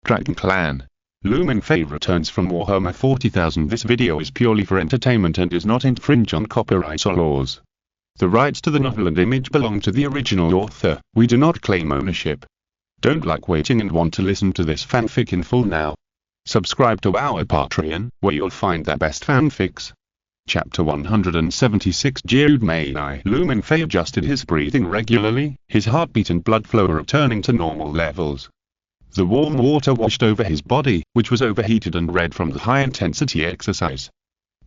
Dragon Clan. Mingfei Returns from Warhammer 40,000. This video is purely for entertainment and does not infringe on copyright or laws. The rights to the novel and image belong to the original author. We do not claim ownership. Don't like waiting and want to listen to this fanfic in full now? Subscribe to our Patreon, where you'll find the best fanfics. Chapter 176. Jude May I. Mingfei adjusted his breathing regularly, his heartbeat and blood flow returning to normal levels. The warm water washed over his body, which was overheated and red from the high-intensity exercise.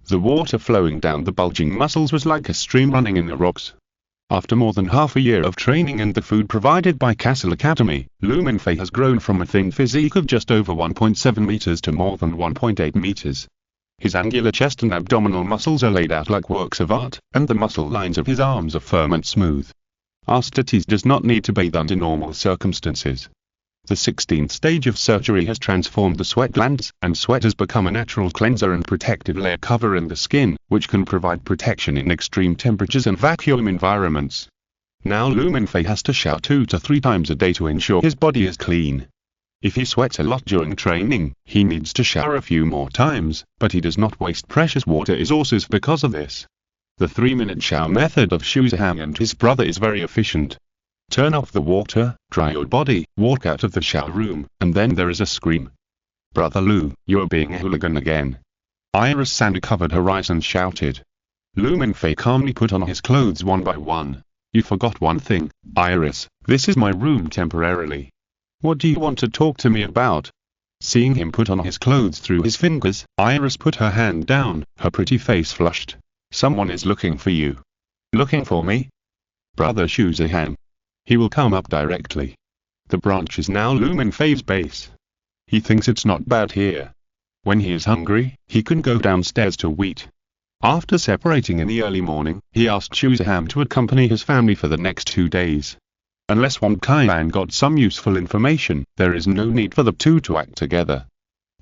The water flowing down the bulging muscles was like a stream running in the rocks. After more than half a year of training and the food provided by Castle Academy, Mingfei has grown from a thin physique of just over 1.7 meters to more than 1.8 meters. His angular chest and abdominal muscles are laid out like works of art, and the muscle lines of his arms are firm and smooth. Aristides does not need to bathe under normal circumstances. The 16th stage of surgery has transformed the sweat glands, and sweat has become a natural cleanser and protective layer covering the skin, which can provide protection in extreme temperatures and vacuum environments. Now Mingfei has to shower 2 to 3 times a day to ensure his body is clean. If he sweats a lot during training, he needs to shower a few more times, but he does not waste precious water resources because of this. The 3-minute shower method of Shuzaham and his brother is very efficient. Turn off the water, dry your body, walk out of the shower room, and then there is a scream. "Brother Lou, you are being a hooligan again." Iris Sander covered her eyes and shouted. Mingfei calmly put on his clothes one by one. "You forgot one thing, Iris. This is my room temporarily. What do you want to talk to me about?" Seeing him put on his clothes through his fingers, Iris put her hand down, her pretty face flushed. "Someone is looking for you." "Looking for me?" "Brother Shuzaham. He will come up directly." The branch is now Mingfei's base. He thinks it's not bad here. When he is hungry, he can go downstairs to eat. After separating in the early morning, he asked Shuzaham to accompany his family for the next 2 days. Unless one Kailan got some useful information, there is no need for the two to act together.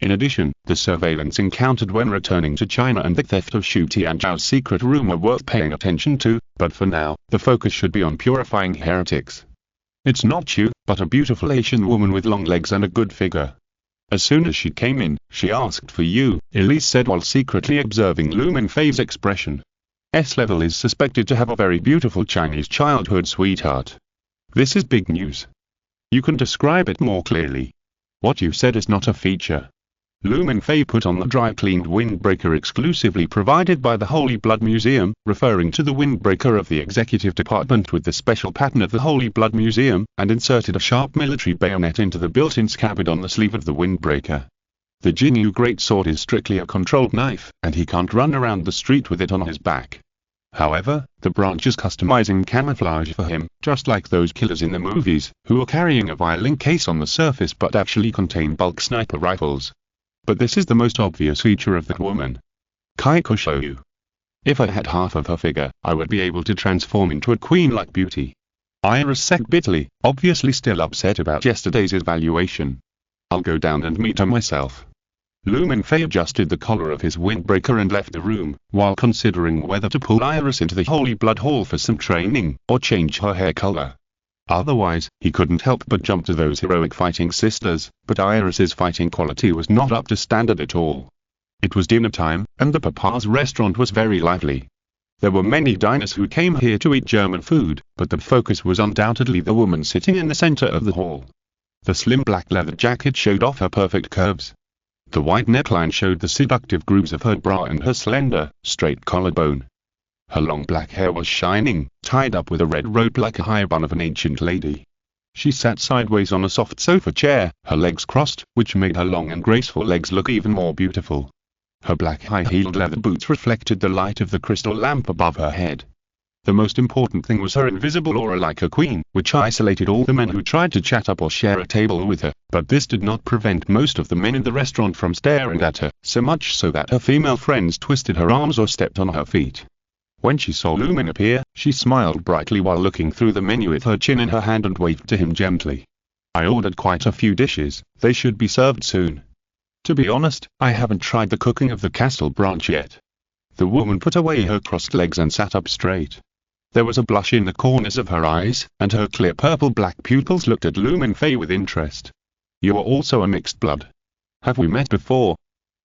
In addition, the surveillance encountered when returning to China and the theft of Shu Tianzhao's secret room are worth paying attention to, but for now, the focus should be on purifying heretics. "It's not you, but a beautiful Asian woman with long legs and a good figure. As soon as she came in, she asked for you," Elise said while secretly observing Mingfei's expression. S-level is suspected to have a very beautiful Chinese childhood sweetheart. This is big news. You can describe it more clearly. What you said is not a feature. Mingfei put on the dry-cleaned windbreaker exclusively provided by the Holy Blood Museum, referring to the windbreaker of the executive department with the special pattern of the Holy Blood Museum, and inserted a sharp military bayonet into the built-in scabbard on the sleeve of the windbreaker. The Jinyu greatsword is strictly a controlled knife, and he can't run around the street with it on his back. However, the branch is customizing camouflage for him, just like those killers in the movies, who are carrying a violin case on the surface but actually contain bulk sniper rifles. But this is the most obvious feature of that woman. Kai could show you. If I had half of her figure, I would be able to transform into a queen-like beauty. Iris said bitterly, obviously still upset about yesterday's evaluation. "I'll go down and meet her myself." Mingfei adjusted the collar of his windbreaker and left the room, while considering whether to pull Iris into the Holy Blood Hall for some training, or change her hair color. Otherwise, he couldn't help but jump to those heroic fighting sisters, but Iris's fighting quality was not up to standard at all. It was dinner time, and the Papa's restaurant was very lively. There were many diners who came here to eat German food, but the focus was undoubtedly the woman sitting in the center of the hall. The slim black leather jacket showed off her perfect curves. The white neckline showed the seductive grooves of her bra and her slender, straight collarbone. Her long black hair was shining, tied up with a red rope like a high bun of an ancient lady. She sat sideways on a soft sofa chair, her legs crossed, which made her long and graceful legs look even more beautiful. Her black high-heeled leather boots reflected the light of the crystal lamp above her head. The most important thing was her invisible aura like a queen, which isolated all the men who tried to chat up or share a table with her, but this did not prevent most of the men in the restaurant from staring at her, so much so that her female friends twisted her arms or stepped on her feet. When she saw Lumen appear, she smiled brightly while looking through the menu with her chin in her hand and waved to him gently. "I ordered quite a few dishes, they should be served soon. To be honest, I haven't tried the cooking of the castle branch yet." The woman put away her crossed legs and sat up straight. There was a blush in the corners of her eyes, and her clear purple-black pupils looked at Mingfei with interest. You are also a mixed blood. Have we met before?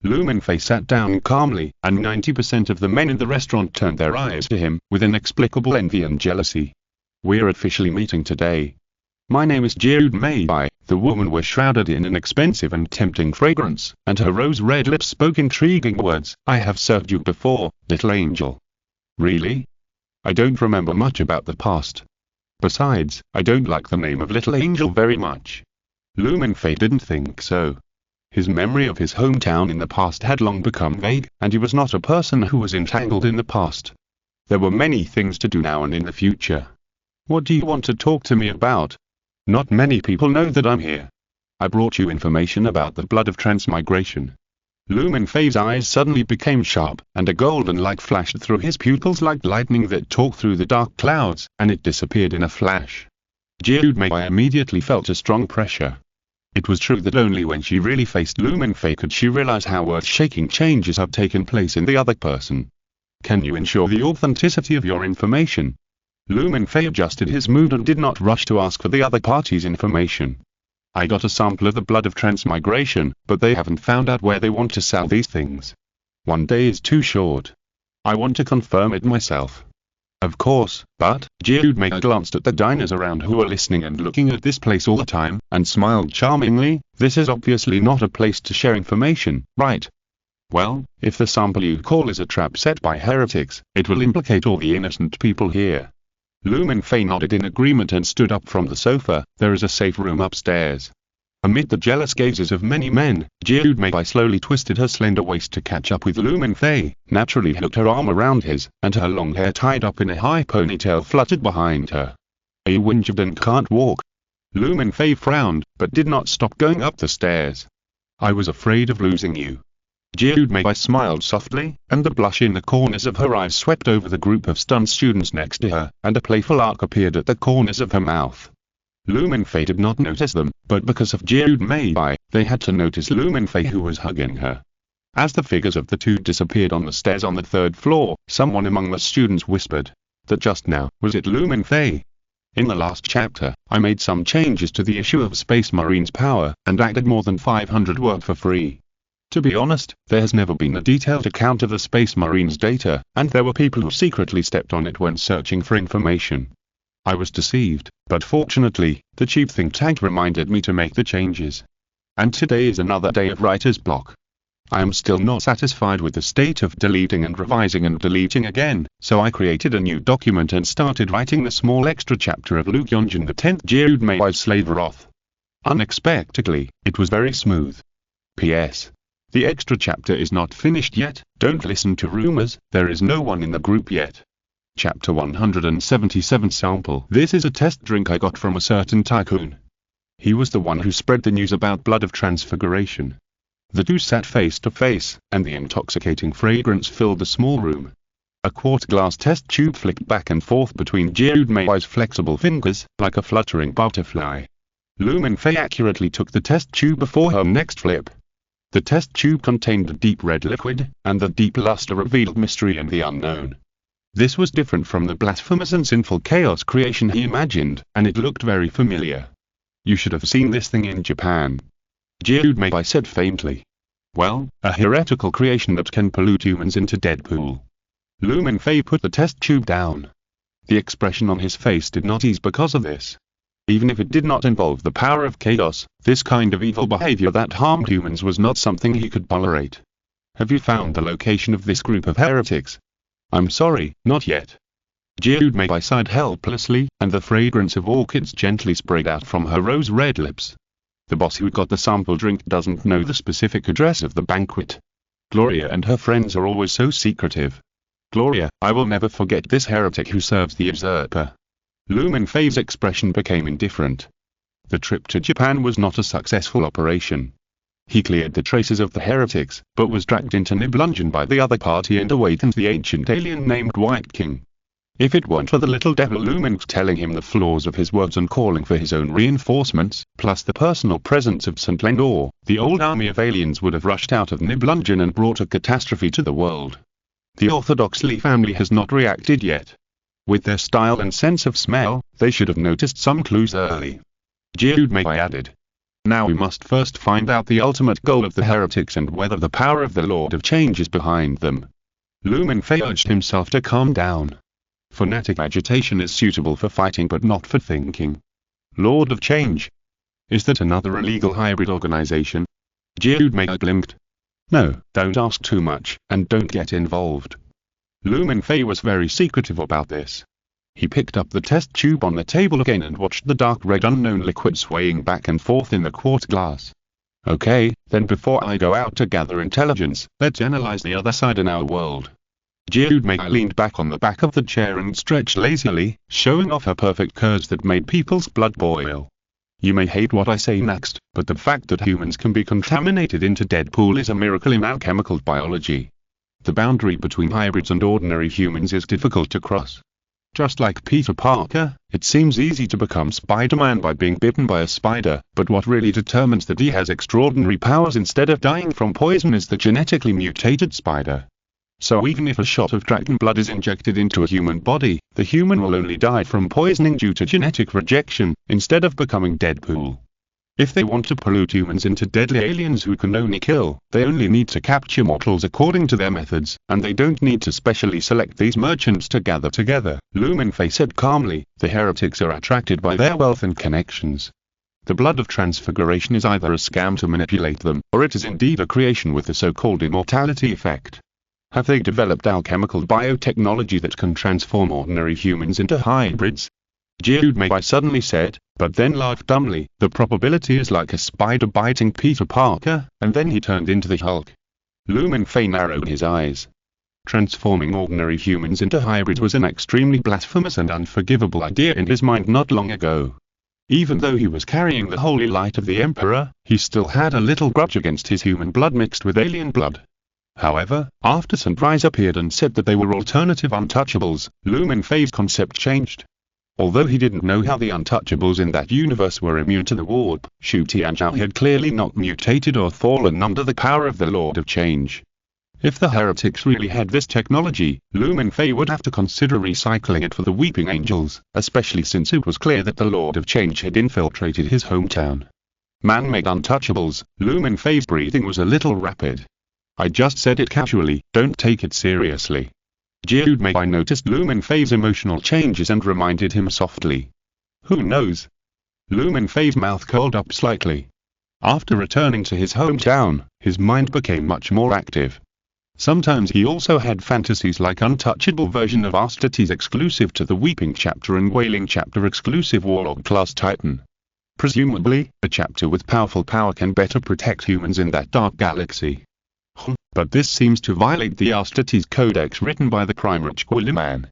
Lumenfei sat down calmly, and 90% of the men in the restaurant turned their eyes to him, with inexplicable envy and jealousy. We're officially meeting today. My name is Jude Maybai. The woman was shrouded in an expensive and tempting fragrance, and her rose-red lips spoke intriguing words. I have served you before, little angel. Really? I don't remember much about the past. Besides, I don't like the name of little angel very much. Lumenfei didn't think so. His memory of his hometown in the past had long become vague, and he was not a person who was entangled in the past. There were many things to do now and in the future. What do you want to talk to me about? Not many people know that I'm here. I brought you information about the blood of transmigration. Lumenfei's eyes suddenly became sharp, and a golden light flashed through his pupils like lightning that tore through the dark clouds, and it disappeared in a flash. Jude Maybai immediately felt a strong pressure. It was true that only when she really faced Lumenfei could she realize how earth-shaking changes have taken place in the other person. Can you ensure the authenticity of your information? Lumenfei adjusted his mood and did not rush to ask for the other party's information. I got a sample of the blood of transmigration, but they haven't found out where they want to sell these things. One day is too short. I want to confirm it myself. Of course, but, Jude Maybai glanced at the diners around who were listening and looking at this place all the time, and smiled charmingly. This is obviously not a place to share information, right? Well, if the sample you call is a trap set by heretics, it will implicate all the innocent people here. Lumenfei nodded in agreement and stood up from the sofa. There is a safe room upstairs. Amid the jealous gazes of many men, Jude Maybai slowly twisted her slender waist to catch up with Lumenfei, naturally hooked her arm around his, and her long hair tied up in a high ponytail fluttered behind her. Are you injured and can't walk? Lumenfei frowned, but did not stop going up the stairs. I was afraid of losing you. Jude Maybai smiled softly, and the blush in the corners of her eyes swept over the group of stunned students next to her, and a playful arc appeared at the corners of her mouth. Lumenfei did not notice them, but because of Jude Maybai, they had to notice Lumenfei who was hugging her. As the figures of the two disappeared on the stairs on the third floor, someone among the students whispered, that just now, was it Lumenfei? In the last chapter, I made some changes to the issue of Space Marine's power, and added more than 500 words for free. To be honest, there has never been a detailed account of the Space Marine's data, and there were people who secretly stepped on it when searching for information. I was deceived, but fortunately, the chief think tank reminded me to make the changes. And today is another day of writer's block. I am still not satisfied with the state of deleting and revising and deleting again, so I created a new document and started writing the small extra chapter of Luke Yonjin the 10th Jude Maybai's Slave Wrath. Unexpectedly, it was very smooth. P.S. The extra chapter is not finished yet. Don't listen to rumors, there is no one in the group yet. Chapter 177 Sample. This is a test drink I got from a certain tycoon. He was the one who spread the news about blood of transfiguration. The two sat face to face, and the intoxicating fragrance filled the small room. A quart glass test tube flicked back and forth between Jude Maybai's flexible fingers, like a fluttering butterfly. Lumenfei accurately took the test tube before her next flip. The test tube contained a deep red liquid, and the deep luster revealed mystery and the unknown. This was different from the blasphemous and sinful chaos creation he imagined, and it looked very familiar. You should have seen this thing in Japan. Jude Maybai said faintly. Well, a heretical creation that can pollute humans into Deadpool. Lumenfei put the test tube down. The expression on his face did not ease because of this. Even if it did not involve the power of chaos, this kind of evil behavior that harmed humans was not something he could tolerate. Have you found the location of this group of heretics? I'm sorry, not yet. Jude Maybai sighed helplessly, and the fragrance of orchids gently sprayed out from her rose-red lips. The boss who got the sample drink doesn't know the specific address of the banquet. Gloria and her friends are always so secretive. Gloria, I will never forget this heretic who serves the usurper. Lumenfei's expression became indifferent. The trip to Japan was not a successful operation. He cleared the traces of the heretics, but was dragged into Nibelungen by the other party and awakened the ancient alien named White King. If it weren't for the little devil Lumenfei telling him the flaws of his words and calling for his own reinforcements, plus the personal presence of St. Lendor, the old army of aliens would have rushed out of Nibelungen and brought a catastrophe to the world. The Orthodox Lee family has not reacted yet. With their style and sense of smell, they should have noticed some clues early. Jude Maybai added. Now we must first find out the ultimate goal of the heretics and whether the power of the Lord of Change is behind them. Mingfei urged himself to calm down. Phonetic agitation is suitable for fighting but not for thinking. Lord of Change. Is that another illegal hybrid organization? Mei blinked. No, don't ask too much, and don't get involved. Mingfei was very secretive about this. He picked up the test tube on the table again and watched the dark red unknown liquid swaying back and forth in the quart glass. Okay, then before I go out to gather intelligence, let's analyze the other side in our world. Mei leaned back on the back of the chair and stretched lazily, showing off her perfect curves that made people's blood boil. You may hate what I say next, but the fact that humans can be contaminated into Deadpool is a miracle in our chemical biology. The boundary between hybrids and ordinary humans is difficult to cross. Just like Peter Parker, it seems easy to become Spider-Man by being bitten by a spider, but what really determines that he has extraordinary powers instead of dying from poison is the genetically mutated spider. So even if a shot of dragon blood is injected into a human body, the human will only die from poisoning due to genetic rejection, instead of becoming Deadpool. If they want to pollute humans into deadly aliens who can only kill, they only need to capture mortals according to their methods, and they don't need to specially select these merchants to gather together. Mingfei said calmly, the heretics are attracted by their wealth and connections. The blood of transfiguration is either a scam to manipulate them, or it is indeed a creation with the so-called immortality effect. Have they developed alchemical biotechnology that can transform ordinary humans into hybrids? Mei suddenly said, but then laughed dumbly. The probability is like a spider biting Peter Parker, and then he turned into the Hulk. Mingfei narrowed his eyes. Transforming ordinary humans into hybrids was an extremely blasphemous and unforgivable idea in his mind not long ago. Even though he was carrying the holy light of the Emperor, he still had a little grudge against his human blood mixed with alien blood. However, after Sunrise appeared and said that they were alternative untouchables, Mingfei's concept changed. Although he didn't know how the untouchables in that universe were immune to the warp, Shu Tianzhao had clearly not mutated or fallen under the power of the Lord of Change. If the heretics really had this technology, Mingfei would have to consider recycling it for the Weeping Angels, especially since it was clear that the Lord of Change had infiltrated his hometown. Man-made untouchables. Mingfei's breathing was a little rapid. I just said it casually, don't take it seriously. Mei noticed Mingfei's emotional changes and reminded him softly. Who knows? Mingfei's mouth curled up slightly. After returning to his hometown, his mind became much more active. Sometimes he also had fantasies like untouchable version of Astates exclusive to the Weeping Chapter and Wailing Chapter exclusive Warlord class Titan. Presumably, a chapter with powerful power can better protect humans in that dark galaxy. But this seems to violate the Astates Codex written by the crime-rich Guilliman.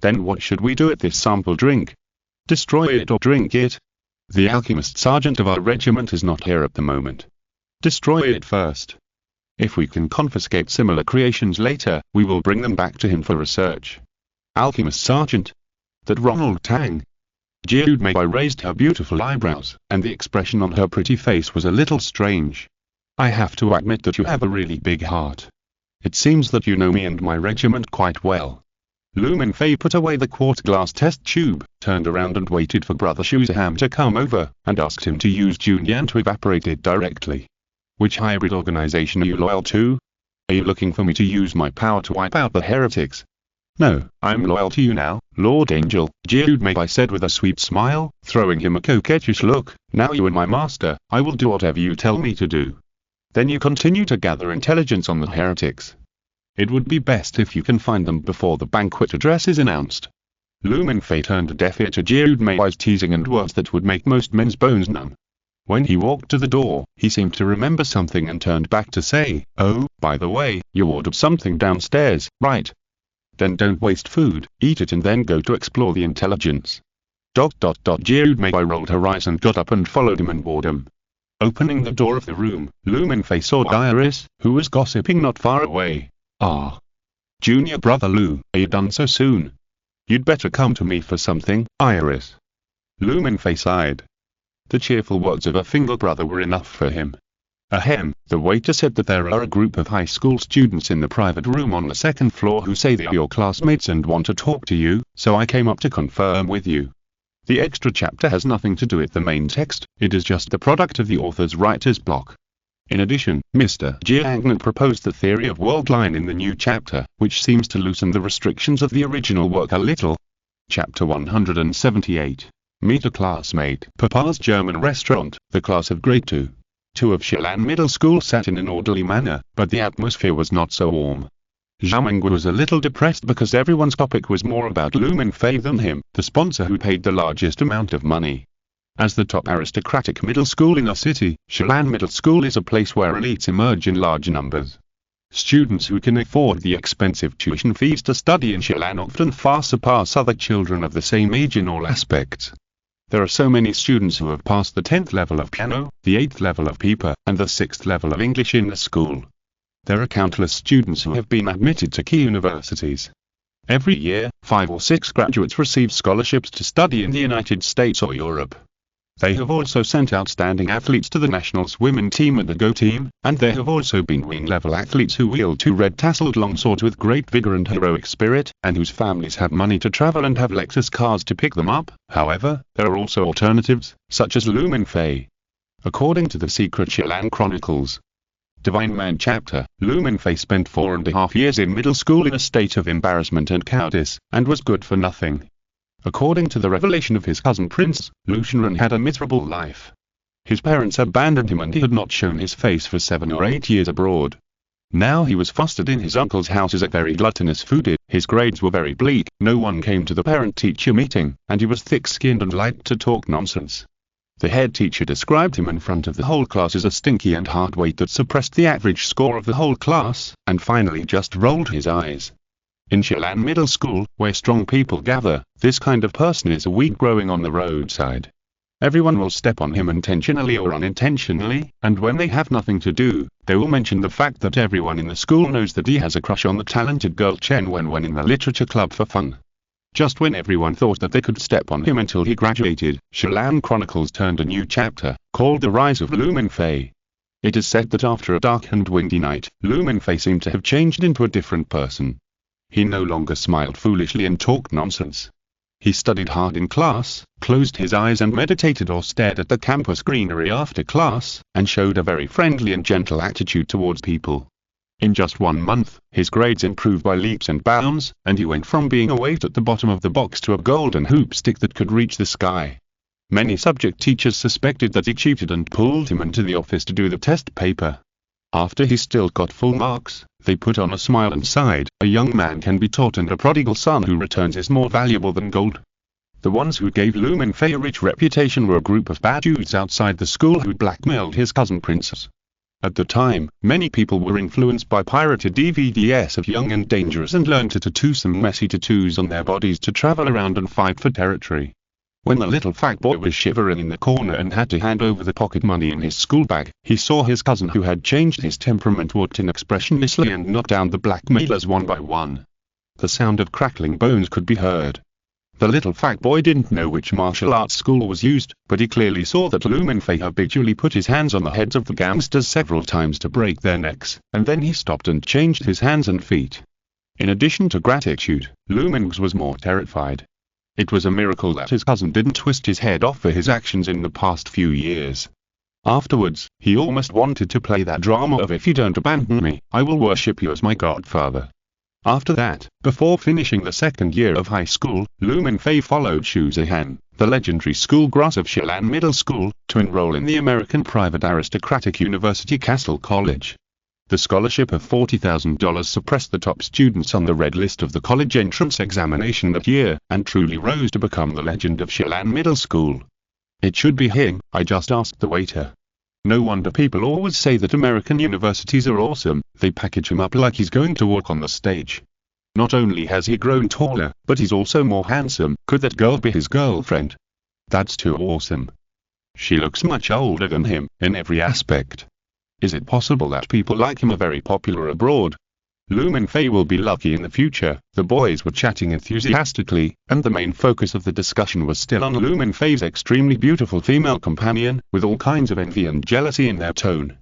Then what should we do with this sample drink? Destroy it or drink it? The alchemist sergeant of our regiment is not here at the moment. Destroy it first. If we can confiscate similar creations later, we will bring them back to him for research. Alchemist sergeant? That Ronald Tang? Mei raised her beautiful eyebrows, and the expression on her pretty face was a little strange. I have to admit that you have a really big heart. It seems that you know me and my regiment quite well. Mingfei put away the quart glass test tube, turned around and waited for Brother Shuzaham to come over, and asked him to use Junyan to evaporate it directly. Which hybrid organization are you loyal to? Are you looking for me to use my power to wipe out the heretics? No, I'm loyal to you now, Lord Angel, Mei said with a sweet smile, throwing him a coquettish look. Now you are my master, I will do whatever you tell me to do. Then you continue to gather intelligence on the heretics. It would be best if you can find them before the banquet address is announced. Mingfei turned a deaf ear to Mei's teasing and words that would make most men's bones numb. When he walked to the door, he seemed to remember something and turned back to say, oh, by the way, you ordered something downstairs, right? Then don't waste food, eat it and then go to explore the intelligence. Mei rolled her eyes and got up and followed him in boredom. Opening the door of the room, Mingfei saw Iris, who was gossiping not far away. Ah. Junior brother Lu, are you done so soon? You'd better come to me for something, Iris. Mingfei sighed. The cheerful words of a finger brother were enough for him. Ahem, the waiter said that there are a group of high school students in the private room on the second floor who say they are your classmates and want to talk to you, so I came up to confirm with you. The extra chapter has nothing to do with the main text, it is just the product of the author's writer's block. In addition, Mr. Jiang proposed the theory of world line in the new chapter, which seems to loosen the restrictions of the original work a little. Chapter 178. Meet a classmate. Papa's German restaurant, the class of grade 2. 2 of Shilan Middle School sat in an orderly manner, but the atmosphere was not so warm. Zhao was a little depressed because everyone's topic was more about Mingfei than him, the sponsor who paid the largest amount of money. As the top aristocratic middle school in a city, Shilan Middle School is a place where elites emerge in large numbers. Students who can afford the expensive tuition fees to study in Shilan often far surpass other children of the same age in all aspects. There are so many students who have passed the 10th level of piano, the 8th level of pipa, and the 6th level of English in the school. There are countless students who have been admitted to key universities. Every year, 5 or 6 graduates receive scholarships to study in the United States or Europe. They have also sent outstanding athletes to the Nationals women team and the Go team, and there have also been wing-level athletes who wield 2 red-tasseled longswords with great vigor and heroic spirit, and whose families have money to travel and have Lexus cars to pick them up. However, there are also alternatives, such as Mingfei. According to the Secret Shilan Chronicles, Divine Man Chapter, Mingfei spent 4.5 years in middle school in a state of embarrassment and cowardice, and was good for nothing. According to the revelation of his cousin Prince, Lucian had a miserable life. His parents abandoned him and he had not shown his face for 7 or 8 years abroad. Now he was fostered in his uncle's house as a very gluttonous foodie, his grades were very bleak, no one came to the parent-teacher meeting, and he was thick-skinned and liked to talk nonsense. The head teacher described him in front of the whole class as a stinky and hard weight that suppressed the average score of the whole class, and finally just rolled his eyes. In Shilan Middle School, where strong people gather, this kind of person is a weed growing on the roadside. Everyone will step on him intentionally or unintentionally, and when they have nothing to do, they will mention the fact that everyone in the school knows that he has a crush on the talented girl Chen when in the literature club for fun. Just when everyone thought that they could step on him until he graduated, Shilan Chronicles turned a new chapter, called The Rise of Mingfei. It is said that after a dark and windy night, Mingfei seemed to have changed into a different person. He no longer smiled foolishly and talked nonsense. He studied hard in class, closed his eyes and meditated or stared at the campus greenery after class, and showed a very friendly and gentle attitude towards people. In just 1 month, his grades improved by leaps and bounds, and he went from being a weight at the bottom of the box to a golden hoop stick that could reach the sky. Many subject teachers suspected that he cheated and pulled him into the office to do the test paper. After he still got full marks, they put on a smile and sighed, "A young man can be taught and a prodigal son who returns is more valuable than gold." The ones who gave Mingfei a rich reputation were a group of bad dudes outside the school who blackmailed his cousin Princess. At the time, many people were influenced by pirated DVDs of Young and Dangerous and learned to tattoo some messy tattoos on their bodies to travel around and fight for territory. When the little fat boy was shivering in the corner and had to hand over the pocket money in his school bag, he saw his cousin who had changed his temperament walked in expressionlessly and knocked down the blackmailers one by one. The sound of crackling bones could be heard. The little fat boy didn't know which martial arts school was used, but he clearly saw that Mingfei habitually put his hands on the heads of the gangsters several times to break their necks, and then he stopped and changed his hands and feet. In addition to gratitude, Mingfei was more terrified. It was a miracle that his cousin didn't twist his head off for his actions in the past few years. Afterwards, he almost wanted to play that drama of "If you don't abandon me, I will worship you as my godfather." After that, before finishing the 2nd year of high school, Mingfei followed Xu Zihan, the legendary schoolgrass of Shilan Middle School, to enroll in the American private aristocratic university Castle College. The scholarship of $40,000 suppressed the top students on the red list of the college entrance examination that year, and truly rose to become the legend of Shilan Middle School. "It should be him," I just asked the waiter. No wonder people always say that American universities are awesome, they package him up like he's going to walk on the stage. Not only has he grown taller, but he's also more handsome. Could that girl be his girlfriend? That's too awesome. She looks much older than him, in every aspect. Is it possible that people like him are very popular abroad? Mingfei will be lucky in the future. The boys were chatting enthusiastically, and the main focus of the discussion was still on Mingfei's extremely beautiful female companion, with all kinds of envy and jealousy in their tone.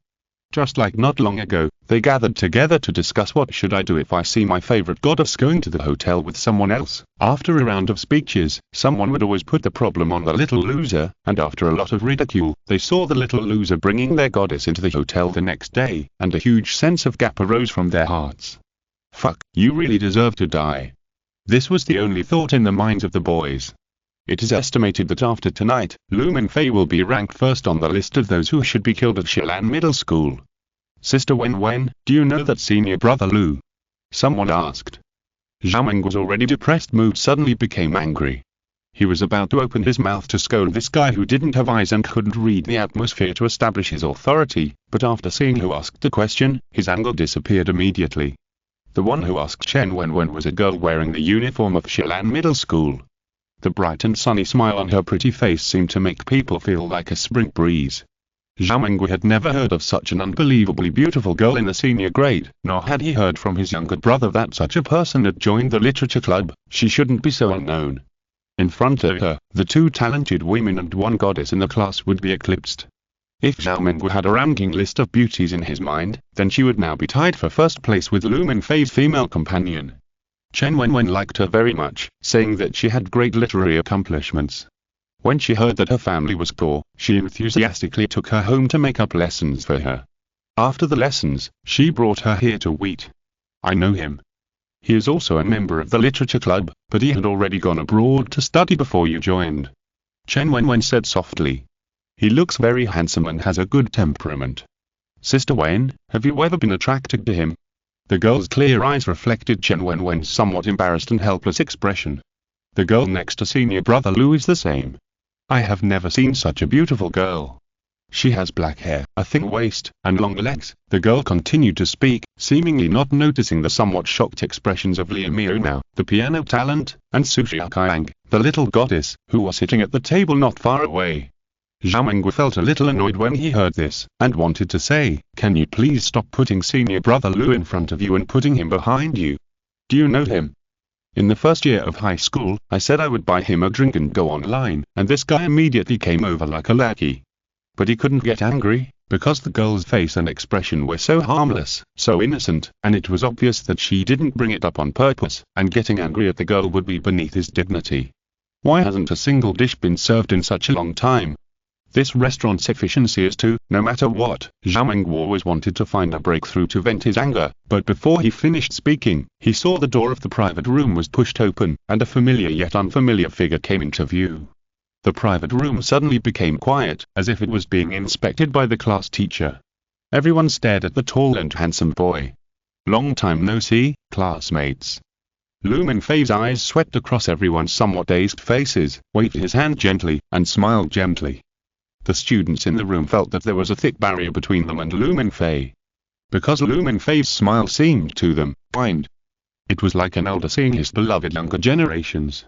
Just like not long ago, they gathered together to discuss what should I do if I see my favorite goddess going to the hotel with someone else. After a round of speeches, someone would always put the problem on the little loser, and after a lot of ridicule, they saw the little loser bringing their goddess into the hotel the next day, and a huge sense of gap arose from their hearts. Fuck, you really deserve to die. This was the only thought in the minds of the boys. It is estimated that after tonight, Mingfei will be ranked first on the list of those who should be killed at Xilan Middle School. Sister Wen, do you know that senior brother Lu? Someone asked. Xiaoming was already depressed. Mood suddenly became angry. He was about to open his mouth to scold this guy who didn't have eyes and couldn't read the atmosphere to establish his authority, but after seeing who asked the question, his anger disappeared immediately. The one who asked Chen Wen was a girl wearing the uniform of Xilan Middle School. The bright and sunny smile on her pretty face seemed to make people feel like a spring breeze. Xiaoming had never heard of such an unbelievably beautiful girl in the senior grade, nor had he heard from his younger brother that such a person had joined the literature club. She shouldn't be so unknown. In front of her, the two talented women and one goddess in the class would be eclipsed. If Xiaoming had a ranking list of beauties in his mind, then she would now be tied for first place with Mingfei's female companion. Chen Wen liked her very much, saying that she had great literary accomplishments. When she heard that her family was poor, she enthusiastically took her home to make up lessons for her. After the lessons, she brought her here to Wheat. I know him. He is also a member of the literature club, but he had already gone abroad to study before you joined. Chen Wen said softly. He looks very handsome and has a good temperament. Sister Wen, have you ever been attracted to him? The girl's clear eyes reflected Chen Wen's somewhat embarrassed and helpless expression. The girl next to senior brother Lu is the same. I have never seen such a beautiful girl. She has black hair, a thin waist, and long legs. The girl continued to speak, seemingly not noticing the somewhat shocked expressions of Liu Miao, the piano talent, and Su Xiaoqiang, the little goddess, who was sitting at the table not far away. Xiaoming felt a little annoyed when he heard this, and wanted to say, can you please stop putting senior brother Lu in front of you and putting him behind you? Do you know him? In the first year of high school, I said I would buy him a drink and go online, and this guy immediately came over like a lackey. But he couldn't get angry, because the girl's face and expression were so harmless, so innocent, and it was obvious that she didn't bring it up on purpose, and getting angry at the girl would be beneath his dignity. Why hasn't a single dish been served in such a long time? This restaurant's efficiency is too, no matter what. Xiaoming always wanted to find a breakthrough to vent his anger, but before he finished speaking, he saw the door of the private room was pushed open, and a familiar yet unfamiliar figure came into view. The private room suddenly became quiet, as if it was being inspected by the class teacher. Everyone stared at the tall and handsome boy. Long time no see, classmates. Mingfei's eyes swept across everyone's somewhat dazed faces, waved his hand gently, and smiled gently. The students in the room felt that there was a thick barrier between them and Mingfei. Because Mingfei's smile seemed to them kind. It was like an elder seeing his beloved younger generations.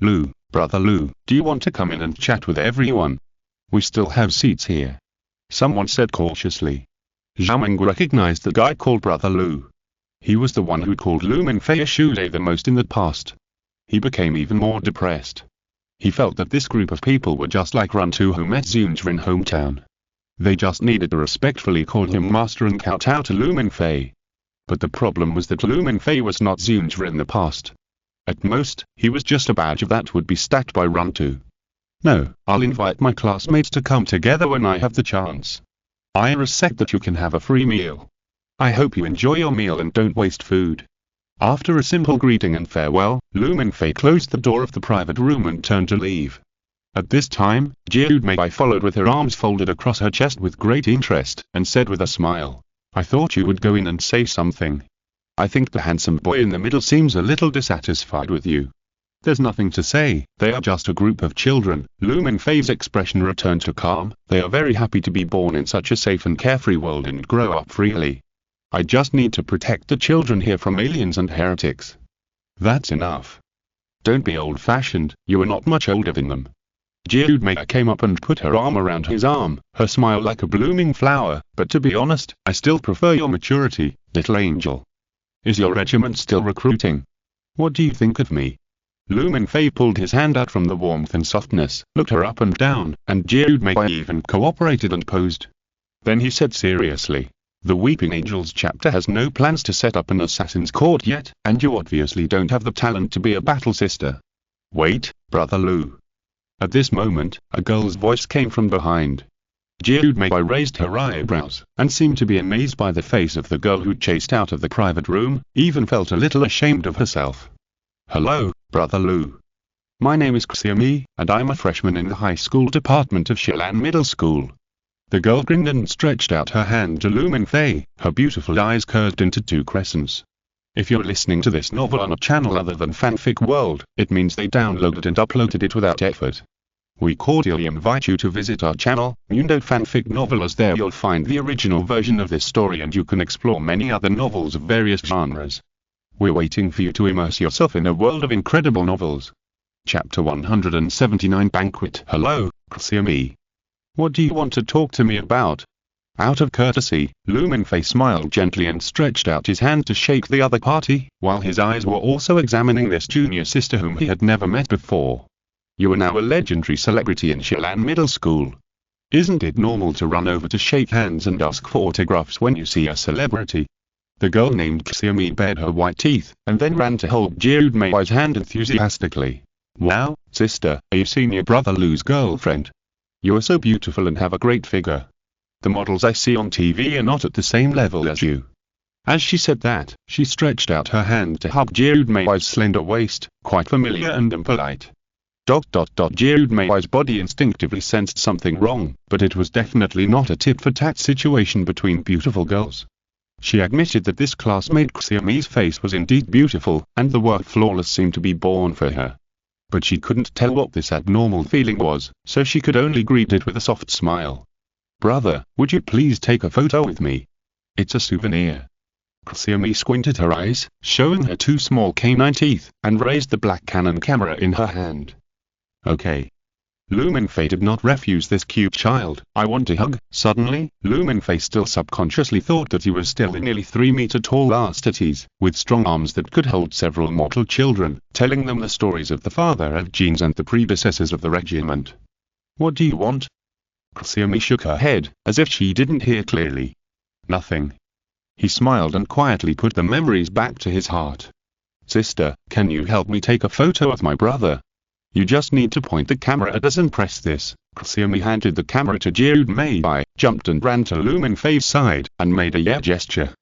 Lu, brother Lu, do you want to come in and chat with everyone? We still have seats here. Someone said cautiously. Xiaoming recognized the guy called brother Lu. He was the one who called Mingfei a shoelay the most in the past. He became even more depressed. He felt that this group of people were just like Run Tu who met Zunjin hometown. They just needed to respectfully call him master and kowtow to Mingfei. But the problem was that Mingfei was not Zunjin in the past. At most, he was just a badge that would be stacked by Run Tu. No, I'll invite my classmates to come together when I have the chance. I respect that you can have a free meal. I hope you enjoy your meal and don't waste food. After a simple greeting and farewell, Mingfei closed the door of the private room and turned to leave. At this time, Mei followed with her arms folded across her chest with great interest, and said with a smile, I thought you would go in and say something. I think the handsome boy in the middle seems a little dissatisfied with you. There's nothing to say, they are just a group of children. Mingfei's expression returned to calm. They are very happy to be born in such a safe and carefree world and grow up freely. I just need to protect the children here from aliens and heretics. That's enough. Don't be old-fashioned, you are not much older than them. Mei came up and put her arm around his arm, her smile like a blooming flower, but to be honest, I still prefer your maturity, little angel. Is your regiment still recruiting? What do you think of me? Mingfei pulled his hand out from the warmth and softness, looked her up and down, and Mei even cooperated and posed. Then he said seriously, The Weeping Angels chapter has no plans to set up an assassin's court yet, and you obviously don't have the talent to be a battle sister. Wait, Brother Lou. At this moment, a girl's voice came from behind. Jiudmei raised her eyebrows, and seemed to be amazed by the face of the girl who chased out of the private room, even felt a little ashamed of herself. Hello, Brother Lou. My name is Xiaomi, and I'm a freshman in the high school department of Shilan Middle School. The girl grinned and stretched out her hand to Lu Mingfei, her beautiful eyes curved into two crescents. If you're listening to this novel on a channel other than Fanfic World, it means they downloaded and uploaded it without effort. We cordially invite you to visit our channel, Mundo Fanfic Novel, as there you'll find the original version of this story and you can explore many other novels of various genres. We're waiting for you to immerse yourself in a world of incredible novels. Chapter 179 Banquet. Hello, Xiaomi. What do you want to talk to me about? Out of courtesy, Lu Mingfei smiled gently and stretched out his hand to shake the other party, while his eyes were also examining this junior sister whom he had never met before. You are now a legendary celebrity in Shilan Middle School. Isn't it normal to run over to shake hands and ask for autographs when you see a celebrity? The girl named Xiaomi bared her white teeth, and then ran to hold Jiudmei's hand enthusiastically. Wow, sister, are you senior brother Lu's girlfriend? You are so beautiful and have a great figure. The models I see on TV are not at the same level as you. As she said that, she stretched out her hand to hug Jiudmei's slender waist, quite familiar and impolite. Jiudmei's body instinctively sensed something wrong, but it was definitely not a tit-for-tat situation between beautiful girls. She admitted that this classmate Xiaomi's face was indeed beautiful, and the word flawless seemed to be born for her. But she couldn't tell what this abnormal feeling was, so she could only greet it with a soft smile. Brother, would you please take a photo with me? It's a souvenir. Xiaomi squinted her eyes, showing her two small canine teeth, and raised the black Canon camera in her hand. Okay. Lu Mingfei did not refuse this cute child. I want a hug. Suddenly, Lu Mingfei still subconsciously thought that he was still a nearly 3-meter-tall Astates, with strong arms that could hold several mortal children, telling them the stories of the father of genes and the predecessors of the regiment. What do you want? Xiaomi shook her head, as if she didn't hear clearly. Nothing. He smiled and quietly put the memories back to his heart. Sister, can you help me take a photo of my brother? You just need to point the camera at us and press this. Xiaomi handed the camera to Jiudmei, jumped and ran to Lu Mingfei's side, and made a yeah gesture.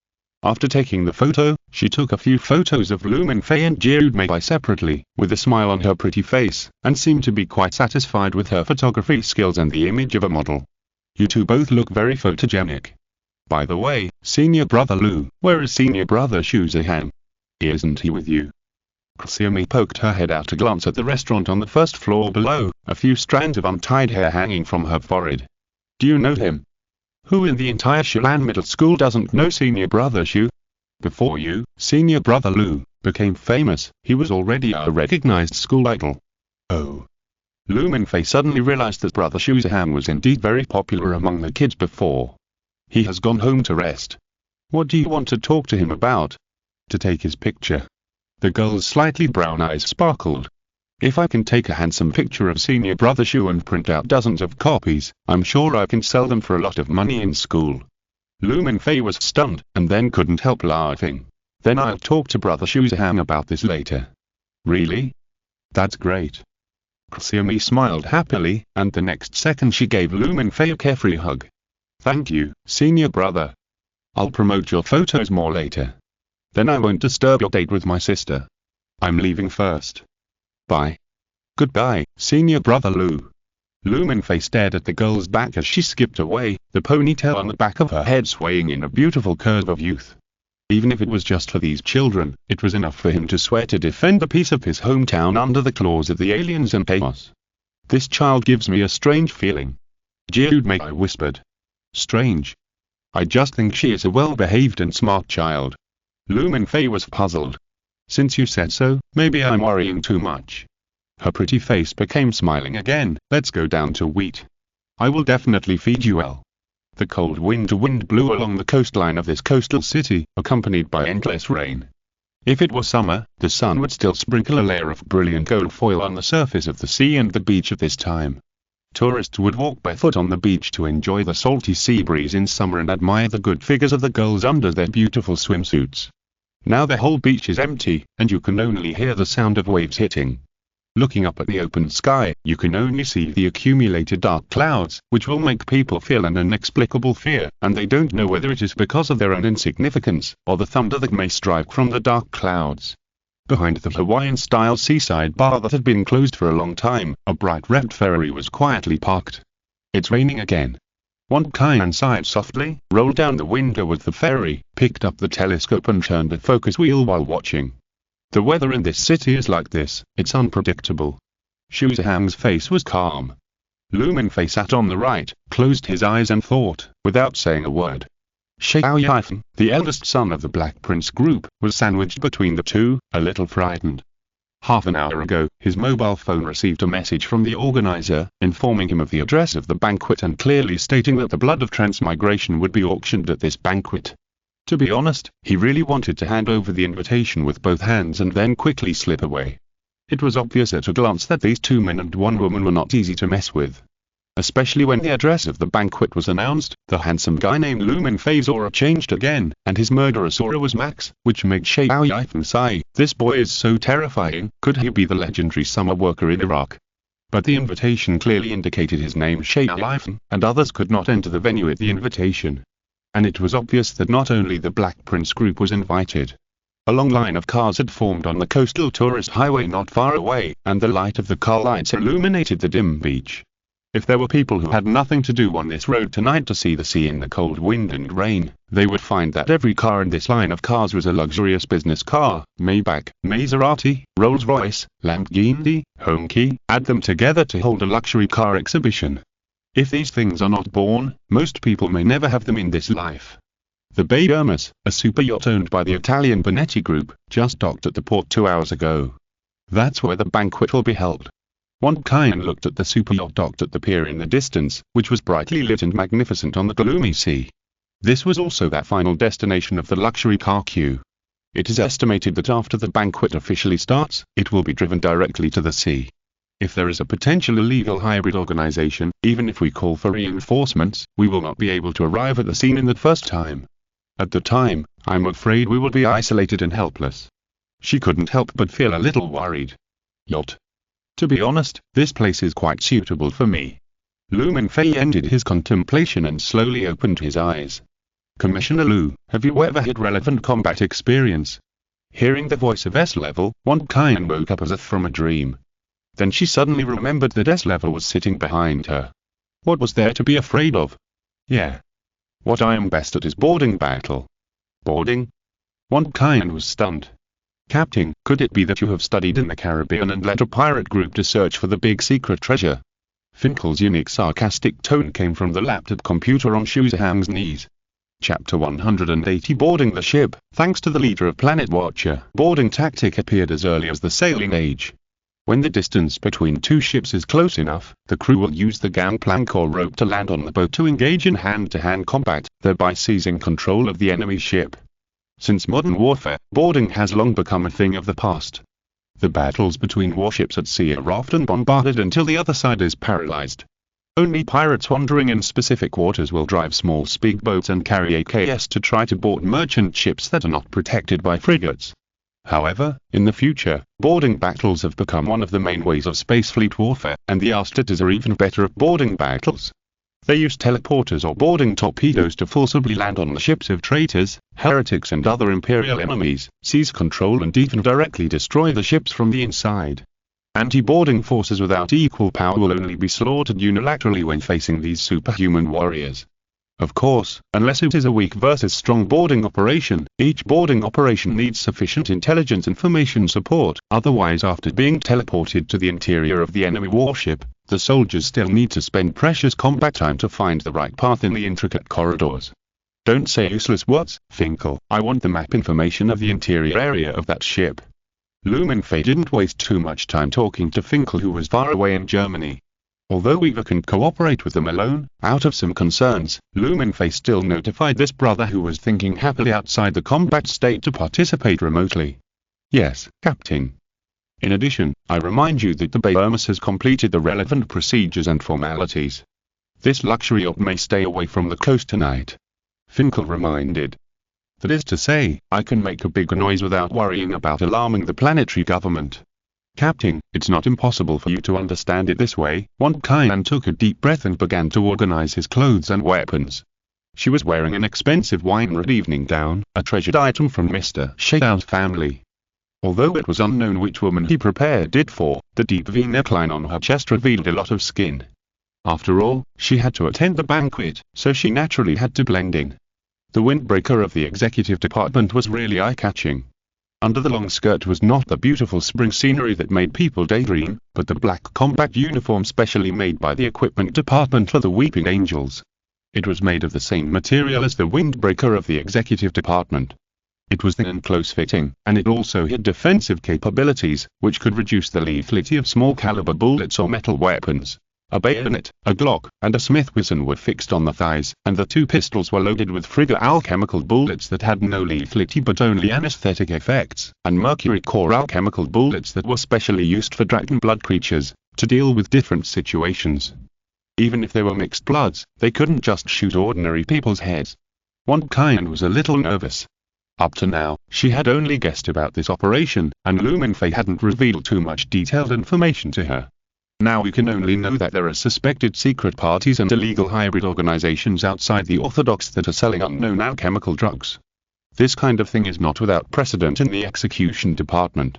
After taking the photo, she took a few photos of Lu Mingfei and Jiudmei separately, with a smile on her pretty face, and seemed to be quite satisfied with her photography skills and the image of a model. You two both look very photogenic. By the way, senior brother Lu, where is senior brother Shuzahan? Isn't he with you? Xiaomi poked her head out to glance at the restaurant on the first floor below, a few strands of untied hair hanging from her forehead. Do you know him? Who in the entire Shilan Middle School doesn't know senior brother Shu? Before you, senior brother Lu, became famous, he was already a recognized school idol. Oh. Lu Mingfei suddenly realized that brother Shuzahan was indeed very popular among the kids before. He has gone home to rest. What do you want to talk to him about? To take his picture. The girl's slightly brown eyes sparkled. If I can take a handsome picture of senior brother Shu and print out dozens of copies, I'm sure I can sell them for a lot of money in school. Lu Mingfei was stunned, and then couldn't help laughing. Then I'll talk to brother Shuzahan about this later. Really? That's great. Xiaomi smiled happily, and the next second she gave Lu Mingfei a carefree hug. Thank you, senior brother. I'll promote your photos more later. Then I won't disturb your date with my sister. I'm leaving first. Bye. Goodbye, senior brother Lu. Lu Mingfei stared at the girl's back as she skipped away, the ponytail on the back of her head swaying in a beautiful curve of youth. Even if it was just for these children, it was enough for him to swear to defend the peace of his hometown under the claws of the aliens and chaos. This child gives me a strange feeling. Jiudmei whispered. Strange. I just think she is a well-behaved and smart child. Lu Mingfei was puzzled. Since you said so, maybe I'm worrying too much. Her pretty face became smiling again. Let's go down to wheat. I will definitely feed you well. The cold wind blew along the coastline of this coastal city, accompanied by endless rain. If it was summer, the sun would still sprinkle a layer of brilliant gold foil on the surface of the sea and the beach at this time. Tourists would walk barefoot on the beach to enjoy the salty sea breeze in summer and admire the good figures of the girls under their beautiful swimsuits. Now the whole beach is empty, and you can only hear the sound of waves hitting. Looking up at the open sky, you can only see the accumulated dark clouds, which will make people feel an inexplicable fear, and they don't know whether it is because of their own insignificance, or the thunder that may strike from the dark clouds. Behind the Hawaiian-style seaside bar that had been closed for a long time, a bright red ferry was quietly parked. It's raining again. Wonkayan sighed softly, rolled down the window with the ferry, picked up the telescope and turned the focus wheel while watching. The weather in this city is like this, it's unpredictable. Shuzahang's face was calm. Mingfei sat on the right, closed his eyes and thought, without saying a word. Xiao Yifan, the eldest son of the Black Prince group, was sandwiched between the two, a little frightened. Half an hour ago, his mobile phone received a message from the organizer, informing him of the address of the banquet and clearly stating that the blood of transmigration would be auctioned at this banquet. To be honest, he really wanted to hand over the invitation with both hands and then quickly slip away. It was obvious at a glance that these 2 men and 1 woman were not easy to mess with. Especially when the address of the banquet was announced, the handsome guy named Mingfei's aura changed again, and his murderous aura was max, which made Xiao Yifan sigh, "This boy is so terrifying, could he be the legendary summer worker in Iraq?" But the invitation clearly indicated his name Xiao Yifan, and others could not enter the venue at the invitation. And it was obvious that not only the Black Prince group was invited. A long line of cars had formed on the coastal tourist highway not far away, and the light of the car lights illuminated the dim beach. If there were people who had nothing to do on this road tonight to see the sea in the cold wind and rain, they would find that every car in this line of cars was a luxurious business car, Maybach, Maserati, Rolls-Royce, Lamborghini, Hongqi, add them together to hold a luxury car exhibition. If these things are not born, most people may never have them in this life. The Bay Hermes, a super yacht owned by the Italian Bonetti Group, just docked at the port 2 hours ago. That's where the banquet will be held. Wonkayan looked at the super yacht docked at the pier in the distance, which was brightly lit and magnificent on the gloomy sea. This was also that final destination of the luxury car queue. It is estimated that after the banquet officially starts, it will be driven directly to the sea. If there is a potential illegal hybrid organization, even if we call for reinforcements, we will not be able to arrive at the scene in the first time. At the time, I'm afraid we will be isolated and helpless. She couldn't help but feel a little worried. Yacht. To be honest, this place is quite suitable for me. Mingfei ended his contemplation and slowly opened his eyes. Commissioner Lu, have you ever had relevant combat experience? Hearing the voice of S-Level, Wonkayan woke up as if from a dream. Then she suddenly remembered that S-Level was sitting behind her. What was there to be afraid of? Yeah. What I am best at is boarding battle. Boarding? Wonkayan was stunned. Captain, could it be that you have studied in the Caribbean and led a pirate group to search for the big secret treasure? Finkel's unique sarcastic tone came from the laptop computer on Shuzahang's knees. Chapter 180 Boarding the ship. Thanks to the leader of Planet Watcher, boarding tactic appeared as early as the sailing age. When the distance between two ships is close enough, the crew will use the gangplank or rope to land on the boat to engage in hand-to-hand combat, thereby seizing control of the enemy ship. Since modern warfare, boarding has long become a thing of the past. The battles between warships at sea are often bombarded until the other side is paralyzed. Only pirates wandering in specific waters will drive small speedboats and carry AKs to try to board merchant ships that are not protected by frigates. However, in the future, boarding battles have become one of the main ways of space fleet warfare, and the Arstaters are even better at boarding battles. They use teleporters or boarding torpedoes to forcibly land on the ships of traitors, heretics and other imperial enemies, seize control and even directly destroy the ships from the inside. Anti-boarding forces without equal power will only be slaughtered unilaterally when facing these superhuman warriors. Of course, unless it is a weak versus strong boarding operation, each boarding operation needs sufficient intelligence information support, otherwise after being teleported to the interior of the enemy warship, the soldiers still need to spend precious combat time to find the right path in the intricate corridors. Don't say useless words, Finkel. I want the map information of the interior area of that ship. Mingfei didn't waste too much time talking to Finkel, who was far away in Germany. Although Weaver can cooperate with them alone, out of some concerns, Mingfei still notified this brother who was thinking happily outside the combat state to participate remotely. Yes, Captain. In addition, I remind you that the Bahamas has completed the relevant procedures and formalities. This luxury yacht may stay away from the coast tonight. Finkel reminded. That is to say, I can make a bigger noise without worrying about alarming the planetary government. Captain, it's not impossible for you to understand it this way. Wang Kaiyan took a deep breath and began to organize his clothes and weapons. She was wearing an expensive wine-red evening gown, a treasured item from Mr. Shao's family. Although it was unknown which woman he prepared it for, the deep V neckline on her chest revealed a lot of skin. After all, she had to attend the banquet, so she naturally had to blend in. The windbreaker of the executive department was really eye-catching. Under the long skirt was not the beautiful spring scenery that made people daydream, but the black combat uniform specially made by the equipment department for the Weeping Angels. It was made of the same material as the windbreaker of the executive department. It was thin and close-fitting, and it also had defensive capabilities, which could reduce the lethality of small-caliber bullets or metal weapons. A bayonet, a Glock, and a Smith & Wesson were fixed on the thighs, and the two pistols were loaded with Frigga alchemical bullets that had no lethality but only anesthetic effects, and mercury core alchemical bullets that were specially used for dragon blood creatures, to deal with different situations. Even if they were mixed bloods, they couldn't just shoot ordinary people's heads. Wang Kaiyan was a little nervous. Up to now, she had only guessed about this operation, and Lu Mingfei hadn't revealed too much detailed information to her. Now we can only know that there are suspected secret parties and illegal hybrid organizations outside the orthodox that are selling unknown alchemical drugs. This kind of thing is not without precedent in the execution department.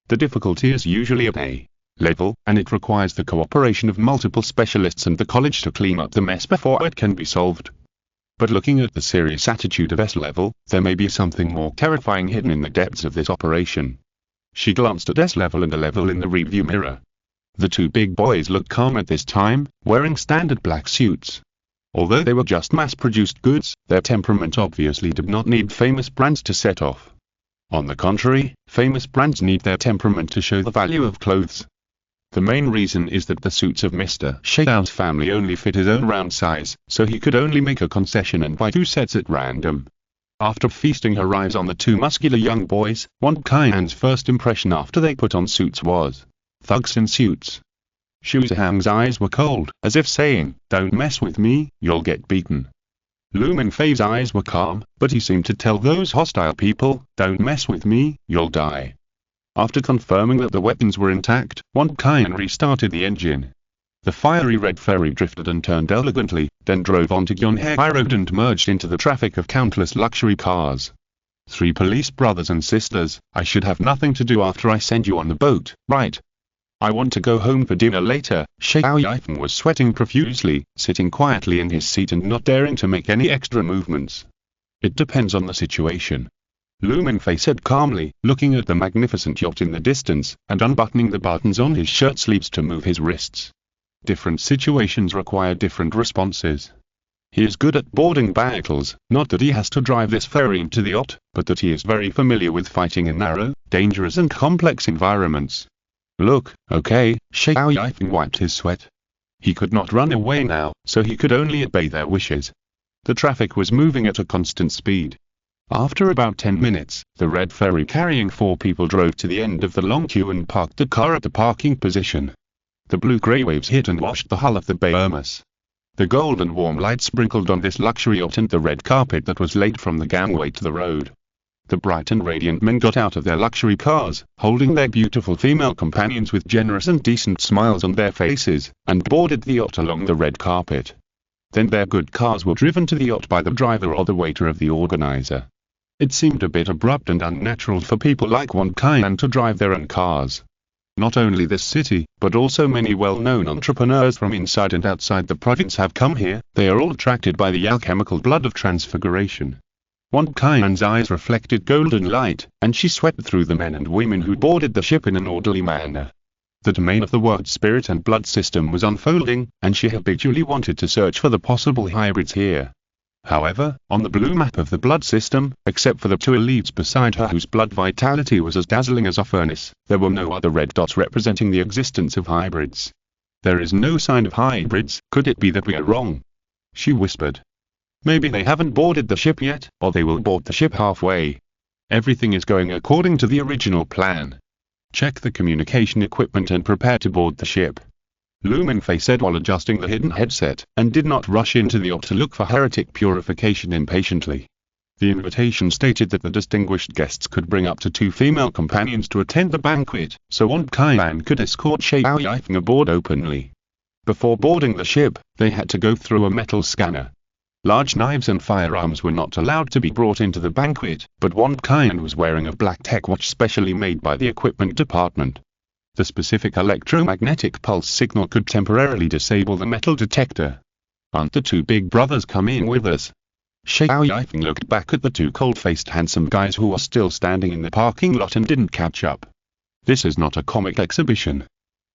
The difficulty is usually at A level, and it requires the cooperation of multiple specialists and the college to clean up the mess before it can be solved. But looking at the serious attitude of S level, there may be something more terrifying hidden in the depths of this operation. She glanced at S level and A level in the review mirror. The two big boys looked calm at this time, wearing standard black suits. Although they were just mass-produced goods, their temperament obviously did not need famous brands to set off. On the contrary, famous brands need their temperament to show the value of clothes. The main reason is that the suits of Mr. Shao's family only fit his own round size, so he could only make a concession and buy two sets at random. After feasting her eyes on the two muscular young boys, Wang Kaiyan's first impression after they put on suits was thugs in suits. Xu Zhang's eyes were cold, as if saying, "Don't mess with me, you'll get beaten." Lu Mingfei's eyes were calm, but he seemed to tell those hostile people, "Don't mess with me, you'll die." After confirming that the weapons were intact, Wang Kaiyan restarted the engine. The fiery red ferry drifted and turned elegantly, then drove onto Yonhe High Road and merged into the traffic of countless luxury cars. Three police brothers and sisters, I should have nothing to do after I send you on the boat, right? I want to go home for dinner later. Xiao Yifeng was sweating profusely, sitting quietly in his seat and not daring to make any extra movements. It depends on the situation. Lu Mingfei said calmly, looking at the magnificent yacht in the distance, and unbuttoning the buttons on his shirt sleeves to move his wrists. Different situations require different responses. He is good at boarding battles, not that he has to drive this ferry into the yacht, but that he is very familiar with fighting in narrow, dangerous and complex environments. Look, okay, Xiao Yifeng wiped his sweat. He could not run away now, so he could only obey their wishes. The traffic was moving at a constant speed. After about 10 minutes, the red ferry carrying 4 people drove to the end of the long queue and parked the car at the parking position. The blue-grey waves hit and washed the hull of the Bahamas. The golden warm light sprinkled on this luxury yacht and the red carpet that was laid from the gangway to the road. The bright and radiant men got out of their luxury cars, holding their beautiful female companions with generous and decent smiles on their faces, and boarded the yacht along the red carpet. Then their good cars were driven to the yacht by the driver or the waiter of the organizer. It seemed a bit abrupt and unnatural for people like Wang Kaiyan to drive their own cars. Not only this city, but also many well-known entrepreneurs from inside and outside the province have come here. They are all attracted by the alchemical blood of transfiguration. Wang Kaiyan's eyes reflected golden light, and she swept through the men and women who boarded the ship in an orderly manner. The domain of the word spirit and blood system was unfolding, and she habitually wanted to search for the possible hybrids here. However, on the blue map of the blood system, except for the 2 elites beside her whose blood vitality was as dazzling as a furnace, there were no other red dots representing the existence of hybrids. There is no sign of hybrids. Could it be that we are wrong? She whispered. Maybe they haven't boarded the ship yet, or they will board the ship halfway. Everything is going according to the original plan. check the communication equipment and prepare to board the ship," Lu Mingfei said while adjusting the hidden headset, and did not rush into the yacht to look for heretic purification impatiently. The invitation stated that the distinguished guests could bring up to 2 female companions to attend the banquet, so Wang Kaiyan could escort Xiao Yifeng aboard openly. Before boarding the ship, they had to go through a metal scanner. Large knives and firearms were not allowed to be brought into the banquet, but Wang Kaiyan was wearing a black tech watch specially made by the equipment department. The specific electromagnetic pulse signal could temporarily disable the metal detector. "Aren't the 2 big brothers coming with us?" Xiao Yifeng looked back at the 2 cold-faced handsome guys who were still standing in the parking lot and didn't catch up. This is not a comic exhibition.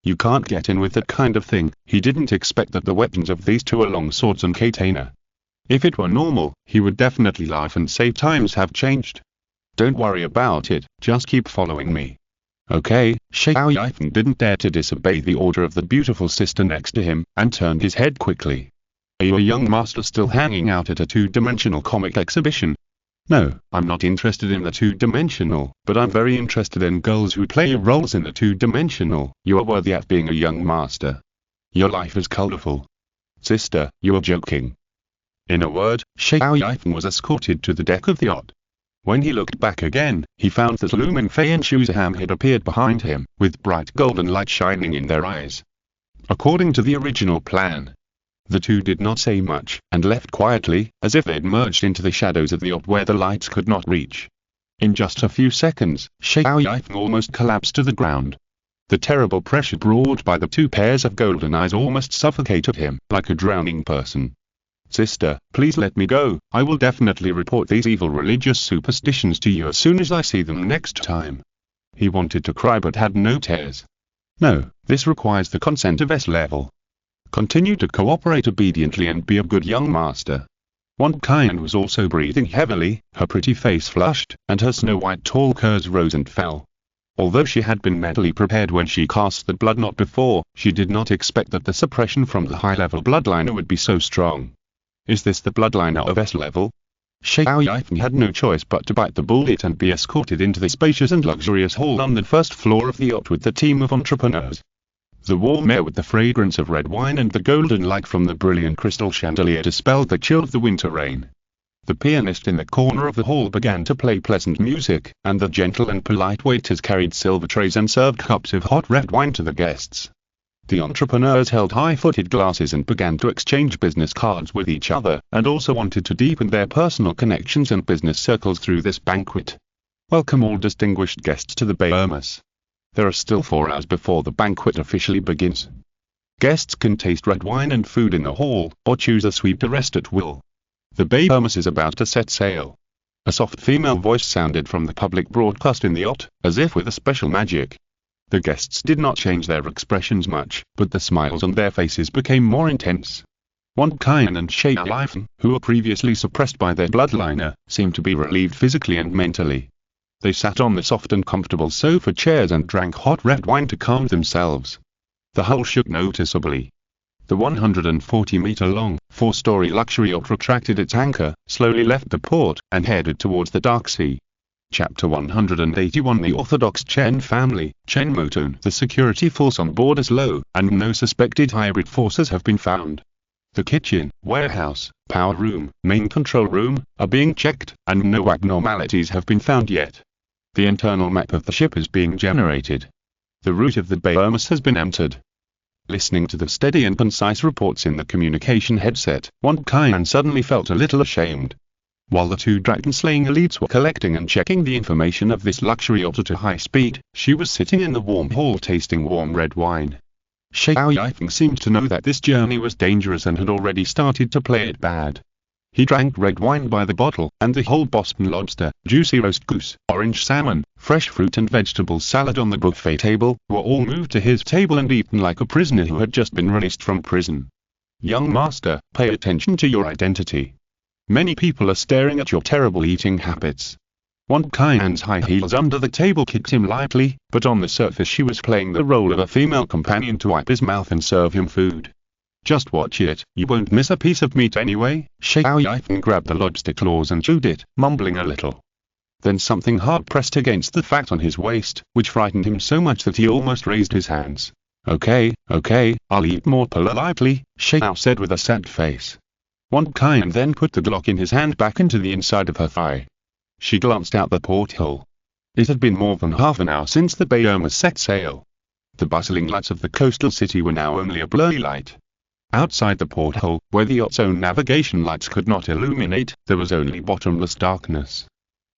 You can't get in with that kind of thing. He didn't expect that the weapons of these 2 are long swords and katana. If it were normal, he would definitely laugh and say times have changed. "Don't worry about it, just keep following me." "Okay." Xiao Yifeng didn't dare to disobey the order of the beautiful sister next to him, and turned his head quickly. "Are you a young master still hanging out at a 2-dimensional comic exhibition?" "No, I'm not interested in the 2-dimensional, but I'm very interested in girls who play roles in the 2-dimensional. You are worthy at being a young master. Your life is colorful." "Sister, you are joking." In a word, Xiao Yifeng was escorted to the deck of the yacht. When he looked back again, he found that Lu Mingfei and Xu Ziham had appeared behind him, with bright golden light shining in their eyes. According to the original plan, the 2 did not say much, and left quietly, as if they'd merged into the shadows of the yacht where the lights could not reach. In just a few seconds, Xiao Yifeng almost collapsed to the ground. The terrible pressure brought by the 2 pairs of golden eyes almost suffocated him, like a drowning person. "Sister, please let me go. I will definitely report these evil religious superstitions to you as soon as I see them next time." He wanted to cry but had no tears. "No, this requires the consent of S-level. Continue to cooperate obediently and be a good young master." Wang Kaiyan was also breathing heavily, her pretty face flushed, and her snow-white tall curves rose and fell. Although she had been mentally prepared when she cast the blood knot before, she did not expect that the suppression from the high-level bloodliner would be so strong. Is this the bloodliner of S-level? Xiao Yifeng had no choice but to bite the bullet and be escorted into the spacious and luxurious hall on the first floor of the yacht with the team of entrepreneurs. The warm air with the fragrance of red wine and the golden light from the brilliant crystal chandelier dispelled the chill of the winter rain. The pianist in the corner of the hall began to play pleasant music, and the gentle and polite waiters carried silver trays and served cups of hot red wine to the guests. The entrepreneurs held high-footed glasses and began to exchange business cards with each other, and also wanted to deepen their personal connections and business circles through this banquet. Welcome all distinguished guests to the Bahamas. There are still 4 hours before the banquet officially begins. Guests can taste red wine and food in the hall, or choose a suite to rest at will. The Bahamas is about to set sail. A soft female voice sounded from the public broadcast in the yacht, as if with a special magic. The guests did not change their expressions much, but the smiles on their faces became more intense. Wang Kaiyan and Xiao Yifeng, who were previously suppressed by their bloodliner, seemed to be relieved physically and mentally. They sat on the soft and comfortable sofa chairs and drank hot red wine to calm themselves. The hull shook noticeably. The 140-meter-long, 4-story luxury yacht retracted its anchor, slowly left the port, and headed towards the dark sea. Chapter 181 The Orthodox Chen family, Chen Motun. The security force on board is low, and no suspected hybrid forces have been found. The kitchen, warehouse, power room, main control room, are being checked, and no abnormalities have been found yet. The internal map of the ship is being generated. The route of the Bahamas has been entered. Listening to the steady and concise reports in the communication headset, Wang Kaiyan suddenly felt a little ashamed. While the 2 dragon-slaying elites were collecting and checking the information of this luxury yacht at a high speed, she was sitting in the warm hall tasting warm red wine. Xiao Yifeng seemed to know that this journey was dangerous and had already started to play it bad. He drank red wine by the bottle, and the whole Boston lobster, juicy roast goose, orange salmon, fresh fruit and vegetable salad on the buffet table, were all moved to his table and eaten like a prisoner who had just been released from prison. Young master, pay attention to your identity. Many people are staring at your terrible eating habits. Wang Kaiyan's high heels under the table kicked him lightly, but on the surface she was playing the role of a female companion to wipe his mouth and serve him food. Just watch it, you won't miss a piece of meat anyway. Xiao Yifeng grabbed the lobster claws and chewed it, mumbling a little. Then something hard pressed against the fat on his waist, which frightened him so much that he almost raised his hands. Okay, I'll eat more politely, Xiao said with a sad face. Wan Kai then put the Glock in his hand back into the inside of her thigh. She glanced out the porthole. It had been more than half an hour since the Bayermas set sail. The bustling lights of the coastal city were now only a blurry light. Outside the porthole, where the yacht's own navigation lights could not illuminate, there was only bottomless darkness.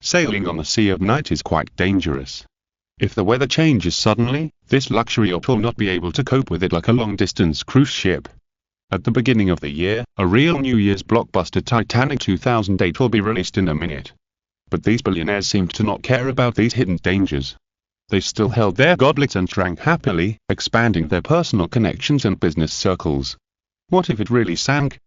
Sailing on the sea of night is quite dangerous. If the weather changes suddenly, this luxury yacht will not be able to cope with it like a long-distance cruise ship. At the beginning of the year, a real New Year's blockbuster Titanic 2008 will be released in a minute. But these billionaires seemed to not care about these hidden dangers. They still held their goblets and drank happily, expanding their personal connections and business circles. What if it really sank?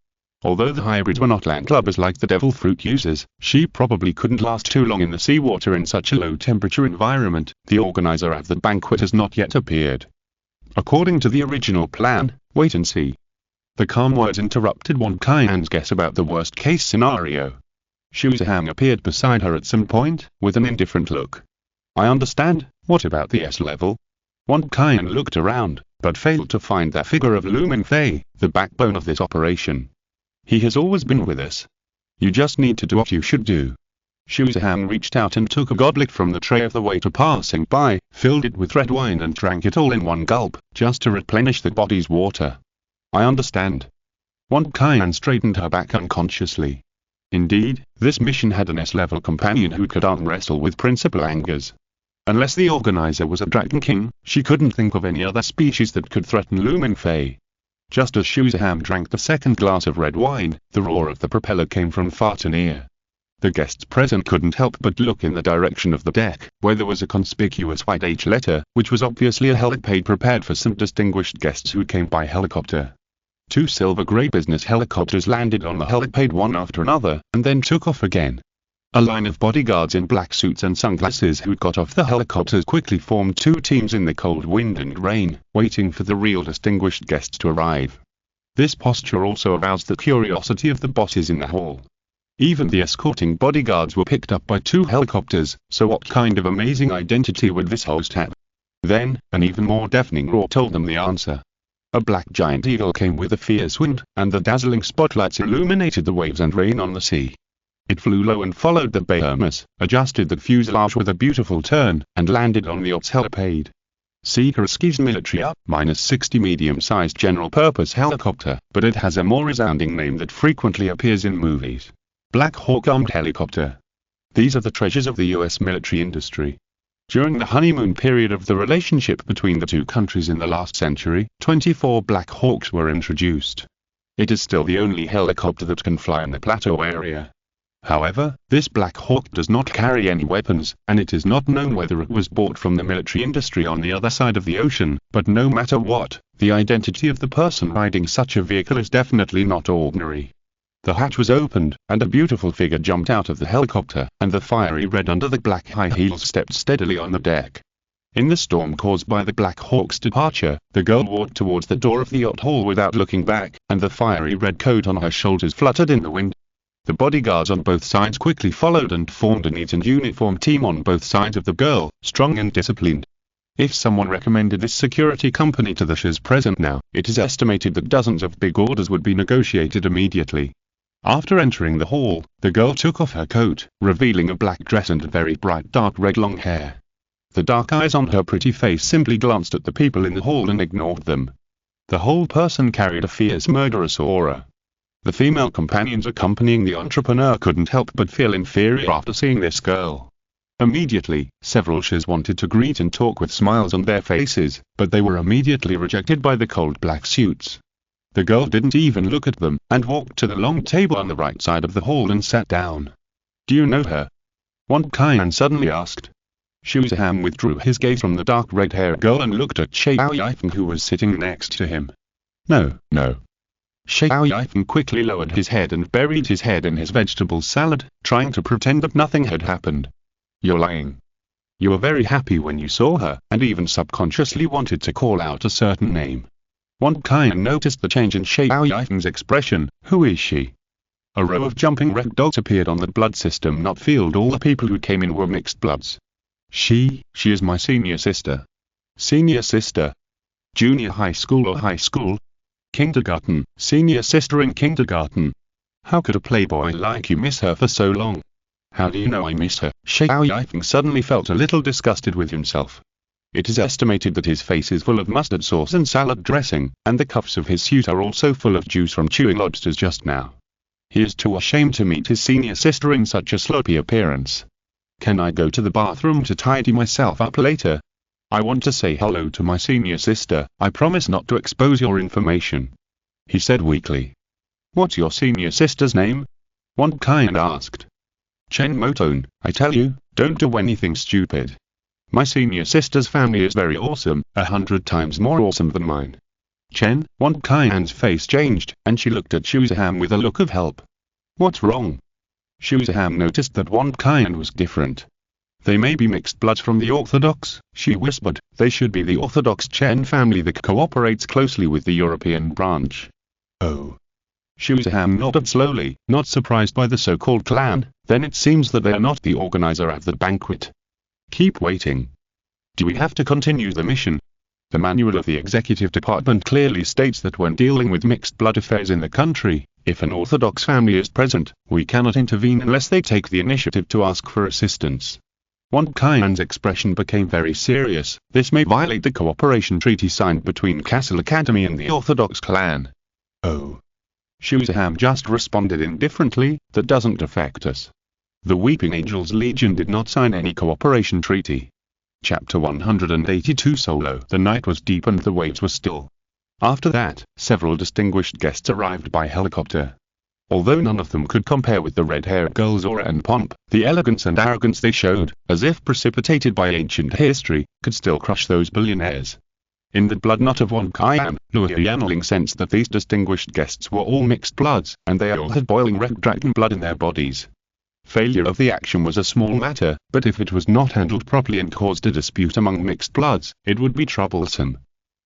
Although the hybrids were not landlubbers like the devil fruit users, she probably couldn't last too long in the seawater in such a low-temperature environment. The organizer of the banquet has not yet appeared. According to the original plan, wait and see. The calm words interrupted Wan Kai's guess about the worst-case scenario. Shuzhang appeared beside her at some point, with an indifferent look. I understand, what about the S-level? Wan Kai looked around, but failed to find that figure of Mingfei, the backbone of this operation. He has always been with us. You just need to do what you should do. Shuzhang reached out and took a goblet from the tray of the waiter passing by, filled it with red wine and drank it all in one gulp, just to replenish the body's water. I understand. Wan Kai straightened her back unconsciously. Indeed, this mission had an S-level companion who could arm wrestle with Principal Angers. Unless the organizer was a Dragon King, she couldn't think of any other species that could threaten Mingfei. Just as Shuzhang drank the second glass of red wine, the roar of the propeller came from far too near. The guests present couldn't help but look in the direction of the deck, where there was a conspicuous white H letter, which was obviously a helipad prepared for some distinguished guests who came by helicopter. 2 silver-gray business helicopters landed on the helipad one after another, and then took off again. A line of bodyguards in black suits and sunglasses who got off the helicopters quickly formed 2 teams in the cold wind and rain, waiting for the real distinguished guests to arrive. This posture also aroused the curiosity of the bosses in the hall. Even the escorting bodyguards were picked up by 2 helicopters, so what kind of amazing identity would this host have? Then, an even more deafening roar told them the answer. A black giant eagle came with a fierce wind, and the dazzling spotlights illuminated the waves and rain on the sea. It flew low and followed the Bayermas, adjusted the fuselage with a beautiful turn, and landed on the yacht's helipad. Sikorsky's military up-60 medium-sized general-purpose helicopter, but it has a more resounding name that frequently appears in movies. Black Hawk Armed Helicopter. These are the treasures of the US military industry. During the honeymoon period of the relationship between the 2 countries in the last century, 24 Black Hawks were introduced. It is still the only helicopter that can fly in the plateau area. However, this Black Hawk does not carry any weapons, and it is not known whether it was bought from the military industry on the other side of the ocean, but no matter what, the identity of the person riding such a vehicle is definitely not ordinary. The hatch was opened, and a beautiful figure jumped out of the helicopter, and the fiery red under the black high heels stepped steadily on the deck. In the storm caused by the Black Hawk's departure, the girl walked towards the door of the yacht hall without looking back, and the fiery red coat on her shoulders fluttered in the wind. The bodyguards on both sides quickly followed and formed a neat and uniform team on both sides of the girl, strong and disciplined. If someone recommended this security company to the ships present now, it is estimated that dozens of big orders would be negotiated immediately. After entering the hall, the girl took off her coat, revealing a black dress and very bright dark red long hair. The dark eyes on her pretty face simply glanced at the people in the hall and ignored them. The whole person carried a fierce murderous aura. The female companions accompanying the entrepreneur couldn't help but feel inferior after seeing this girl. Immediately, several ships wanted to greet and talk with smiles on their faces, but they were immediately rejected by the cold black suits. The girl didn't even look at them, and walked to the long table on the right side of the hall and sat down. Do you know her? Wan Kai suddenly asked. Shuzhang withdrew his gaze from the dark red-haired girl and looked at Xiao Yifeng who was sitting next to him. No. Xiao Yifeng quickly lowered his head and buried his head in his vegetable salad, trying to pretend that nothing had happened. You're lying. You were very happy when you saw her, and even subconsciously wanted to call out a certain name. Wan Kai noticed the change in Xiao Yifeng's expression. Who is she? A row of jumping red dots appeared on the blood system not field. All the people who came in were mixed bloods. She is my senior sister. Senior sister? Junior high school or high school? Kindergarten, senior sister in kindergarten. How could a playboy like you miss her for so long? How do you know I miss her? Xiao Yifeng suddenly felt a little disgusted with himself. It is estimated that his face is full of mustard sauce and salad dressing, and the cuffs of his suit are also full of juice from chewing lobsters just now. He is too ashamed to meet his senior sister in such a sloppy appearance. Can I go to the bathroom to tidy myself up later? I want to say hello to my senior sister. I promise not to expose your information, he said weakly. What's your senior sister's name? One kind asked. Chen Motone. I tell you, don't do anything stupid. My senior sister's family is very awesome, 100 times more awesome than mine. Chen, One Kaian's face changed, and she looked at Shuzaham with a look of help. What's wrong? Shuzaham noticed that One Kaian was different. They may be mixed bloods from the Orthodox, she whispered. They should be the Orthodox Chen family that cooperates closely with the European branch. Oh. Shuzaham nodded slowly, not surprised by the so-called clan. Then it seems that they are not the organizer of the banquet. Keep waiting. Do we have to continue the mission? The manual of the executive department clearly states that when dealing with mixed blood affairs in the country, if an Orthodox family is present, we cannot intervene unless they take the initiative to ask for assistance. One Kaian's expression became very serious. This may violate the cooperation treaty signed between Castle Academy and the Orthodox clan. Oh. Shuzaham just responded indifferently, that doesn't affect us. The Weeping Angels Legion did not sign any cooperation treaty. Chapter 182 Solo. The night was deep and the waves were still. After that, several distinguished guests arrived by helicopter. Although none of them could compare with the red-haired girls' aura and pomp, the elegance and arrogance they showed, as if precipitated by ancient history, could still crush those billionaires. In the blood knot of Wan Kaian, Luo Yanling sensed that these distinguished guests were all mixed bloods, and they all had boiling red dragon blood in their bodies. Failure of the action was a small matter, but if it was not handled properly and caused a dispute among mixed bloods, it would be troublesome.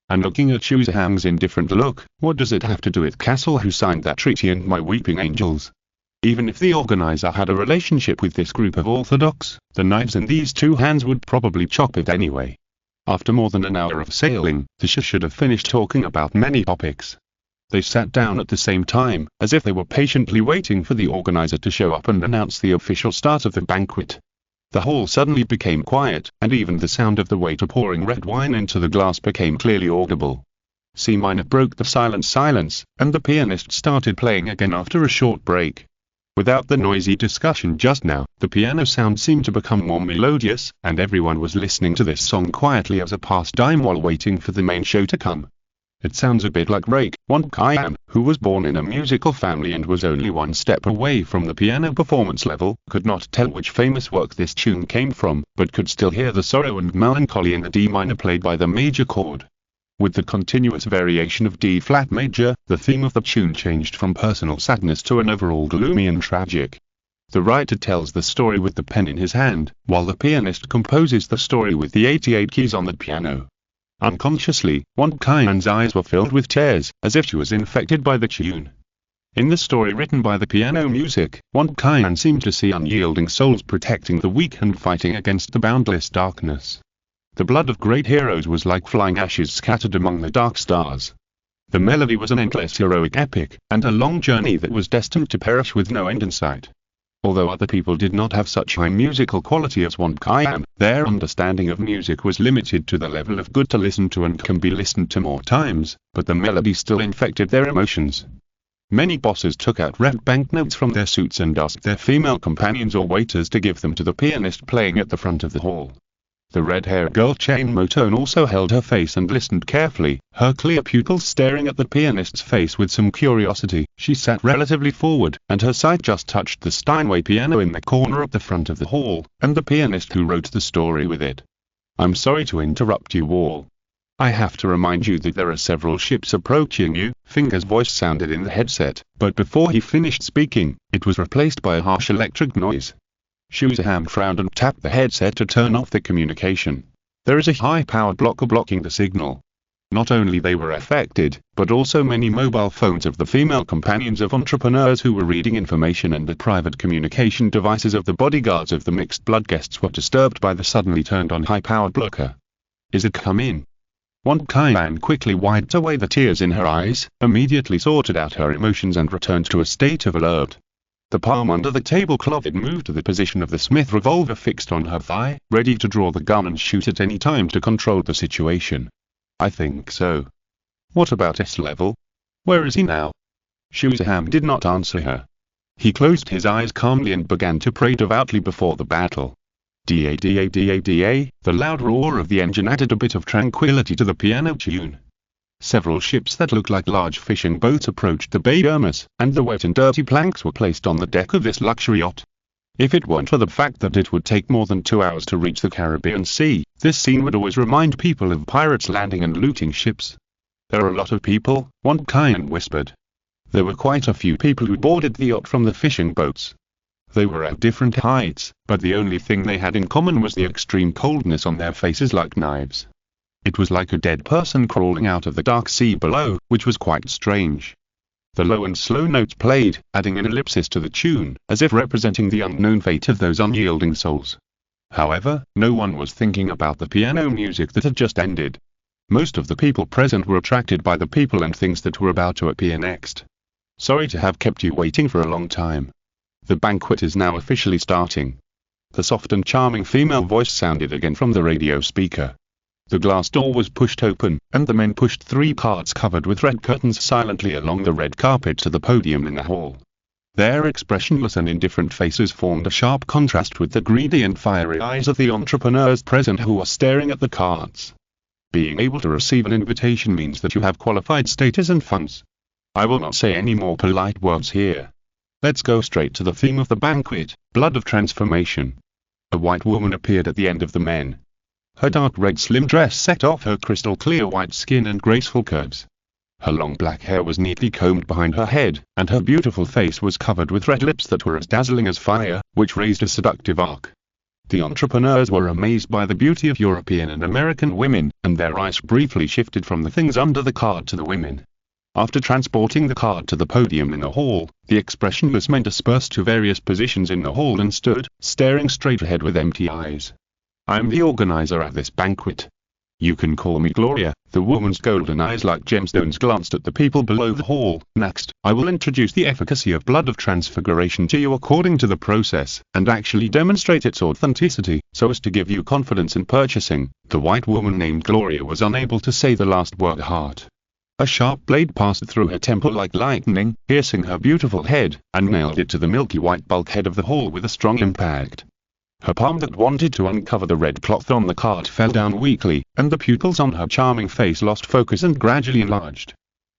And looking at Shuzaham's indifferent look, what does it have to do with Castle who signed that treaty and my Weeping Angels? Even if the organizer had a relationship with this group of Orthodox, the knives in these two hands would probably chop it anyway. After more than an hour of sailing, the Shi should have finished talking about many topics. They sat down at the same time, as if they were patiently waiting for the organizer to show up and announce the official start of the banquet. The hall suddenly became quiet, and even the sound of the waiter pouring red wine into the glass became clearly audible. C minor broke the silence, and the pianist started playing again after a short break. Without the noisy discussion just now, the piano sound seemed to become more melodious, and everyone was listening to this song quietly as a pastime while waiting for the main show to come. It sounds a bit like Rake, Wan Kaian, who was born in a musical family and was only one step away from the piano performance level, could not tell which famous work this tune came from, but could still hear the sorrow and melancholy in the D minor played by the major chord. With the continuous variation of D flat major, the theme of the tune changed from personal sadness to an overall gloomy and tragic. The writer tells the story with the pen in his hand, while the pianist composes the story with the 88 keys on the piano. Unconsciously, Wan Kaian's eyes were filled with tears, as if she was infected by the tune. In the story written by the piano music, Wan Kaian seemed to see unyielding souls protecting the weak and fighting against the boundless darkness. The blood of great heroes was like flying ashes scattered among the dark stars. The melody was an endless heroic epic, and a long journey that was destined to perish with no end in sight. Although other people did not have such high musical quality as Wan Kaian, their understanding of music was limited to the level of good to listen to and can be listened to more times, but the melody still infected their emotions. Many bosses took out red banknotes from their suits and asked their female companions or waiters to give them to the pianist playing at the front of the hall. The red-haired girl Chain Motone also held her face and listened carefully, her clear pupils staring at the pianist's face with some curiosity. She sat relatively forward, and her sight just touched the Steinway piano in the corner at the front of the hall, and the pianist who wrote the story with it. I'm sorry to interrupt you all. I have to remind you that there are several ships approaching you. Finger's voice sounded in the headset, but before he finished speaking, it was replaced by a harsh electric noise. Shuzaham frowned and tapped the headset to turn off the communication. There is a high-powered blocker blocking the signal. Not only they were affected, but also many mobile phones of the female companions of entrepreneurs who were reading information, and the private communication devices of the bodyguards of the mixed blood guests were disturbed by the suddenly turned on high-powered blocker. Is it come in? Wang Kaiyan quickly wiped away the tears in her eyes, immediately sorted out her emotions and returned to a state of alert. The palm under the tablecloth had moved to the position of the Smith revolver fixed on her thigh, ready to draw the gun and shoot at any time to control the situation. I think so. What about S-level? Where is he now? Shuzaham did not answer her. He closed his eyes calmly and began to pray devoutly before the battle. Da-da-da-da-da, the loud roar of the engine added a bit of tranquility to the piano tune. Several ships that looked like large fishing boats approached the bay Irmas, and the wet and dirty planks were placed on the deck of this luxury yacht. If it weren't for the fact that it would take more than 2 hours to reach the Caribbean Sea, this scene would always remind people of pirates landing and looting ships. There are a lot of people, Wang Kaiyan whispered. There were quite a few people who boarded the yacht from the fishing boats. They were at different heights, but the only thing they had in common was the extreme coldness on their faces like knives. It was like a dead person crawling out of the dark sea below, which was quite strange. The low and slow notes played, adding an ellipsis to the tune, as if representing the unknown fate of those unyielding souls. However, no one was thinking about the piano music that had just ended. Most of the people present were attracted by the people and things that were about to appear next. Sorry to have kept you waiting for a long time. The banquet is now officially starting. The soft and charming female voice sounded again from the radio speaker. The glass door was pushed open, and the men pushed 3 carts covered with red curtains silently along the red carpet to the podium in the hall. Their expressionless and indifferent faces formed a sharp contrast with the greedy and fiery eyes of the entrepreneurs present who were staring at the carts. Being able to receive an invitation means that you have qualified status and funds. I will not say any more polite words here. Let's go straight to the theme of the banquet, blood of transformation. A white woman appeared at the end of the men. Her dark red slim dress set off her crystal clear white skin and graceful curves. Her long black hair was neatly combed behind her head, and her beautiful face was covered with red lips that were as dazzling as fire, which raised a seductive arc. The entrepreneurs were amazed by the beauty of European and American women, and their eyes briefly shifted from the things under the cart to the women. After transporting the cart to the podium in the hall, the expressionless men dispersed to various positions in the hall and stood, staring straight ahead with empty eyes. I'm the organizer at this banquet. You can call me Gloria. The woman's golden eyes like gemstones glanced at the people below the hall. Next, I will introduce the efficacy of blood of transfiguration to you according to the process, and actually demonstrate its authenticity, so as to give you confidence in purchasing. The white woman named Gloria was unable to say the last word. Heart. A sharp blade passed through her temple like lightning, piercing her beautiful head, and nailed it to the milky white bulkhead of the hall with a strong impact. Her palm that wanted to uncover the red cloth on the cart fell down weakly, and the pupils on her charming face lost focus and gradually enlarged.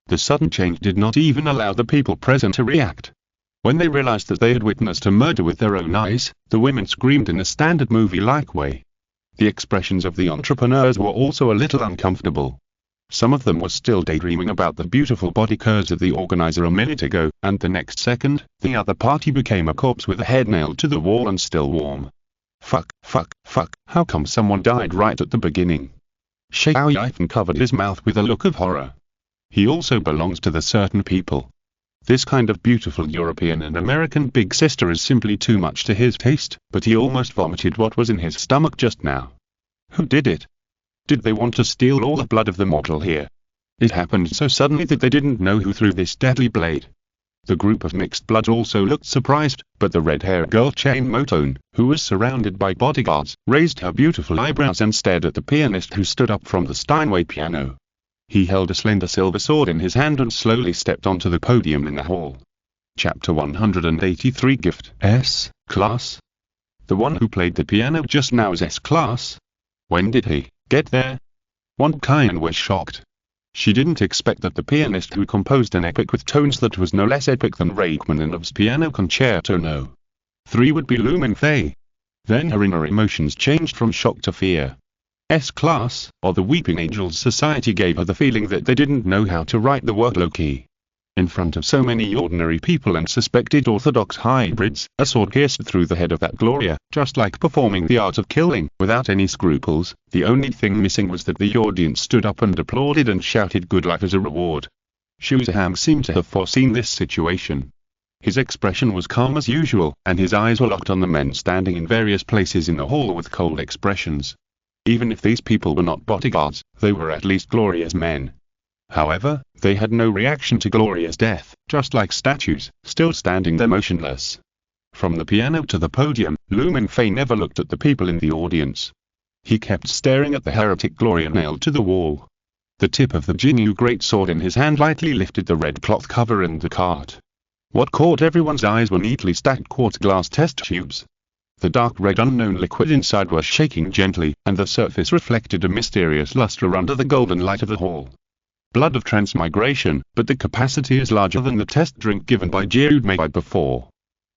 The sudden change did not even allow the people present to react. When they realized that they had witnessed a murder with their own eyes, the women screamed in a standard movie-like way. The expressions of the entrepreneurs were also a little uncomfortable. Some of them were still daydreaming about the beautiful body curves of the organizer a minute ago, and the next second, the other party became a corpse with a head nailed to the wall and still warm. Fuck, how come someone died right at the beginning? Xiao Yifan covered his mouth with a look of horror. He also belongs to the certain people. This kind of beautiful European and American big sister is simply too much to his taste, but he almost vomited what was in his stomach just now. Who did it? Did they want to steal all the blood of the mortal here? It happened so suddenly that they didn't know who threw this deadly blade. The group of mixed blood also looked surprised, but the red-haired girl Chain Motone, who was surrounded by bodyguards, raised her beautiful eyebrows and stared at the pianist who stood up from the Steinway piano. He held a slender silver sword in his hand and slowly stepped onto the podium in the hall. Chapter 183 Gift S-Class. The one who played the piano just now is S-Class? When did he get there? Wang Kaiyan was shocked. She didn't expect that the pianist who composed an epic with tones that was no less epic than Rachmaninoff's Piano Concerto No. 3 would be Mingfei. Then her inner emotions changed from shock to fear. S-Class, or the Weeping Angels Society, gave her the feeling that they didn't know how to write the word low-key. In front of so many ordinary people and suspected Orthodox hybrids, a sword pierced through the head of that Gloria, just like performing the art of killing, without any scruples. The only thing missing was that the audience stood up and applauded and shouted good luck as a reward. Shuzaham seemed to have foreseen this situation. His expression was calm as usual, and his eyes were locked on the men standing in various places in the hall with cold expressions. Even if these people were not bodyguards, they were at least Gloria's men. However, they had no reaction to Gloria's death, just like statues, still standing there motionless. From the piano to the podium, Mingfei never looked at the people in the audience. He kept staring at the heretic Gloria nailed to the wall. The tip of the Jinyu greatsword in his hand lightly lifted the red cloth cover in the cart. What caught everyone's eyes were neatly stacked quartz glass test tubes. The dark red unknown liquid inside was shaking gently, and the surface reflected a mysterious luster under the golden light of the hall. Blood of transmigration, but the capacity is larger than the test drink given by Jirude Mei before.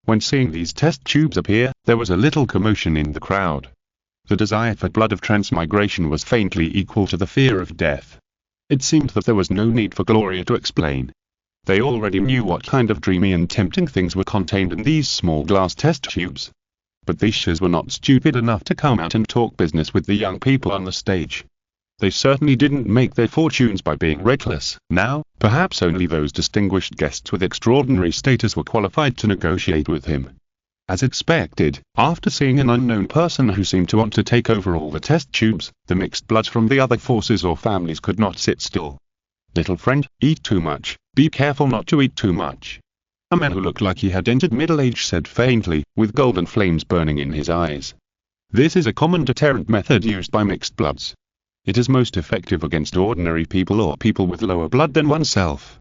When seeing these test tubes appear, there was a little commotion in the crowd. The desire for blood of transmigration was faintly equal to the fear of death. It seemed that there was no need for Gloria to explain. They already knew what kind of dreamy and tempting things were contained in these small glass test tubes. But these shiz were not stupid enough to come out and talk business with the young people on the stage. They certainly didn't make their fortunes by being reckless. Now, perhaps only those distinguished guests with extraordinary status were qualified to negotiate with him. As expected, after seeing an unknown person who seemed to want to take over all the test tubes, the mixed bloods from the other forces or families could not sit still. Little friend, eat too much, be careful not to eat too much. A man who looked like he had entered middle age said faintly, with golden flames burning in his eyes. This is a common deterrent method used by mixed bloods. It is most effective against ordinary people or people with lower blood than oneself.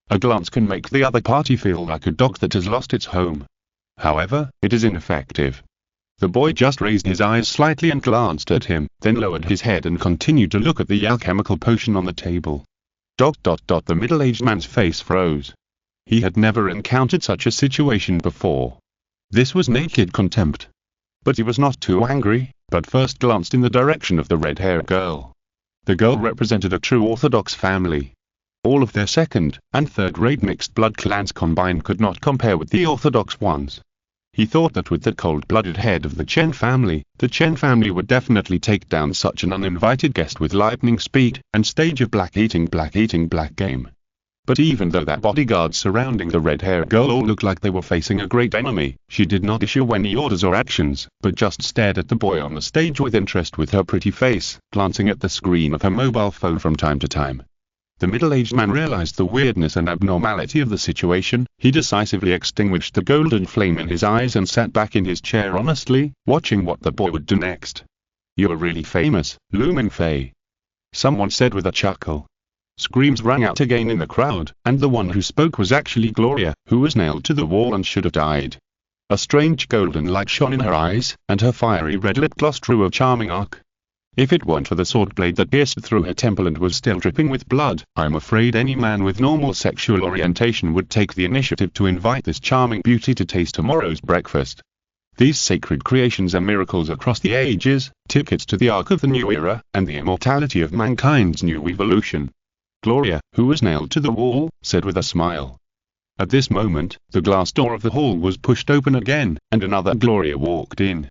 A glance can make the other party feel like a dog that has lost its home. However, it is ineffective. The boy just raised his eyes slightly and glanced at him, then lowered his head and continued to look at the alchemical potion on the table. The middle-aged man's face froze. He had never encountered such a situation before. This was naked contempt. But he was not too angry, but first glanced in the direction of the red-haired girl. The girl represented a true Orthodox family. All of their second- and third-rate mixed-blood clans combined could not compare with the Orthodox ones. He thought that with the cold-blooded head of the Chen family would definitely take down such an uninvited guest with lightning speed, and stage a black eating black game. But even though that bodyguards surrounding the red-haired girl all looked like they were facing a great enemy, she did not issue any orders or actions, but just stared at the boy on the stage with interest with her pretty face, glancing at the screen of her mobile phone from time to time. The middle-aged man realized the weirdness and abnormality of the situation. He decisively extinguished the golden flame in his eyes and sat back in his chair honestly, watching what the boy would do next. "You are really famous, Mingfei," someone said with a chuckle. Screams rang out again in the crowd, and the one who spoke was actually Gloria, who was nailed to the wall and should have died. A strange golden light shone in her eyes, and her fiery red lip glossed through a charming arc. If it weren't for the sword blade that pierced through her temple and was still dripping with blood, I'm afraid any man with normal sexual orientation would take the initiative to invite this charming beauty to taste tomorrow's breakfast. These sacred creations are miracles across the ages, tickets to the arc of the new era, and the immortality of mankind's new evolution. Gloria, who was nailed to the wall, said with a smile. At this moment, the glass door of the hall was pushed open again, and another Gloria walked in.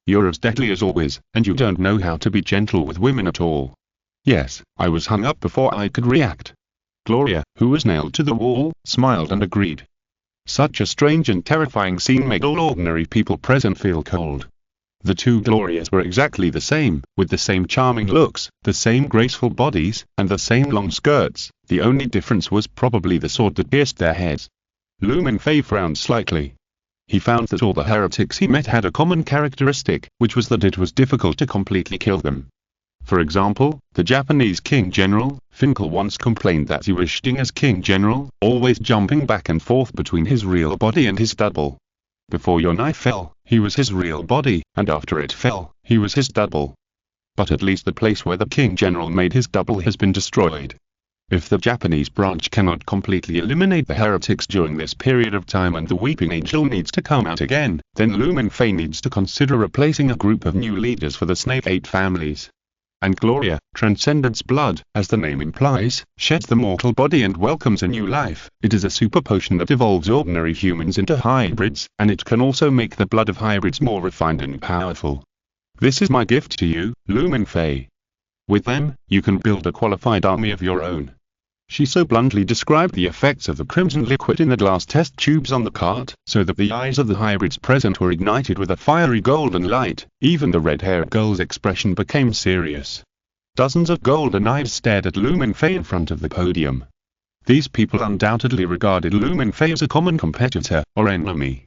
"You're as deadly as always, and you don't know how to be gentle with women at all." "Yes, I was hung up before I could react." Gloria, who was nailed to the wall, smiled and agreed. Such a strange and terrifying scene made all ordinary people present feel cold. The two Glorias were exactly the same, with the same charming looks, the same graceful bodies, and the same long skirts. The only difference was probably the sword that pierced their heads. Mingfei frowned slightly. He found that all the heretics he met had a common characteristic, which was that it was difficult to completely kill them. For example, the Japanese King General, Finkel once complained that he was acting as King General, always jumping back and forth between his real body and his double. Before your knife fell, he was his real body, and after it fell, he was his double. But at least the place where the King General made his double has been destroyed. If the Japanese branch cannot completely eliminate the heretics during this period of time and the Weeping Angel needs to come out again, then Mingfei needs to consider replacing a group of new leaders for the Snake 8 families. And Gloria, Transcendence blood, as the name implies, sheds the mortal body and welcomes a new life. It is a super potion that evolves ordinary humans into hybrids, and it can also make the blood of hybrids more refined and powerful. This is my gift to you, Mingfei. With them, you can build a qualified army of your own. She so bluntly described the effects of the crimson liquid in the glass test tubes on the cart, so that the eyes of the hybrids present were ignited with a fiery golden light. Even the red-haired girl's expression became serious. Dozens of golden eyes stared at Mingfei in front of the podium. These people undoubtedly regarded Mingfei as a common competitor, or enemy.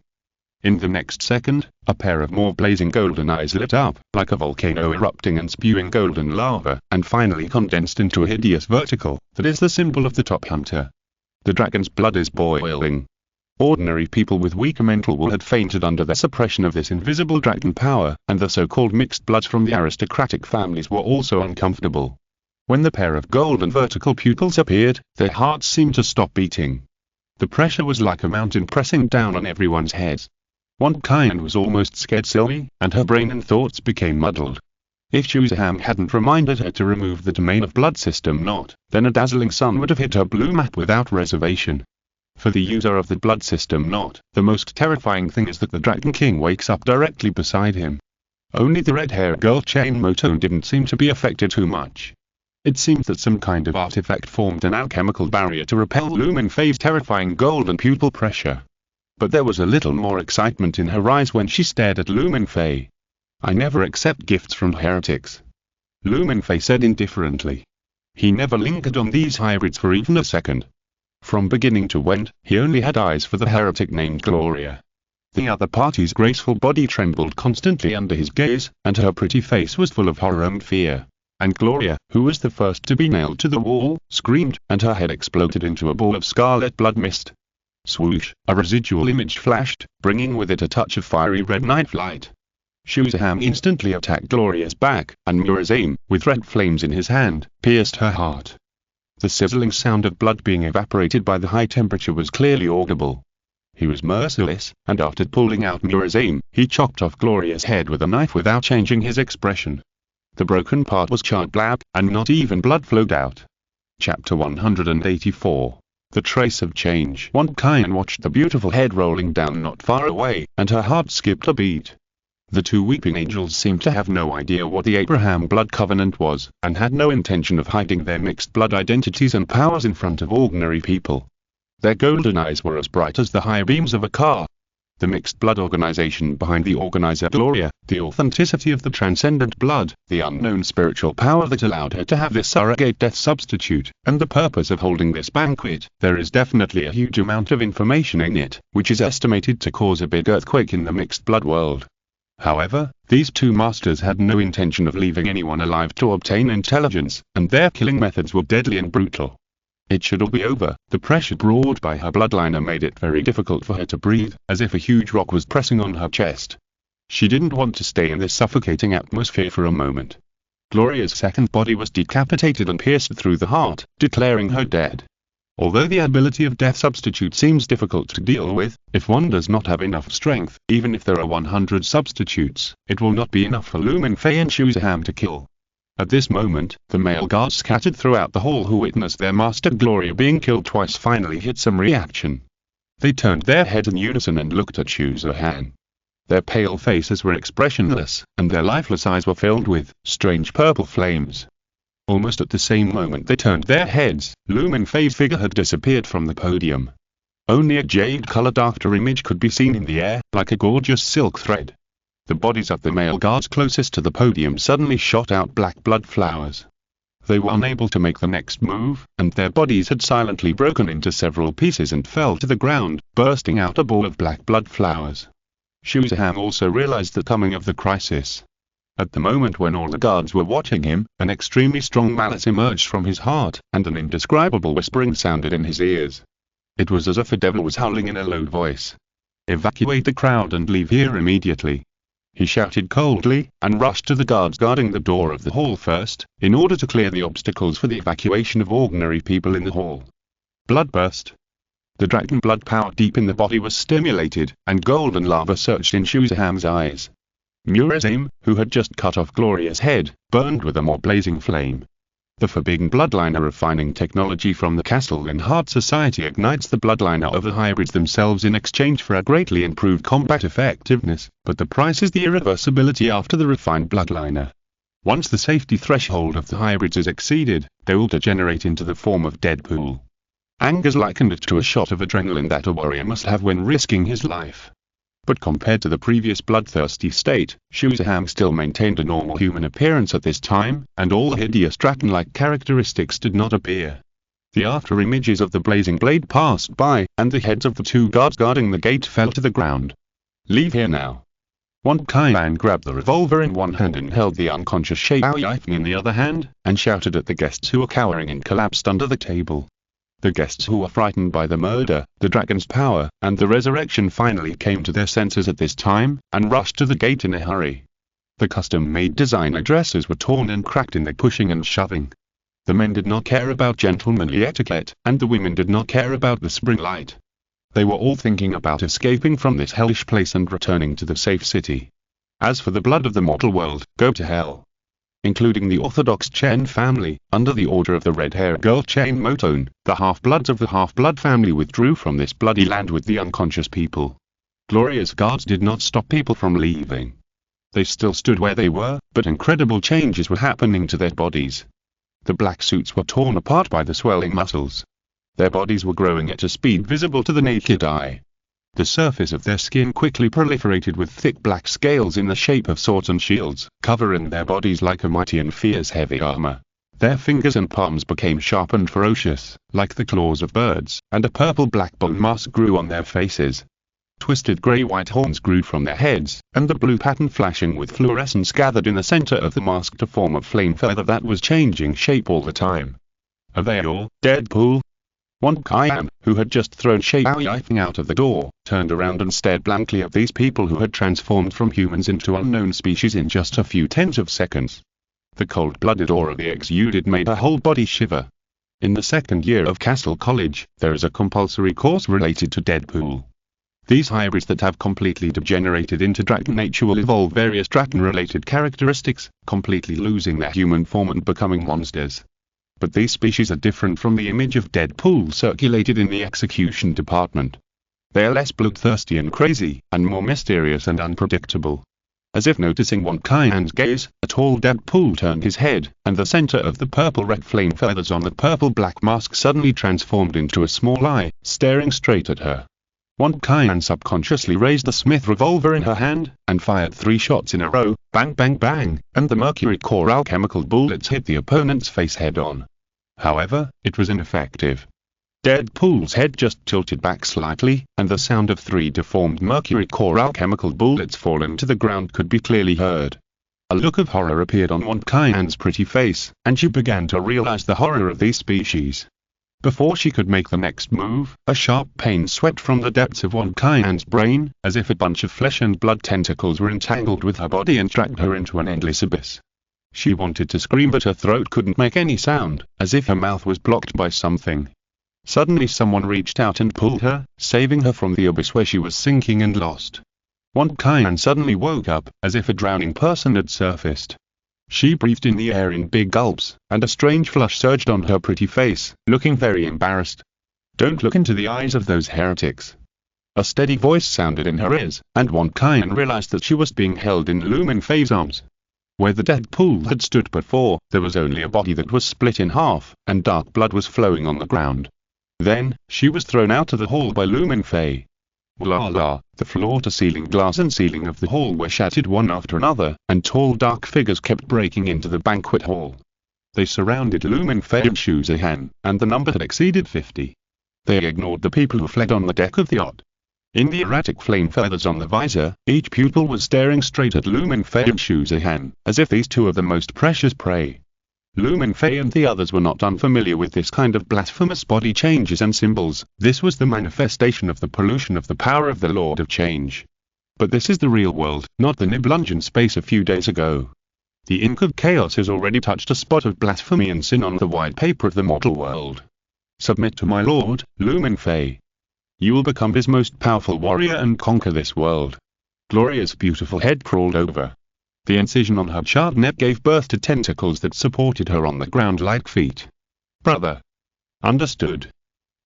In the next second, a pair of more blazing golden eyes lit up, like a volcano erupting and spewing golden lava, and finally condensed into a hideous vertical, that is the symbol of the top hunter. The dragon's blood is boiling. Ordinary people with weaker mental will had fainted under the suppression of this invisible dragon power, and the so-called mixed bloods from the aristocratic families were also uncomfortable. When the pair of golden vertical pupils appeared, their hearts seemed to stop beating. The pressure was like a mountain pressing down on everyone's heads. One kind was almost scared silly, and her brain and thoughts became muddled. If Shuzaham hadn't reminded her to remove the domain of blood system not, then a dazzling sun would have hit her blue map without reservation. For the user of the blood system not, the most terrifying thing is that the Dragon King wakes up directly beside him. Only the red-haired girl Chain Moto didn't seem to be affected too much. It seemed that some kind of artifact formed an alchemical barrier to repel Mingfei's terrifying golden pupil pressure. But there was a little more excitement in her eyes when she stared at Mingfei. I never accept gifts from heretics, Mingfei said indifferently. He never lingered on these hybrids for even a second. From beginning to end, he only had eyes for the heretic named Gloria. The other party's graceful body trembled constantly under his gaze, and her pretty face was full of horror and fear. And Gloria, who was the first to be nailed to the wall, screamed, and her head exploded into a ball of scarlet blood mist. Swoosh, a residual image flashed, bringing with it a touch of fiery red knife light. Shuzaham instantly attacked Gloria's back, and Mura's aim, with red flames in his hand, pierced her heart. The sizzling sound of blood being evaporated by the high temperature was clearly audible. He was merciless, and after pulling out Mura's aim, he chopped off Gloria's head with a knife without changing his expression. The broken part was charred black, and not even blood flowed out. Chapter 184. The Trace of Change. One kind watched the beautiful head rolling down not far away, and her heart skipped a beat. The two weeping angels seemed to have no idea what the Abraham blood covenant was, and had no intention of hiding their mixed blood identities and powers in front of ordinary people. Their golden eyes were as bright as the high beams of a car. The mixed blood organization behind the organizer Gloria, the authenticity of the transcendent blood, the unknown spiritual power that allowed her to have this surrogate death substitute, and the purpose of holding this banquet. There is definitely a huge amount of information in it, which is estimated to cause a big earthquake in the mixed blood world. However, these two masters had no intention of leaving anyone alive to obtain intelligence, and their killing methods were deadly and brutal. It should all be over. The pressure brought by her bloodliner made it very difficult for her to breathe, as if a huge rock was pressing on her chest. She didn't want to stay in this suffocating atmosphere for a moment. Gloria's second body was decapitated and pierced through the heart, declaring her dead. Although the ability of death substitute seems difficult to deal with, if one does not have enough strength, even if there are 100 substitutes, it will not be enough for Mingfei and Shuzaham to kill. At this moment, the male guards scattered throughout the hall who witnessed their master Gloria being killed twice finally hit some reaction. They turned their heads in unison and looked at Shuzaham. Their pale faces were expressionless, and their lifeless eyes were filled with strange purple flames. Almost at the same moment they turned their heads, Mingfei's figure had disappeared from the podium. Only a jade-colored after-image could be seen in the air, like a gorgeous silk thread. The bodies of the male guards closest to the podium suddenly shot out black blood flowers. They were unable to make the next move, and their bodies had silently broken into several pieces and fell to the ground, bursting out a ball of black blood flowers. Shuzaham also realized the coming of the crisis. At the moment when all the guards were watching him, an extremely strong malice emerged from his heart, and an indescribable whispering sounded in his ears. It was as if a devil was howling in a low voice. "Evacuate the crowd and leave here immediately," he shouted coldly, and rushed to the guards guarding the door of the hall first, in order to clear the obstacles for the evacuation of ordinary people in the hall. Bloodburst. The dragon blood power deep in the body was stimulated, and golden lava surged in Shuzaham's eyes. Mura's aim, who had just cut off Gloria's head, burned with a more blazing flame. The forbidden bloodliner refining technology from the castle in Hard Society ignites the bloodliner of the hybrids themselves in exchange for a greatly improved combat effectiveness, but the price is the irreversibility after the refined bloodliner. Once the safety threshold of the hybrids is exceeded, they will degenerate into the form of Deadpool. Angus likened it to a shot of adrenaline that a warrior must have when risking his life. But compared to the previous bloodthirsty state, Shazam still maintained a normal human appearance at this time, and all the hideous Draken-like characteristics did not appear. The after images of the blazing blade passed by, and the heads of the two guards guarding the gate fell to the ground. "Leave here now." One Kaian grabbed the revolver in one hand and held the unconscious Xiao Yifeng in the other hand, and shouted at the guests who were cowering and collapsed under the table. The guests who were frightened by the murder, the dragon's power, and the resurrection finally came to their senses at this time, and rushed to the gate in a hurry. The custom-made designer dresses were torn and cracked in the pushing and shoving. The men did not care about gentlemanly etiquette, and the women did not care about the spring light. They were all thinking about escaping from this hellish place and returning to the safe city. As for the blood of the mortal world, go to hell. Including the Orthodox Chen family, under the order of the red-haired girl Chen Motone, the half-bloods of the half-blood family withdrew from this bloody land with the unconscious people. Gloria's guards did not stop people from leaving. They still stood where they were, but incredible changes were happening to their bodies. The black suits were torn apart by the swelling muscles. Their bodies were growing at a speed visible to the naked eye. The surface of their skin quickly proliferated with thick black scales in the shape of swords and shields, covering their bodies like a mighty and fierce heavy armor. Their fingers and palms became sharp and ferocious, like the claws of birds, and a purple-black bone mask grew on their faces. Twisted grey-white horns grew from their heads, and the blue pattern flashing with fluorescence gathered in the center of the mask to form a flame feather that was changing shape all the time. "Are they all Deadpool?" One Kaian, who had just thrown Xiao Yifeng out of the door, turned around and stared blankly at these people who had transformed from humans into unknown species in just a few tens of seconds. The cold-blooded aura they exuded made her whole body shiver. In the second year of Castle College, there is a compulsory course related to Deadpool. These hybrids that have completely degenerated into dragon nature will evolve various dragon-related characteristics, completely losing their human form and becoming monsters. But these species are different from the image of Deadpool circulated in the execution department. They are less bloodthirsty and crazy, and more mysterious and unpredictable. As if noticing one Kaian's gaze, a tall Deadpool turned his head, and the center of the purple-red flame feathers on the purple-black mask suddenly transformed into a small eye, staring straight at her. One Kaian subconsciously raised the Smith revolver in her hand, and fired 3 shots in a row, bang bang bang, and the mercury core alchemical bullets hit the opponent's face head-on. However, it was ineffective. Deadpool's head just tilted back slightly, and the sound of 3 deformed mercury core alchemical bullets falling to the ground could be clearly heard. A look of horror appeared on one Kaian's pretty face, and she began to realize the horror of these species. Before she could make the next move, a sharp pain swept from the depths of one Kaian's brain, as if a bunch of flesh and blood tentacles were entangled with her body and dragged her into an endless abyss. She wanted to scream but her throat couldn't make any sound, as if her mouth was blocked by something. Suddenly someone reached out and pulled her, saving her from the abyss where she was sinking and lost. One Kaian suddenly woke up, as if a drowning person had surfaced. She breathed in the air in big gulps, and a strange flush surged on her pretty face, looking very embarrassed. "Don't look into the eyes of those heretics." A steady voice sounded in her ears, and one Kaian realized that she was being held in Mingfei's arms. Where the Deadpool had stood before, there was only a body that was split in half, and dark blood was flowing on the ground. Then, she was thrown out of the hall by Mingfei. Voila! The floor-to-ceiling glass and ceiling of the hall were shattered one after another, and tall dark figures kept breaking into the banquet hall. They surrounded Mingfei and Shazam, and the number had exceeded 50. They ignored the people who fled on the deck of the yacht. In the erratic flame feathers on the visor, each pupil was staring straight at Mingfei and Shazam, as if these two are the most precious prey. Mingfei and the others were not unfamiliar with this kind of blasphemous body changes and symbols. This was the manifestation of the pollution of the power of the Lord of Change. But this is the real world, not the Nibelungen space a few days ago. The ink of chaos has already touched a spot of blasphemy and sin on the white paper of the mortal world. Submit to my lord, Mingfei. You will become his most powerful warrior and conquer this world. Gloria's beautiful head crawled over. The incision on her charred neck gave birth to tentacles that supported her on the ground like feet. Brother. Understood.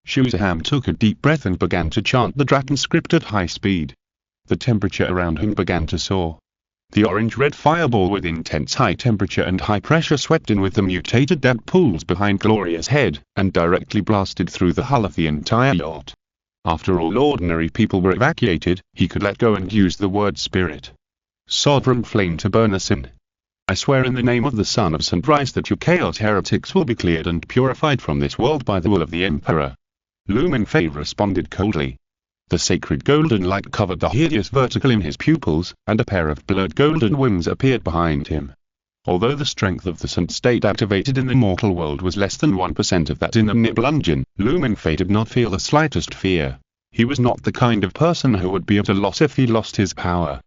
Shuzaham took a deep breath and began to chant the Draken script at high speed. The temperature around him began to soar. The orange-red fireball with intense high temperature and high pressure swept in with the mutated damp pools behind Gloria's head, and directly blasted through the hull of the entire yacht. After all ordinary people were evacuated, he could let go and use the word spirit. Sovereign flame to burn us in. I swear in the name of the Son of Sunrise that your chaos heretics will be cleared and purified from this world by the will of the Emperor. Mingfei responded coldly. The sacred golden light covered the hideous vertical in his pupils, and a pair of blurred golden wings appeared behind him. Although the strength of the Sun state activated in the mortal world was less than 1% of that in the Nibelungen, Mingfei did not feel the slightest fear. He was not the kind of person who would be at a loss if he lost his power.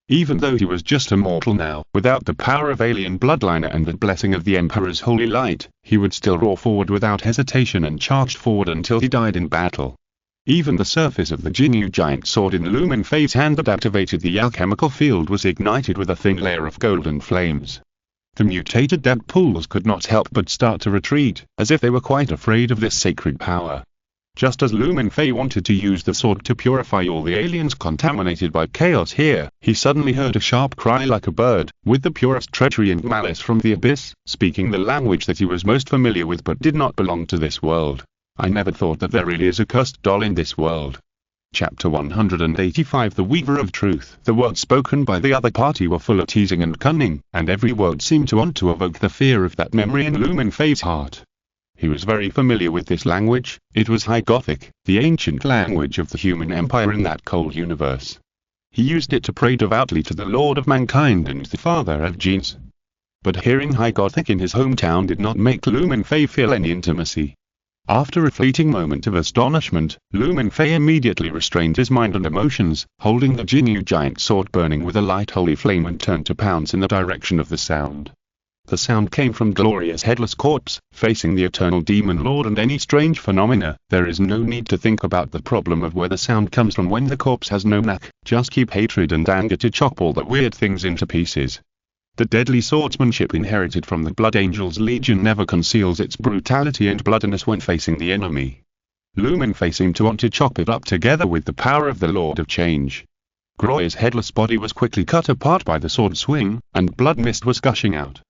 Even though he was just a mortal now, without the power of alien bloodline and the blessing of the Emperor's holy light, he would still roar forward without hesitation and charged forward until he died in battle. Even the surface of the Jinyu giant sword in Mingfei's hand that activated the alchemical field was ignited with a thin layer of golden flames. The mutated damp pools could not help but start to retreat, as if they were quite afraid of this sacred power. Just as Mingfei wanted to use the sword to purify all the aliens contaminated by chaos here, he suddenly heard a sharp cry like a bird, with the purest treachery and malice from the abyss, speaking the language that he was most familiar with but did not belong to this world. I never thought that there really is a cursed doll in this world. Chapter 185 The Weaver of Truth. The words spoken by the other party were full of teasing and cunning, and every word seemed to want to evoke the fear of that memory in Mingfei's heart. He was very familiar with this language. It was High Gothic, the ancient language of the human empire in that cold universe. He used it to pray devoutly to the Lord of Mankind and the Father of Genes. But hearing High Gothic in his hometown did not make Mingfei feel any intimacy. After a fleeting moment of astonishment, Mingfei immediately restrained his mind and emotions, holding the Jinyu giant sword burning with a light holy flame, and turned to pounce in the direction of the sound. The sound came from Gloria's headless corpse, facing the eternal demon lord and any strange phenomena. There is no need to think about the problem of where the sound comes from when the corpse has no knack, just keep hatred and anger to chop all the weird things into pieces. The deadly swordsmanship inherited from the Blood Angels Legion never conceals its brutality and bloodiness when facing the enemy. Mingfei seemed to want to chop it up together with the power of the Lord of Change. Gloria's headless body was quickly cut apart by the sword swing, and blood mist was gushing out.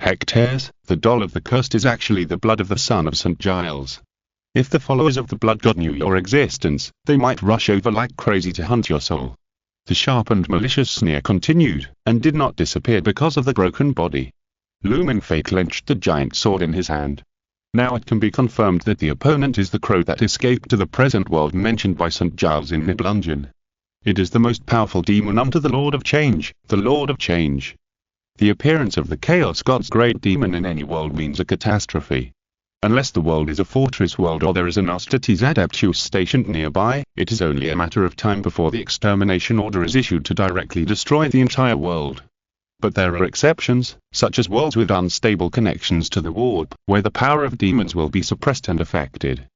Hectares, the doll of the cursed is actually the blood of the son of St. Giles. If the followers of the blood god knew your existence, they might rush over like crazy to hunt your soul. The sharp and malicious sneer continued, and did not disappear because of the broken body. Mingfei clenched the giant sword in his hand. Now it can be confirmed that the opponent is the crow that escaped to the present world mentioned by St. Giles in Nibelungen. It is the most powerful demon under the Lord of Change, the Lord of Change. The appearance of the Chaos God's great demon in any world means a catastrophe. Unless the world is a fortress world or there is an Austertes Adeptus stationed nearby, it is only a matter of time before the extermination order is issued to directly destroy the entire world. But there are exceptions, such as worlds with unstable connections to the warp, where the power of demons will be suppressed and affected.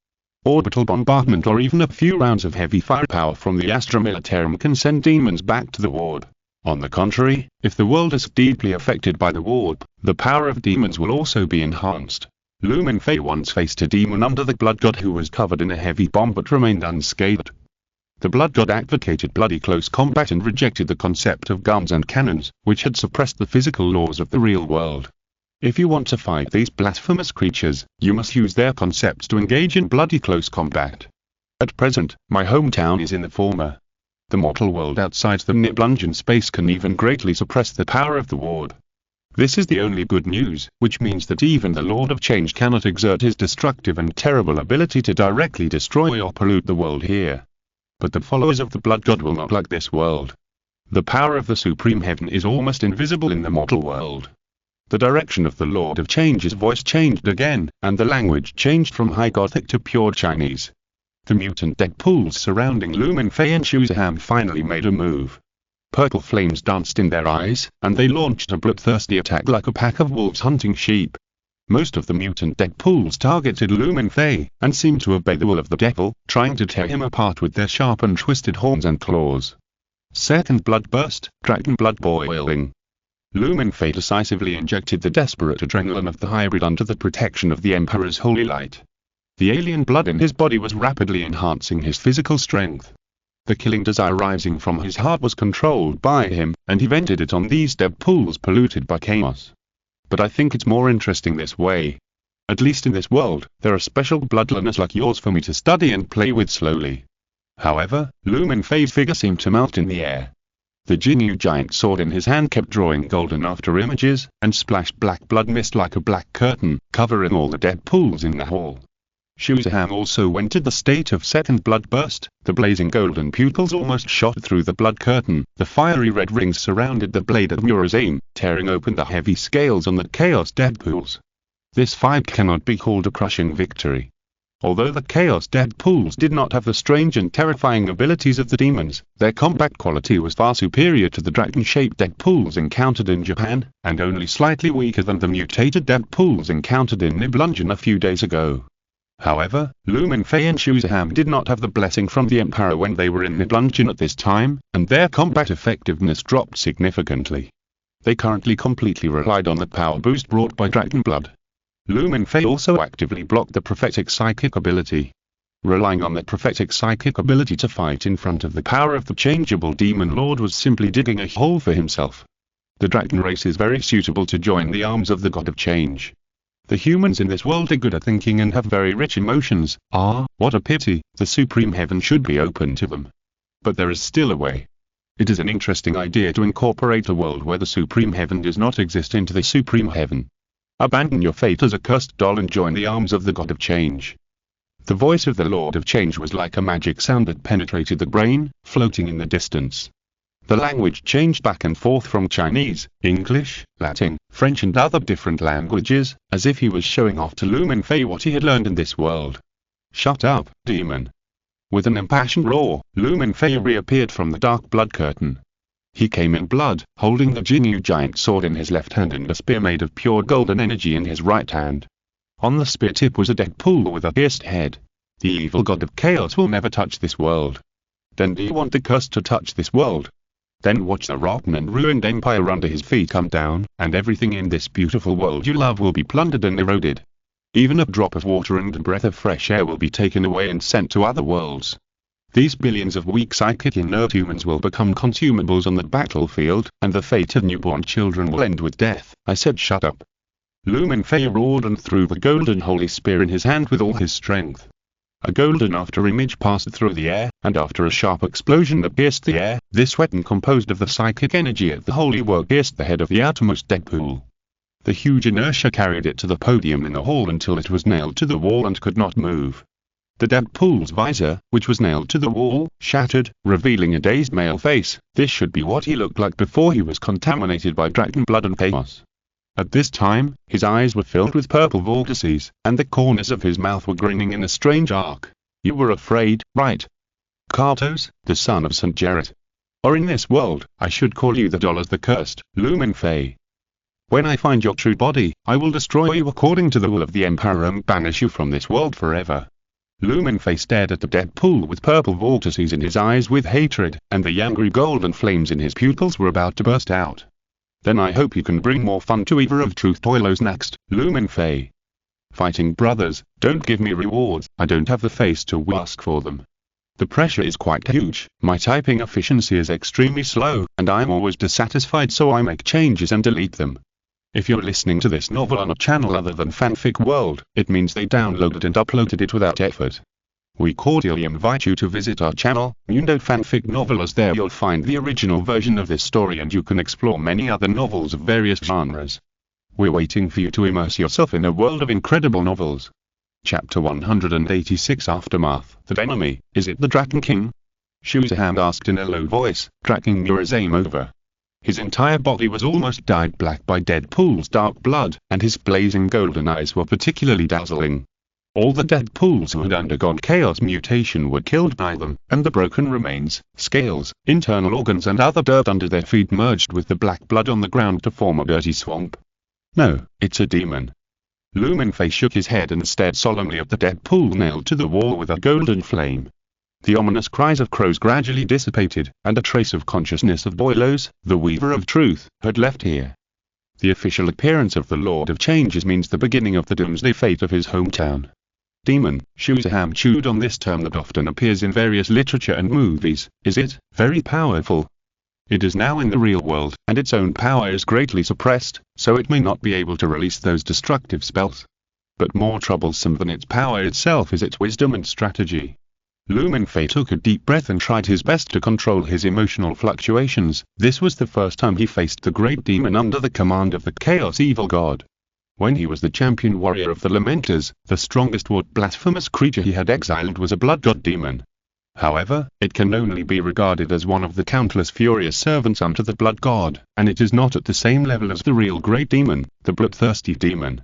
Orbital bombardment or even a few rounds of heavy firepower from the Astra Militarum can send demons back to the warp. On the contrary, if the world is deeply affected by the warp, the power of demons will also be enhanced. Mingfei once faced a demon under the blood god who was covered in a heavy bomb but remained unscathed. The blood god advocated bloody close combat and rejected the concept of guns and cannons, which had suppressed the physical laws of the real world. If you want to fight these blasphemous creatures, you must use their concepts to engage in bloody close combat. At present, my hometown is in the former. The mortal world outside the Nibelungen space can even greatly suppress the power of the warp. This is the only good news, which means that even the Lord of Change cannot exert his destructive and terrible ability to directly destroy or pollute the world here. But the followers of the Blood God will not like this world. The power of the Supreme Heaven is almost invisible in the mortal world. The direction of the Lord of Change's voice changed again, and the language changed from High Gothic to pure Chinese. The mutant dead pools surrounding Mingfei and Shuzaham finally made a move. Purple flames danced in their eyes, and they launched a bloodthirsty attack like a pack of wolves hunting sheep. Most of the mutant dead pools targeted Mingfei, and seemed to obey the will of the devil, trying to tear him apart with their sharp and twisted horns and claws. Second blood burst, dragon blood boiling. Mingfei decisively injected the desperate adrenaline of the hybrid under the protection of the Emperor's holy light. The alien blood in his body was rapidly enhancing his physical strength. The killing desire rising from his heart was controlled by him, and he vented it on these dead pools polluted by chaos. But I think it's more interesting this way. At least in this world, there are special bloodliners like yours for me to study and play with slowly. However, Mingfei's figure seemed to melt in the air. The Jinyu giant sword in his hand kept drawing golden after images, and splashed black blood mist like a black curtain, covering all the dead pools in the hall. Shuzaham also entered the state of second bloodburst. The blazing golden pupils almost shot through the blood curtain. The fiery red rings surrounded the blade of Mura's aim, tearing open the heavy scales on the chaos dead pools. This fight cannot be called a crushing victory. Although the Chaos Dead Pools did not have the strange and terrifying abilities of the demons, their combat quality was far superior to the dragon-shaped Dead Pools encountered in Japan, and only slightly weaker than the mutated Dead Pools encountered in Nibelungen a few days ago. However, Mingfei and Shuzaham did not have the blessing from the Emperor when they were in Nibelungen at this time, and their combat effectiveness dropped significantly. They currently completely relied on the power boost brought by Dragon Blood. Mingfei also actively blocked the prophetic psychic ability. Relying on the prophetic psychic ability to fight in front of the power of the changeable demon lord was simply digging a hole for himself. The dragon race is very suitable to join the arms of the god of change. The humans in this world are good at thinking and have very rich emotions. Ah, what a pity, the supreme heaven should be open to them. But there is still a way. It is an interesting idea to incorporate a world where the supreme heaven does not exist into the supreme heaven. Abandon your fate as a cursed doll and join the arms of the God of Change. The voice of the Lord of Change was like a magic sound that penetrated the brain, floating in the distance. The language changed back and forth from Chinese, English, Latin, French and other different languages, as if he was showing off to Mingfei what he had learned in this world. Shut up, demon. With an impassioned roar, Mingfei reappeared from the dark blood curtain. He came in blood, holding the Jinyu giant sword in his left hand and a spear made of pure golden energy in his right hand. On the spear tip was a dead pool with a pierced head. The evil god of chaos will never touch this world. Then do you want the curse to touch this world? Then watch the rotten and ruined empire under his feet come down, and everything in this beautiful world you love will be plundered and eroded. Even a drop of water and a breath of fresh air will be taken away and sent to other worlds. These billions of weak psychic inert humans will become consumables on the battlefield, and the fate of newborn children will end with death. I said shut up. Mingfei roared and threw the golden holy spear in his hand with all his strength. A golden after image passed through the air, and after a sharp explosion that pierced the air, this weapon composed of the psychic energy at the holy work pierced the head of the outermost dead pool. The huge inertia carried it to the podium in the hall until it was nailed to the wall and could not move. The dead pool's visor, which was nailed to the wall, shattered, revealing a dazed male face. This should be what he looked like before he was contaminated by dragon blood and chaos. At this time, his eyes were filled with purple vortices, and the corners of his mouth were grinning in a strange arc. You were afraid, right? Kartos, the son of St. Gerrit. Or in this world, I should call you the dollars the cursed, Mingfei. When I find your true body, I will destroy you according to the will of the Emperor and banish you from this world forever. Mingfei stared at the dead pool with purple vortices in his eyes with hatred, and the angry golden flames in his pupils were about to burst out. Then I hope you can bring more fun to Eater of Truth Toilos next, Mingfei. Fighting brothers, don't give me rewards, I don't have the face to ask for them. The pressure is quite huge, my typing efficiency is extremely slow, and I'm always dissatisfied so I make changes and delete them. If you're listening to this novel on a channel other than Fanfic World, it means they downloaded and uploaded it without effort. We cordially invite you to visit our channel, Mundo Fanfic Novel, as there you'll find the original version of this story and you can explore many other novels of various genres. We're waiting for you to immerse yourself in a world of incredible novels. Chapter 186 Aftermath. The enemy, is it the Dragon King? Shuzaham asked in a low voice, tracking Mura's aim over. His entire body was almost dyed black by dead pools' dark blood, and his blazing golden eyes were particularly dazzling. All the dead pools who had undergone chaos mutation were killed by them, and the broken remains, scales, internal organs and other dirt under their feet merged with the black blood on the ground to form a dirty swamp. No, it's a demon. Mingfei shook his head and stared solemnly at the dead pool nailed to the wall with a golden flame. The ominous cries of crows gradually dissipated, and a trace of consciousness of Boilos, the Weaver of Truth, had left here. The official appearance of the Lord of Changes means the beginning of the doomsday fate of his hometown. Demon, Shuzaham chewed on this term that often appears in various literature and movies. Is it very powerful? It is now in the real world, and its own power is greatly suppressed, so it may not be able to release those destructive spells. But more troublesome than its power itself is its wisdom and strategy. Mingfei took a deep breath and tried his best to control his emotional fluctuations. This was the first time he faced the great demon under the command of the Chaos Evil God. When he was the champion warrior of the Lamenters, the strongest blasphemous creature he had exiled was a blood god demon. However, it can only be regarded as one of the countless furious servants unto the blood god, and it is not at the same level as the real great demon, the bloodthirsty demon.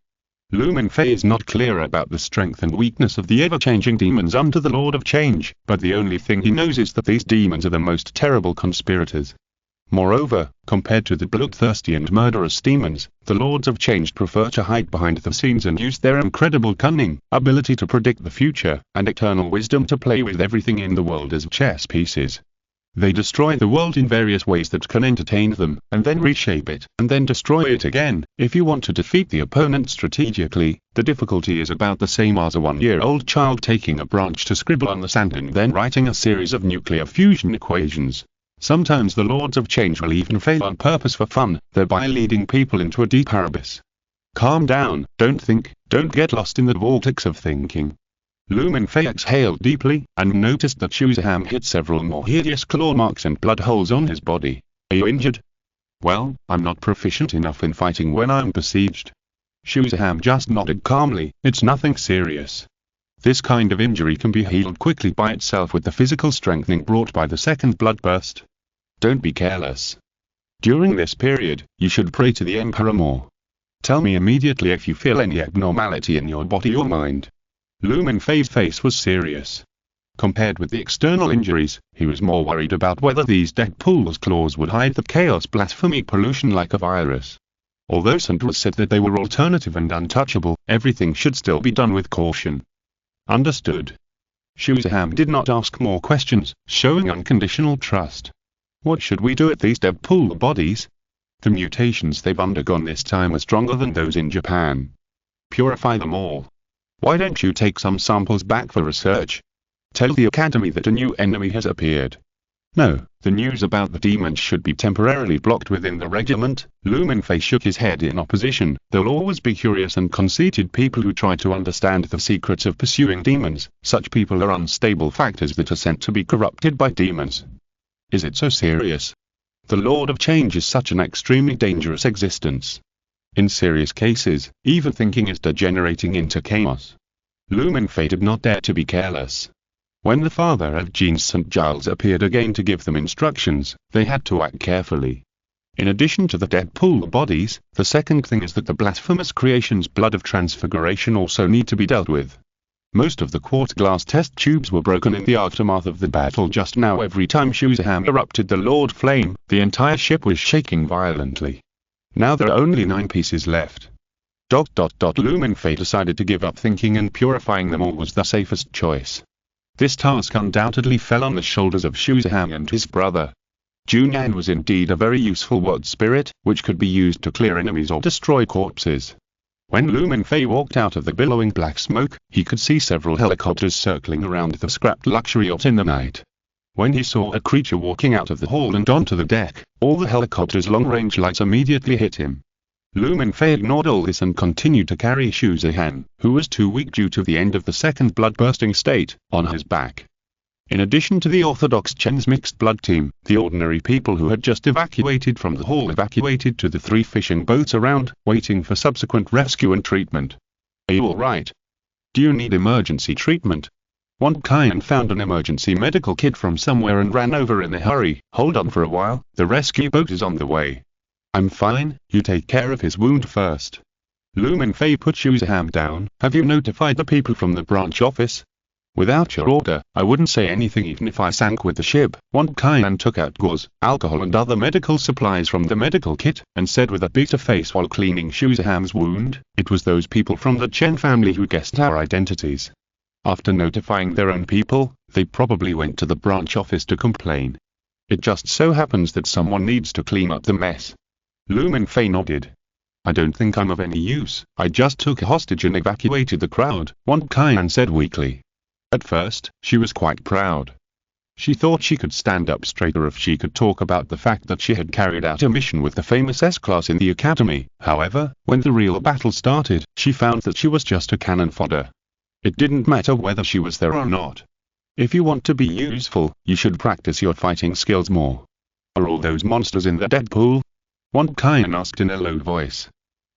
Mingfei is not clear about the strength and weakness of the ever-changing demons under the Lord of Change, but the only thing he knows is that these demons are the most terrible conspirators. Moreover, compared to the bloodthirsty and murderous demons, the Lords of Change prefer to hide behind the scenes and use their incredible cunning, ability to predict the future, and eternal wisdom to play with everything in the world as chess pieces. They destroy the world in various ways that can entertain them, and then reshape it, and then destroy it again. If you want to defeat the opponent strategically, the difficulty is about the same as a one-year-old child taking a branch to scribble on the sand and then writing a series of nuclear fusion equations. Sometimes the Lords of Change will even fail on purpose for fun, thereby leading people into a deep abyss. Calm down, don't think, don't get lost in the vortex of thinking. Mingfei exhaled deeply, and noticed that Shuzaham hit several more hideous claw marks and blood holes on his body. Are you injured? Well, I'm not proficient enough in fighting when I'm besieged. Shuzaham just nodded calmly. It's nothing serious. This kind of injury can be healed quickly by itself with the physical strengthening brought by the second blood burst. Don't be careless. During this period, you should pray to the Emperor more. Tell me immediately if you feel any abnormality in your body or mind. Mingfei's face was serious. Compared with the external injuries, he was more worried about whether these Deadpool's claws would hide the chaos blasphemy pollution like a virus. Although Sandra said that they were alternative and untouchable, everything should still be done with caution. Understood. Shuzaham did not ask more questions, showing unconditional trust. What should we do at these Deadpool bodies? The mutations they've undergone this time are stronger than those in Japan. Purify them all. Why don't you take some samples back for research? Tell the Academy that a new enemy has appeared. No, the news about the demons should be temporarily blocked within the regiment. Mingfei shook his head in opposition. There'll always be curious and conceited people who try to understand the secrets of pursuing demons. Such people are unstable factors that are sent to be corrupted by demons. Is it so serious? The Lord of Change is such an extremely dangerous existence. In serious cases, even thinking is degenerating into chaos. Mingfei did not dare to be careless. When the father of Jean St. Giles appeared again to give them instructions, they had to act carefully. In addition to the Deadpool bodies, the second thing is that the blasphemous creation's blood of transfiguration also need to be dealt with. Most of the quartz glass test tubes were broken in the aftermath of the battle just now. Every time Shuzaham erupted the Lord Flame, the entire ship was shaking violently. Now there are only 9 pieces left. Mingfei decided to give up thinking, and purifying them all was the safest choice. This task undoubtedly fell on the shoulders of Shuzaham and his brother. Junan was indeed a very useful word spirit, which could be used to clear enemies or destroy corpses. When Mingfei walked out of the billowing black smoke, he could see several helicopters circling around the scrapped luxury yacht in the night. When he saw a creature walking out of the hall and onto the deck, all the helicopter's long-range lights immediately hit him. Mingfei ignored all this and continued to carry Shuzaham, who was too weak due to the end of the second blood-bursting state, on his back. In addition to the Orthodox Chen's mixed blood team, the ordinary people who had just evacuated from the hall evacuated to the 3 fishing boats around, waiting for subsequent rescue and treatment. Are you alright? Do you need emergency treatment? One kind found an emergency medical kit from somewhere and ran over in a hurry. Hold on for a while, the rescue boat is on the way. I'm fine, you take care of his wound first. Mingfei put Shuzaham down. Have you notified the people from the branch office? Without your order, I wouldn't say anything even if I sank with the ship. One kind took out gauze, alcohol and other medical supplies from the medical kit, and said with a bitter face while cleaning Shuzaham's wound, it was those people from the Chen family who guessed our identities. After notifying their own people, they probably went to the branch office to complain. It just so happens that someone needs to clean up the mess. Mingfei nodded. I don't think I'm of any use. I just took a hostage and evacuated the crowd, Wan Kaian said weakly. At first, she was quite proud. She thought she could stand up straighter if she could talk about the fact that she had carried out a mission with the famous S-class in the academy. However, when the real battle started, she found that she was just a cannon fodder. It didn't matter whether she was there or not. If you want to be useful, you should practice your fighting skills more. Are all those monsters in the dead pool? Wan Kaian asked in a low voice.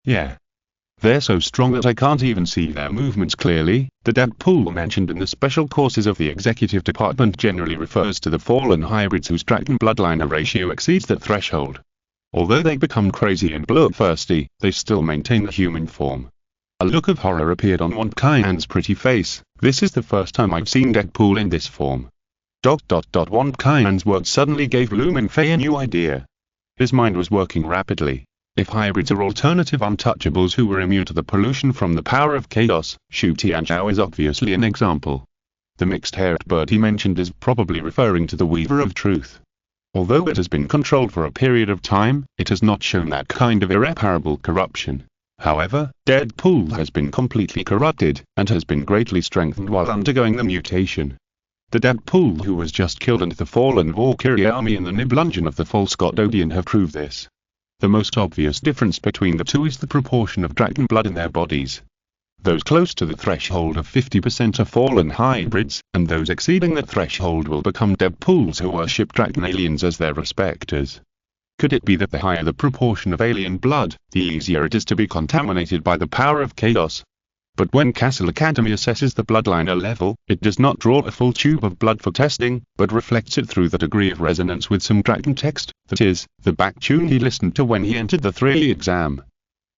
Yeah. They're so strong that I can't even see their movements clearly. The dead pool mentioned in the special courses of the executive department generally refers to the fallen hybrids whose dragon bloodline ratio exceeds that threshold. Although they become crazy and bloodthirsty, they still maintain the human form. A look of horror appeared on Wan Kaian's pretty face. This is the first time I've seen Deadpool in this form. Wan Kaian's words suddenly gave Mingfei a new idea. His mind was working rapidly. If hybrids are alternative untouchables who were immune to the pollution from the power of chaos, Shu Tianzhao is obviously an example. The mixed-haired bird he mentioned is probably referring to the Weaver of Truth. Although it has been controlled for a period of time, it has not shown that kind of irreparable corruption. However, Deadpool has been completely corrupted, and has been greatly strengthened while undergoing the mutation. The Deadpool who was just killed and the fallen Valkyrie army in the Nibelungen of the false god Odin have proved this. The most obvious difference between the two is the proportion of dragon blood in their bodies. Those close to the threshold of 50% are fallen hybrids, and those exceeding the threshold will become Deadpools who worship dragon aliens as their respecters. Could it be that the higher the proportion of alien blood, the easier it is to be contaminated by the power of chaos? But when Castle Academy assesses the bloodliner level, it does not draw a full tube of blood for testing, but reflects it through the degree of resonance with some dragon text, that is, the back tune he listened to when he entered the 3 exam.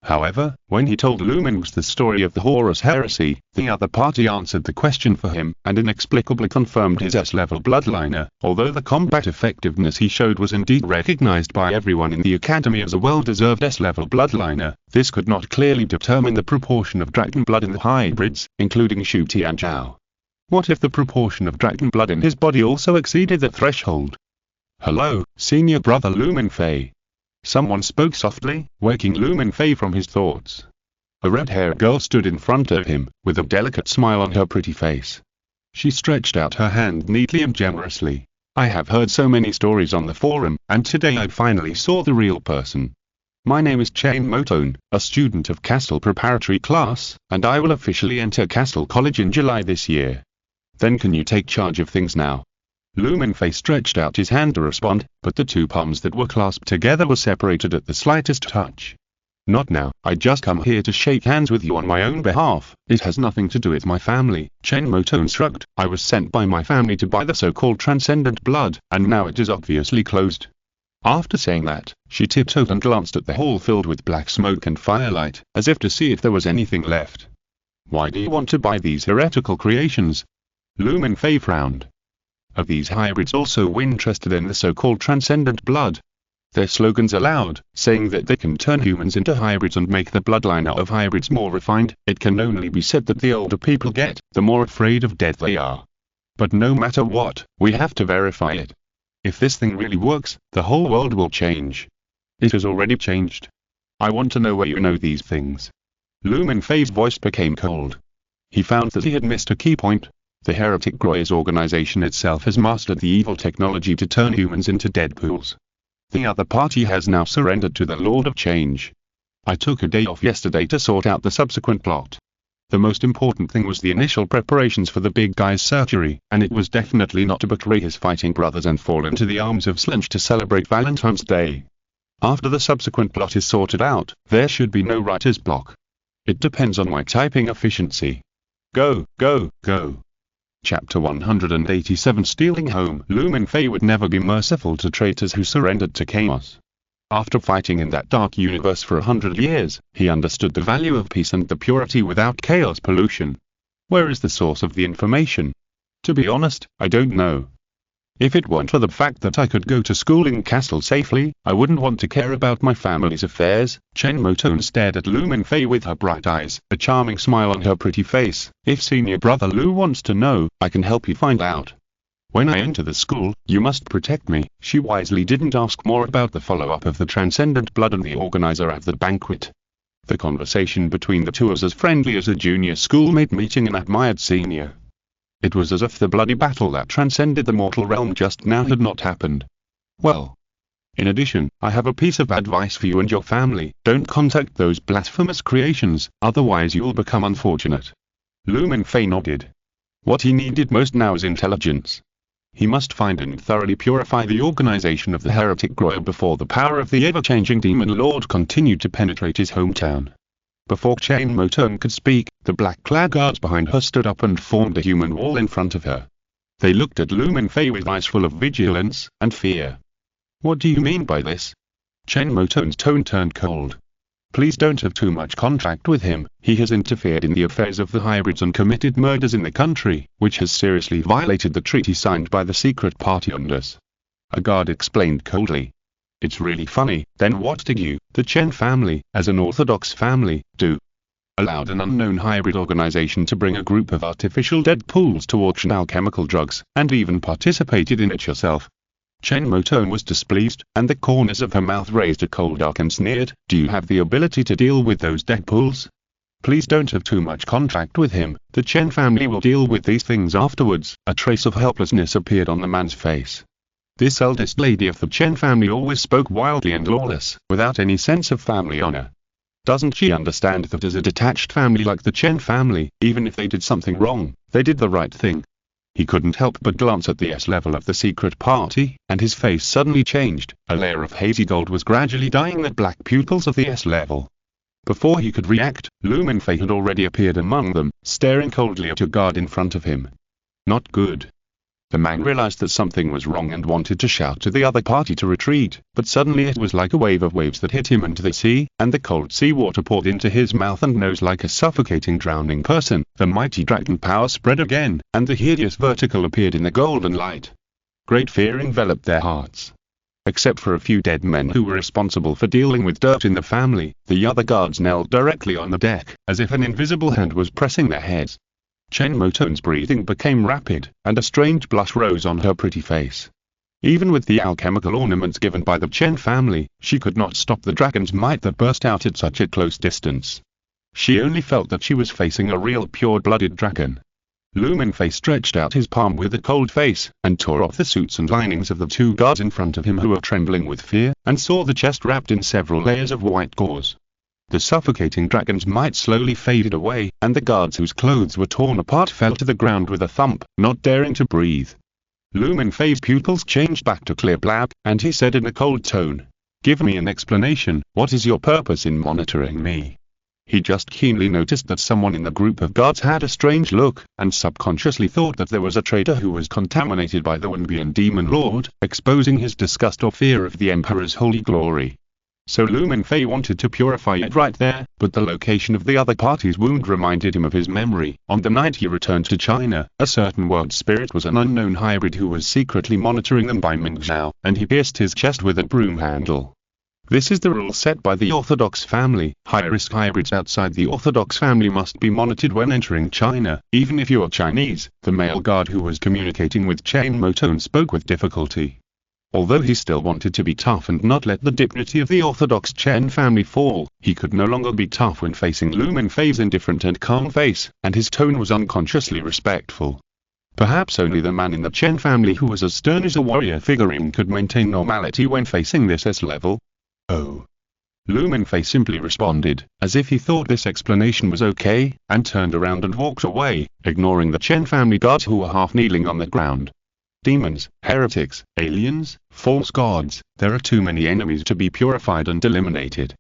However, when he told Lumens the story of the Horus heresy, the other party answered the question for him, and inexplicably confirmed his S-level bloodliner. Although the combat effectiveness he showed was indeed recognized by everyone in the academy as a well-deserved S-level bloodliner, this could not clearly determine the proportion of dragon blood in the hybrids, including Shu Tianzhao. What if the proportion of dragon blood in his body also exceeded the threshold? Hello, senior brother Mingfei. Someone spoke softly, waking Mingfei from his thoughts. A red-haired girl stood in front of him, with a delicate smile on her pretty face. She stretched out her hand neatly and generously. I have heard so many stories on the forum, and today I finally saw the real person. My name is Chen Motone, a student of Castle Preparatory Class, and I will officially enter Castle College in July this year. Then can you take charge of things now? Mingfei stretched out his hand to respond, but the two palms that were clasped together were separated at the slightest touch. Not now, I just come here to shake hands with you on my own behalf. It has nothing to do with my family. Chen Motone shrugged. I was sent by my family to buy the so-called transcendent blood, and now it is obviously closed. After saying that, she tiptoed and glanced at the hall filled with black smoke and firelight, as if to see if there was anything left. Why do you want to buy these heretical creations? Mingfei frowned. Are these hybrids also interested in the so-called transcendent blood? Their slogans are loud, saying that they can turn humans into hybrids and make the bloodline of hybrids more refined. It can only be said that the older people get, the more afraid of death they are. But no matter what, we have to verify it. If this thing really works, the whole world will change. It has already changed. I want to know where you know these things. Mingfei's voice became cold. He found that he had missed a key point. The Heretic Groy's organization itself has mastered the evil technology to turn humans into Deadpools. The other party has now surrendered to the Lord of Change. I took a day off yesterday to sort out the subsequent plot. The most important thing was the initial preparations for the big guy's surgery, and it was definitely not to betray his fighting brothers and fall into the arms of Slench to celebrate Valentine's Day. After the subsequent plot is sorted out, there should be no writer's block. It depends on my typing efficiency. Go, go, go. Chapter 187 Stealing Home. Mingfei would never be merciful to traitors who surrendered to chaos. After fighting in that dark universe for 100 years, he understood the value of peace and the purity without chaos pollution. Where is the source of the information? To be honest, I don't know. If it weren't for the fact that I could go to school in Castle safely, I wouldn't want to care about my family's affairs. Chen Motone stared at Mingfei with her bright eyes, a charming smile on her pretty face. If senior brother Lu wants to know, I can help you find out. When I enter the school, you must protect me. She wisely didn't ask more about the follow-up of the transcendent blood and the organizer of the banquet. The conversation between the two was as friendly as a junior schoolmate meeting an admired senior. It was as if the bloody battle that transcended the mortal realm just now had not happened. Well, in addition, I have a piece of advice for you and your family. Don't contact those blasphemous creations, otherwise you'll become unfortunate. Mingfei nodded. What he needed most now is intelligence. He must find and thoroughly purify the organization of the heretic Groyer before the power of the ever-changing demon lord continued to penetrate his hometown. Before Chain Moton could speak, the black-clad guards behind her stood up and formed a human wall in front of her. They looked at Mingfei with eyes full of vigilance and fear. What do you mean by this? Chain Moton's tone turned cold. Please don't have too much contact with him. He has interfered in the affairs of the hybrids and committed murders in the country, which has seriously violated the treaty signed by the secret party and us. A guard explained coldly. It's really funny. Then what did you, the Chen family, as an orthodox family, do? Allowed an unknown hybrid organization to bring a group of artificial Deadpools to auction alchemical drugs, and even participated in it yourself. Chen Moton was displeased, and the corners of her mouth raised a cold arc and sneered. Do you have the ability to deal with those Deadpools? Please don't have too much contact with him. The Chen family will deal with these things afterwards. A trace of helplessness appeared on the man's face. This eldest lady of the Chen family always spoke wildly and lawless, without any sense of family honor. Doesn't she understand that as a detached family like the Chen family, even if they did something wrong, they did the right thing? He couldn't help but glance at the S-level of the secret party, and his face suddenly changed. A layer of hazy gold was gradually dyeing the black pupils of the S-level. Before he could react, Mingfei had already appeared among them, staring coldly at a guard in front of him. Not good. The man realized that something was wrong and wanted to shout to the other party to retreat, but suddenly it was like a wave of waves that hit him into the sea, and the cold seawater poured into his mouth and nose like a suffocating drowning person. The mighty dragon power spread again, and the hideous vertical appeared in the golden light. Great fear enveloped their hearts. Except for a few dead men who were responsible for dealing with dirt in the family, the other guards knelt directly on the deck, as if an invisible hand was pressing their heads. Chen Moton's breathing became rapid, and a strange blush rose on her pretty face. Even with the alchemical ornaments given by the Chen family, she could not stop the dragon's might that burst out at such a close distance. She only felt that she was facing a real pure-blooded dragon. Mingfei stretched out his palm with a cold face, and tore off the suits and linings of the two guards in front of him who were trembling with fear, and saw the chest wrapped in several layers of white gauze. The suffocating dragon's might slowly faded away, and the guards whose clothes were torn apart fell to the ground with a thump, not daring to breathe. Mingfei's pupils changed back to clear black, and he said in a cold tone, "Give me an explanation. What is your purpose in monitoring me?" He just keenly noticed that someone in the group of guards had a strange look, and subconsciously thought that there was a traitor who was contaminated by the Wenbian demon lord, exposing his disgust or fear of the Emperor's holy glory. So Mingfei wanted to purify it right there, but the location of the other party's wound reminded him of his memory. On the night he returned to China, a certain world spirit was an unknown hybrid who was secretly monitoring them by Mingzhou, and he pierced his chest with a broom handle. This is the rule set by the Orthodox family. High-risk hybrids outside the Orthodox family must be monitored when entering China, even if you are Chinese. The male guard who was communicating with Chain Moton spoke with difficulty. Although he still wanted to be tough and not let the dignity of the Orthodox Chen family fall, he could no longer be tough when facing Mingfei's indifferent and calm face, and his tone was unconsciously respectful. Perhaps only the man in the Chen family who was as stern as a warrior figurine could maintain normality when facing this S-level. Oh. Mingfei simply responded, as if he thought this explanation was okay, and turned around and walked away, ignoring the Chen family guards who were half kneeling on the ground. Demons, heretics, aliens, false gods, there are too many enemies to be purified and eliminated.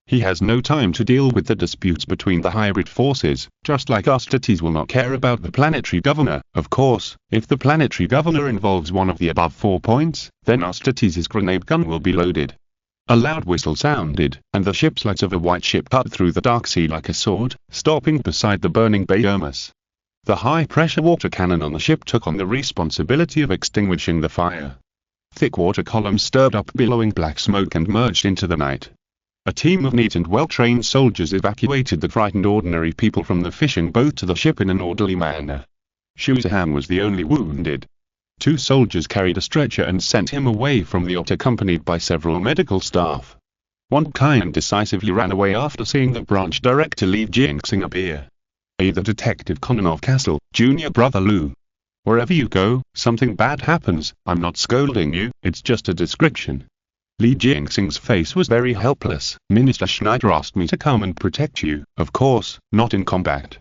He has no time to deal with the disputes between the hybrid forces, just like Austertes will not care about the planetary governor. Of course, if the planetary governor involves one of the above 4 points, then Austertes' grenade gun will be loaded. A loud whistle sounded, and the ship's lights of a white ship cut through the dark sea like a sword, stopping beside the burning Bay Hermes. The high-pressure water cannon on the ship took on the responsibility of extinguishing the fire. Thick water columns stirred up billowing black smoke and merged into the night. A team of neat and well-trained soldiers evacuated the frightened ordinary people from the fishing boat to the ship in an orderly manner. Shuzahan was the only wounded. 2 soldiers carried a stretcher and sent him away from the yacht accompanied by several medical staff. One kind decisively ran away after seeing the branch director Li Jinxing appear. The Detective Conan of Castle, Junior Brother Lu. Wherever you go, something bad happens. I'm not scolding you, it's just a description. Li Jinxing's face was very helpless. Minister Schneider asked me to come and protect you, of course, not in combat.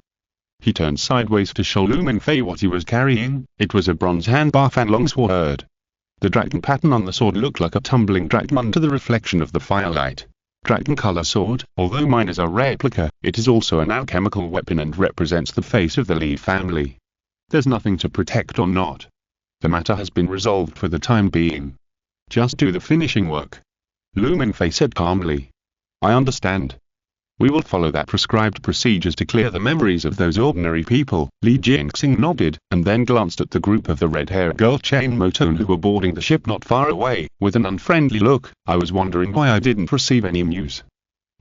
He turned sideways to show Lu Mingfei what he was carrying. It was a bronze handbar fan long sword. The dragon pattern on the sword looked like a tumbling dragon under the reflection of the firelight. Dragon color sword, although mine is a replica, it is also an alchemical weapon and represents the face of the Li family. There's nothing to protect or not. The matter has been resolved for the time being. Just do the finishing work. Lu Mingfei said calmly. I understand. We will follow that prescribed procedures to clear the memories of those ordinary people. Li Jinxing nodded, and then glanced at the group of the red-haired girl Chain Motone who were boarding the ship not far away. With an unfriendly look, I was wondering why I didn't receive any news.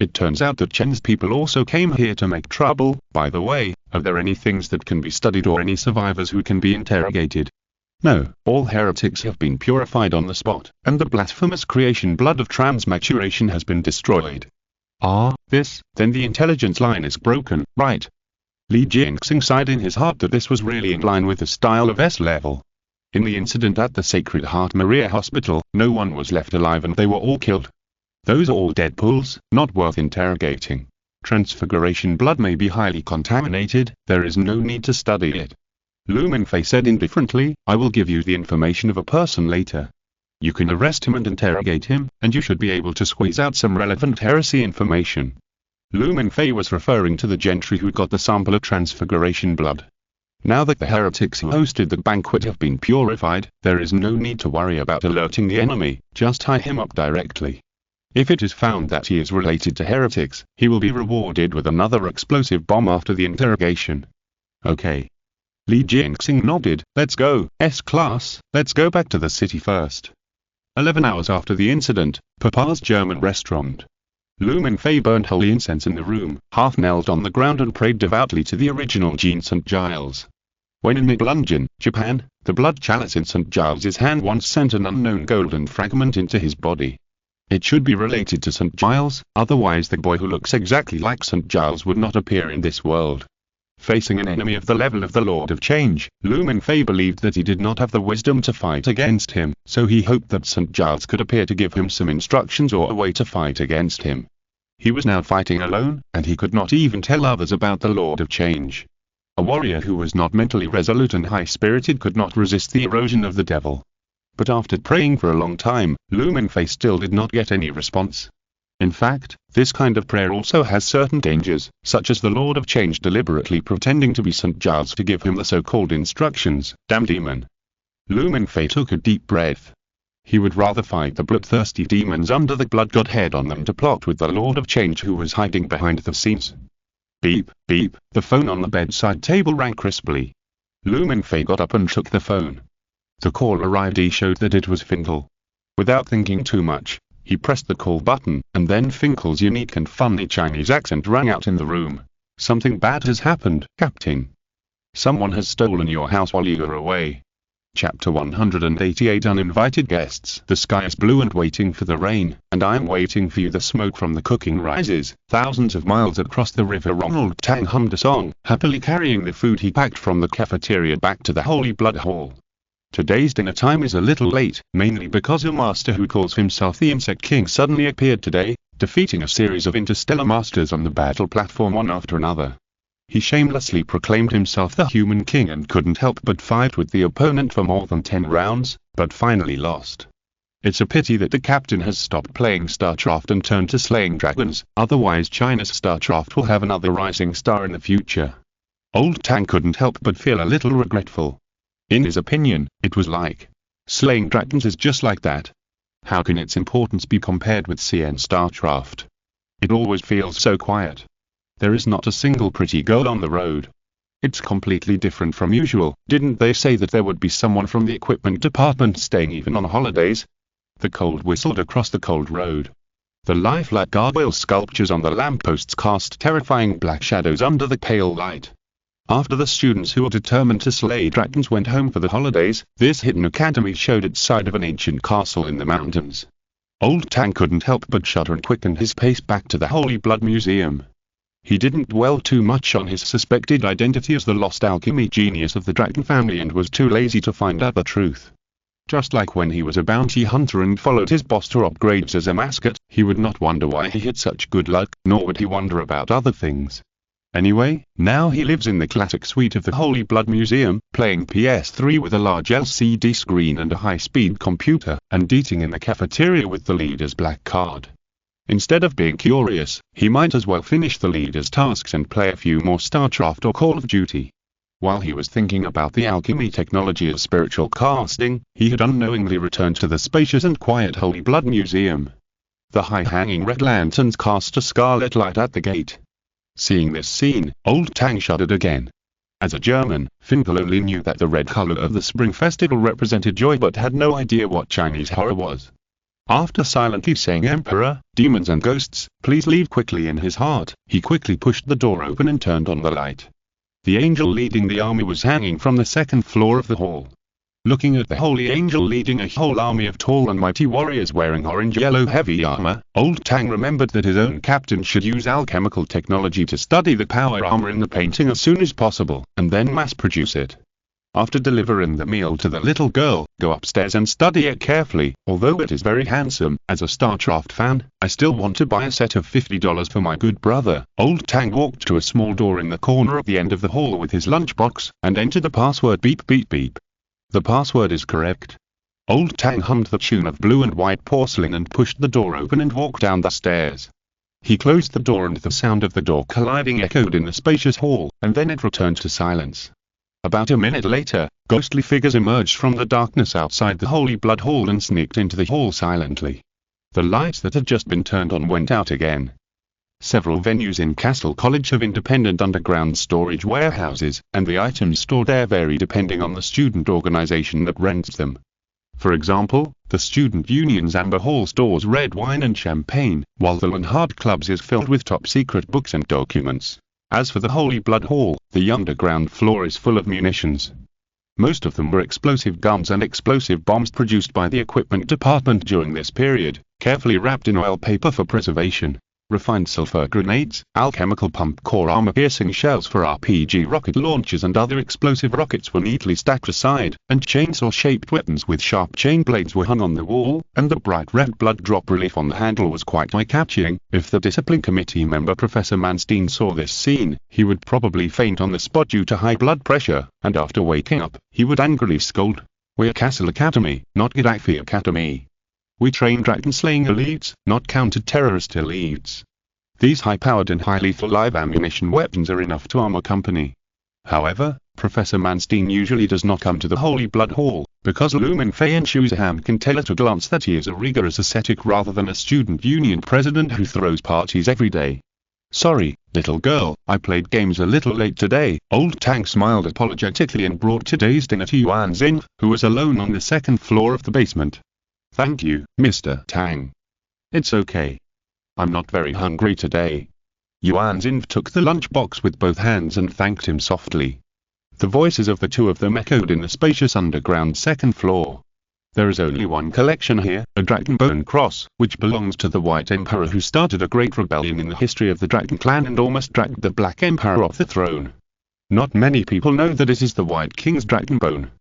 It turns out that Chen's people also came here to make trouble. By the way, are there any things that can be studied or any survivors who can be interrogated? No, all heretics have been purified on the spot, and the blasphemous creation blood of transmaturation has been destroyed. Ah, then the intelligence line is broken, right? Li Jinxing sighed in his heart that this was really in line with the style of S-level. In the incident at the Sacred Heart Maria Hospital, no one was left alive and they were all killed. Those are all Deadpools, not worth interrogating. Transfiguration blood may be highly contaminated, there is no need to study it. Lu Mingfei said indifferently, I will give you the information of a person later. You can arrest him and interrogate him, and you should be able to squeeze out some relevant heresy information. Lu Mingfei was referring to the gentry who got the sample of transfiguration blood. Now that the heretics who hosted the banquet have been purified, there is no need to worry about alerting the enemy, just tie him up directly. If it is found that he is related to heretics, he will be rewarded with another explosive bomb after the interrogation. Okay. Li Jinxing nodded. Let's go, S-Class, let's go back to the city first. 11 hours after the incident, Papa's German restaurant. Lu Mingfei burned holy incense in the room, half knelt on the ground and prayed devoutly to the original Jean St. Giles. When in Miglungen, Japan, the blood chalice in St. Giles's hand once sent an unknown golden fragment into his body. It should be related to St. Giles, otherwise the boy who looks exactly like St. Giles would not appear in this world. Facing an enemy of the level of the Lord of Change, Lu Mingfei believed that he did not have the wisdom to fight against him, so he hoped that St. Giles could appear to give him some instructions or a way to fight against him. He was now fighting alone, and he could not even tell others about the Lord of Change. A warrior who was not mentally resolute and high-spirited could not resist the erosion of the devil. But after praying for a long time, Lu Mingfei still did not get any response. In fact, this kind of prayer also has certain dangers, such as the Lord of Change deliberately pretending to be St. Giles to give him the so-called instructions. Damn demon. Lu Mingfei took a deep breath. He would rather fight the bloodthirsty demons under the blood godhead on them to plot with the Lord of Change who was hiding behind the scenes. Beep, beep, the phone on the bedside table rang crisply. Lu Mingfei got up and took the phone. The call arrived. He showed that it was Finkel. Without thinking too much, he pressed the call button, and then Finkel's unique and funny Chinese accent rang out in the room. Something bad has happened, Captain. Someone has stolen your house while you were away. Chapter 188 Uninvited Guests. The sky is blue and waiting for the rain, and I am waiting for you. The smoke from the cooking rises. Thousands of miles across the river. Ronald Tang hummed a song, happily carrying the food he packed from the cafeteria back to the Holy Blood Hall. Today's dinner time is a little late, mainly because a master who calls himself the Insect King suddenly appeared today, defeating a series of interstellar masters on the battle platform one after another. He shamelessly proclaimed himself the Human King and couldn't help but fight with the opponent for more than 10 rounds, but finally lost. It's a pity that the captain has stopped playing StarCraft and turned to slaying dragons, otherwise China's StarCraft will have another rising star in the future. Old Tang couldn't help but feel a little regretful. In his opinion, it was like, slaying dragons is just like that. How can its importance be compared with CN StarCraft? It always feels so quiet. There is not a single pretty girl on the road. It's completely different from usual. Didn't they say that there would be someone from the equipment department staying even on holidays? The cold whistled across the cold road. The lifelike gargoyle sculptures on the lampposts cast terrifying black shadows under the pale light. After the students who were determined to slay dragons went home for the holidays, this hidden academy showed its side of an ancient castle in the mountains. Old Tang couldn't help but shudder and quickened his pace back to the Holy Blood Museum. He didn't dwell too much on his suspected identity as the lost alchemy genius of the dragon family and was too lazy to find out the truth. Just like when he was a bounty hunter and followed his boss to upgrades as a mascot, he would not wonder why he had such good luck, nor would he wonder about other things. Anyway, now he lives in the classic suite of the Holy Blood Museum, playing PS3 with a large LCD screen and a high-speed computer, and eating in the cafeteria with the leader's black card. Instead of being curious, he might as well finish the leader's tasks and play a few more StarCraft or Call of Duty. While he was thinking about the alchemy technology of spiritual casting, he had unknowingly returned to the spacious and quiet Holy Blood Museum. The high-hanging red lanterns cast a scarlet light at the gate. Seeing this scene, Old Tang shuddered again. As a German, Finkel only knew that the red color of the Spring Festival represented joy but had no idea what Chinese horror was. After silently saying "Emperor, demons and ghosts, please leave" quickly in his heart, he quickly pushed the door open and turned on the light. The angel leading the army was hanging from the second floor of the hall. Looking at the holy angel leading a whole army of tall and mighty warriors wearing orange-yellow heavy armor, Old Tang remembered that his own captain should use alchemical technology to study the power armor in the painting as soon as possible, and then mass-produce it. After delivering the meal to the little girl, go upstairs and study it carefully. Although it is very handsome, as a StarCraft fan, I still want to buy a set of $50 for my good brother. Old Tang walked to a small door in the corner at the end of the hall with his lunchbox, and entered the password beep beep beep. The password is correct. Old Tang hummed the tune of Blue and White Porcelain and pushed the door open and walked down the stairs. He closed the door and the sound of the door colliding echoed in the spacious hall, and then it returned to silence. About a minute later, ghostly figures emerged from the darkness outside the Holy Blood Hall and sneaked into the hall silently. The lights that had just been turned on went out again. Several venues in Castle College have independent underground storage warehouses, and the items stored there vary depending on the student organization that rents them. For example, the Student Union's Amber Hall stores red wine and champagne, while the Leonhard Club's is filled with top-secret books and documents. As for the Holy Blood Hall, the underground floor is full of munitions. Most of them were explosive guns and explosive bombs produced by the equipment department during this period, carefully wrapped in oil paper for preservation. Refined sulfur grenades, alchemical pump core armor-piercing shells for RPG rocket launchers and other explosive rockets were neatly stacked aside, and chainsaw-shaped weapons with sharp chain blades were hung on the wall, and the bright red blood drop relief on the handle was quite eye-catching. If the discipline committee member Professor Manstein saw this scene, he would probably faint on the spot due to high blood pressure, and after waking up, he would angrily scold, "We're Castle Academy, not Gaddafi Academy. We train dragon-slaying elites, not counter-terrorist elites." These high-powered and high-lethal live ammunition weapons are enough to arm a company. However, Professor Manstein usually does not come to the Holy Blood Hall, because Lumenfei and Shuzaham can tell at a glance that he is a rigorous ascetic rather than a student union president who throws parties every day. "Sorry, little girl, I played games a little late today." Old Tang smiled apologetically and brought today's dinner to Yuan Xin, who was alone on the second floor of the basement. "Thank you, Mr. Tang. It's okay. I'm not very hungry today." Yuan Xin took the lunchbox with both hands and thanked him softly. The voices of the two of them echoed in the spacious underground second floor. There is only one collection here, a dragon bone cross, which belongs to the White Emperor who started a great rebellion in the history of the Dragon Clan and almost dragged the Black Emperor off the throne. Not many people know that it is the White King's dragon bone.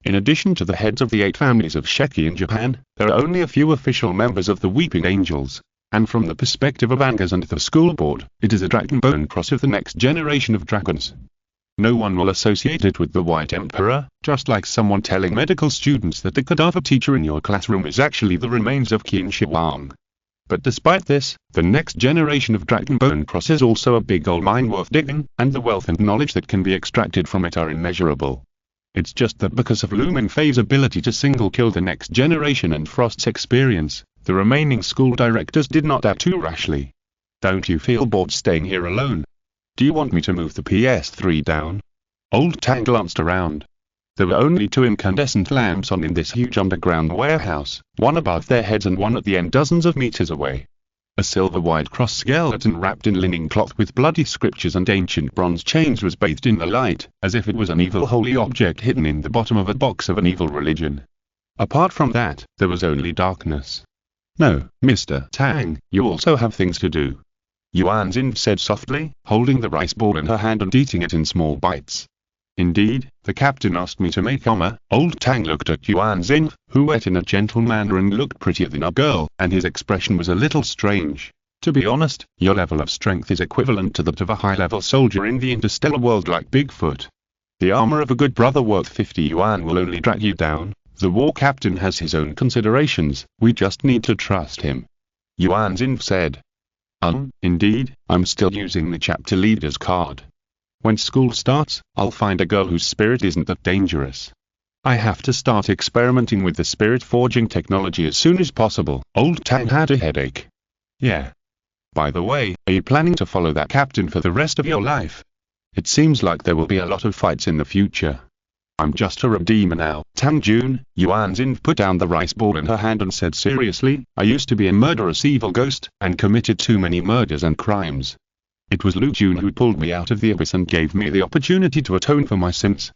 In addition to the heads of the 8 families of Sheki in Japan, there are only a few official members of the Weeping Angels, and from the perspective of Angas and the school board, it is a dragon bone cross of the next generation of dragons. No one will associate it with the White Emperor, just like someone telling medical students that the cadaver teacher in your classroom is actually the remains of Qin Shi Huang. But despite this, the next generation of dragon bone cross is also a big old mine worth digging, and the wealth and knowledge that can be extracted from it are immeasurable. It's just that because of Lumenfei's ability to single-kill the next generation and Frost's experience, the remaining school directors did not act too rashly. "Don't you feel bored staying here alone? Do you want me to move the PS3 down?" Old Tang glanced around. There were only 2 incandescent lamps on in this huge underground warehouse, one above their heads and one at the end dozens of meters away. A silver-white cross skeleton wrapped in linen cloth with bloody scriptures and ancient bronze chains was bathed in the light, as if it was an evil holy object hidden in the bottom of a box of an evil religion. Apart from that, there was only darkness. No, Mr. Tang, you also have things to do. Yuan Xin said softly, holding the rice ball in her hand and eating it in small bites. Indeed, the captain asked me to make armor. Old Tang looked at Yuan Xin, who ate in a gentle manner and looked prettier than a girl, and his expression was a little strange. To be honest, your level of strength is equivalent to that of a high-level soldier in the interstellar world like Bigfoot. The armor of a good brother worth 50 yuan will only drag you down. The war captain has his own considerations, we just need to trust him. Yuan Xin said. Indeed, I'm still using the chapter leader's card. When school starts, I'll find a girl whose spirit isn't that dangerous. I have to start experimenting with the spirit forging technology as soon as possible. Old Tang had a headache. Yeah. By the way, are you planning to follow that captain for the rest of your life? It seems like there will be a lot of fights in the future. I'm just a redeemer now. Tang Jun, Yuan Xin put down the rice ball in her hand and said seriously, I used to be a murderous evil ghost, and committed too many murders and crimes. It was Lu Jun who pulled me out of the abyss and gave me the opportunity to atone for my sins.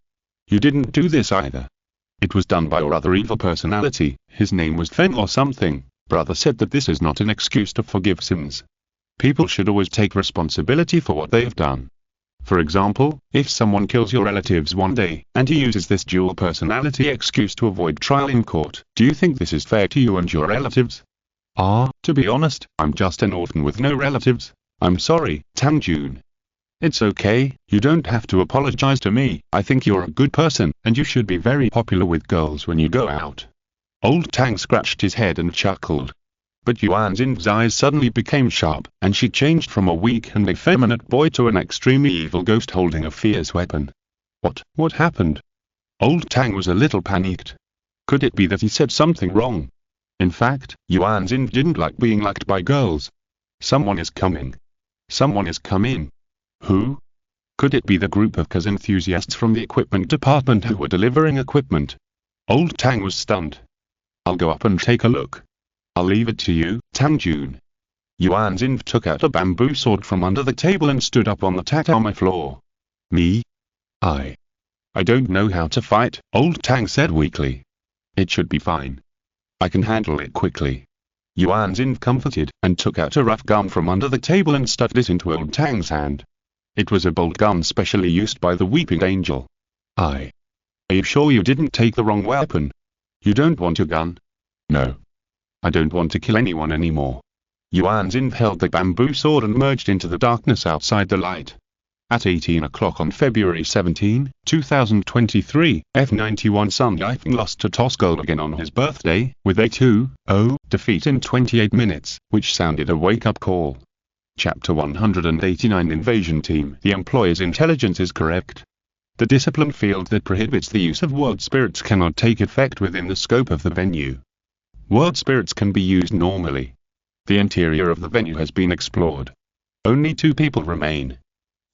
You didn't do this either. It was done by your other evil personality, his name was Feng or something. Brother said that this is not an excuse to forgive sins. People should always take responsibility for what they have done. For example, if someone kills your relatives one day, and he uses this dual personality excuse to avoid trial in court, do you think this is fair to you and your relatives? To be honest, I'm just an orphan with no relatives. I'm sorry, Tang Jun. It's okay, you don't have to apologize to me. I think you're a good person, and you should be very popular with girls when you go out. Old Tang scratched his head and chuckled. But Yuan Xin's eyes suddenly became sharp, and she changed from a weak and effeminate boy to an extremely evil ghost holding a fierce weapon. What happened? Old Tang was a little panicked. Could it be that he said something wrong? In fact, Yuan Xin didn't like being liked by girls. Someone is coming. Someone is coming. Who? Could it be the group of cars enthusiasts from the equipment department who were delivering equipment? Old Tang was stunned. I'll go up and take a look. I'll leave it to you, Tang Jun. Yuan Xin took out a bamboo sword from under the table and stood up on the tatami floor. Me? I don't know how to fight, Old Tang said weakly. It should be fine. I can handle it quickly. Yuan Xin comforted, and took out a rough gun from under the table and stuck it into Old Tang's hand. It was a bolt gun specially used by the Weeping Angel. Are you sure you didn't take the wrong weapon? You don't want your gun? No. I don't want to kill anyone anymore. Yuan Xin held the bamboo sword and merged into the darkness outside the light. At 18 o'clock on February 17, 2023, F91 Sun Yifeng lost to Tosgold again on his birthday, with a 2-0 defeat in 28 minutes, which sounded a wake-up call. Chapter 189 Invasion Team. The employer's intelligence is correct. The discipline field that prohibits the use of world spirits cannot take effect within the scope of the venue. World spirits can be used normally. The interior of the venue has been explored. Only 2 people remain.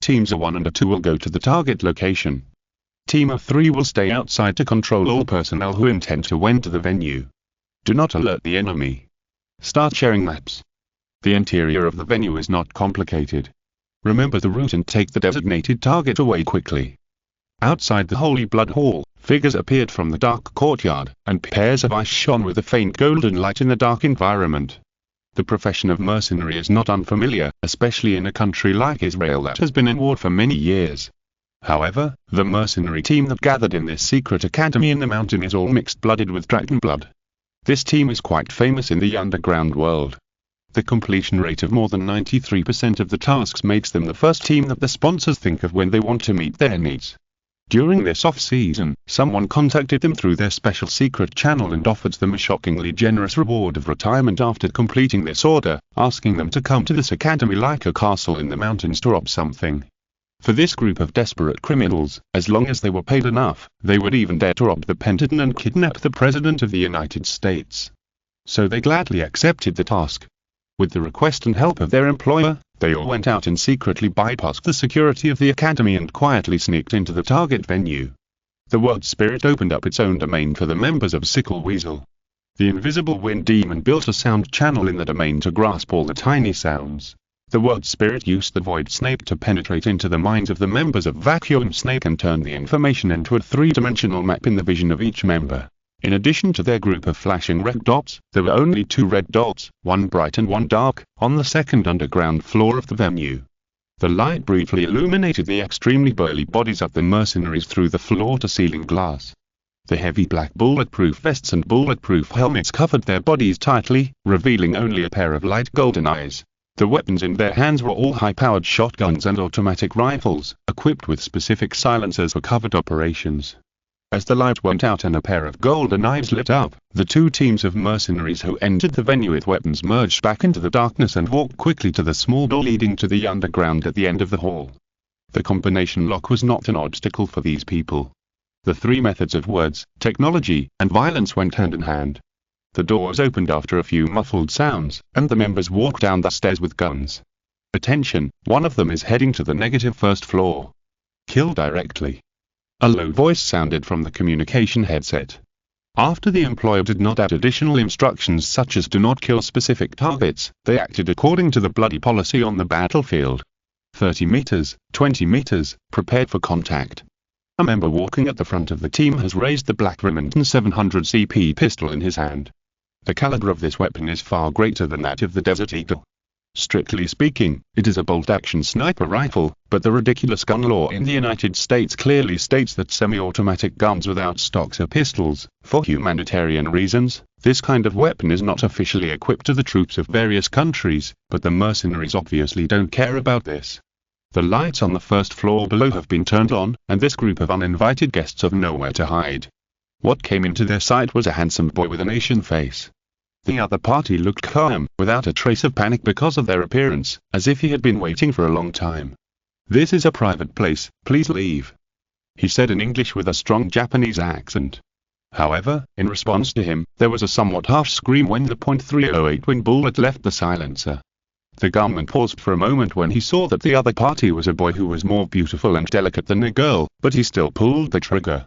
Teams of 1 and 2 will go to the target location. Team of 3 will stay outside to control all personnel who intend to enter the venue. Do not alert the enemy. Start sharing maps. The interior of the venue is not complicated. Remember the route and take the designated target away quickly. Outside the Holy Blood Hall, figures appeared from the dark courtyard, and pairs of eyes shone with a faint golden light in the dark environment. The profession of mercenary is not unfamiliar, especially in a country like Israel that has been in war for many years. However, the mercenary team that gathered in this secret academy in the mountain is all mixed-blooded with dragon blood. This team is quite famous in the underground world. The completion rate of more than 93% of the tasks makes them the first team that the sponsors think of when they want to meet their needs. During this off-season, someone contacted them through their special secret channel and offered them a shockingly generous reward of retirement after completing this order, asking them to come to this academy like a castle in the mountains to rob something. For this group of desperate criminals, as long as they were paid enough, they would even dare to rob the Pentagon and kidnap the President of the United States. So they gladly accepted the task. With the request and help of their employer, they all went out and secretly bypassed the security of the academy and quietly sneaked into the target venue. The World Spirit opened up its own domain for the members of Sickle Weasel. The invisible wind demon built a sound channel in the domain to grasp all the tiny sounds. The World Spirit used the Void Snake to penetrate into the minds of the members of Vacuum Snake and turn the information into a 3-dimensional map in the vision of each member. In addition to their group of flashing red dots, there were only 2 red dots, one bright and one dark, on the second underground floor of the venue. The light briefly illuminated the extremely burly bodies of the mercenaries through the floor-to-ceiling glass. The heavy black bulletproof vests and bulletproof helmets covered their bodies tightly, revealing only a pair of light golden eyes. The weapons in their hands were all high-powered shotguns and automatic rifles, equipped with specific silencers for covert operations. As the light went out and a pair of golden eyes lit up, the 2 teams of mercenaries who entered the venue with weapons merged back into the darkness and walked quickly to the small door leading to the underground at the end of the hall. The combination lock was not an obstacle for these people. The 3 methods of words, technology, and violence went hand in hand. The doors opened after a few muffled sounds, and the members walked down the stairs with guns. Attention, one of them is heading to the negative first floor. Kill directly. A low voice sounded from the communication headset. After the employer did not add additional instructions such as do not kill specific targets, they acted according to the bloody policy on the battlefield. 30 meters, 20 meters, prepared for contact. A member walking at the front of the team has raised the black Remington 700 CP pistol in his hand. The caliber of this weapon is far greater than that of the Desert Eagle. Strictly speaking, it is a bolt-action sniper rifle, but the ridiculous gun law in the United States clearly states that semi-automatic guns without stocks are pistols. For humanitarian reasons, this kind of weapon is not officially equipped to the troops of various countries, but the mercenaries obviously don't care about this. The lights on the first floor below have been turned on, and this group of uninvited guests have nowhere to hide. What came into their sight was a handsome boy with an Asian face. The other party looked calm, without a trace of panic because of their appearance, as if he had been waiting for a long time. "This is a private place, please leave," he said in English with a strong Japanese accent. However, in response to him, there was a somewhat harsh scream when the .308 Win bullet left the silencer. The gunman paused for a moment when he saw that the other party was a boy who was more beautiful and delicate than a girl, but he still pulled the trigger.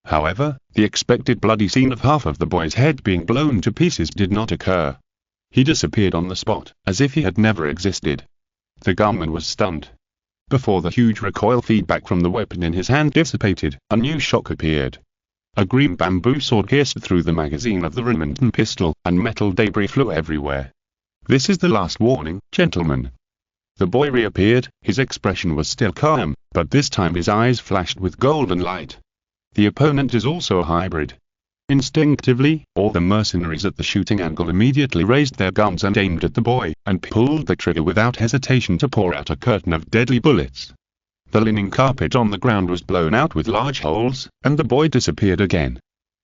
However, the expected bloody scene of half of the boy's head being blown to pieces did not occur. He disappeared on the spot, as if he had never existed. The gunman was stunned. Before the huge recoil feedback from the weapon in his hand dissipated, a new shock appeared. A green bamboo sword pierced through the magazine of the Remington pistol, and metal debris flew everywhere. "This is the last warning, gentlemen." The boy reappeared, his expression was still calm, but this time his eyes flashed with golden light. The opponent is also a hybrid. Instinctively, all the mercenaries at the shooting angle immediately raised their guns and aimed at the boy, and pulled the trigger without hesitation to pour out a curtain of deadly bullets. The linen carpet on the ground was blown out with large holes, and the boy disappeared again.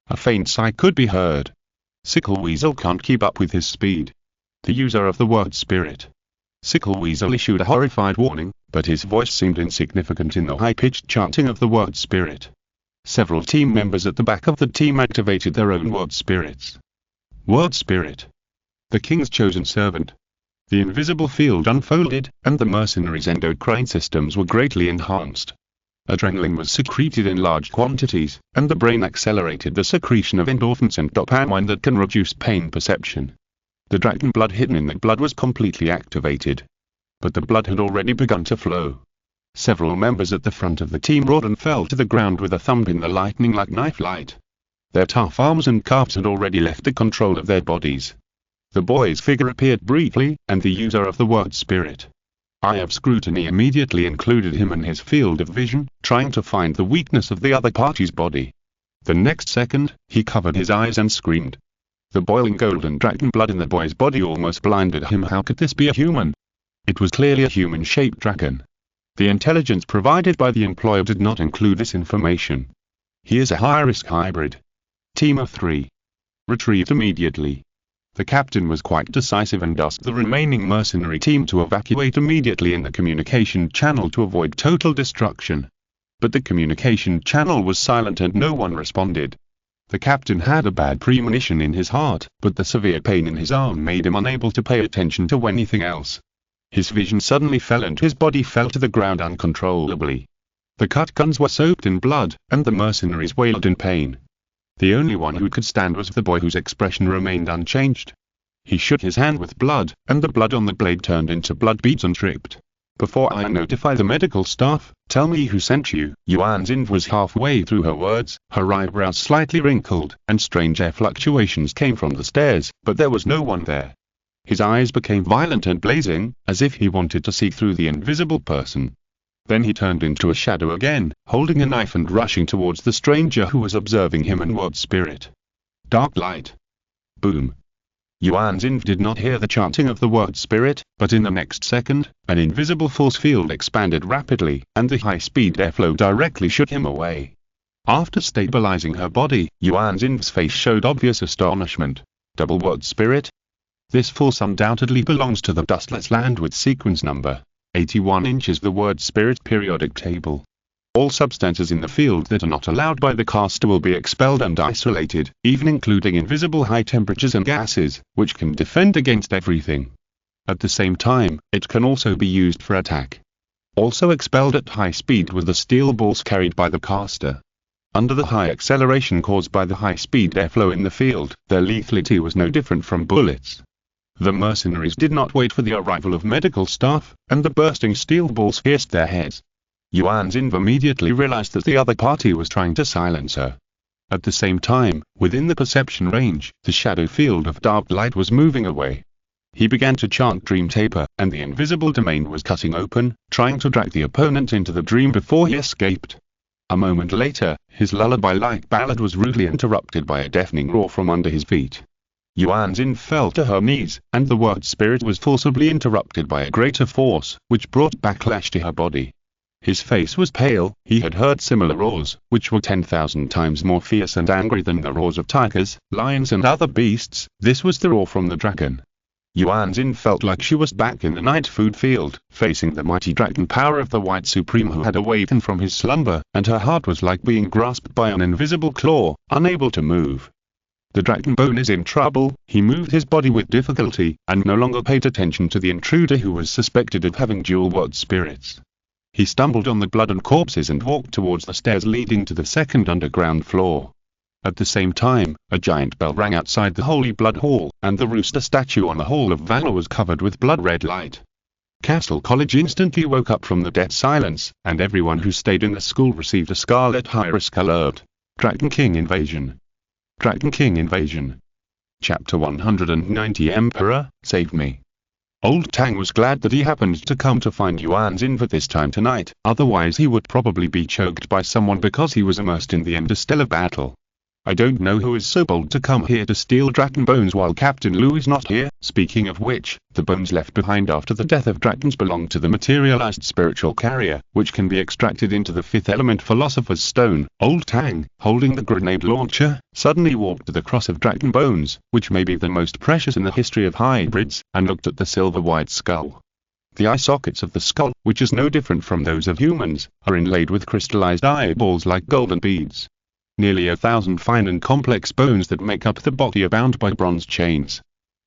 A faint sigh could be heard. Sickle Weasel can't keep up with his speed. The user of the word spirit. Sickle Weasel issued a horrified warning, but his voice seemed insignificant in the high-pitched chanting of the word spirit. Several team members at the back of the team activated their own word spirits. Word spirit. The king's chosen servant. The invisible field unfolded, and the mercenaries' endocrine systems were greatly enhanced. Adrenaline was secreted in large quantities, and the brain accelerated the secretion of endorphins and dopamine that can reduce pain perception. The dragon blood hidden in the blood was completely activated. But the blood had already begun to flow. Several members at the front of the team roared and fell to the ground with a thump in the lightning-like knife light. Their tough arms and calves had already left the control of their bodies. The boy's figure appeared briefly, and the user of the word spirit. Eye of scrutiny immediately included him in his field of vision, trying to find the weakness of the other party's body. The next second, he covered his eyes and screamed. The boiling golden dragon blood in the boy's body almost blinded him. How could this be a human? It was clearly a human-shaped dragon. The intelligence provided by the employer did not include this information. He is a high-risk hybrid. Team of 3. Retrieved immediately. The captain was quite decisive and asked the remaining mercenary team to evacuate immediately in the communication channel to avoid total destruction. But the communication channel was silent and no one responded. The captain had a bad premonition in his heart, but the severe pain in his arm made him unable to pay attention to anything else. His vision suddenly fell and his body fell to the ground uncontrollably. The cut guns were soaked in blood, and the mercenaries wailed in pain. The only one who could stand was the boy, whose expression remained unchanged. He shook his hand with blood, and the blood on the blade turned into blood beads and dripped. Before I notify the medical staff, tell me who sent you." Yuan Xin was halfway through her words, her eyebrows slightly wrinkled, and strange air fluctuations came from the stairs, but there was no one there. His eyes became violent and blazing, as if he wanted to see through the invisible person. Then he turned into a shadow again, holding a knife and rushing towards the stranger who was observing him and word spirit. Dark light. Boom. Yuan Xin did not hear the chanting of the word spirit, but in the next second, an invisible force field expanded rapidly, and the high-speed airflow directly shook him away. After stabilizing her body, Yuan Xin's face showed obvious astonishment. Double word spirit? This force undoubtedly belongs to the dustless land with sequence number 81 inches, the word spirit periodic table. All substances in the field that are not allowed by the caster will be expelled and isolated, even including invisible high temperatures and gases, which can defend against everything. At the same time, it can also be used for attack. Also expelled at high speed were the steel balls carried by the caster. Under the high acceleration caused by the high-speed airflow in the field, their lethality was no different from bullets. The mercenaries did not wait for the arrival of medical staff, and the bursting steel balls pierced their heads. Yuan Xin immediately realized that the other party was trying to silence her. At the same time, within the perception range, the shadow field of dark light was moving away. He began to chant Dream Taper, and the invisible domain was cutting open, trying to drag the opponent into the dream before he escaped. A moment later, his lullaby-like ballad was rudely interrupted by a deafening roar from under his feet. Yuan Xin fell to her knees, and the word spirit was forcibly interrupted by a greater force, which brought backlash to her body. His face was pale. He had heard similar roars, which were 10,000 times more fierce and angry than the roars of tigers, lions and other beasts. This was the roar from the dragon. Yuan Xin felt like she was back in the night food field, facing the mighty dragon power of the White Supreme who had awakened from his slumber, and her heart was like being grasped by an invisible claw, unable to move. The dragon bone is in trouble. He moved his body with difficulty, and no longer paid attention to the intruder who was suspected of having dual word spirits. He stumbled on the blood and corpses and walked towards the stairs leading to the second underground floor. At the same time, a giant bell rang outside the Holy Blood Hall, and the rooster statue on the Hall of Valor was covered with blood-red light. Castle College instantly woke up from the dead silence, and everyone who stayed in the school received a scarlet high-risk alert. Dragon King Invasion. Dragon King Invasion. Chapter 190 Emperor, Save Me. Old Tang was glad that he happened to come to find Yuan Xin for this time tonight, otherwise he would probably be choked by someone because he was immersed in the interstellar battle. I don't know who is so bold to come here to steal dragon bones while Captain Lu is not here. Speaking of which, the bones left behind after the death of dragons belong to the materialized spiritual carrier, which can be extracted into the fifth element Philosopher's Stone. Old Tang, holding the grenade launcher, suddenly walked to the cross of dragon bones, which may be the most precious in the history of hybrids, and looked at the silver-white skull. The eye sockets of the skull, which is no different from those of humans, are inlaid with crystallized eyeballs like golden beads. Nearly 1,000 fine and complex bones that make up the body are bound by bronze chains.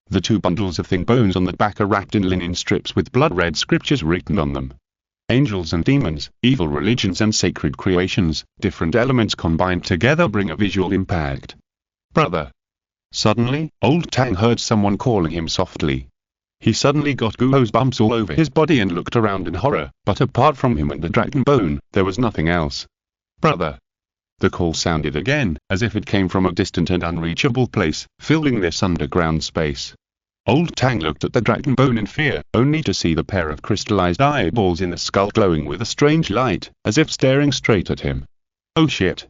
The two bundles of thin bones on the back are wrapped in linen strips with blood-red scriptures written on them. Angels and demons, evil religions and sacred creations, different elements combined together bring a visual impact. Brother. Suddenly, Old Tang heard someone calling him softly. He suddenly got goosebumps all over his body and looked around in horror, but apart from him and the dragon bone, there was nothing else. Brother. The call sounded again, as if it came from a distant and unreachable place, filling this underground space. Old Tang looked at the dragon bone in fear, only to see the pair of crystallized eyeballs in the skull glowing with a strange light, as if staring straight at him. Oh shit.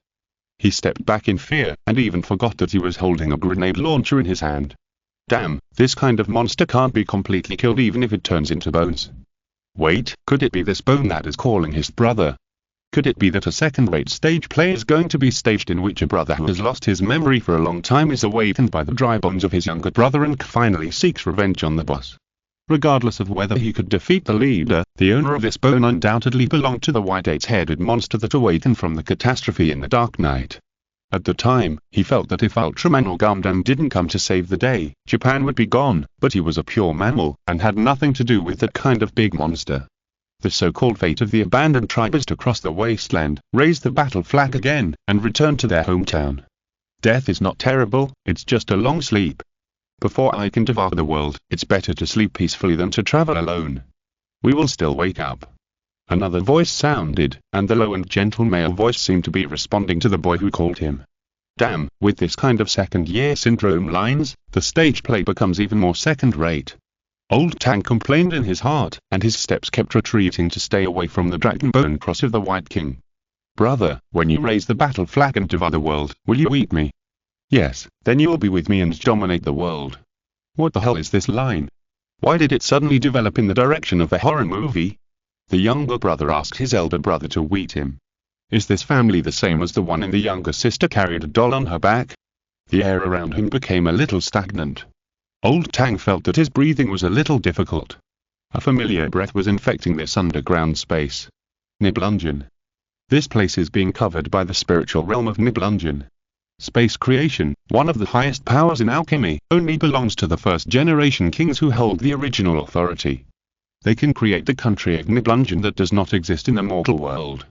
He stepped back in fear, and even forgot that he was holding a grenade launcher in his hand. Damn, this kind of monster can't be completely killed even if it turns into bones. Wait, could it be this bone that is calling his brother? Could it be that a second-rate stage play is going to be staged in which a brother who has lost his memory for a long time is awakened by the dry bones of his younger brother and finally seeks revenge on the boss? Regardless of whether he could defeat the leader, the owner of this bone undoubtedly belonged to the white eight-headed monster that awakened from the catastrophe in the Dark Night. At the time, he felt that if Ultraman or Gundam didn't come to save the day, Japan would be gone, but he was a pure mammal, and had nothing to do with that kind of big monster. The so-called fate of the abandoned tribe is to cross the wasteland, raise the battle flag again, and return to their hometown. Death is not terrible, it's just a long sleep. Before I can devour the world, it's better to sleep peacefully than to travel alone. We will still wake up. Another voice sounded, and the low and gentle male voice seemed to be responding to the boy who called him. Damn, with this kind of second-year syndrome lines, the stage play becomes even more second-rate. Old Tang complained in his heart, and his steps kept retreating to stay away from the dragon-bone cross of the White King. Brother, when you raise the battle flag and devour the world, will you eat me? Yes, then you will be with me and dominate the world. What the hell is this line? Why did it suddenly develop in the direction of a horror movie? The younger brother asked his elder brother to greet him. Is this family the same as the one in the younger sister carried a doll on her back? The air around him became a little stagnant. Old Tang felt that his breathing was a little difficult. A familiar breath was infecting this underground space. Nibelungen. This place is being covered by the spiritual realm of Nibelungen. Space creation, one of the highest powers in alchemy, only belongs to the first-generation kings who hold the original authority. They can create the country of Nibelungen that does not exist in the mortal world.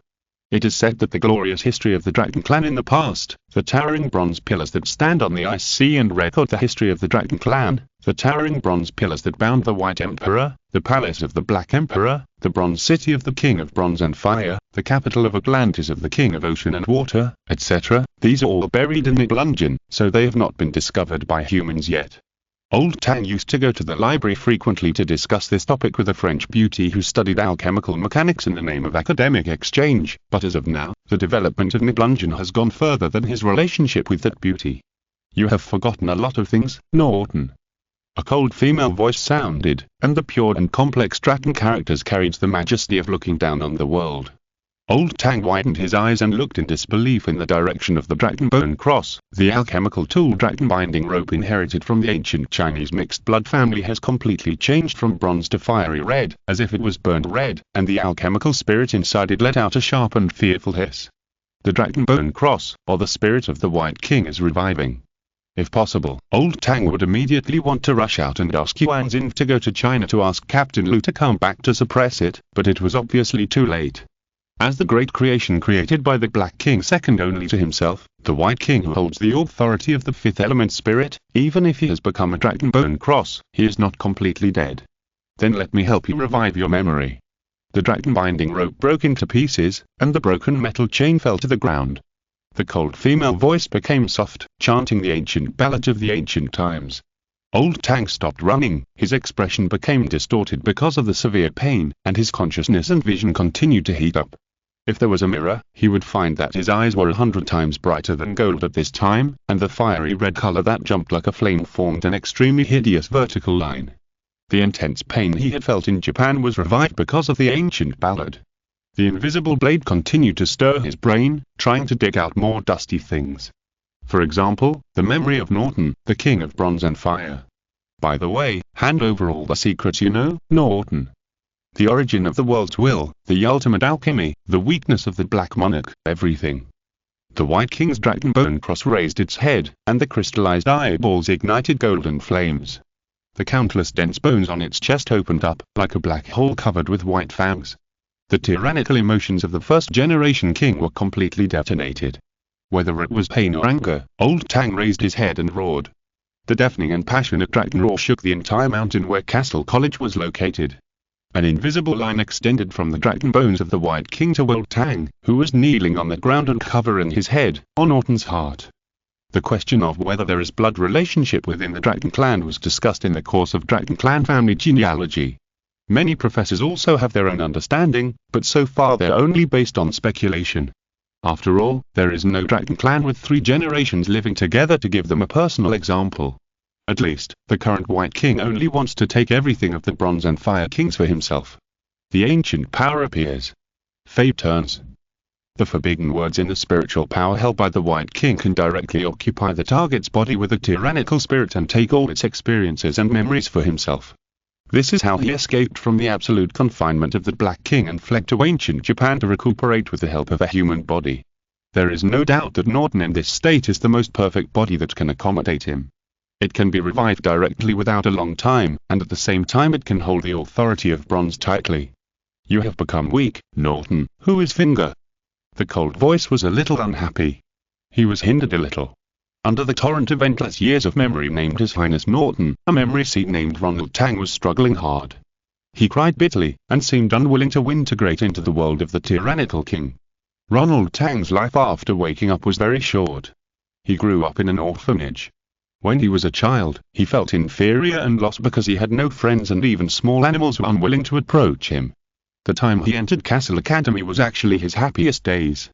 It is said that the glorious history of the Dragon Clan in the past, the towering bronze pillars that stand on the ice sea and record the history of the Dragon Clan, the towering bronze pillars that bound the White Emperor, the palace of the Black Emperor, the bronze city of the King of Bronze and Fire, the capital of Atlantis of the King of Ocean and Water, etc., these are all buried in Nibelungen, so they have not been discovered by humans yet. Old Tang used to go to the library frequently to discuss this topic with a French beauty who studied alchemical mechanics in the name of academic exchange, but as of now, the development of Nibelungen has gone further than his relationship with that beauty. You have forgotten a lot of things, Norton. A cold female voice sounded, and the pure and complex dragon characters carried the majesty of looking down on the world. Old Tang widened his eyes and looked in disbelief in the direction of the dragon-bone cross. The alchemical tool dragon-binding rope inherited from the ancient Chinese mixed-blood family has completely changed from bronze to fiery red, as if it was burned red, and the alchemical spirit inside it let out a sharp and fearful hiss. The dragon-bone cross, or the spirit of the White King, is reviving. If possible, Old Tang would immediately want to rush out and ask Yuan Xin to go to China to ask Captain Lu to come back to suppress it, but it was obviously too late. As the great creation created by the Black King second only to himself, the White King who holds the authority of the fifth element spirit, even if he has become a dragon-bone cross, he is not completely dead. Then let me help you revive your memory. The dragon-binding rope broke into pieces, and the broken metal chain fell to the ground. The cold female voice became soft, chanting the ancient ballad of the ancient times. Old Tang stopped running, his expression became distorted because of the severe pain, and his consciousness and vision continued to heat up. If there was a mirror, he would find that his eyes were 100 times brighter than gold at this time, and the fiery red color that jumped like a flame formed an extremely hideous vertical line. The intense pain he had felt in Japan was revived because of the ancient ballad. The invisible blade continued to stir his brain, trying to dig out more dusty things. For example, the memory of Norton, the King of Bronze and Fire. By the way, hand over all the secrets you know, Norton. The origin of the world's will, the ultimate alchemy, the weakness of the Black Monarch, everything. The White King's dragon-bone cross raised its head, and the crystallized eyeballs ignited golden flames. The countless dense bones on its chest opened up, like a black hole covered with white fangs. The tyrannical emotions of the first-generation king were completely detonated. Whether it was pain or anger, Old Tang raised his head and roared. The deafening and passionate dragon roar shook the entire mountain where Castle College was located. An invisible line extended from the dragon bones of the White King to Old Tang, who was kneeling on the ground and covering his head, on Norton's heart. The question of whether there is blood relationship within the Dragon Clan was discussed in the course of Dragon Clan family genealogy. Many professors also have their own understanding, but so far they're only based on speculation. After all, there is no Dragon Clan with 3 generations living together to give them a personal example. At least, the current White King only wants to take everything of the Bronze and Fire Kings for himself. The ancient power appears. Fate turns. The forbidden words in the spiritual power held by the White King can directly occupy the target's body with a tyrannical spirit and take all its experiences and memories for himself. This is how he escaped from the absolute confinement of the Black King and fled to ancient Japan to recuperate with the help of a human body. There is no doubt that Norton in this state is the most perfect body that can accommodate him. It can be revived directly without a long time, and at the same time it can hold the authority of bronze tightly. You have become weak, Norton. Who is Finger? The cold voice was a little unhappy. He was hindered a little. Under the torrent of endless years of memory named His Highness Norton, a memory seed named Ronald Tang was struggling hard. He cried bitterly, and seemed unwilling to integrate into the world of the tyrannical king. Ronald Tang's life after waking up was very short. He grew up in an orphanage. When he was a child, he felt inferior and lost because he had no friends, and even small animals were unwilling to approach him. The time he entered Castle Academy was actually his happiest days.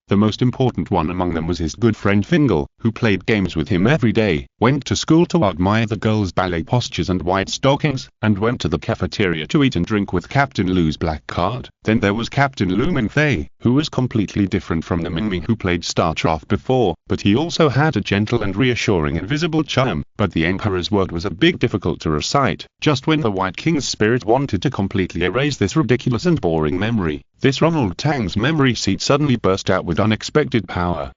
The most important one among them was his good friend Fingal, who played games with him every day, went to school to admire the girls' ballet postures and white stockings, and went to the cafeteria to eat and drink with Captain Lu's black card. Then there was Captain Lu Mingfei, who was completely different from the Mingming who played StarCraft before, but he also had a gentle and reassuring invisible charm. But the Emperor's word was a bit difficult to recite. Just when the White King's spirit wanted to completely erase this ridiculous and boring memory, this Ronald Tang's memory seed suddenly burst out with unexpected power.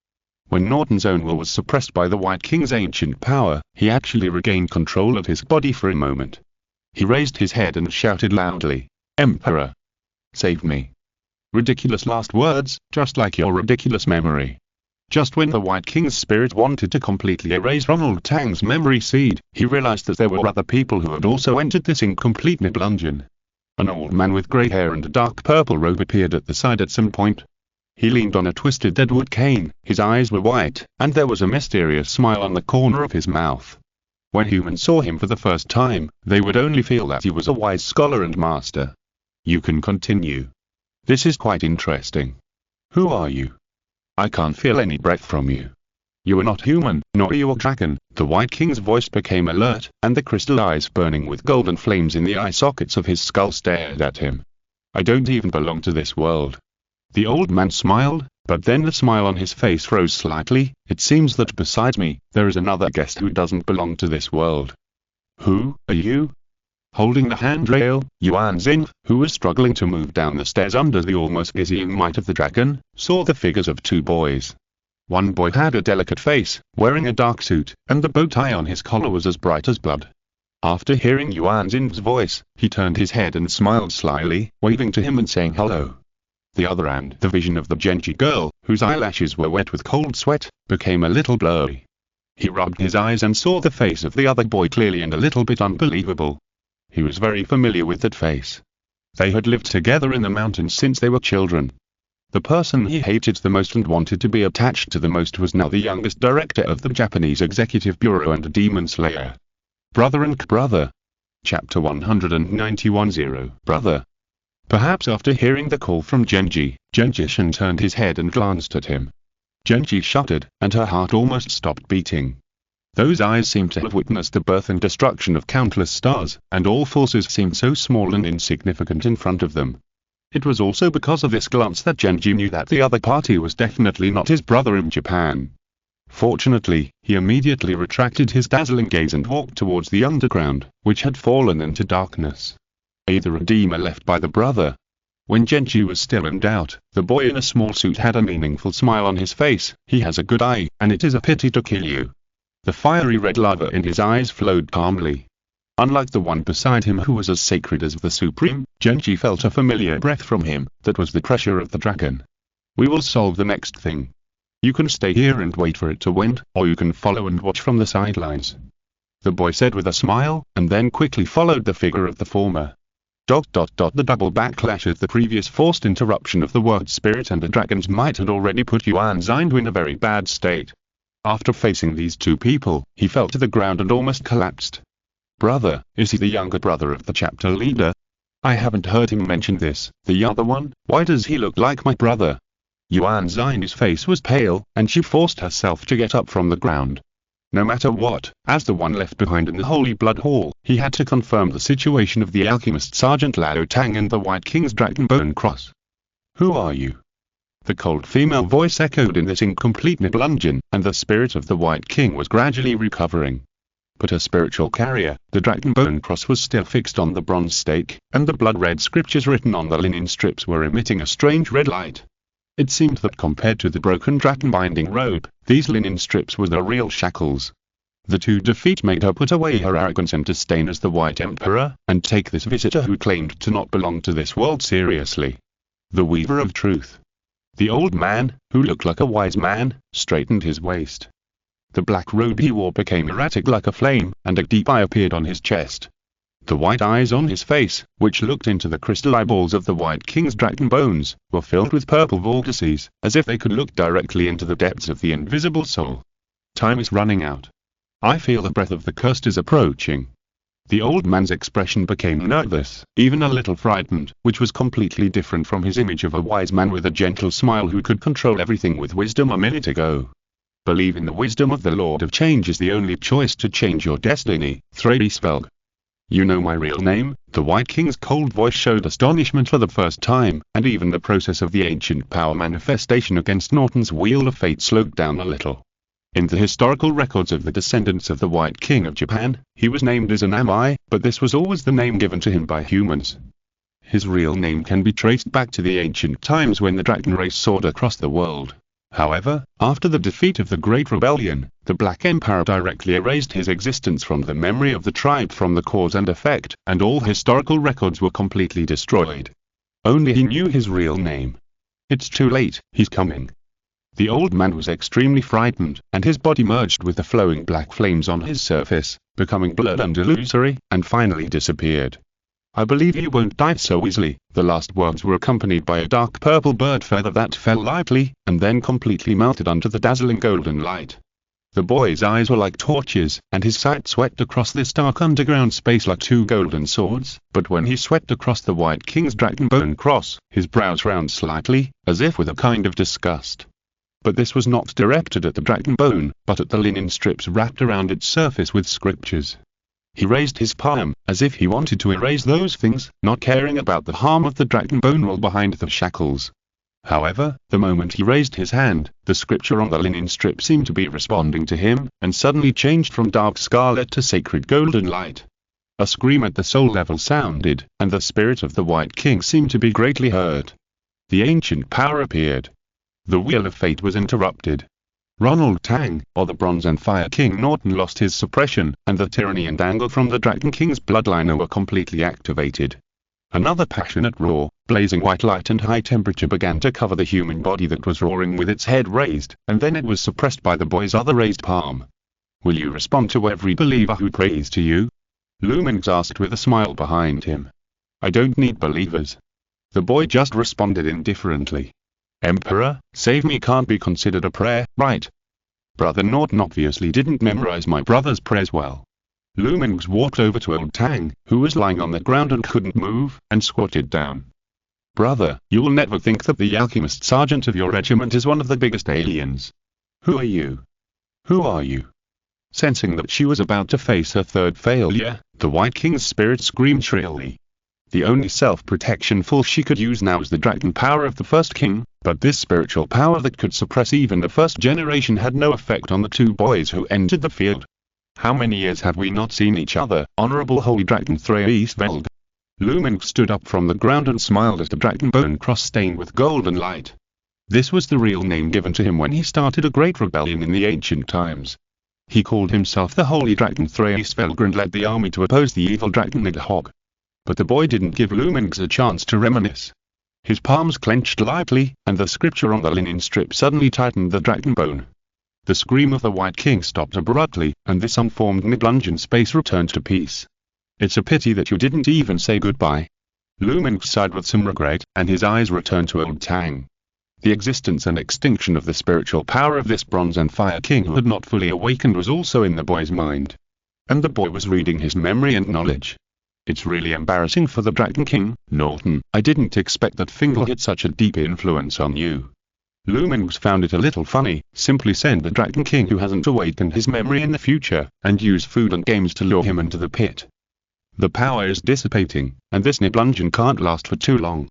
When Norton's own will was suppressed by the White King's ancient power, he actually regained control of his body for a moment. He raised his head and shouted loudly, "Emperor! Save me!" Ridiculous last words, just like your ridiculous memory. Just when the White King's spirit wanted to completely erase Ronald Tang's memory seed, he realized that there were other people who had also entered this incomplete dungeon. An old man with grey hair and a dark purple robe appeared at the side at some point. He leaned on a twisted deadwood cane, his eyes were white, and there was a mysterious smile on the corner of his mouth. When humans saw him for the first time, they would only feel that he was a wise scholar and master. You can continue. This is quite interesting. Who are you? I can't feel any breath from you. You are not human, nor are you a dragon. The White King's voice became alert, and the crystal eyes burning with golden flames in the eye sockets of his skull stared at him. I don't even belong to this world. The old man smiled, but then the smile on his face froze slightly. It seems that beside me, there is another guest who doesn't belong to this world. Who are you? Holding the handrail, Yuan Xin, who was struggling to move down the stairs under the almost dizzying might of the dragon, saw the figures of two boys. One boy had a delicate face, wearing a dark suit, and the bow tie on his collar was as bright as blood. After hearing Yuan Xin's voice, he turned his head and smiled slyly, waving to him and saying hello. The other and the vision of the Genji girl, whose eyelashes were wet with cold sweat, became a little blurry. He rubbed his eyes and saw the face of the other boy clearly and a little bit unbelievable. He was very familiar with that face. They had lived together in the mountains since they were children. The person he hated the most and wanted to be attached to the most was now the youngest director of the Japanese Executive Bureau and a demon slayer. Brother and brother. Chapter 191 Brother. Perhaps after hearing the call from Genji, Genji-san turned his head and glanced at him. Genji shuddered, and her heart almost stopped beating. Those eyes seemed to have witnessed the birth and destruction of countless stars, and all forces seemed so small and insignificant in front of them. It was also because of this glance that Genji knew that the other party was definitely not his brother in Japan. Fortunately, he immediately retracted his dazzling gaze and walked towards the underground, which had fallen into darkness. Either a demon left by the brother. When Genji was still in doubt, the boy in a small suit had a meaningful smile on his face. He has a good eye, and it is a pity to kill you. The fiery red lava in his eyes flowed calmly. Unlike the one beside him who was as sacred as the Supreme, Genji felt a familiar breath from him. That was the pressure of the dragon. We will solve the next thing. You can stay here and wait for it to end, or you can follow and watch from the sidelines. The boy said with a smile, and then quickly followed the figure of the former. The double backlash of the previous forced interruption of the word spirit and the dragon's might had already put Yuan Xin in a very bad state. After facing these two people, he fell to the ground and almost collapsed. Brother, is he the younger brother of the chapter leader? I haven't heard him mention this. The other one, why does he look like my brother? Yuan Xin's face was pale, and she forced herself to get up from the ground. No matter what, as the one left behind in the Holy Blood Hall, he had to confirm the situation of the alchemist Sergeant Lao Tang and the White King's Dragonbone Cross. Who are you? The cold female voice echoed in this incomplete dungeon, and the spirit of the White King was gradually recovering. But her spiritual carrier, the Dragonbone Cross, was still fixed on the bronze stake, and the blood-red scriptures written on the linen strips were emitting a strange red light. It seemed that compared to the broken dragon-binding robe, these linen strips were the real shackles. The two defeat made her put away her arrogance and disdain as the White Emperor, and take this visitor who claimed to not belong to this world seriously. The Weaver of Truth. The old man, who looked like a wise man, straightened his waist. The black robe he wore became erratic like a flame, and a deep eye appeared on his chest. The white eyes on his face, which looked into the crystal eyeballs of the White King's dragon bones, were filled with purple vortices, as if they could look directly into the depths of the invisible soul. Time is running out. I feel the breath of the cursed is approaching. The old man's expression became nervous, even a little frightened, which was completely different from his image of a wise man with a gentle smile who could control everything with wisdom a minute ago. Believe in the wisdom of the Lord of Change is the only choice to change your destiny, Thraespelg. You know my real name? The White King's cold voice showed astonishment for the first time, and even the process of the ancient power manifestation against Norton's Wheel of Fate slowed down a little. In the historical records of the descendants of the White King of Japan, he was named as an Amai, but this was always the name given to him by humans. His real name can be traced back to the ancient times when the dragon race soared across the world. However, after the defeat of the Great Rebellion, the Black Empire directly erased his existence from the memory of the tribe from the cause and effect, and all historical records were completely destroyed. Only he knew his real name. It's too late, he's coming. The old man was extremely frightened, and his body merged with the flowing black flames on his surface, becoming blurred and illusory, and finally disappeared. I believe you won't die so easily. The last words were accompanied by a dark purple bird feather that fell lightly, and then completely melted under the dazzling golden light. The boy's eyes were like torches, and his sight swept across this dark underground space like two golden swords, but when he swept across the White King's dragon bone cross, his brows frowned slightly, as if with a kind of disgust. But this was not directed at the dragon bone, but at the linen strips wrapped around its surface with scriptures. He raised his palm, as if he wanted to erase those things, not caring about the harm of the dragon bone wall behind the shackles. However, the moment he raised his hand, the scripture on the linen strip seemed to be responding to him, and suddenly changed from dark scarlet to sacred golden light. A scream at the soul level sounded, and the spirit of the White King seemed to be greatly hurt. The ancient power appeared. The Wheel of Fate was interrupted. Ronald Tang, or the Bronze and Fire King Norton, lost his suppression, and the tyranny and anger from the Dragon King's bloodline were completely activated. Another passionate roar, blazing white light and high temperature began to cover the human body that was roaring with its head raised, and then it was suppressed by the boy's other raised palm. Will you respond to every believer who prays to you? Lumens asked with a smile behind him. I don't need believers. The boy just responded indifferently. Emperor, save me can't be considered a prayer, right? Brother Norton obviously didn't memorize my brother's prayers well. Lumens walked over to old Tang, who was lying on the ground and couldn't move, and squatted down. Brother, you'll never think that the alchemist sergeant of your regiment is one of the biggest aliens. Who are you? Who are you? Sensing that she was about to face her third failure, the White King's spirit screamed shrilly. The only self-protection force she could use now was the dragon power of the first king, but this spiritual power that could suppress even the first generation had no effect on the two boys who entered the field. How many years have we not seen each other, Honorable Holy Dragon Thraespelg? Lumen stood up from the ground and smiled at the dragon bone cross stained with golden light. This was the real name given to him when he started a great rebellion in the ancient times. He called himself the Holy Dragon Thraespelg and led the army to oppose the evil dragon Nidhogg. But the boy didn't give Lumens a chance to reminisce. His palms clenched lightly, and the scripture on the linen strip suddenly tightened the dragon bone. The scream of the White King stopped abruptly, and this unformed mid-lungeon space returned to peace. It's a pity that you didn't even say goodbye. Lumens sighed with some regret, and his eyes returned to old Tang. The existence and extinction of the spiritual power of this Bronze and Fire King who had not fully awakened was also in the boy's mind. And the boy was reading his memory and knowledge. It's really embarrassing for the Dragon King, Norton. I didn't expect that Fingal had such a deep influence on you. Lumens found it a little funny. Simply send the Dragon King who hasn't awakened his memory in the future, and use food and games to lure him into the pit. The power is dissipating, and this Nibelungen can't last for too long.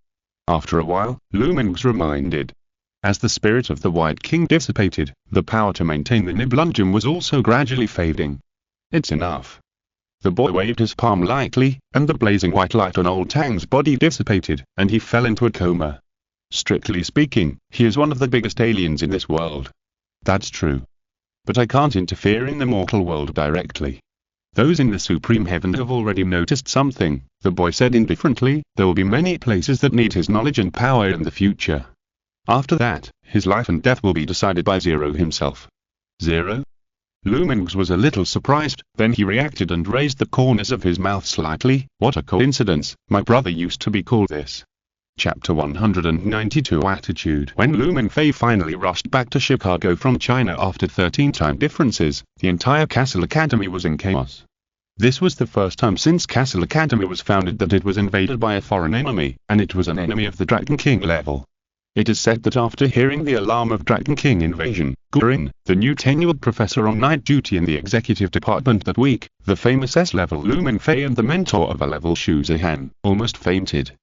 After a while, Lumens reminded. As the spirit of the White King dissipated, the power to maintain the Nibelungen was also gradually fading. It's enough. The boy waved his palm lightly, and the blazing white light on old Tang's body dissipated, and he fell into a coma. Strictly speaking, he is one of the biggest aliens in this world. That's true. But I can't interfere in the mortal world directly. Those in the supreme heaven have already noticed something, the boy said indifferently. There will be many places that need his knowledge and power in the future. After that, his life and death will be decided by Zero himself. Zero? Lumens was a little surprised, then he reacted and raised the corners of his mouth slightly. What a coincidence, my brother used to be called this. Chapter 192 Attitude. When Mingfei finally rushed back to Chicago from China after 13 time differences, the entire Castle Academy was in chaos. This was the first time since Castle Academy was founded that it was invaded by a foreign enemy, and it was an enemy of the Dragon King level. It is said that after hearing the alarm of Dragon King invasion, Gurin, the new tenured professor on night duty in the executive department that week, the famous S-level Mingfei and the mentor of A-level Shu Zihan, almost fainted.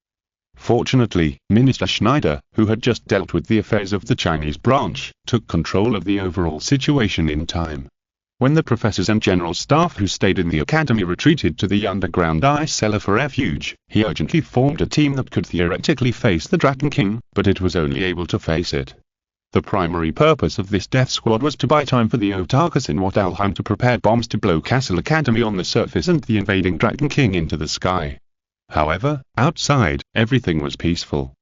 Fortunately, Minister Schneider, who had just dealt with the affairs of the Chinese branch, took control of the overall situation in time. When the professors and general staff who stayed in the academy retreated to the underground ice cellar for refuge, he urgently formed a team that could theoretically face the Dragon King, but it was only able to face it. The primary purpose of this death squad was to buy time for the Otakus in Wattalheim to prepare bombs to blow Castle Academy on the surface and the invading Dragon King into the sky. However, outside, everything was peaceful.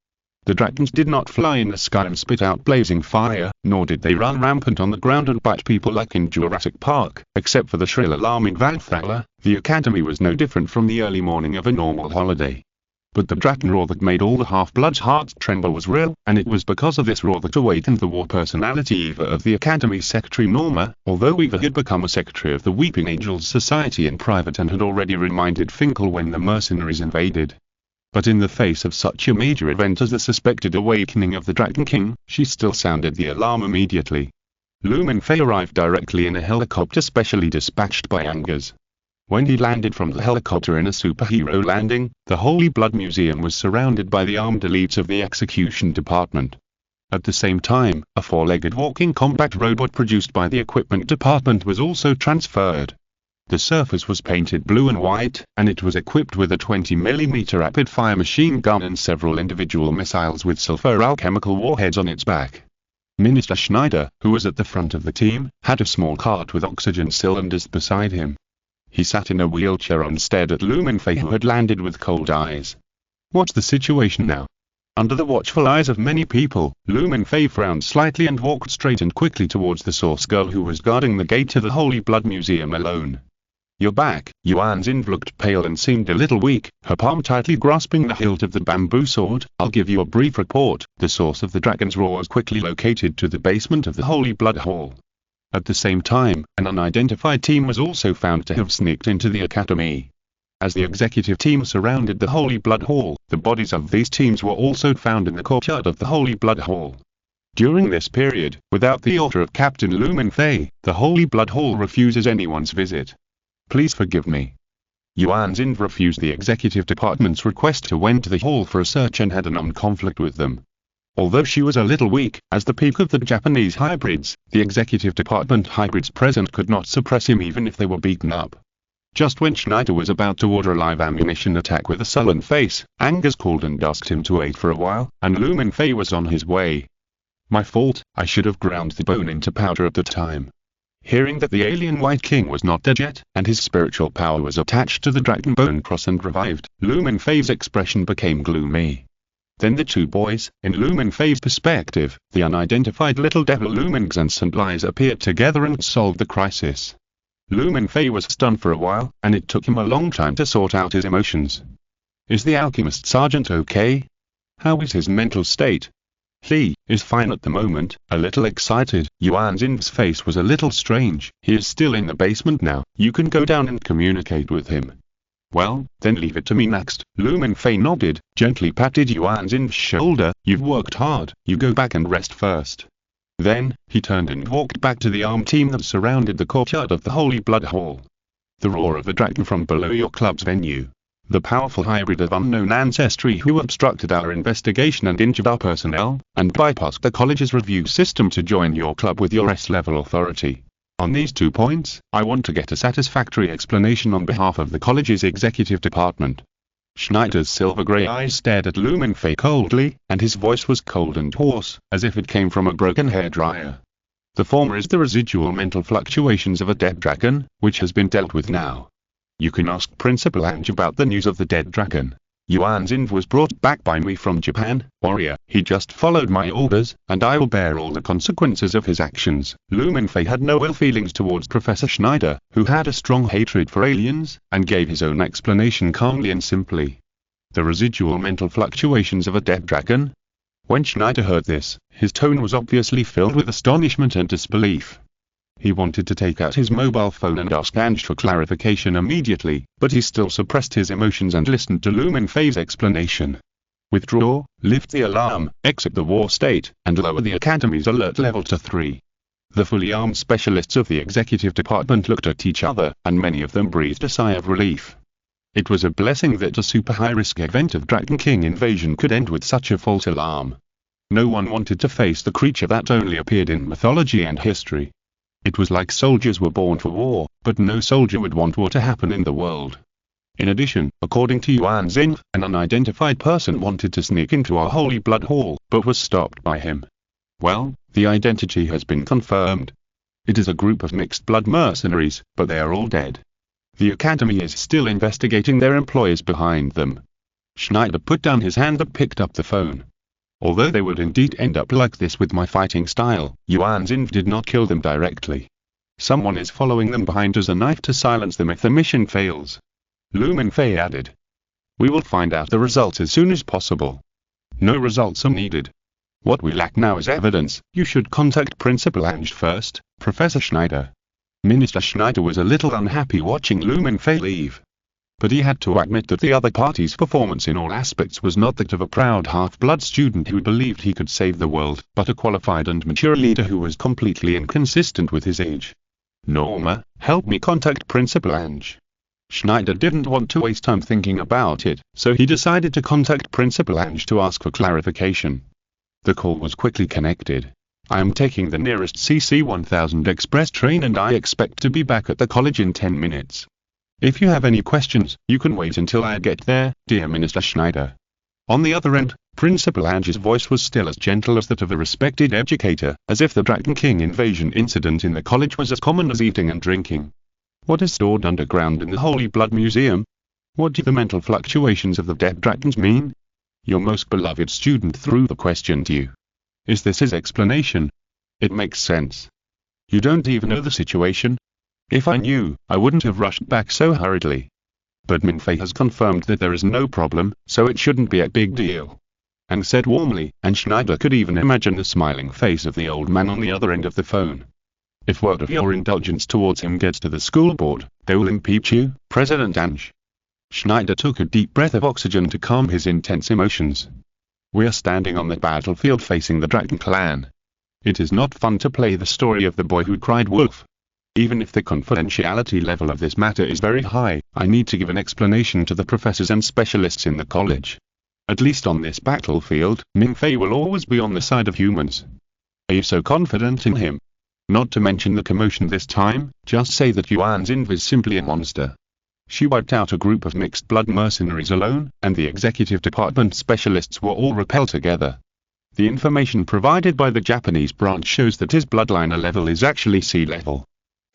The dragons did not fly in the sky and spit out blazing fire, nor did they run rampant on the ground and bite people like in Jurassic Park. Except for the shrill alarming Valhalla, the academy was no different from the early morning of a normal holiday. But the dragon roar that made all the half-bloods' hearts tremble was real, and it was because of this roar that awakened the war personality Eva of the Academy's secretary Norma, although Eva had become a secretary of the Weeping Angels Society in private and had already reminded Finkel when the mercenaries invaded. But in the face of such a major event as the suspected awakening of the Dragon King, she still sounded the alarm immediately. Mingfei arrived directly in a helicopter specially dispatched by Angus. When he landed from the helicopter in a superhero landing, the Holy Blood Museum was surrounded by the armed elites of the execution department. At the same time, a four-legged walking combat robot produced by the equipment department was also transferred. The surface was painted blue and white, and it was equipped with a 20mm rapid-fire machine gun and several individual missiles with sulfur alchemical warheads on its back. Minister Schneider, who was at the front of the team, had a small cart with oxygen cylinders beside him. He sat in a wheelchair and stared at Mingfei, who had landed with cold eyes. What's the situation now? Under the watchful eyes of many people, Mingfei frowned slightly and walked straight and quickly towards the source girl who was guarding the gate to the Holy Blood Museum alone. You're back. Yuan Xin looked pale and seemed a little weak, her palm tightly grasping the hilt of the bamboo sword. I'll give you a brief report. The source of the dragon's roar was quickly located to the basement of the Holy Blood Hall. At the same time, an unidentified team was also found to have sneaked into the academy. As the executive team surrounded the Holy Blood Hall, the bodies of these teams were also found in the courtyard of the Holy Blood Hall. During this period, without the order of Captain Mingfei, the Holy Blood Hall refuses anyone's visit. Please forgive me. Yuan Xin refused the executive department's request to enter the hall for a search and had a non-conflict with them. Although she was a little weak, as the peak of the Japanese hybrids, the executive department hybrids present could not suppress him even if they were beaten up. Just when Schneider was about to order a live ammunition attack with a sullen face, Angus called and asked him to wait for a while, and Mingfei was on his way. My fault, I should have ground the bone into powder at the time. Hearing that the alien White King was not dead yet, and his spiritual power was attached to the dragon bone cross and revived, Mingfei's expression became gloomy. Then the two boys, in Mingfei's perspective, the unidentified little devil Lumens and St. Lies appeared together and solved the crisis. Mingfei was stunned for a while, and it took him a long time to sort out his emotions. Is the alchemist sergeant okay? How is his mental state? He is fine at the moment, a little excited. Yuan Xin's face was a little strange. He is still in the basement now. You can go down and communicate with him. Well, then leave it to me next. Mingfei nodded, gently patted Yuan Xin's shoulder. You've worked hard, you go back and rest first. Then, he turned and walked back to the armed team that surrounded the courtyard of the Holy Blood Hall. The roar of the dragon from below your club's venue. The powerful hybrid of unknown ancestry who obstructed our investigation and injured our personnel, and bypassed the college's review system to join your club with your S-level authority. On these 2 points, I want to get a satisfactory explanation on behalf of the college's executive department. Schneider's silver-grey eyes stared at Mingfei coldly, and his voice was cold and hoarse, as if it came from a broken hairdryer. The former is the residual mental fluctuations of a dead dragon, which has been dealt with now. You can ask Principal Ange about the news of the dead dragon. Yuan Xin was brought back by me from Japan, warrior. He just followed my orders, and I will bear all the consequences of his actions. Lu Mingfei had no ill feelings towards Professor Schneider, who had a strong hatred for aliens, and gave his own explanation calmly and simply. The residual mental fluctuations of a dead dragon? When Schneider heard this, his tone was obviously filled with astonishment and disbelief. He wanted to take out his mobile phone and ask Ange for clarification immediately, but he still suppressed his emotions and listened to Lu Mingfei's explanation. Withdraw, lift the alarm, exit the war state, and lower the Academy's alert level to 3. The fully armed specialists of the executive department looked at each other, and many of them breathed a sigh of relief. It was a blessing that a super high-risk event of Dragon King invasion could end with such a false alarm. No one wanted to face the creature that only appeared in mythology and history. It was like soldiers were born for war, but no soldier would want war to happen in the world. In addition, according to Yuan Xin, an unidentified person wanted to sneak into our Holy Blood Hall, but was stopped by him. Well, the identity has been confirmed. It is a group of mixed blood mercenaries, but they are all dead. The Academy is still investigating their employers behind them. Schneider put down his hand and picked up the phone. Although they would indeed end up like this with my fighting style, Yuan Xin did not kill them directly. Someone is following them behind as a knife to silence them if the mission fails. Lu Mingfei added. We will find out the results as soon as possible. No results are needed. What we lack now is evidence. You should contact Principal Ange first, Professor Schneider. Minister Schneider was a little unhappy watching Lu Mingfei leave. But he had to admit that the other party's performance in all aspects was not that of a proud half-blood student who believed he could save the world, but a qualified and mature leader who was completely inconsistent with his age. Norma, help me contact Principal Ange. Schneider didn't want to waste time thinking about it, so he decided to contact Principal Ange to ask for clarification. The call was quickly connected. I am taking the nearest CC-1000 express train and I expect to be back at the college in 10 minutes. If you have any questions, you can wait until I get there, dear Minister Schneider. On the other end, Principal Ange's voice was still as gentle as that of a respected educator, as if the Dragon King invasion incident in the college was as common as eating and drinking. What is stored underground in the Holy Blood Museum? What do the mental fluctuations of the dead dragons mean? Your most beloved student threw the question to you. Is this his explanation? It makes sense. You don't even know the situation? If I knew, I wouldn't have rushed back so hurriedly. But Mingfei has confirmed that there is no problem, so it shouldn't be a big deal. Ang said warmly, and Schneider could even imagine the smiling face of the old man on the other end of the phone. If word of your indulgence towards him gets to the school board, they will impeach you, President Ange. Schneider took a deep breath of oxygen to calm his intense emotions. We are standing on the battlefield facing the Dragon Clan. It is not fun to play the story of the boy who cried wolf. Even if the confidentiality level of this matter is very high, I need to give an explanation to the professors and specialists in the college. At least on this battlefield, Mingfei will always be on the side of humans. Are you so confident in him? Not to mention the commotion this time, just say that Yuan Xin is simply a monster. She wiped out a group of mixed-blood mercenaries alone, and the executive department specialists were all repelled together. The information provided by the Japanese branch shows that his bloodliner level is actually sea level.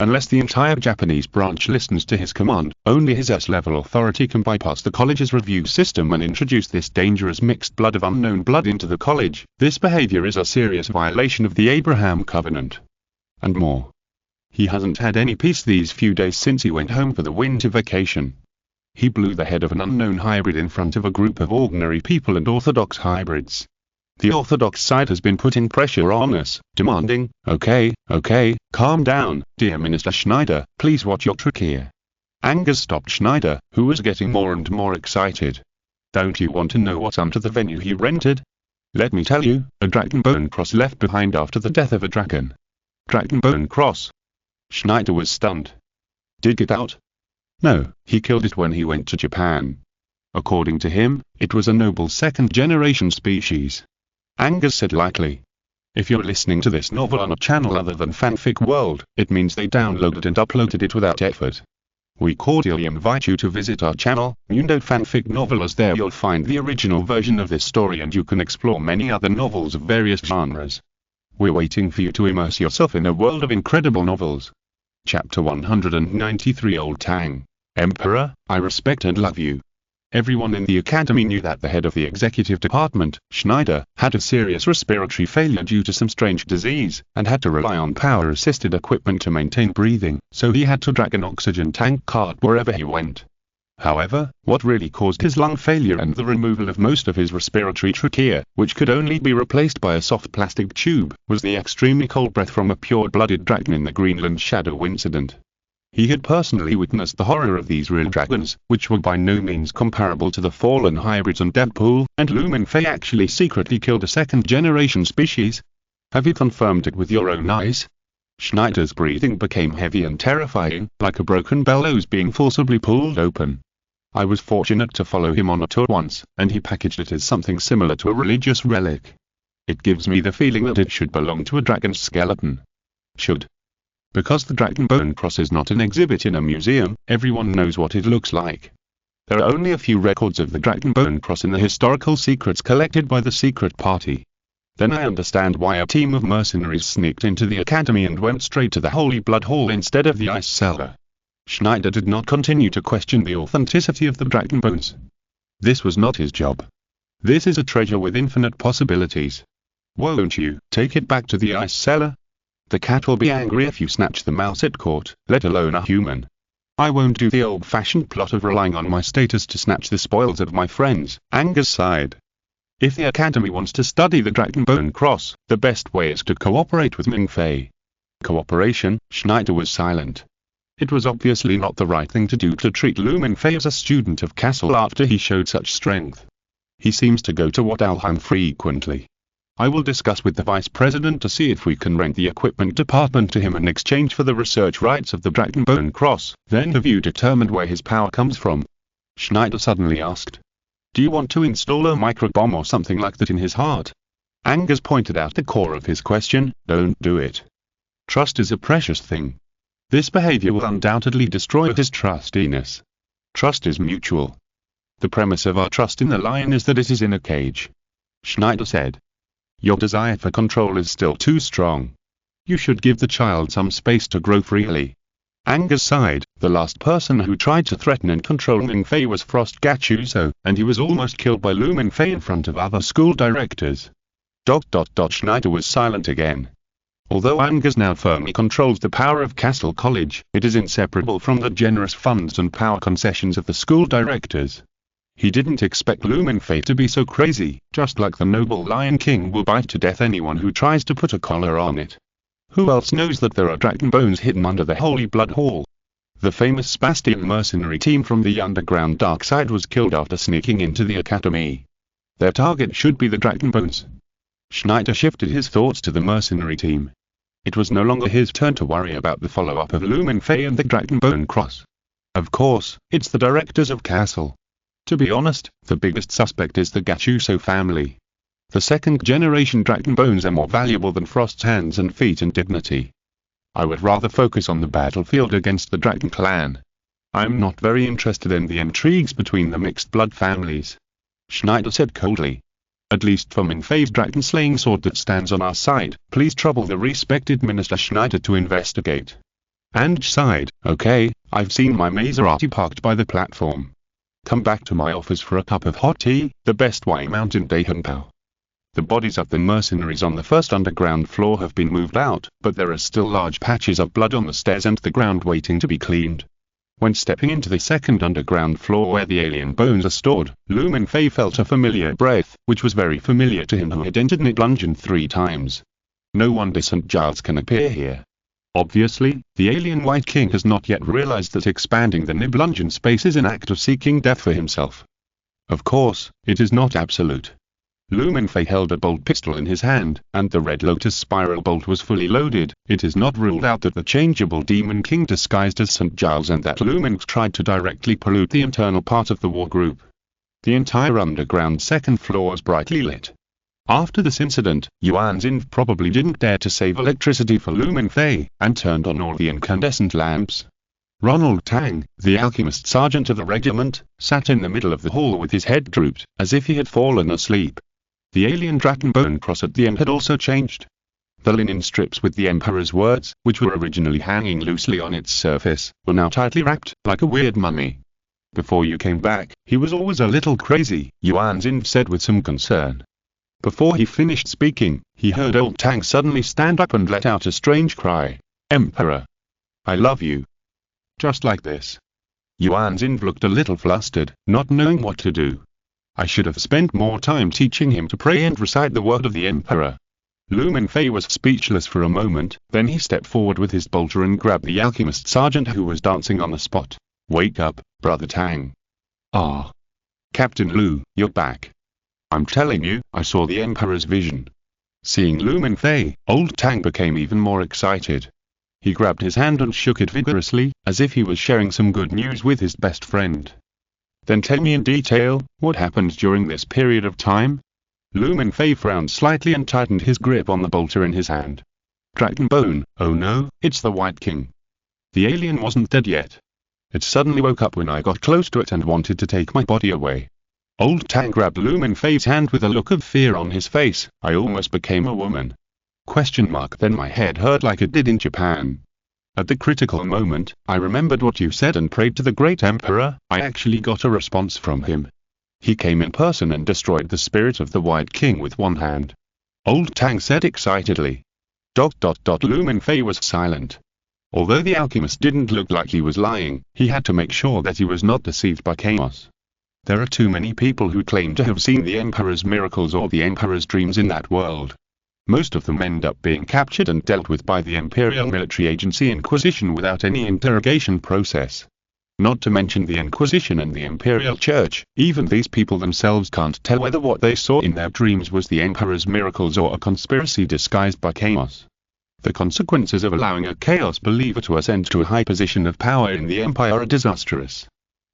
Unless the entire Japanese branch listens to his command, only his S-level authority can bypass the college's review system and introduce this dangerous mixed blood of unknown blood into the college. This behavior is a serious violation of the Abraham Covenant. And more. He hasn't had any peace these few days since he went home for the winter vacation. He blew the head of an unknown hybrid in front of a group of ordinary people and orthodox hybrids. The orthodox side has been putting pressure on us, demanding, okay, calm down, dear Minister Schneider, please watch your trick here. Anger stopped Schneider, who was getting more and more excited. Don't you want to know what's under the venue he rented? Let me tell you, a dragon bone cross left behind after the death of a dragon. Dragon bone cross. Schneider was stunned. Dig it out? No, he killed it when he went to Japan. According to him, it was a noble second-generation species. Angus said lightly. If you're listening to this novel on a channel other than Fanfic World, it means they downloaded and uploaded it without effort. We cordially invite you to visit our channel, Fanfic Novel, as there you'll find the original version of this story and you can explore many other novels of various genres. We're waiting for you to immerse yourself in a world of incredible novels. Chapter 193 Old Tang. Emperor, I respect and love you. Everyone in the academy knew that the head of the executive department, Schneider, had a serious respiratory failure due to some strange disease, and had to rely on power-assisted equipment to maintain breathing, so he had to drag an oxygen tank cart wherever he went. However, what really caused his lung failure and the removal of most of his respiratory trachea, which could only be replaced by a soft plastic tube, was the extremely cold breath from a pure-blooded dragon in the Greenland Shadow incident. He had personally witnessed the horror of these real dragons, which were by no means comparable to the fallen hybrids on Deadpool, and Lumenfei actually secretly killed a second-generation species. Have you confirmed it with your own eyes? Schneider's breathing became heavy and terrifying, like a broken bellows being forcibly pulled open. I was fortunate to follow him on a tour once, and he packaged it as something similar to a religious relic. It gives me the feeling that it should belong to a dragon's skeleton. Should. Because the Dragon Bone Cross is not an exhibit in a museum, everyone knows what it looks like. There are only a few records of the Dragon Bone Cross in the historical secrets collected by the Secret Party. Then I understand why a team of mercenaries sneaked into the academy and went straight to the Holy Blood Hall instead of the ice cellar. Schneider did not continue to question the authenticity of the dragon bones. This was not his job. This is a treasure with infinite possibilities. Won't you take it back to the ice cellar? The cat will be angry if you snatch the mouse it caught, let alone a human. I won't do the old-fashioned plot of relying on my status to snatch the spoils of my friends, Angus sighed. If the academy wants to study the Dragon Bone Cross, the best way is to cooperate with Mingfei. Cooperation? Schneider was silent. It was obviously not the right thing to do to treat Lu Mingfei as a student of castle after he showed such strength. He seems to go to Walheim frequently. I will discuss with the vice president to see if we can rent the equipment department to him in exchange for the research rights of the Dragon Bone Cross. Then have you determined where his power comes from? Schneider suddenly asked. Do you want to install a microbomb or something like that in his heart? Angus pointed out the core of his question. Don't do it. Trust is a precious thing. This behavior will undoubtedly destroy his trustiness. Trust is mutual. The premise of our trust in the lion is that it is in a cage. Schneider said. Your desire for control is still too strong. You should give the child some space to grow freely. Angus sighed. The last person who tried to threaten and control Mingfei was Frost Gattuso, and he was almost killed by Lu Mingfei in front of other school directors. Schneider was silent again. Although Angus now firmly controls the power of Castle College, it is inseparable from the generous funds and power concessions of the school directors. He didn't expect Lu Mingfei to be so crazy, just like the noble Lion King will bite to death anyone who tries to put a collar on it. Who else knows that there are dragon bones hidden under the Holy Blood Hall? The famous Spastian mercenary team from the underground dark side was killed after sneaking into the academy. Their target should be the dragon bones. Schneider shifted his thoughts to the mercenary team. It was no longer his turn to worry about the follow-up of Lu Mingfei and the Dragon Bone Cross. Of course, it's the directors of Castle. To be honest, the biggest suspect is the Gattuso family. The second-generation dragon bones are more valuable than Frost's hands and feet and dignity. I would rather focus on the battlefield against the Dragon Clan. I'm not very interested in the intrigues between the mixed-blood families. Schneider said coldly. At least for Mingfei's dragon-slaying sword that stands on our side, please trouble the respected Minister Schneider to investigate. Ange sighed. Okay, I've seen my Maserati parked by the platform. Come back to my office for a cup of hot tea, the best wine mountain Daihanpao. The bodies of the mercenaries on the first underground floor have been moved out, but there are still large patches of blood on the stairs and the ground waiting to be cleaned. When stepping into the second underground floor where the alien bones are stored, Lu Mingfei felt a familiar breath, which was very familiar to him who had entered Nibelungen 3 times. No wonder St. Giles can appear here. Obviously, the alien White King has not yet realized that expanding the Nibelungen space is an act of seeking death for himself. Of course, it is not absolute. Lu Mingfei held a bolt pistol in his hand, and the Red Lotus spiral bolt was fully loaded. It is not ruled out that the changeable Demon King disguised as St. Giles and that Lu Ming tried to directly pollute the internal part of the war group. The entire underground second floor was brightly lit. After this incident, Yuan Xin probably didn't dare to save electricity for Lu Mingfei, and turned on all the incandescent lamps. Ronald Tang, the alchemist sergeant of the regiment, sat in the middle of the hall with his head drooped, as if he had fallen asleep. The alien dragon bone cross at the end had also changed. The linen strips with the Emperor's words, which were originally hanging loosely on its surface, were now tightly wrapped, like a weird mummy. Before you came back, he was always a little crazy, Yuan Xin said with some concern. Before he finished speaking, he heard old Tang suddenly stand up and let out a strange cry. Emperor! I love you. Just like this. Yuan Xin looked a little flustered, not knowing what to do. I should have spent more time teaching him to pray and recite the word of the Emperor. Lu Mingfei was speechless for a moment, then he stepped forward with his bolter and grabbed the alchemist sergeant who was dancing on the spot. Wake up, Brother Tang. Ah. Captain Lu, you're back. I'm telling you, I saw the Emperor's vision. Seeing Lu Mingfei, old Tang became even more excited. He grabbed his hand and shook it vigorously, as if he was sharing some good news with his best friend. Then tell me in detail, what happened during this period of time? Lu Mingfei frowned slightly and tightened his grip on the bolter in his hand. Dragon bone, oh no, it's the White King. The alien wasn't dead yet. It suddenly woke up when I got close to it and wanted to take my body away. Old Tang grabbed Lu Mingfei's hand with a look of fear on his face. I almost became a woman. Then my head hurt like it did in Japan. At the critical moment, I remembered what you said and prayed to the great Emperor. I actually got a response from him. He came in person and destroyed the spirit of the White King with one hand. Old Tang said excitedly. Lu Mingfei was silent. Although the alchemist didn't look like he was lying, he had to make sure that he was not deceived by chaos. There are too many people who claim to have seen the Emperor's miracles or the Emperor's dreams in that world. Most of them end up being captured and dealt with by the Imperial Military Agency Inquisition without any interrogation process. Not to mention the Inquisition and the Imperial Church, even these people themselves can't tell whether what they saw in their dreams was the Emperor's miracles or a conspiracy disguised by chaos. The consequences of allowing a chaos believer to ascend to a high position of power in the Empire are disastrous.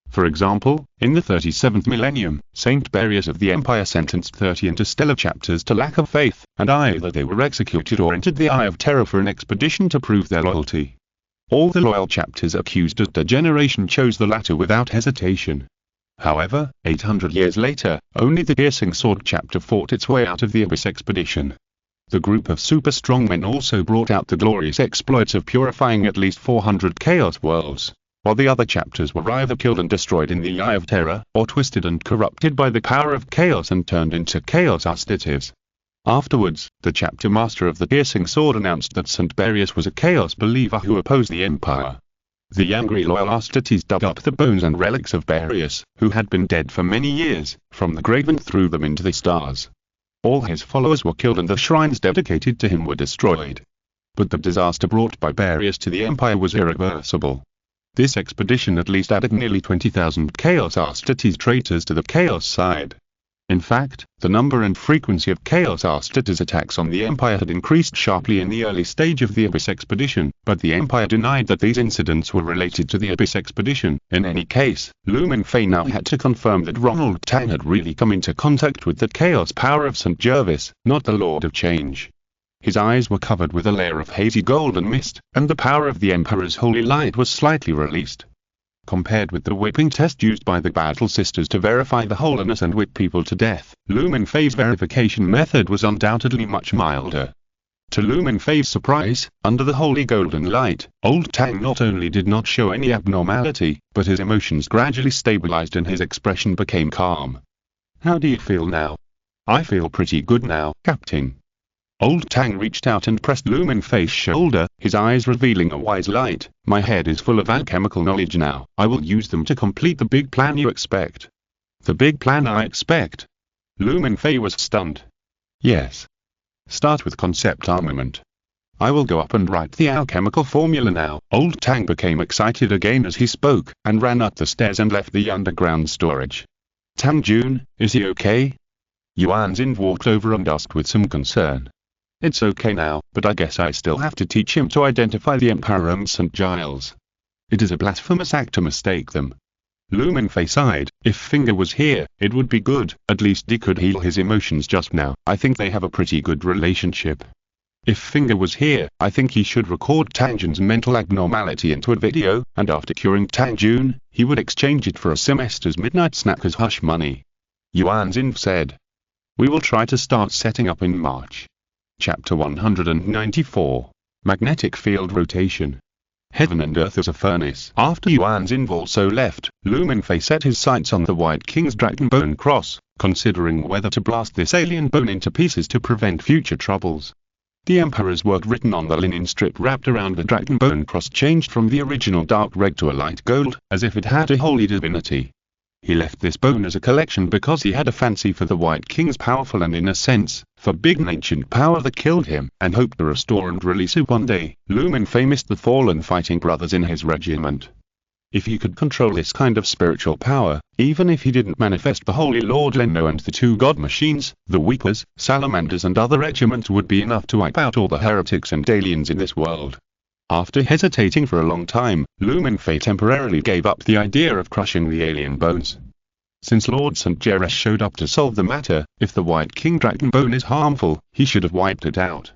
For example, in the 37th millennium, Saint Barius of the Empire sentenced 30 interstellar chapters to lack of faith, and either they were executed or entered the Eye of Terror for an expedition to prove their loyalty. All the loyal chapters accused of degeneration chose the latter without hesitation. However, 800 years later, only the Piercing Sword chapter fought its way out of the Abyss expedition. The group of super strong men also brought out the glorious exploits of purifying at least 400 chaos worlds, while the other chapters were either killed and destroyed in the Eye of Terror, or twisted and corrupted by the power of chaos and turned into chaos Astartes. Afterwards, the chapter master of the Piercing Sword announced that St. Barius was a chaos believer who opposed the Empire. The angry loyal Astartes dug up the bones and relics of Barius, who had been dead for many years, from the grave and threw them into the stars. All his followers were killed and the shrines dedicated to him were destroyed. But the disaster brought by Barius to the Empire was irreversible. This expedition at least added nearly 20,000 Chaos Astartes traitors to the Chaos side. In fact, the number and frequency of Chaos Astartes attacks on the Empire had increased sharply in the early stage of the Abyss expedition, but the Empire denied that these incidents were related to the Abyss expedition. In any case, Lu Mingfei now had to confirm that Ronald Tang had really come into contact with the Chaos power of St. Gervis, not the Lord of Change. His eyes were covered with a layer of hazy golden mist, and the power of the Emperor's holy light was slightly released. Compared with the whipping test used by the Battle Sisters to verify the holiness and whip people to death, Lu Mingfei's verification method was undoubtedly much milder. To Lu Mingfei's surprise, under the holy golden light, old Tang not only did not show any abnormality, but his emotions gradually stabilized and his expression became calm. How do you feel now? I feel pretty good now, Captain. Old Tang reached out and pressed Lu Mingfei's shoulder, his eyes revealing a wise light. My head is full of alchemical knowledge now. I will use them to complete the big plan you expect. The big plan I expect? Lu Mingfei was stunned. Yes. Start with concept armament. I will go up and write the alchemical formula now. Old Tang became excited again as he spoke, and ran up the stairs and left the underground storage. Tang Jun, is he okay? Yuan Xin walked over and asked with some concern. It's okay now, but I guess I still have to teach him to identify the Emperor and St. Giles. It is a blasphemous act to mistake them. Lu Mingfei sighed. If Finger was here, it would be good, at least he could heal his emotions just now. I think they have a pretty good relationship. If Finger was here, I think he should record Tang Jun's mental abnormality into a video, and after curing Tang Jun, he would exchange it for a semester's midnight snack as hush money. Yuan Xin said. We will try to start setting up in March. Chapter 194. Magnetic Field Rotation. Heaven and earth as a furnace. After Yuan Xin also left, Lu Mingfei set his sights on the White King's dragon bone cross, considering whether to blast this alien bone into pieces to prevent future troubles. The Emperor's word written on the linen strip wrapped around the dragon bone cross changed from the original dark red to a light gold, as if it had a holy divinity. He left this bone as a collection because he had a fancy for the White King's powerful and, in a sense, forbidden ancient power that killed him, and hoped to restore and release it one day. Lu Mingfei missed the fallen fighting brothers in his regiment. If he could control this kind of spiritual power, even if he didn't manifest the Holy Lord Leno and the two god machines, the Weepers, Salamanders and other regiments would be enough to wipe out all the heretics and aliens in this world. After hesitating for a long time, Lu Mingfei temporarily gave up the idea of crushing the alien bones. Since Lord St. Jerez showed up to solve the matter, if the White King dragon bone is harmful, he should have wiped it out.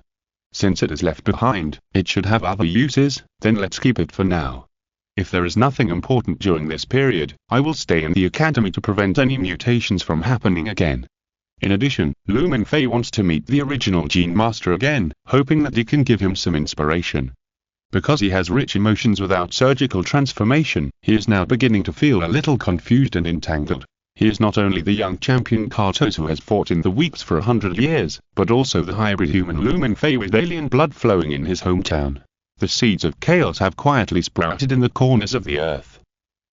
Since it is left behind, it should have other uses, then let's keep it for now. If there is nothing important during this period, I will stay in the academy to prevent any mutations from happening again. In addition, Lu Mingfei wants to meet the original Gene Master again, hoping that he can give him some inspiration. Because he has rich emotions without surgical transformation, he is now beginning to feel a little confused and entangled. He is not only the young champion Cartos who has fought in the weeks for 100 years, but also the hybrid human Lu Mingfei with alien blood flowing in his hometown. The seeds of chaos have quietly sprouted in the corners of the earth.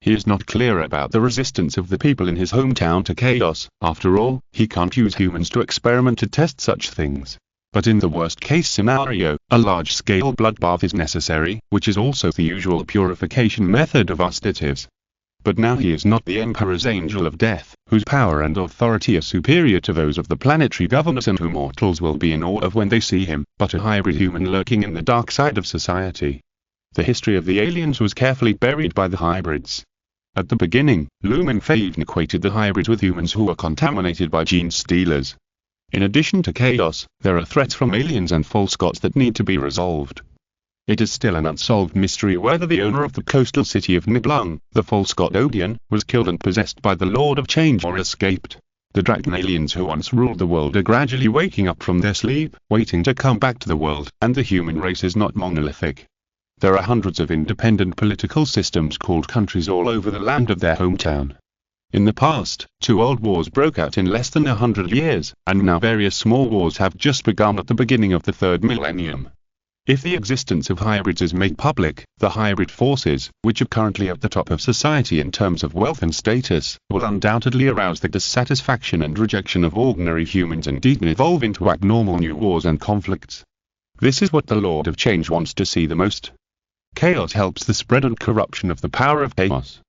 He is not clear about the resistance of the people in his hometown to chaos. After all, he can't use humans to experiment to test such things. But in the worst-case scenario, a large-scale bloodbath is necessary, which is also the usual purification method of ostatives. But now he is not the Emperor's Angel of Death, whose power and authority are superior to those of the planetary governors and who mortals will be in awe of when they see him, but a hybrid human lurking in the dark side of society. The history of the aliens was carefully buried by the hybrids. At the beginning, Lu Mingfei even equated the hybrids with humans who were contaminated by gene stealers. In addition to chaos, there are threats from aliens and false gods that need to be resolved. It is still an unsolved mystery whether the owner of the coastal city of Niblung, the false god Odeon, was killed and possessed by the Lord of Change or escaped. The dragon aliens who once ruled the world are gradually waking up from their sleep, waiting to come back to the world, and the human race is not monolithic. There are hundreds of independent political systems called countries all over the land of their hometown. In the past, 2 old wars broke out in less than 100 years, and now various small wars have just begun at the beginning of the 3rd millennium. If the existence of hybrids is made public, the hybrid forces, which are currently at the top of society in terms of wealth and status, will undoubtedly arouse the dissatisfaction and rejection of ordinary humans and even evolve into abnormal new wars and conflicts. This is what the Lord of Change wants to see the most. Chaos helps the spread and corruption of the power of chaos.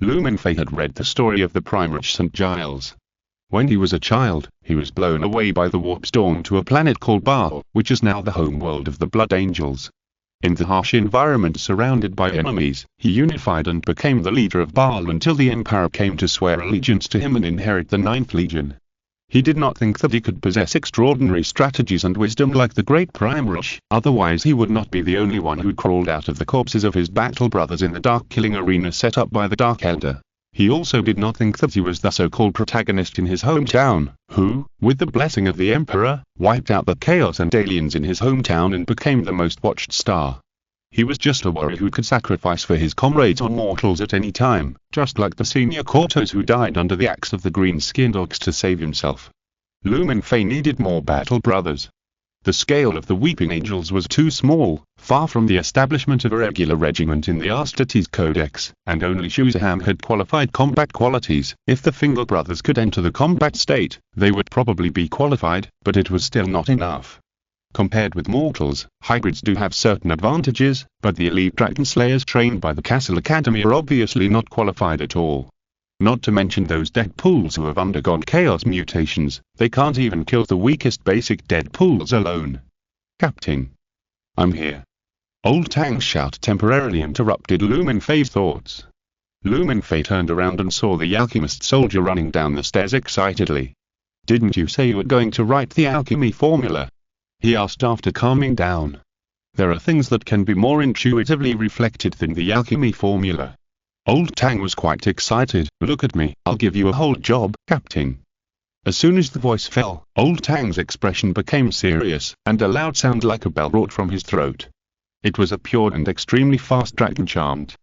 Lu Mingfei had read the story of the Primarch St. Giles. When he was a child, he was blown away by the warp storm to a planet called Baal, which is now the home world of the Blood Angels. In the harsh environment surrounded by enemies, he unified and became the leader of Baal until the Emperor came to swear allegiance to him and inherit the 9th Legion. He did not think that he could possess extraordinary strategies and wisdom like the great Primarch, otherwise he would not be the only one who crawled out of the corpses of his battle brothers in the dark killing arena set up by the Dark Elder. He also did not think that he was the so-called protagonist in his hometown, who, with the blessing of the Emperor, wiped out the chaos and aliens in his hometown and became the most watched star. He was just a warrior who could sacrifice for his comrades or mortals at any time, just like the senior Cortos who died under the axe of the green-skinned orcs to save himself. Lu Mingfei needed more battle brothers. The scale of the Weeping Angels was too small, far from the establishment of a regular regiment in the Astates Codex, and only Shuzaham had qualified combat qualities. If the Fingal brothers could enter the combat state, they would probably be qualified, but it was still not enough. Compared with mortals, hybrids do have certain advantages, but the elite dragon slayers trained by the Castle Academy are obviously not qualified at all. Not to mention those Deadpools who have undergone chaos mutations, they can't even kill the weakest basic Deadpools alone. Captain. I'm here. Old Tang's shout temporarily interrupted Lu Mingfei's thoughts. Lu Mingfei turned around and saw the alchemist soldier running down the stairs excitedly. Didn't you say you were going to write the alchemy formula? He asked after calming down. There are things that can be more intuitively reflected than the alchemy formula. Old Tang was quite excited. Look at me, I'll give you a whole job, Captain. As soon as the voice fell, Old Tang's expression became serious, and a loud sound like a bell roared from his throat. It was a pure and extremely fast dragon chant.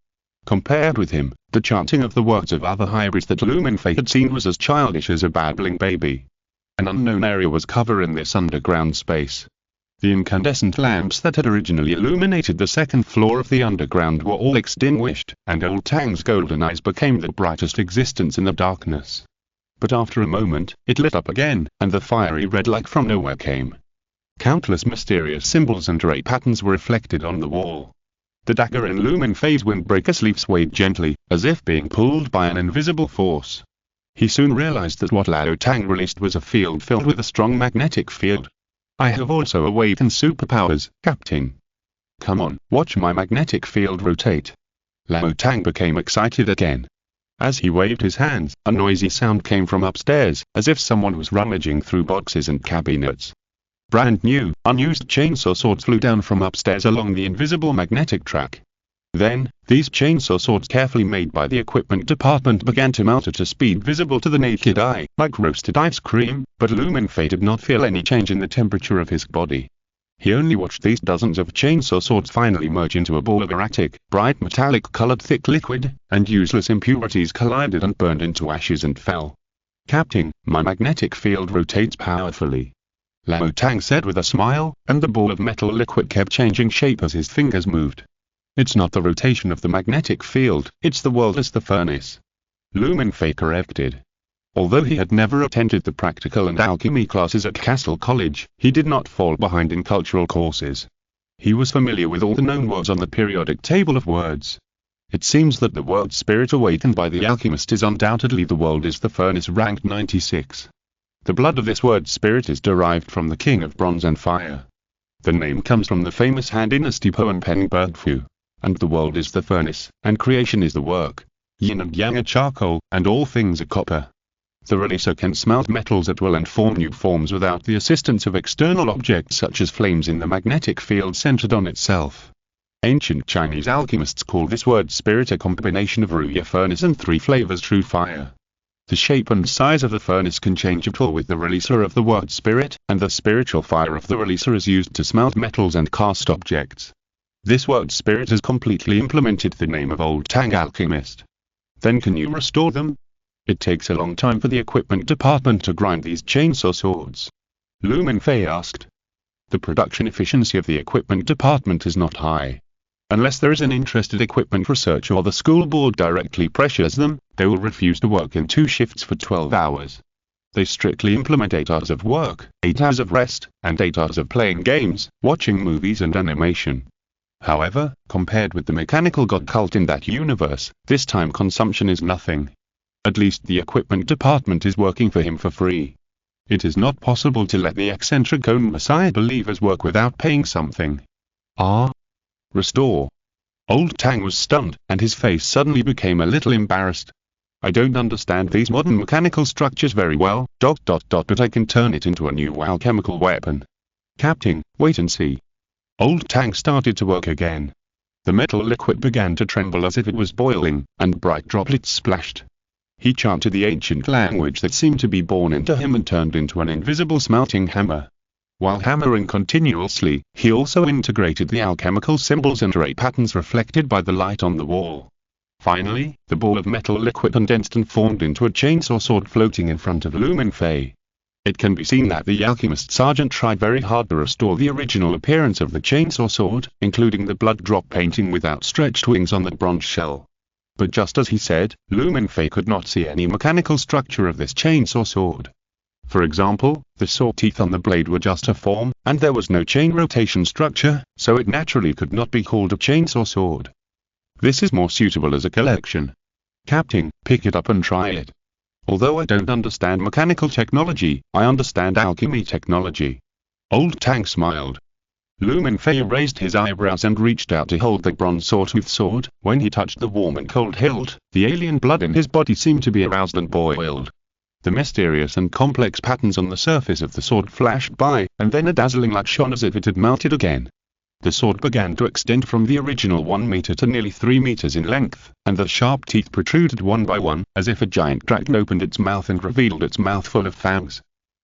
Compared with him, the chanting of the words of other hybrids that Lumenfei had seen was as childish as a babbling baby. An unknown area was covering this underground space. The incandescent lamps that had originally illuminated the second floor of the underground were all extinguished, and Old Tang's golden eyes became the brightest existence in the darkness. But after a moment, it lit up again, and the fiery red light from nowhere came. Countless mysterious symbols and ray patterns were reflected on the wall. The dagger in Lumenfei's windbreaker sleeve swayed gently, as if being pulled by an invisible force. He soon realized that what Lao Tang released was a field filled with a strong magnetic field. I have also awakened superpowers, Captain. Come on, watch my magnetic field rotate. Lao Tang became excited again. As he waved his hands, a noisy sound came from upstairs, as if someone was rummaging through boxes and cabinets. Brand new, unused chainsaw swords flew down from upstairs along the invisible magnetic track. Then, these chainsaw swords carefully made by the equipment department began to melt at a speed visible to the naked eye, like roasted ice cream, but Lumenfei did not feel any change in the temperature of his body. He only watched these dozens of chainsaw swords finally merge into a ball of erratic, bright metallic-colored thick liquid, and useless impurities collided and burned into ashes and fell. Captain, my magnetic field rotates powerfully. Lao Tang said with a smile, and the ball of metal liquid kept changing shape as his fingers moved. It's not the rotation of the magnetic field, it's the world as the furnace. Lumenfei corrected. Although he had never attended the practical and alchemy classes at Castle College, he did not fall behind in cultural courses. He was familiar with all the known words on the periodic table of words. It seems that the word spirit awakened by the alchemist is undoubtedly the world is the furnace ranked 96. The blood of this word spirit is derived from the king of bronze and fire. The name comes from the famous Han Dynasty poem Peng Fu. And the world is the furnace, and creation is the work. Yin and yang are charcoal, and all things are copper. The releaser can smelt metals at will and form new forms without the assistance of external objects such as flames in the magnetic field centered on itself. Ancient Chinese alchemists call this word spirit a combination of Ruya furnace and three flavors true fire. The shape and size of the furnace can change at all with the releaser of the word spirit, and the spiritual fire of the releaser is used to smelt metals and cast objects. This word spirit has completely implemented the name of Old Tang alchemist. Then can you restore them? It takes a long time for the equipment department to grind these chainsaw swords. Lumenfei asked. The production efficiency of the equipment department is not high. Unless there is an interested equipment researcher or the school board directly pressures them, they will refuse to work in 2 shifts for 12 hours. They strictly implement 8 hours of work, 8 hours of rest, and 8 hours of playing games, watching movies and animation. However, compared with the mechanical god cult in that universe, this time consumption is nothing. At least the equipment department is working for him for free. It is not possible to let the eccentric Cone Messiah believers work without paying something. Restore. Old Tang was stunned, and his face suddenly became a little embarrassed. I don't understand these modern mechanical structures very well, but I can turn it into a new alchemical weapon. Captain, wait and see. Old Tang started to work again. The metal liquid began to tremble as if it was boiling, and bright droplets splashed. He chanted the ancient language that seemed to be born into him and turned into an invisible smelting hammer. While hammering continuously, he also integrated the alchemical symbols and ray patterns reflected by the light on the wall. Finally, the ball of metal liquid condensed and formed into a chainsaw sword floating in front of Lumenfei. It can be seen that the alchemist sergeant tried very hard to restore the original appearance of the chainsaw sword, including the blood drop painting with outstretched wings on the bronze shell. But just as he said, Lumenfei could not see any mechanical structure of this chainsaw sword. For example, the saw teeth on the blade were just a form, and there was no chain rotation structure, so it naturally could not be called a chainsaw sword. This is more suitable as a collection. Captain, pick it up and try it. Although I don't understand mechanical technology, I understand alchemy technology. Old Tang smiled. Lumenfei raised his eyebrows and reached out to hold the bronze sawtooth sword. When he touched the warm and cold hilt, the alien blood in his body seemed to be aroused and boiled. The mysterious and complex patterns on the surface of the sword flashed by, and then a dazzling light shone as if it had melted again. The sword began to extend from the original 1 meter to nearly 3 meters in length, and the sharp teeth protruded one by one, as if a giant dragon opened its mouth and revealed its mouth full of fangs.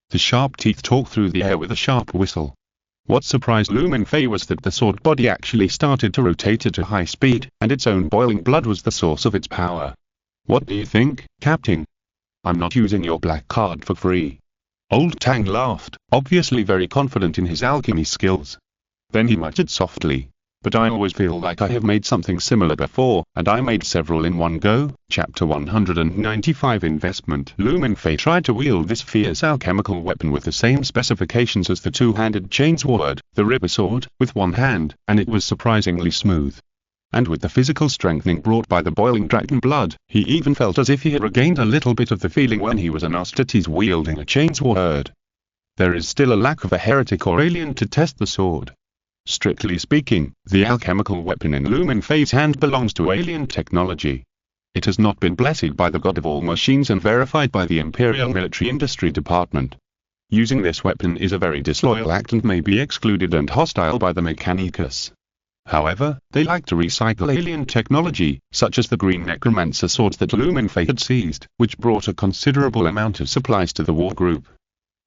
The sharp teeth talked through the air with a sharp whistle. What surprised Lu Mingfei was that the sword body actually started to rotate at a high speed, and its own boiling blood was the source of its power. What do you think, Captain? I'm not using your black card for free. Old Tang laughed, obviously very confident in his alchemy skills. Then he muttered softly, but I always feel like I have made something similar before, and I made several in one go. Chapter 195 Investment. Lu Mingfei tried to wield this fierce alchemical weapon with the same specifications as the two-handed chainsword, the Ripper Sword, with one hand, and it was surprisingly smooth. And with the physical strengthening brought by the boiling dragon blood, he even felt as if he had regained a little bit of the feeling when he was an Ostates wielding a chainsword. There is still a lack of a heretic or alien to test the sword. Strictly speaking, the alchemical weapon in Lu Mingfei's hand belongs to alien technology. It has not been blessed by the god of all machines and verified by the Imperial Military Industry Department. Using this weapon is a very disloyal act and may be excluded and hostile by the Mechanicus. However, they like to recycle alien technology, such as the green necromancer swords that Lu Mingfei had seized, which brought a considerable amount of supplies to the war group.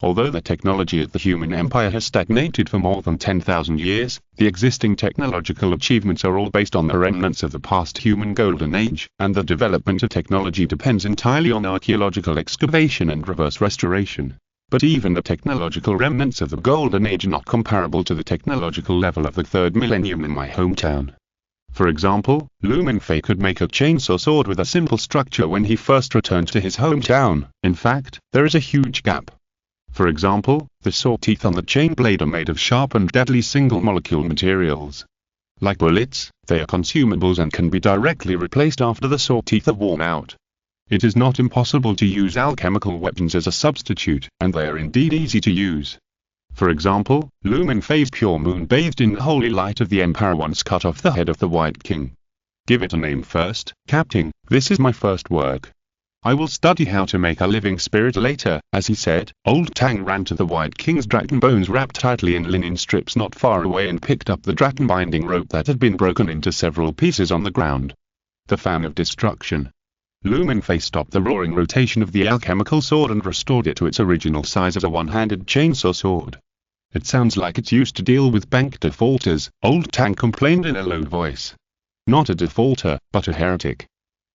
Although the technology of the human empire has stagnated for more than 10,000 years, the existing technological achievements are all based on the remnants of the past human golden age, and the development of technology depends entirely on archaeological excavation and reverse restoration. But even the technological remnants of the golden age are not comparable to the technological level of the third millennium in my hometown. For example, Lu Mingfei could make a chainsaw sword with a simple structure when he first returned to his hometown. In fact, there is a huge gap. For example, the saw teeth on the chain blade are made of sharp and deadly single-molecule materials. Like bullets, they are consumables and can be directly replaced after the saw teeth are worn out. It is not impossible to use alchemical weapons as a substitute, and they are indeed easy to use. For example, Lu Mingfei's pure moon bathed in the holy light of the Empire once cut off the head of the White King. Give it a name first, Captain. This is my first work. I will study how to make a living spirit later. As he said, Old Tang ran to the White King's dragon bones wrapped tightly in linen strips not far away and picked up the dragon binding rope that had been broken into several pieces on the ground. The fan of destruction. Lu Mingfei stopped the roaring rotation of the alchemical sword and restored it to its original size as a one-handed chainsaw sword. It sounds like it's used to deal with bank defaulters, Old Tang complained in a low voice. Not a defaulter, but a heretic.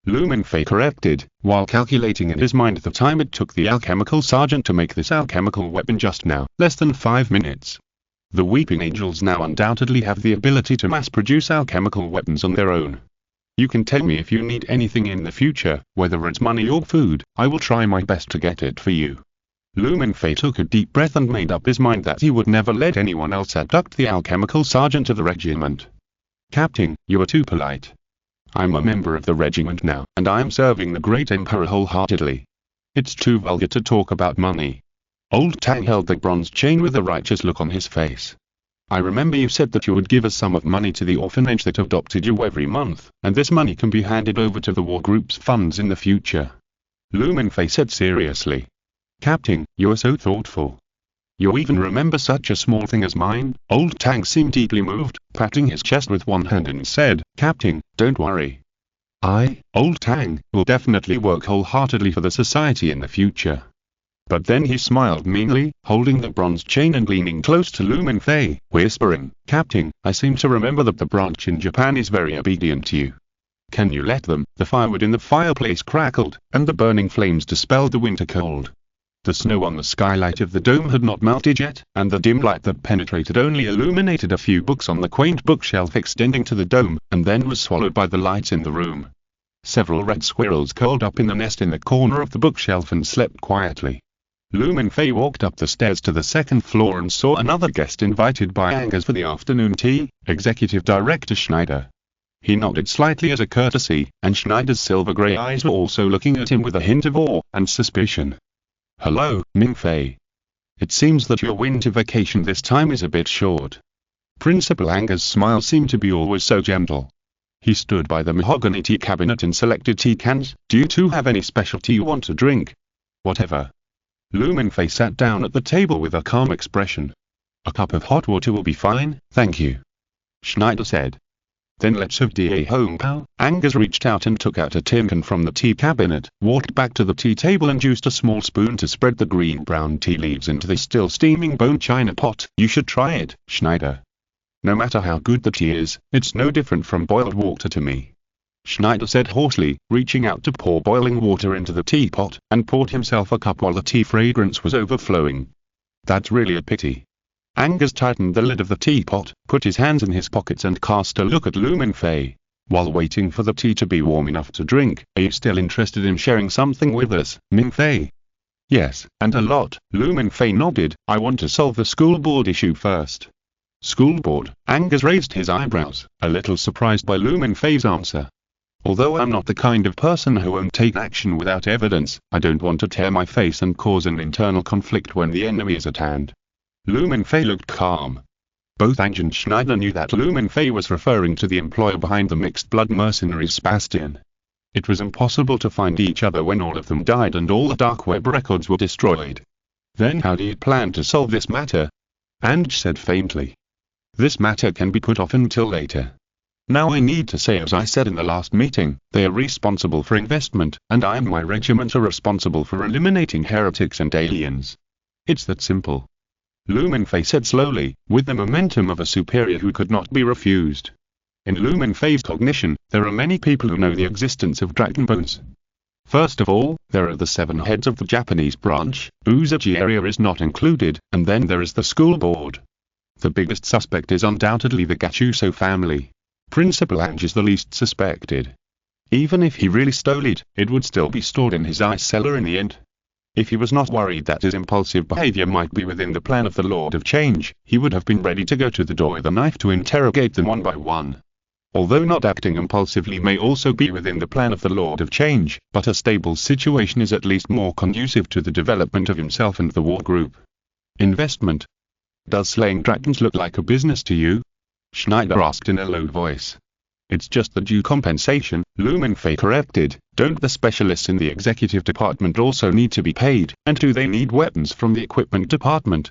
Lu Mingfei corrected, while calculating in his mind the time it took the alchemical sergeant to make this alchemical weapon just now, less than 5 minutes. The Weeping Angels now undoubtedly have the ability to mass-produce alchemical weapons on their own. You can tell me if you need anything in the future, whether it's money or food, I will try my best to get it for you. Lu Mingfei took a deep breath and made up his mind that he would never let anyone else abduct the alchemical sergeant of the regiment. Captain, you are too polite. I'm a member of the regiment now, and I am serving the great emperor wholeheartedly. It's too vulgar to talk about money. Old Tang held the bronze chain with a righteous look on his face. I remember you said that you would give a sum of money to the orphanage that adopted you every month, and this money can be handed over to the war group's funds in the future. Lu Mingfei said seriously. Captain, you are so thoughtful. You even remember such a small thing as mine? Old Tang seemed deeply moved, patting his chest with one hand and said, Captain, don't worry. I, Old Tang, will definitely work wholeheartedly for the society in the future. But then he smiled meanly, holding the bronze chain and leaning close to Lu Mingfei, whispering, Captain, I seem to remember that the branch in Japan is very obedient to you. Can you let them? The firewood in the fireplace crackled, and the burning flames dispelled the winter cold. The snow on the skylight of the dome had not melted yet, and the dim light that penetrated only illuminated a few books on the quaint bookshelf extending to the dome, and then was swallowed by the lights in the room. Several red squirrels curled up in the nest in the corner of the bookshelf and slept quietly. Lu Mingfei walked up the stairs to the second floor and saw another guest invited by Angus for the afternoon tea, Executive Director Schneider. He nodded slightly as a courtesy, and Schneider's silver-grey eyes were also looking at him with a hint of awe and suspicion. Hello, Mingfei. It seems that your winter vacation this time is a bit short. Principal Anger's smile seemed to be always so gentle. He stood by the mahogany tea cabinet and selected tea cans. Do you two have any special tea you want to drink? Whatever. Lu Mingfei sat down at the table with a calm expression. A cup of hot water will be fine, thank you. Schneider said. Then let's have a home, pal. Angus reached out and took out a tin can from the tea cabinet, walked back to the tea table and used a small spoon to spread the green-brown tea leaves into the still steaming bone china pot. You should try it, Schneider. No matter how good the tea is, it's no different from boiled water to me. Schneider said hoarsely, reaching out to pour boiling water into the teapot, and poured himself a cup while the tea fragrance was overflowing. That's really a pity. Angus tightened the lid of the teapot, put his hands in his pockets and cast a look at Mingfei. While waiting for the tea to be warm enough to drink, are you still interested in sharing something with us, Mingfei? Yes, and a lot. Mingfei nodded. I want to solve the school board issue first. School board? Angus raised his eyebrows, a little surprised by Mingfei's answer. Although I'm not the kind of person who won't take action without evidence, I don't want to tear my face and cause an internal conflict when the enemy is at hand. Mingfei looked calm. Both Ange and Schneider knew that Mingfei was referring to the employer behind the mixed-blood mercenaries Sebastian. It was impossible to find each other when all of them died and all the dark web records were destroyed. Then how do you plan to solve this matter? Ange said faintly. This matter can be put off until later. Now I need to say, as I said in the last meeting, they are responsible for investment, and I and my regiment are responsible for eliminating heretics and aliens. It's that simple. Mingfei said slowly, with the momentum of a superior who could not be refused. In Mingfei's cognition, there are many people who know the existence of dragon bones. First of all, there are the 7 heads of the Japanese branch, Uzuchi area is not included, and then there is the school board. The biggest suspect is undoubtedly the Gattuso family. Principal Ange is the least suspected. Even if he really stole it, it would still be stored in his ice cellar in the end. If he was not worried that his impulsive behavior might be within the plan of the Lord of Change, he would have been ready to go to the door with a knife to interrogate them one by one. Although not acting impulsively may also be within the plan of the Lord of Change, but a stable situation is at least more conducive to the development of himself and the war group. Investment. Does slaying dragons look like a business to you? Schneider asked in a low voice. It's just the due compensation, Mingfei corrected. Don't the specialists in the executive department also need to be paid, and do they need weapons from the equipment department?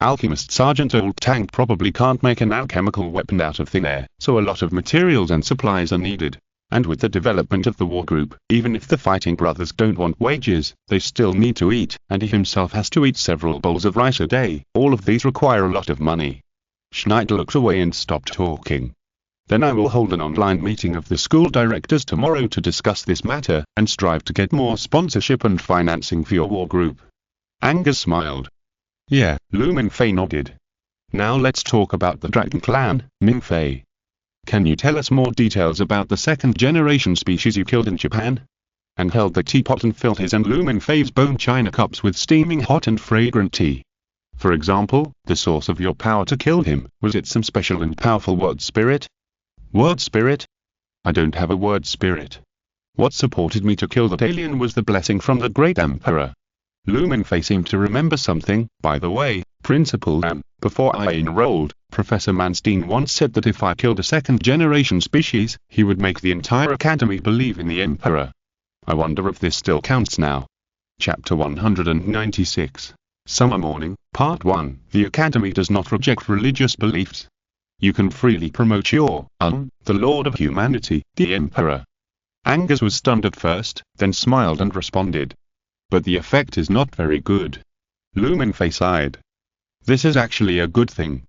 Alchemist Sergeant Old Tank probably can't make an alchemical weapon out of thin air, so a lot of materials and supplies are needed. And with the development of the war group, even if the fighting brothers don't want wages, they still need to eat, and he himself has to eat several bowls of rice a day. All of these require a lot of money. Schneider looked away and stopped talking. Then I will hold an online meeting of the school directors tomorrow to discuss this matter, and strive to get more sponsorship and financing for your war group. Angus smiled. Yeah, Mingfei nodded. Now let's talk about the Dragon Clan, Mingfei. Can you tell us more details about the second-generation species you killed in Japan? And held the teapot and filled his and Mingfei's bone china cups with steaming hot and fragrant tea. For example, the source of your power to kill him, was it some special and powerful word spirit? Word spirit? I don't have a word spirit. What supported me to kill that alien was the blessing from the great emperor. Mingfei seemed to remember something. By the way, Principal before I enrolled, Professor Manstein once said that if I killed a second-generation species, he would make the entire academy believe in the emperor. I wonder if this still counts now. Chapter 196. Summer Morning, Part 1. The Academy does not reject religious beliefs. You can freely promote your, the Lord of Humanity, the Emperor. Angus was stunned at first, then smiled and responded. But the effect is not very good. Mingfei sighed. This is actually a good thing.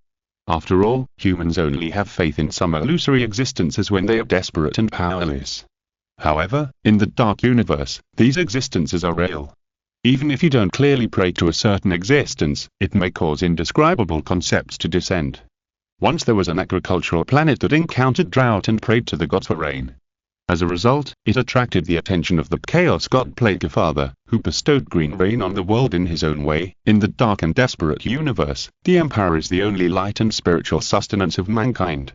After all, humans only have faith in some illusory existences when they are desperate and powerless. However, in the dark universe, these existences are real. Even if you don't clearly pray to a certain existence, it may cause indescribable concepts to descend. Once there was an agricultural planet that encountered drought and prayed to the gods for rain. As a result, it attracted the attention of the chaos god Plaguefather, who bestowed green rain on the world in his own way. In the dark and desperate universe, the Emperor is the only light and spiritual sustenance of mankind.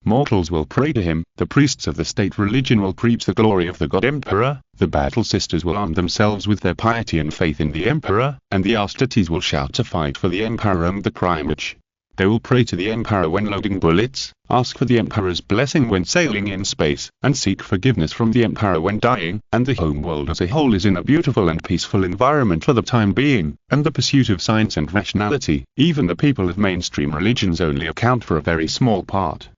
Mortals will pray to him, the priests of the state religion will preach the glory of the god Emperor, the battle sisters will arm themselves with their piety and faith in the Emperor, and the Astartes will shout to fight for the Emperor and the Primage. They will pray to the Emperor when loading bullets, ask for the Emperor's blessing when sailing in space, and seek forgiveness from the Emperor when dying, and the home world as a whole is in a beautiful and peaceful environment for the time being, and the pursuit of science and rationality. Even the people of mainstream religions only account for a very small part.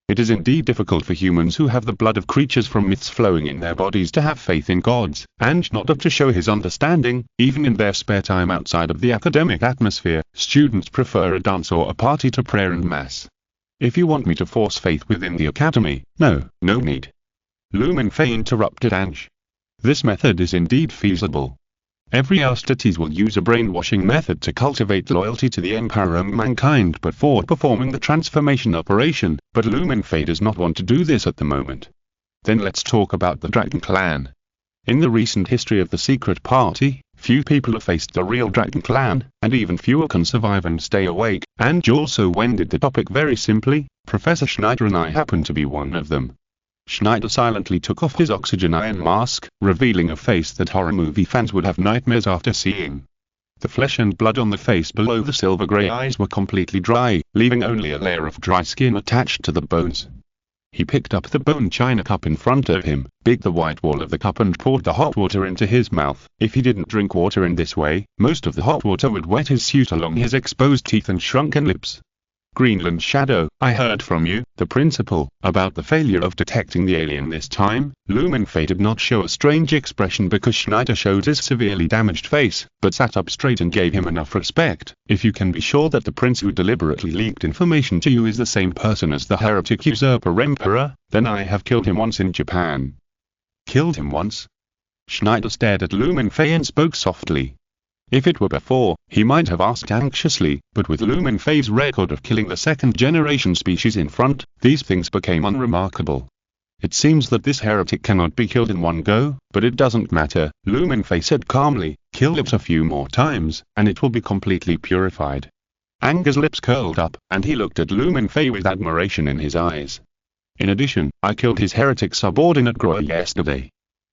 It is indeed difficult for humans who have the blood of creatures from myths flowing in their bodies to have faith in gods, and not to show his understanding, even in their spare time outside of the academic atmosphere. Students prefer a dance or a party to prayer and mass. If you want me to force faith within the academy, no need. Lumenfei interrupted Ange. This method is indeed feasible. Every Austertes will use a brainwashing method to cultivate loyalty to the Emperor and mankind before performing the transformation operation, but Lumenfei does not want to do this at the moment. Then let's talk about the Dragon Clan. In the recent history of the Secret Party, few people have faced the real Dragon Clan, and even fewer can survive and stay awake, and also wended the topic very simply. Professor Schneider and I happen to be one of them. Schneider silently took off his oxygen iron mask, revealing a face that horror movie fans would have nightmares after seeing. The flesh and blood on the face below the silver grey eyes were completely dry, leaving only a layer of dry skin attached to the bones. He picked up the bone china cup in front of him, bit the white wall of the cup and poured the hot water into his mouth. If he didn't drink water in this way, most of the hot water would wet his suit along his exposed teeth and shrunken lips. Greenland Shadow, I heard from you, the principal, about the failure of detecting the alien this time. Lumenfei did not show a strange expression because Schneider showed his severely damaged face, but sat up straight and gave him enough respect. If you can be sure that the prince who deliberately leaked information to you is the same person as the heretic usurper emperor, then I have killed him once in Japan. Killed him once? Schneider stared at Lumenfei and spoke softly. If it were before, he might have asked anxiously, but with Lumenfei's record of killing the second-generation species in front, these things became unremarkable. It seems that this heretic cannot be killed in one go, but it doesn't matter, Lumenfei said calmly. Kill it a few more times, and it will be completely purified. Anger's lips curled up, and he looked at Lumenfei with admiration in his eyes. In addition, I killed his heretic subordinate Groa yesterday.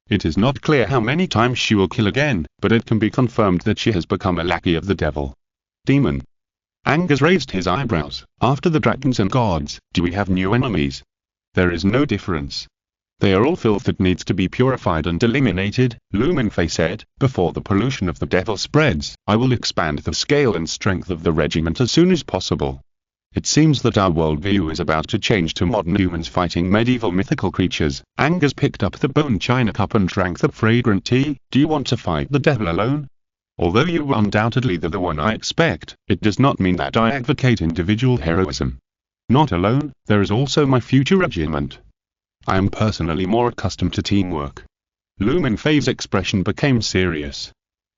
It is not clear how many times she will kill again, but it can be confirmed that she has become a lackey of the devil. Demon. Angus raised his eyebrows. After the dragons and gods, do we have new enemies? There is no difference. They are all filth that needs to be purified and eliminated, Lumenfei said. Before the pollution of the devil spreads, I will expand the scale and strength of the regiment as soon as possible. It seems that our worldview is about to change to modern humans fighting medieval mythical creatures. Angus picked up the bone china cup and drank the fragrant tea. Do you want to fight the devil alone? Although you were undoubtedly the one I expect, it does not mean that I advocate individual heroism. Not alone, there is also my future regiment. I am personally more accustomed to teamwork. Lumenfei's expression became serious.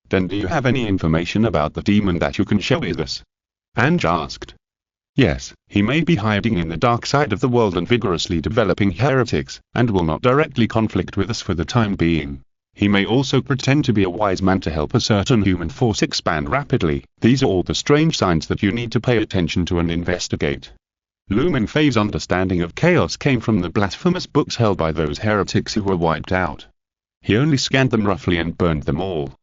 Then do you have any information about the demon that you can share with us? Ange asked. Yes, he may be hiding in the dark side of the world and vigorously developing heretics, and will not directly conflict with us for the time being. He may also pretend to be a wise man to help a certain human force expand rapidly. These are all the strange signs that you need to pay attention to and investigate. Lumenfei's understanding of chaos came from the blasphemous books held by those heretics who were wiped out. He only scanned them roughly and burned them all.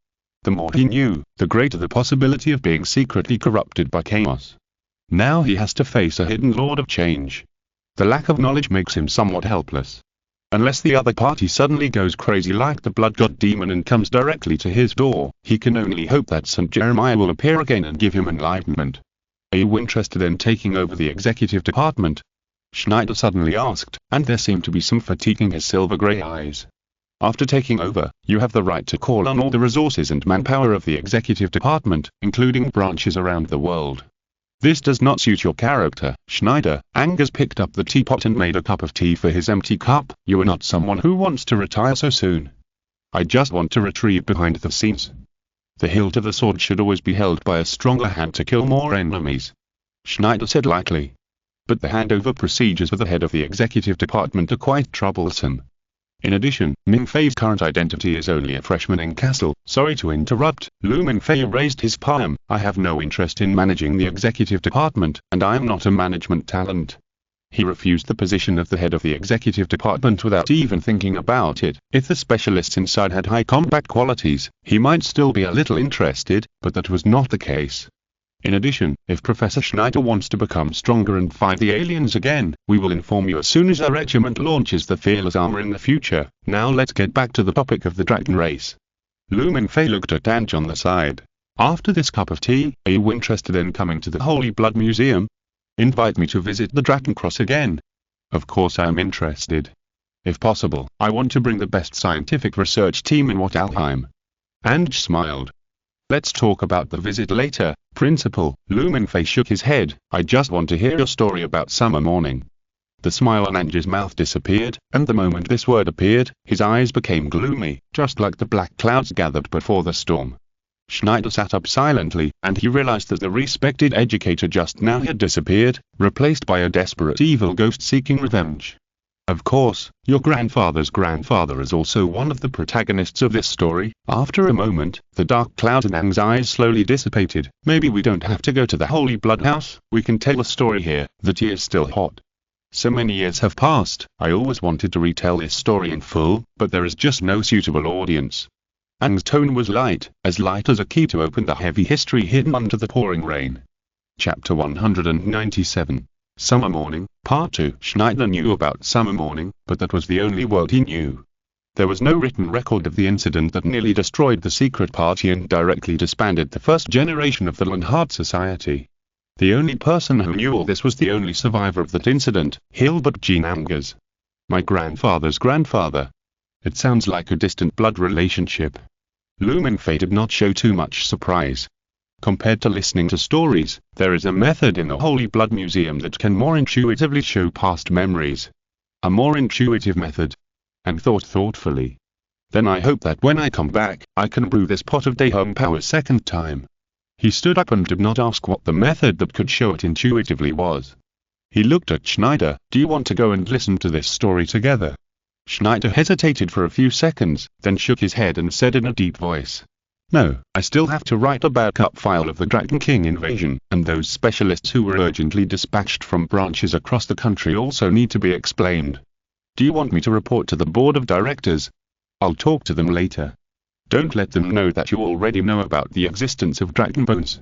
The more he knew, the greater the possibility of being secretly corrupted by chaos. Now he has to face a hidden Lord of Change. The lack of knowledge makes him somewhat helpless. Unless the other party suddenly goes crazy like the Blood God demon and comes directly to his door, he can only hope that St. Jeremiah will appear again and give him enlightenment. Are you interested in taking over the executive department? Schneider suddenly asked, and there seemed to be some fatigue in his silver-grey eyes. After taking over, you have the right to call on all the resources and manpower of the executive department, including branches around the world. This does not suit your character, Schneider. Angus picked up the teapot and made a cup of tea for his empty cup. You are not someone who wants to retire so soon. I just want to retrieve behind the scenes. The hilt of the sword should always be held by a stronger hand to kill more enemies, Schneider said lightly. But the handover procedures for the head of the executive department are quite troublesome. In addition, Mingfei's current identity is only a freshman in Castle. Sorry to interrupt, Lumenfei raised his palm. I have no interest in managing the executive department, and I am not a management talent. He refused the position of the head of the executive department without even thinking about it. If the specialists inside had high combat qualities, he might still be a little interested, but that was not the case. In addition, if Professor Schneider wants to become stronger and fight the aliens again, we will inform you as soon as our regiment launches the fearless armor in the future. Now let's get back to the topic of the dragon race. Lumenfei looked at Ange on the side. After this cup of tea, are you interested in coming to the Holy Blood Museum? Invite me to visit the Dragon Cross again. Of course I am interested. If possible, I want to bring the best scientific research team in Warhammer. Ange smiled. Let's talk about the visit later, Principal. Mingfei shook his head. I just want to hear your story about summer morning. The smile on Ange's mouth disappeared, and the moment this word appeared, his eyes became gloomy, just like the black clouds gathered before the storm. Schneider sat up silently, and he realized that the respected educator just now had disappeared, replaced by a desperate evil ghost seeking revenge. Of course, your grandfather's grandfather is also one of the protagonists of this story. After a moment, the dark clouds in Ang's eyes slowly dissipated. Maybe we don't have to go to the Holy Blood House, we can tell the story here. The tea is still hot. So many years have passed, I always wanted to retell this story in full, but there is just no suitable audience. Ang's tone was light as a key to open the heavy history hidden under the pouring rain. Chapter 197. Summer Morning, Part 2. Schneider knew about summer morning, but that was the only word he knew. There was no written record of the incident that nearly destroyed the secret party and directly disbanded the first generation of the Lanhard Society. The only person who knew all this was the only survivor of that incident, Hilbert Jean Angers. My grandfather's grandfather. It sounds like a distant blood relationship. Mingfei did not show too much surprise. Compared to listening to stories, there is a method in the Holy Blood Museum that can more intuitively show past memories. A more intuitive method. And thought thoughtfully. Then I hope that when I come back, I can brew this pot of Dahum power a second time. He stood up and did not ask what the method that could show it intuitively was. He looked at Schneider. Do you want to go and listen to this story together? Schneider hesitated for a few seconds, then shook his head and said in a deep voice. No, I still have to write a backup file of the Dragon King invasion, and those specialists who were urgently dispatched from branches across the country also need to be explained. Do you want me to report to the board of directors? I'll talk to them later. Don't let them know that you already know about the existence of Dragon Bones.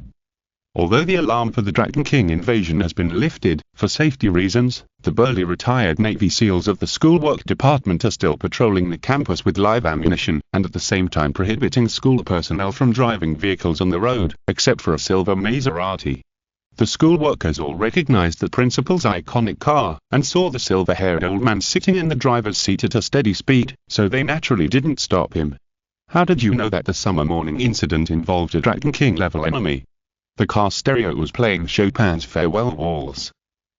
Although the alarm for the Dragon King invasion has been lifted, for safety reasons, the burly retired Navy SEALs of the schoolwork department are still patrolling the campus with live ammunition, and at the same time prohibiting school personnel from driving vehicles on the road, except for a silver Maserati. The school workers all recognized the principal's iconic car, and saw the silver-haired old man sitting in the driver's seat at a steady speed, so they naturally didn't stop him. How did you know that the summer morning incident involved a Dragon King-level enemy? The car stereo was playing Chopin's Farewell Waltz.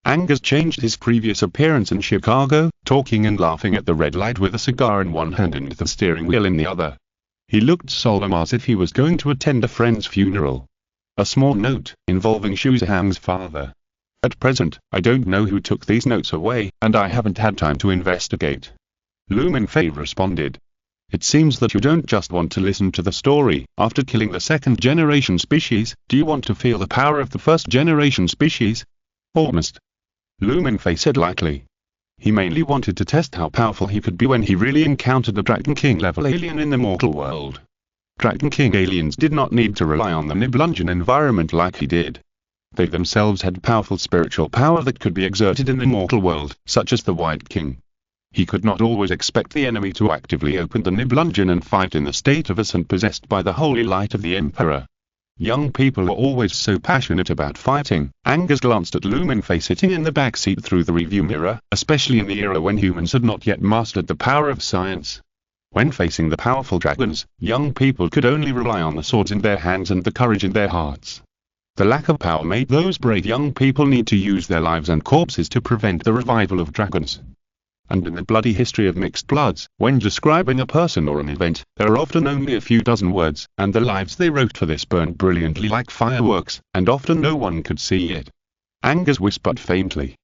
Angers changed his previous appearance in Chicago, talking and laughing at the red light with a cigar in one hand and the steering wheel in the other. He looked solemn as if he was going to attend a friend's funeral. A small note, involving Shuzhang's father. At present, I don't know who took these notes away, and I haven't had time to investigate. Mingfei responded. It seems that you don't just want to listen to the story. After killing the second-generation species, do you want to feel the power of the first-generation species? Almost. Mingfei said lightly. He mainly wanted to test how powerful he could be when he really encountered a Dragon King-level alien in the mortal world. Dragon King aliens did not need to rely on the Nibelungen environment like he did. They themselves had powerful spiritual power that could be exerted in the mortal world, such as the White King. He could not always expect the enemy to actively open the Nibelungen and fight in the state of ascent possessed by the holy light of the Emperor. Young people are always so passionate about fighting. Angers glanced at Mingfei sitting in the back seat through the review mirror, especially in the era when humans had not yet mastered the power of science. When facing the powerful dragons, young people could only rely on the swords in their hands and the courage in their hearts. The lack of power made those brave young people need to use their lives and corpses to prevent the revival of dragons. And in the bloody history of mixed bloods, when describing a person or an event, there are often only a few dozen words, and the lives they wrote for this burned brilliantly like fireworks, and often no one could see it. Angers whispered faintly.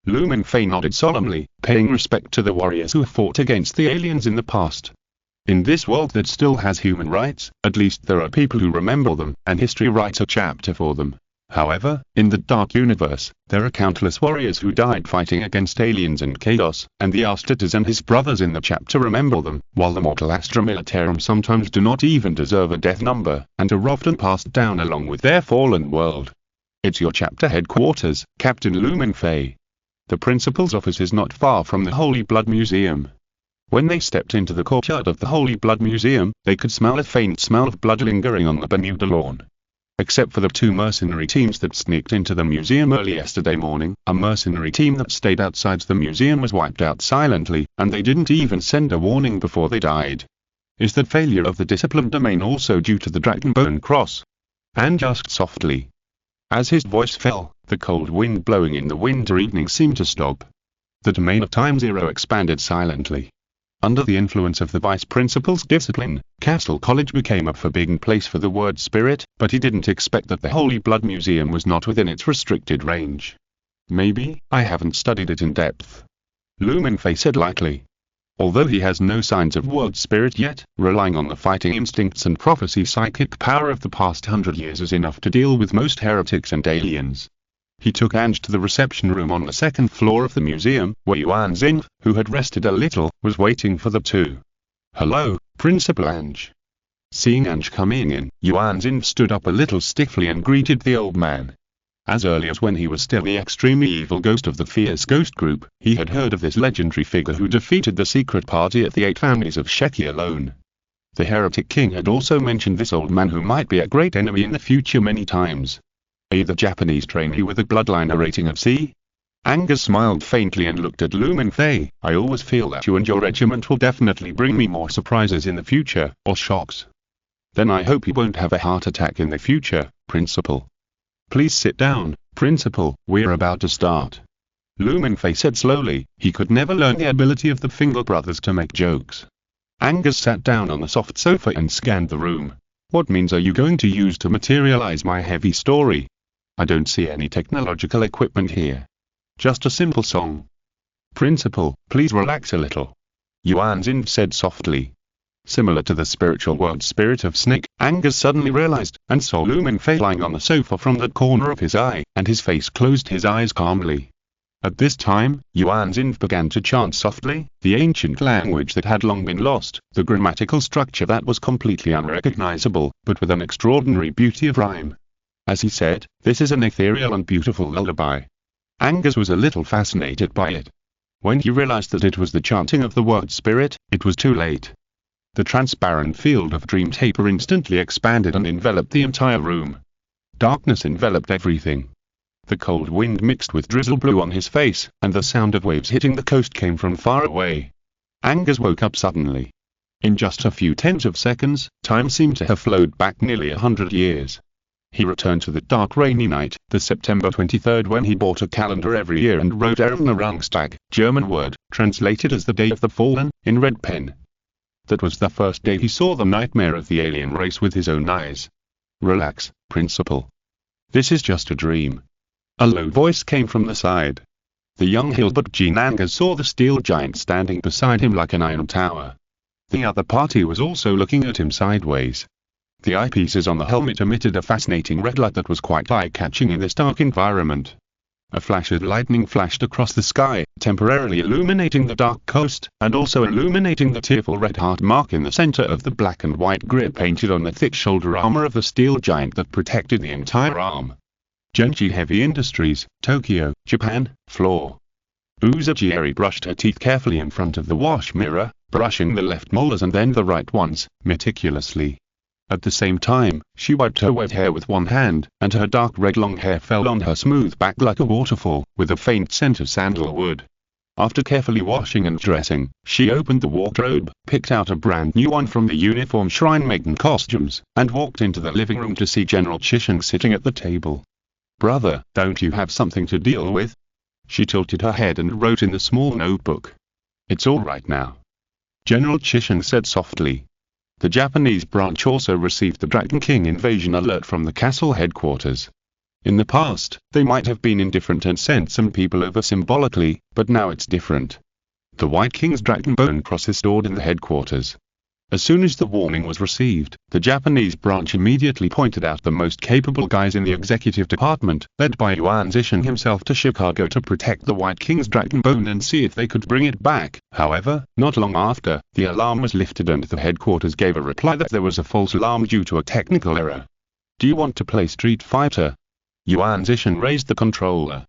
Mingfei nodded solemnly, paying respect to the warriors who fought against the aliens in the past. In this world that still has human rights, at least there are people who remember them, and history writes a chapter for them. However, in the Dark Universe, there are countless warriors who died fighting against aliens and chaos, and the Astatus and his brothers in the chapter remember them, while the mortal Astra Militarum sometimes do not even deserve a death number, and are often passed down along with their fallen world. It's your chapter headquarters, Captain Mingfei. The principal's office is not far from the Holy Blood Museum. When they stepped into the courtyard of the Holy Blood Museum, they could smell a faint smell of blood lingering on the Bermuda lawn. Except for the 2 mercenary teams that sneaked into the museum early yesterday morning, a mercenary team that stayed outside the museum was wiped out silently, and they didn't even send a warning before they died. Is that failure of the discipline domain also due to the Dragonbone Cross? Ange asked softly. As his voice fell, the cold wind blowing in the winter evening seemed to stop. The domain of Time Zero expanded silently. Under the influence of the vice principal's discipline, Castle College became a forbidden place for the word spirit, but he didn't expect that the Holy Blood Museum was not within its restricted range. Maybe, I haven't studied it in depth. Mingfei said lightly. Although he has no signs of word spirit yet, relying on the fighting instincts and prophecy psychic power of the past 100 years is enough to deal with most heretics and aliens. He took Ange to the reception room on the 2nd floor of the museum, where Yuan Xin, who had rested a little, was waiting for the two. Hello, Principal Ange. Seeing Ange coming in, Yuan Xin stood up a little stiffly and greeted the old man. As early as when he was still the extremely evil ghost of the Fierce Ghost Group, he had heard of this legendary figure who defeated the secret party at the 8 families of Sheki alone. The heretic king had also mentioned this old man who might be a great enemy in the future many times. Are you the Japanese trainee with a bloodline rating of C? Angus smiled faintly and looked at Mingfei. I always feel that you and your regiment will definitely bring me more surprises in the future, or shocks. Then I hope you won't have a heart attack in the future, Principal. Please sit down, Principal, we're about to start. Mingfei said slowly. He could never learn the ability of the Fingal brothers to make jokes. Angus sat down on the soft sofa and scanned the room. What means are you going to use to materialize my heavy story? I don't see any technological equipment here. Just a simple song. Principal, please relax a little. Yuan Xin said softly. Similar to the spiritual word spirit of snake, Angus suddenly realized, and saw Mingfei lying on the sofa from that corner of his eye, and his face closed his eyes calmly. At this time, Yuan Xin began to chant softly, the ancient language that had long been lost, the grammatical structure that was completely unrecognizable, but with an extraordinary beauty of rhyme. As he said, this is an ethereal and beautiful lullaby. Angus was a little fascinated by it. When he realized that it was the chanting of the word spirit, it was too late. The transparent field of dream taper instantly expanded and enveloped the entire room. Darkness enveloped everything. The cold wind mixed with drizzle blew on his face, and the sound of waves hitting the coast came from far away. Angus woke up suddenly. In just a few tens of seconds, time seemed to have flowed back nearly 100 years. He returned to the dark rainy night, the September 23rd, when he bought a calendar every year and wrote Erinnerungstag, German word, translated as the Day of the Fallen, in red pen. That was the first day he saw the nightmare of the alien race with his own eyes. Relax, Principal. This is just a dream. A low voice came from the side. The young Hilbert Jean Angus saw the steel giant standing beside him like an iron tower. The other party was also looking at him sideways. The eyepieces on the helmet emitted a fascinating red light that was quite eye-catching in this dark environment. A flash of lightning flashed across the sky, temporarily illuminating the dark coast, and also illuminating the tearful red heart mark in the center of the black and white grid painted on the thick shoulder armor of the steel giant that protected the entire arm. Genji Heavy Industries, Tokyo, Japan, floor. Uzuchieri brushed her teeth carefully in front of the wash mirror, brushing the left molars and then the right ones, meticulously. At the same time, she wiped her wet hair with one hand, and her dark red long hair fell on her smooth back like a waterfall, with a faint scent of sandalwood. After carefully washing and dressing, she opened the wardrobe, picked out a brand new one from the uniform Shrine Maiden costumes, and walked into the living room to see General Chisheng sitting at the table. Brother, don't you have something to deal with? She tilted her head and wrote in the small notebook. It's all right now. General Chisheng said softly. The Japanese branch also received the Dragon King invasion alert from the castle headquarters. In the past, they might have been indifferent and sent some people over symbolically, but now it's different. The White King's Dragonbone Cross is stored in the headquarters. As soon as the warning was received, the Japanese branch immediately pointed out the most capable guys in the executive department, led by Yuan Zixing himself, to Chicago to protect the White King's Dragonbone and see if they could bring it back. However, not long after, the alarm was lifted and the headquarters gave a reply that there was a false alarm due to a technical error. Do you want to play Street Fighter? Yuan Zixing raised the controller.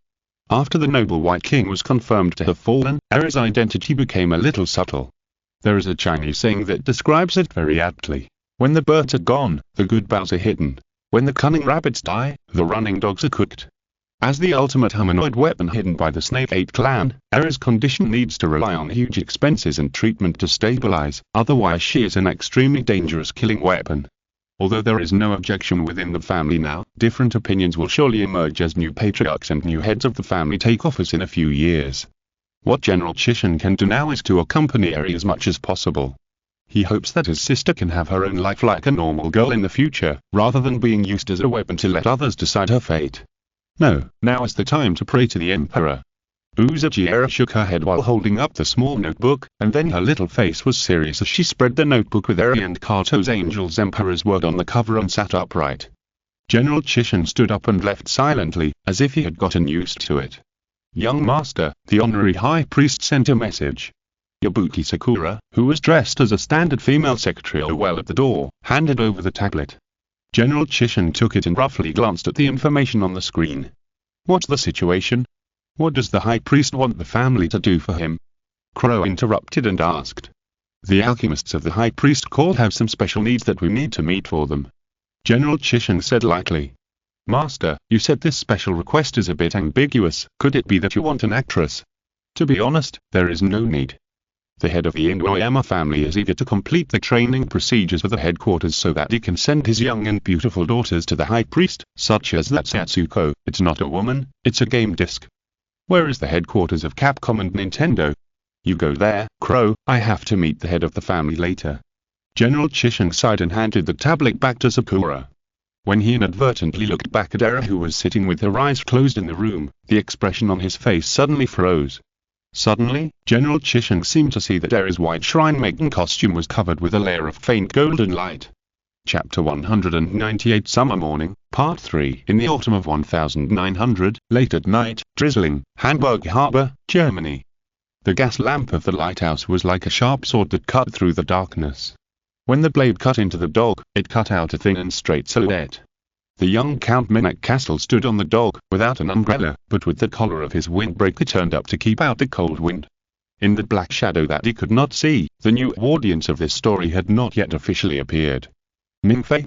After the noble White King was confirmed to have fallen, Era's identity became a little subtle. There is a Chinese saying that describes it very aptly. When the birds are gone, the good bows are hidden. When the cunning rabbits die, the running dogs are cooked. As the ultimate humanoid weapon hidden by the Snake 8 clan, Era's condition needs to rely on huge expenses and treatment to stabilize, otherwise she is an extremely dangerous killing weapon. Although there is no objection within the family now, different opinions will surely emerge as new patriarchs and new heads of the family take office in a few years. What General Chishan can do now is to accompany Eri as much as possible. He hopes that his sister can have her own life like a normal girl in the future, rather than being used as a weapon to let others decide her fate. No, now is the time to pray to the Emperor. Uzagiera shook her head while holding up the small notebook, and then her little face was serious as she spread the notebook with Eri and Kato's Angel's Emperor's word on the cover and sat upright. General Chishan stood up and left silently, as if he had gotten used to it. Young Master, the honorary High Priest sent a message. Yabuki Sakura, who was dressed as a standard female secretary well at the door, handed over the tablet. General Chishan took it and roughly glanced at the information on the screen. What's the situation? What does the High Priest want the family to do for him? Crow interrupted and asked. The alchemists of the High Priest Court have some special needs that we need to meet for them. General Chishan said lightly. Master, you said this special request is a bit ambiguous. Could it be that you want an actress? To be honest, there is no need. The head of the Inuyama family is eager to complete the training procedures for the headquarters so that he can send his young and beautiful daughters to the High Priest, such as that Satsuko. It's not a woman, it's a game disc. Where is the headquarters of Capcom and Nintendo? You go there, Crow. I have to meet the head of the family later. General Chishan sighed and handed the tablet back to Sakura. When he inadvertently looked back at Era, who was sitting with her eyes closed in the room, the expression on his face suddenly froze. Suddenly, General Chishan seemed to see that Era's white shrine maiden costume was covered with a layer of faint golden light. Chapter 198 Summer Morning, Part 3 In the autumn of 1900, late at night, drizzling, Hamburg Harbor, Germany. The gas lamp of the lighthouse was like a sharp sword that cut through the darkness. When the blade cut into the dog, it cut out a thin and straight silhouette. The young Count Minek Castle stood on the dog, without an umbrella, but with the collar of his windbreaker turned up to keep out the cold wind. In the black shadow that he could not see, the new audience of this story had not yet officially appeared. Mingfei?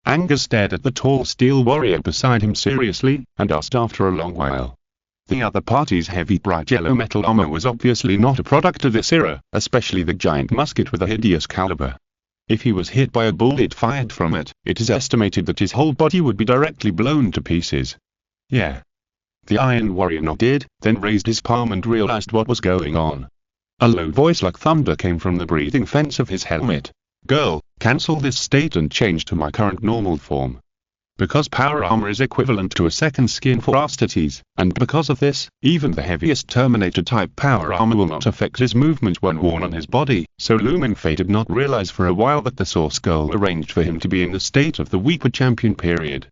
Angus stared at the tall steel warrior beside him seriously, and asked after a long while. The other party's heavy bright yellow metal armor was obviously not a product of this era, especially the giant musket with a hideous caliber. If he was hit by a bullet fired from it, it is estimated that his whole body would be directly blown to pieces. Yeah. The Iron Warrior nodded, then raised his palm and realized what was going on. A low voice like thunder came from the breathing fence of his helmet. Girl, cancel this state and change to my current normal form. Because power armor is equivalent to a second skin for Astates, and because of this, even the heaviest Terminator-type power armor will not affect his movement when worn on his body, so Lumenfei did not realize for a while that the Source Girl arranged for him to be in the state of the Weeper Champion period.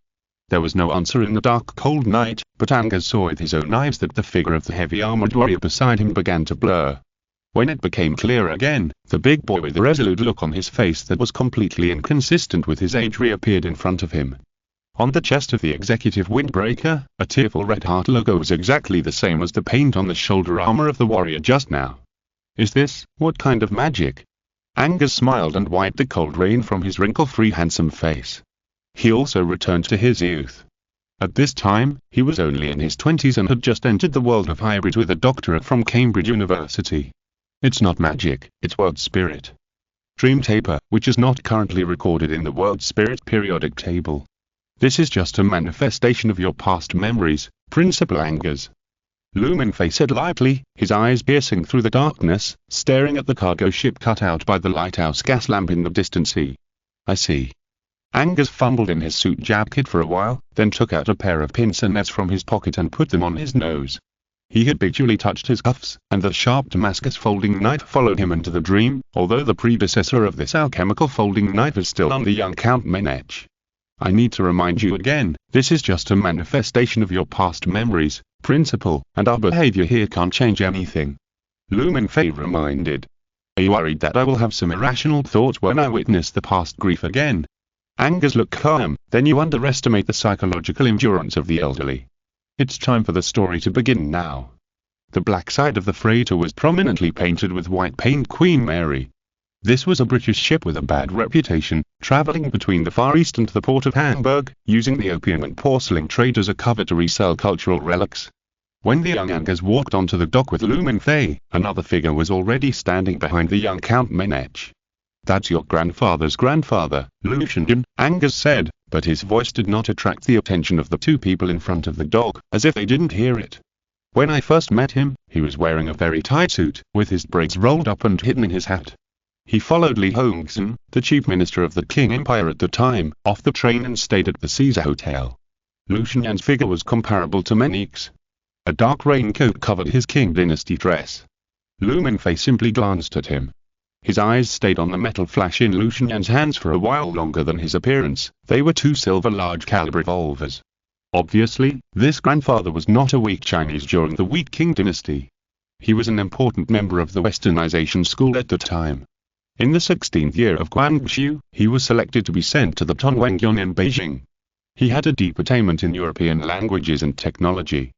There was no answer in the dark cold night, but Angus saw with his own eyes that the figure of the heavy armored warrior beside him began to blur. When it became clear again, the big boy with a resolute look on his face that was completely inconsistent with his age reappeared in front of him. On the chest of the executive windbreaker, a tearful red heart logo was exactly the same as the paint on the shoulder armor of the warrior just now. Is this, what kind of magic? Angus smiled and wiped the cold rain from his wrinkle-free handsome face. He also returned to his youth. At this time, he was only in his 20s and had just entered the world of hybrids with a doctorate from Cambridge University. It's not magic, it's word spirit. Dream taper, which is not currently recorded in the word spirit periodic table. This is just a manifestation of your past memories, Principal Angus. Lumenfei said lightly, his eyes piercing through the darkness, staring at the cargo ship cut out by the lighthouse gas lamp in the distant sea. I see. Angus fumbled in his suit jacket for a while, then took out a pair of pince-nez from his pocket and put them on his nose. He habitually touched his cuffs, and the sharp Damascus folding knife followed him into the dream, although the predecessor of this alchemical folding knife is still on the young Count Minek. I need to remind you again, this is just a manifestation of your past memories, Principal, and our behavior here can't change anything. Lumenfei reminded. Are you worried that I will have some irrational thoughts when I witness the past grief again? Angus looked calm, then you underestimate the psychological endurance of the elderly. It's time for the story to begin now. The black side of the freighter was prominently painted with white paint Queen Mary. This was a British ship with a bad reputation, traveling between the Far East and the port of Hamburg, using the opium and porcelain trade as a cover to resell cultural relics. When the young Angus walked onto the dock with Mingfei, another figure was already standing behind the young Count Menech. "That's your grandfather's grandfather, Lucian," Angus said, but his voice did not attract the attention of the two people in front of the dock, as if they didn't hear it. "When I first met him, he was wearing a very tight suit, with his braids rolled up and hidden in his hat. He followed Li Hongzhen, the chief minister of the Qing Empire at the time, off the train and stayed at the Caesar Hotel." Lucian's figure was comparable to Menech's. A dark raincoat covered his Qing dynasty dress. Mingfei simply glanced at him. His eyes stayed on the metal flash in Lucian's hands for a while longer than his appearance. They were two silver large-caliber revolvers. Obviously, this grandfather was not a weak Chinese during the weak Qing dynasty. He was an important member of the Westernization school at the time. In the 16th year of Guangxu, he was selected to be sent to the Tongyuan in Beijing. He had a deep attainment in European languages and technology.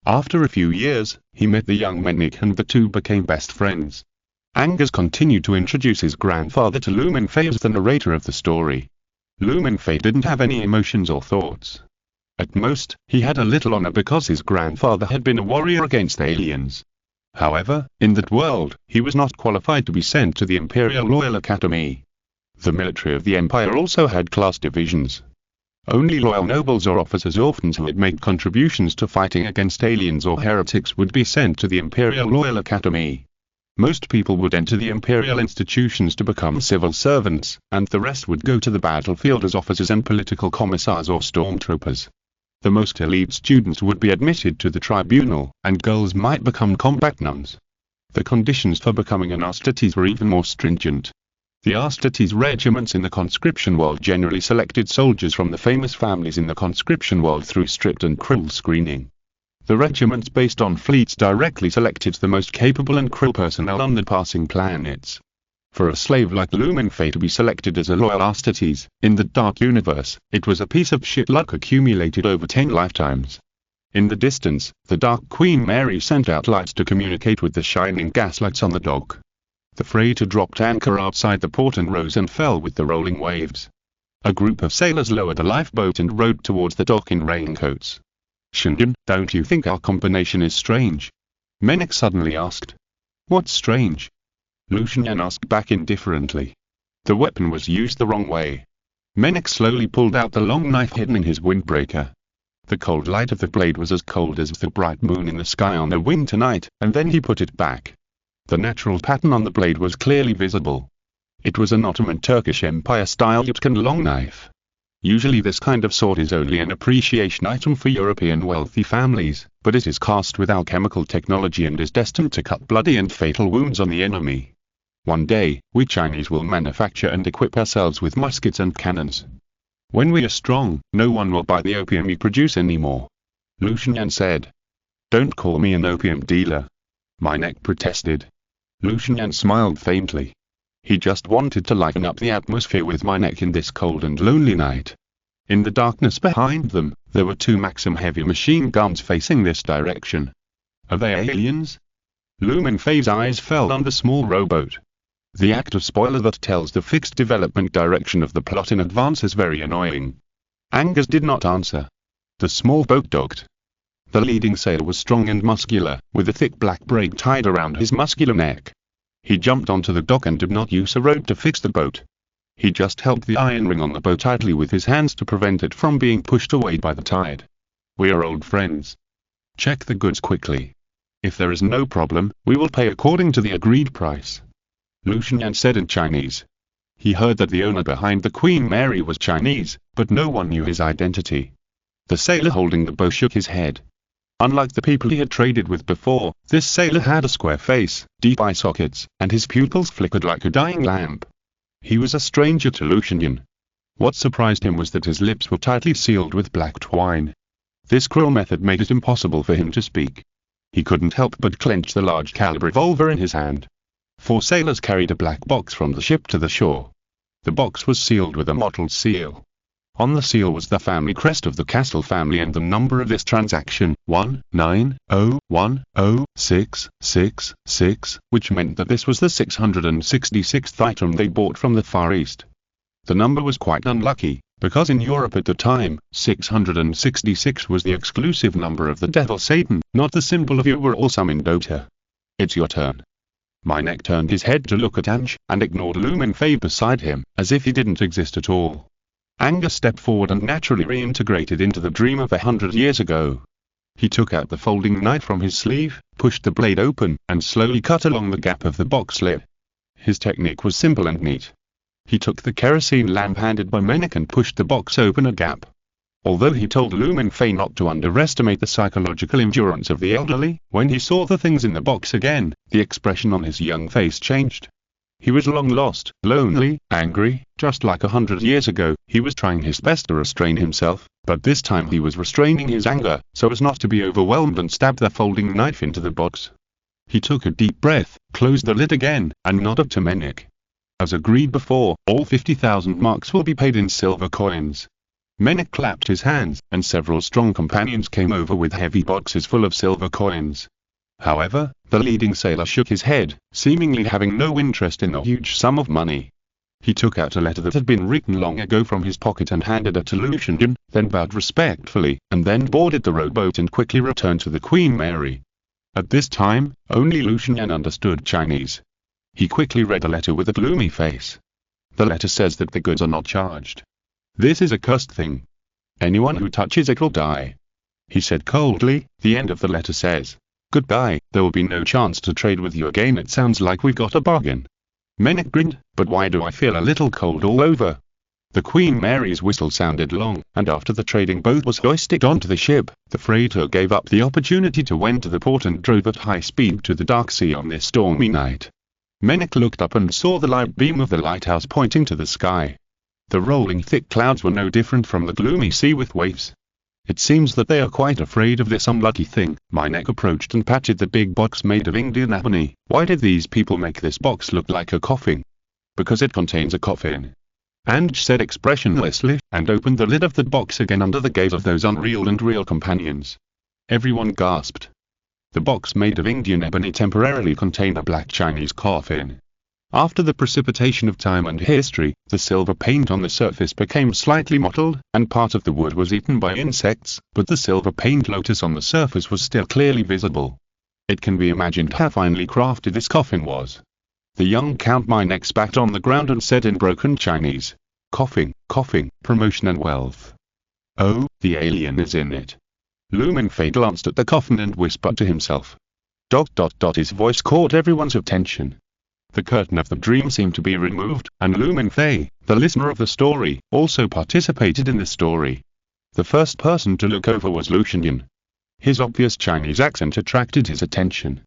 After a few years, he met the young Menech and the two became best friends. Angus continued to introduce his grandfather to Mingfei as the narrator of the story. Mingfei didn't have any emotions or thoughts. At most, he had a little honor because his grandfather had been a warrior against aliens. However, in that world, he was not qualified to be sent to the Imperial Royal Academy. The military of the Empire also had class divisions. Only loyal nobles or officers orphans who had made contributions to fighting against aliens or heretics would be sent to the Imperial Royal Academy. Most people would enter the imperial institutions to become civil servants, and the rest would go to the battlefield as officers and political commissars or stormtroopers. The most elite students would be admitted to the tribunal, and girls might become combat nuns. The conditions for becoming an Astartes were even more stringent. The Astartes regiments in the conscription world generally selected soldiers from the famous families in the conscription world through strict and cruel screening. The regiments based on fleets directly selected the most capable and cruel personnel on the passing planets. For a slave like Mingfei to be selected as a loyal Astartes, in the Dark Universe, it was a piece of shit luck accumulated over 10 lifetimes. In the distance, the Dark Queen Mary sent out lights to communicate with the shining gaslights on the dock. The freighter dropped anchor outside the port and rose and fell with the rolling waves. A group of sailors lowered a lifeboat and rowed towards the dock in raincoats. "Shingen, don't you think our combination is strange?" Menech suddenly asked. "What's strange?" Lucian asked back indifferently. "The weapon was used the wrong way." Menech slowly pulled out the long knife hidden in his windbreaker. The cold light of the blade was as cold as the bright moon in the sky on a winter night, and then he put it back. The natural pattern on the blade was clearly visible. It was an Ottoman Turkish Empire-style Yutkan long knife. Usually this kind of sword is only an appreciation item for European wealthy families, but it is cast with alchemical technology and is destined to cut bloody and fatal wounds on the enemy. One day, we Chinese will manufacture and equip ourselves with muskets and cannons. When we are strong, no one will buy the opium you produce anymore. Lucian said. "Don't call me an opium dealer," Menech protested. Lucian smiled faintly. He just wanted to lighten up the atmosphere with Menech in this cold and lonely night. In the darkness behind them, there were two Maxim heavy machine guns facing this direction. "Are they aliens?" Mingfei's eyes fell on the small rowboat. The active spoiler that tells the fixed development direction of the plot in advance is very annoying. Angus did not answer. The small boat docked. The leading sailor was strong and muscular, with a thick black braid tied around his muscular neck. He jumped onto the dock and did not use a rope to fix the boat. He just held the iron ring on the boat tightly with his hands to prevent it from being pushed away by the tide. "We are old friends. Check the goods quickly. If there is no problem, we will pay according to the agreed price," Lucian said in Chinese. He heard that the owner behind the Queen Mary was Chinese, but no one knew his identity. The sailor holding the bow shook his head. Unlike the people he had traded with before, this sailor had a square face, deep eye sockets, and his pupils flickered like a dying lamp. He was a stranger to Lucian. What surprised him was that his lips were tightly sealed with black twine. This cruel method made it impossible for him to speak. He couldn't help but clench the large caliber revolver in his hand. 4 sailors carried a black box from the ship to the shore. The box was sealed with a mottled seal. On the seal was the family crest of the Castle family and the number of this transaction, 190106666, which meant that this was the 666th item they bought from the Far East. The number was quite unlucky, because in Europe at the time, 666 was the exclusive number of the devil Satan, not the symbol of you were awesome in Dota. It's your turn. Minek turned his head to look at Ange, and ignored Lumenfei beside him, as if he didn't exist at all. Angus stepped forward and naturally reintegrated into the dream of 100 years ago. He took out the folding knife from his sleeve, pushed the blade open, and slowly cut along the gap of the box lid. His technique was simple and neat. He took the kerosene lamp handed by Minek and pushed the box open a gap. Although he told Lumenfei not to underestimate the psychological endurance of the elderly, when he saw the things in the box again, the expression on his young face changed. He was long lost, lonely, angry, just like 100 years ago. He was trying his best to restrain himself, but this time he was restraining his anger, so as not to be overwhelmed and stab the folding knife into the box. He took a deep breath, closed the lid again, and nodded to Minek. As agreed before, all 50,000 marks will be paid in silver coins. Minek clapped his hands, and several strong companions came over with heavy boxes full of silver coins. However, the leading sailor shook his head, seemingly having no interest in the huge sum of money. He took out a letter that had been written long ago from his pocket and handed it to Lucian, then bowed respectfully, and then boarded the rowboat and quickly returned to the Queen Mary. At this time, only Lucian understood Chinese. He quickly read the letter with a gloomy face. The letter says that the goods are not charged. This is a cursed thing. Anyone who touches it will die. He said coldly. The end of the letter says, "Goodbye, there will be no chance to trade with you again. It sounds like we've got a bargain." Minek grinned, but why do I feel a little cold all over? The Queen Mary's whistle sounded long, and after the trading boat was hoisted onto the ship, the freighter gave up the opportunity to wend to the port and drove at high speed to the dark sea on this stormy night. Minek looked up and saw the light beam of the lighthouse pointing to the sky. The rolling thick clouds were no different from the gloomy sea with waves. It seems that they are quite afraid of this unlucky thing. Minek approached and patted the big box made of Indian ebony. Why did these people make this box look like a coffin? Because it contains a coffin. Ange said expressionlessly, and opened the lid of the box again under the gaze of those unreal and real companions. Everyone gasped. The box made of Indian ebony temporarily contained a black Chinese coffin. After the precipitation of time and history, the silver paint on the surface became slightly mottled, and part of the wood was eaten by insects, but the silver paint lotus on the surface was still clearly visible. It can be imagined how finely crafted this coffin was. The young Count Minek spat on the ground and said in broken Chinese, "Coffin, coffin, promotion and wealth. Oh, the alien is in it." Lumenfei glanced at the coffin and whispered to himself. ... His voice caught everyone's attention. The curtain of the dream seemed to be removed, and Lumenfei, the listener of the story, also participated in the story. The first person to look over was Lucian. His obvious Chinese accent attracted his attention.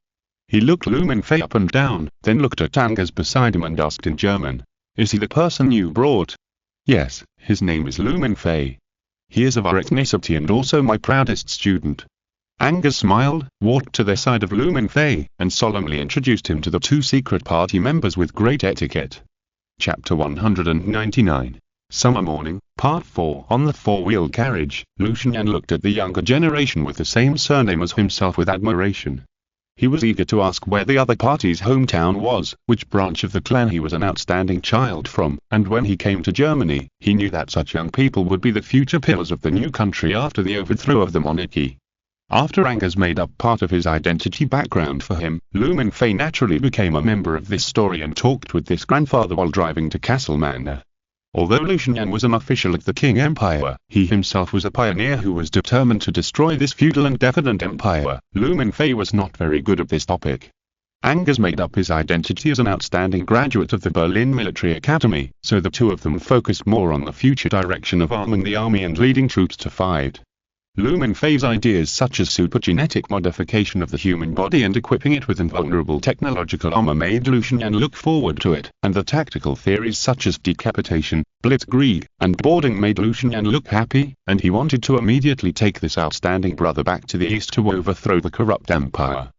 He looked Lumenfei up and down, then looked at Angus beside him and asked in German, "Is he the person you brought?" "Yes, his name is Lumenfei. He is of our ethnicity and also my proudest student." Angus smiled, walked to the side of Lumenfei, and solemnly introduced him to the two secret party members with great etiquette. Chapter 199. Summer Morning, Part 4. On the four-wheeled carriage, Lucian looked at the younger generation with the same surname as himself with admiration. He was eager to ask where the other party's hometown was, which branch of the clan he was an outstanding child from, and when he came to Germany, he knew that such young people would be the future pillars of the new country after the overthrow of the monarchy. After Angus made up part of his identity background for him, Lumenfei naturally became a member of this story and talked with this grandfather while driving to Castle Manor. Although Lucian was an official of the Qing Empire, he himself was a pioneer who was determined to destroy this feudal and decadent empire. Lumenfei was not very good at this topic. Angus made up his identity as an outstanding graduate of the Berlin Military Academy, so the two of them focused more on the future direction of arming the army and leading troops to fight. Lumenfei's ideas such as supergenetic modification of the human body and equipping it with invulnerable technological armor made Lucian look forward to it, and the tactical theories such as decapitation, blitzkrieg, and boarding made Lucian look happy, and he wanted to immediately take this outstanding brother back to the east to overthrow the corrupt empire.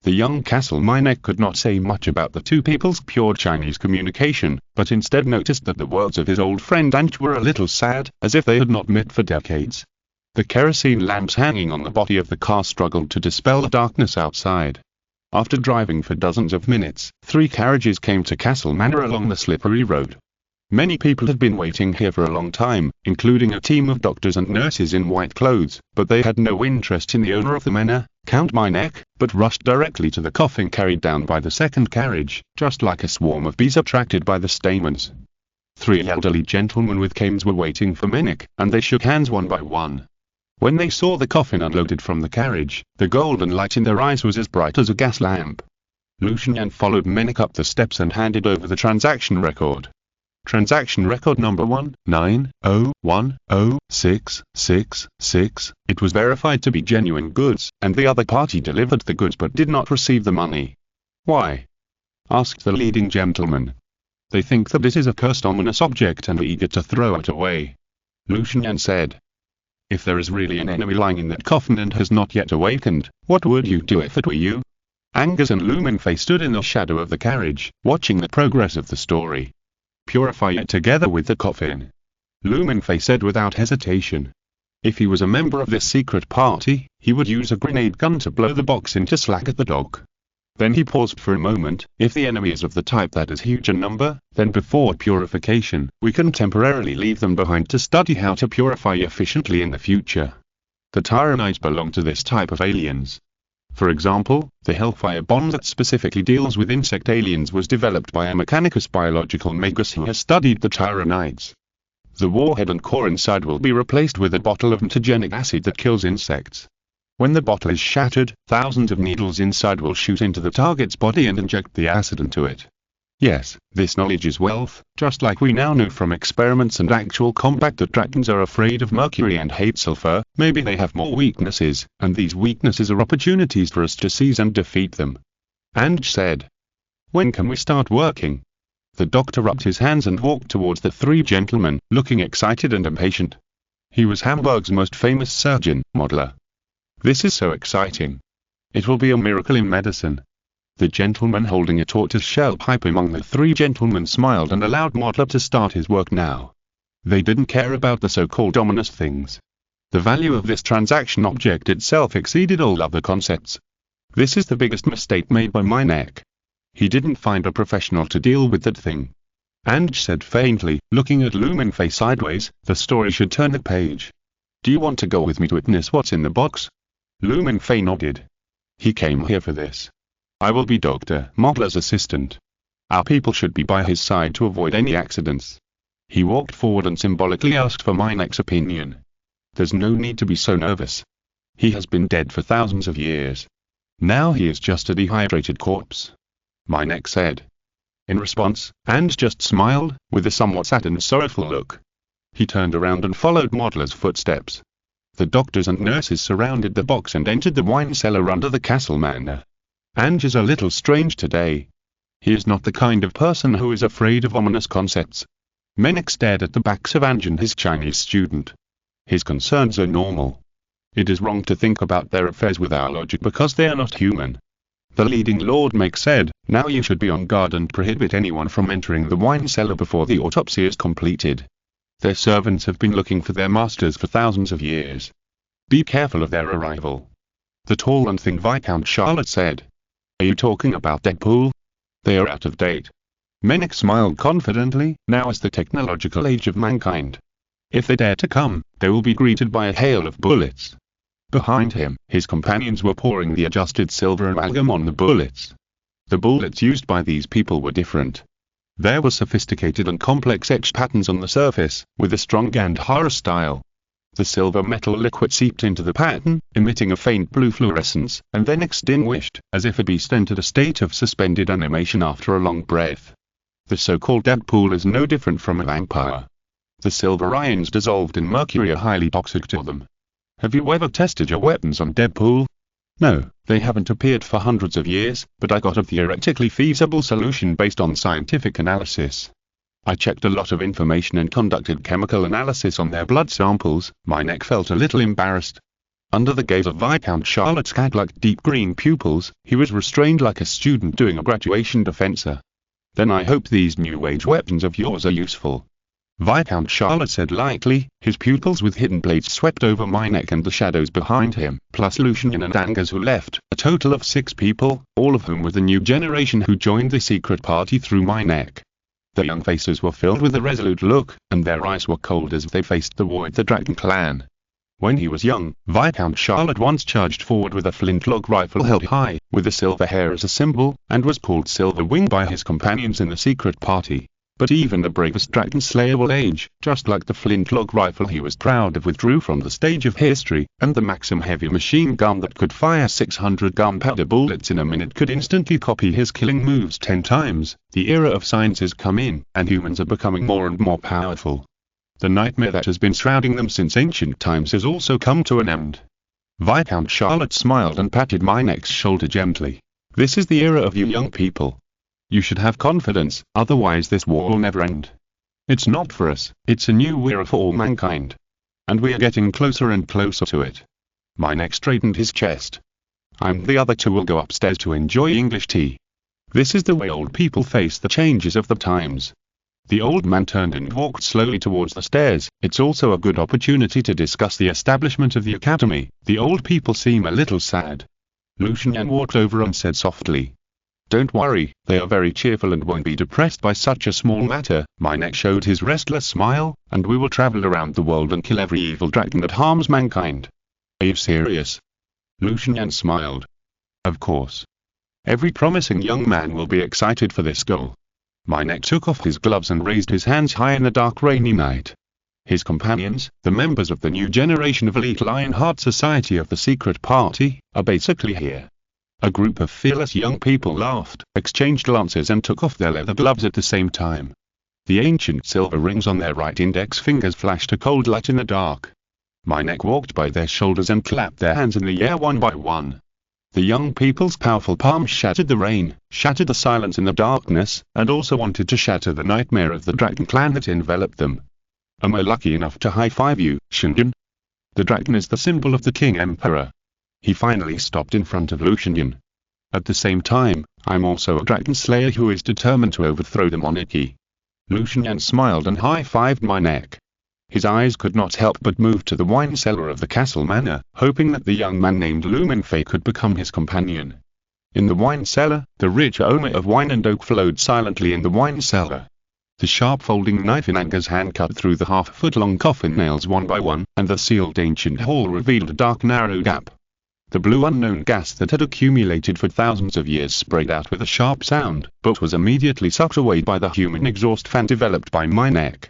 The young Castle Minek could not say much about the two people's pure Chinese communication, but instead noticed that the words of his old friend Anch were a little sad, as if they had not met for decades. The kerosene lamps hanging on the body of the car struggled to dispel the darkness outside. After driving for dozens of minutes, 3 carriages came to Castle Manor along the slippery road. Many people had been waiting here for a long time, including a team of doctors and nurses in white clothes, but they had no interest in the owner of the manor, Count Minek, but rushed directly to the coffin carried down by the second carriage, just like a swarm of bees attracted by the stamens. 3 elderly gentlemen with canes were waiting for Minek, and they shook hands one by one. When they saw the coffin unloaded from the carriage, the golden light in their eyes was as bright as a gas lamp. Lucian followed Minek up the steps and handed over the transaction record. Transaction record number 190106666. It was verified to be genuine goods, and the other party delivered the goods but did not receive the money. Why? Asked the leading gentleman. They think that this is a cursed ominous object and are eager to throw it away. Lucian said. If there is really an enemy lying in that coffin and has not yet awakened, what would you do if it were you? Angus and Mingfei stood in the shadow of the carriage, watching the progress of the story. Purify it together with the coffin. Mingfei said without hesitation. If he was a member of this secret party, he would use a grenade gun to blow the box into slag at the dock. Then he paused for a moment. If the enemy is of the type that is huge in number, then before purification, we can temporarily leave them behind to study how to purify efficiently in the future. The Tyranites belong to this type of aliens. For example, the Hellfire bomb that specifically deals with insect aliens was developed by a Mechanicus biological magus who has studied the Tyranites. The warhead and core inside will be replaced with a bottle of mutagenic acid that kills insects. When the bottle is shattered, thousands of needles inside will shoot into the target's body and inject the acid into it. Yes, this knowledge is wealth, just like we now know from experiments and actual combat that dragons are afraid of mercury and hate sulfur. Maybe they have more weaknesses, and these weaknesses are opportunities for us to seize and defeat them. Ange said. When can we start working? The doctor rubbed his hands and walked towards the 3 gentlemen, looking excited and impatient. He was Hamburg's most famous surgeon, Modeler. This is so exciting. It will be a miracle in medicine. The gentleman holding a tortoise-shell pipe among the 3 gentlemen smiled and allowed Modeler to start his work now. They didn't care about the so-called ominous things. The value of this transaction object itself exceeded all other concepts. This is the biggest mistake made by Minek. He didn't find a professional to deal with that thing. Ange said faintly, looking at Mingfei sideways, the story should turn the page. Do you want to go with me to witness what's in the box? Mingfei nodded. He came here for this. I will be Dr. Modeler's assistant. Our people should be by his side to avoid any accidents. He walked forward and symbolically asked for Minek's opinion. There's no need to be so nervous. He has been dead for thousands of years. Now he is just a dehydrated corpse. Minek said. In response, Ange just smiled, with a somewhat sad and sorrowful look. He turned around and followed Modeler's footsteps. The doctors and nurses surrounded the box and entered the wine cellar under the castle manor. Ange is a little strange today. He is not the kind of person who is afraid of ominous concepts. Minek stared at the backs of Ange and his Chinese student. His concerns are normal. It is wrong to think about their affairs with our logic because they are not human. The leading Lord Minek said, now you should be on guard and prohibit anyone from entering the wine cellar before the autopsy is completed. Their servants have been looking for their masters for thousands of years. Be careful of their arrival. The tall and thin Viscount Charlotte said. Are you talking about Deadpool? They are out of date. Minek smiled confidently. Now is the technological age of mankind. If they dare to come, they will be greeted by a hail of bullets. Behind him, his companions were pouring the adjusted silver amalgam on the bullets. The bullets used by these people were different. There were sophisticated and complex etched patterns on the surface, with a strong Gandhara style. The silver metal liquid seeped into the pattern, emitting a faint blue fluorescence, and then extinguished, as if a beast entered a state of suspended animation after a long breath. The so-called Deadpool is no different from a vampire. The silver ions dissolved in mercury are highly toxic to them. Have you ever tested your weapons on Deadpool? No, they haven't appeared for hundreds of years, but I got a theoretically feasible solution based on scientific analysis. I checked a lot of information and conducted chemical analysis on their blood samples. Minek felt a little embarrassed. Under the gaze of Viscount Charlotte's cat-like deep green pupils, he was restrained like a student doing a graduation defensa. "Then I hope these new-age weapons of yours are useful," Viscount Charlotte said lightly, his pupils with hidden blades swept over my neck and the shadows behind him, plus Lucian and Angus who left, a total of 6 people, all of whom were the new generation who joined the secret party through my neck. Their young faces were filled with a resolute look, and their eyes were cold as they faced the war with the Dragon Clan. When he was young, Viscount Charlotte once charged forward with a flintlock rifle held high, with the silver hair as a symbol, and was called Silver Wing by his companions in the secret party. But even the bravest dragon slayer will age, just like the flintlock rifle he was proud of withdrew from the stage of history, and the Maxim heavy machine gun that could fire 600 gunpowder bullets in a minute could instantly copy his killing moves 10 times. The era of science has come in, and humans are becoming more and more powerful. The nightmare that has been shrouding them since ancient times has also come to an end. Viscount Charlotte smiled and patted my neck's shoulder gently. "This is the era of you young people. You should have confidence, otherwise this war will never end. It's not for us, it's a new era for all mankind. And we are getting closer and closer to it." My neck straightened his chest. The other 2 will go upstairs to enjoy English tea. This is the way old people face the changes of the times. The old man turned and walked slowly towards the stairs. "It's also a good opportunity to discuss the establishment of the academy. The old people seem a little sad." Lucian walked over and said softly, "Don't worry, they are very cheerful and won't be depressed by such a small matter." My neck showed his restless smile, "And we will travel around the world and kill every evil dragon that harms mankind." "Are you serious?" Lucian smiled. "Of course. Every promising young man will be excited for this goal." My neck took off his gloves and raised his hands high in the dark rainy night. His companions, the members of the new generation of elite Lionheart Society of the Secret Party, are basically here. A group of fearless young people laughed, exchanged glances and took off their leather gloves at the same time. The ancient silver rings on their right index fingers flashed a cold light in the dark. My neck walked by their shoulders and clapped their hands in the air one by one. The young people's powerful palms shattered the rain, shattered the silence in the darkness, and also wanted to shatter the nightmare of the Dragon Clan that enveloped them. "Am I lucky enough to high-five you, Shinjin? The dragon is the symbol of the King Emperor." He finally stopped in front of Lucian. "At the same time, I'm also a dragon slayer who is determined to overthrow the monarchy." Lucian smiled and high-fived my neck. His eyes could not help but move to the wine cellar of the castle manor, hoping that the young man named Mingfei could become his companion. In the wine cellar, the rich aroma of wine and oak flowed silently in the wine cellar. The sharp folding knife in Angus' hand cut through the half-foot-long coffin nails one by one, and the sealed ancient hall revealed a dark narrow gap. The blue unknown gas that had accumulated for thousands of years sprayed out with a sharp sound, but was immediately sucked away by the human exhaust fan developed by my neck.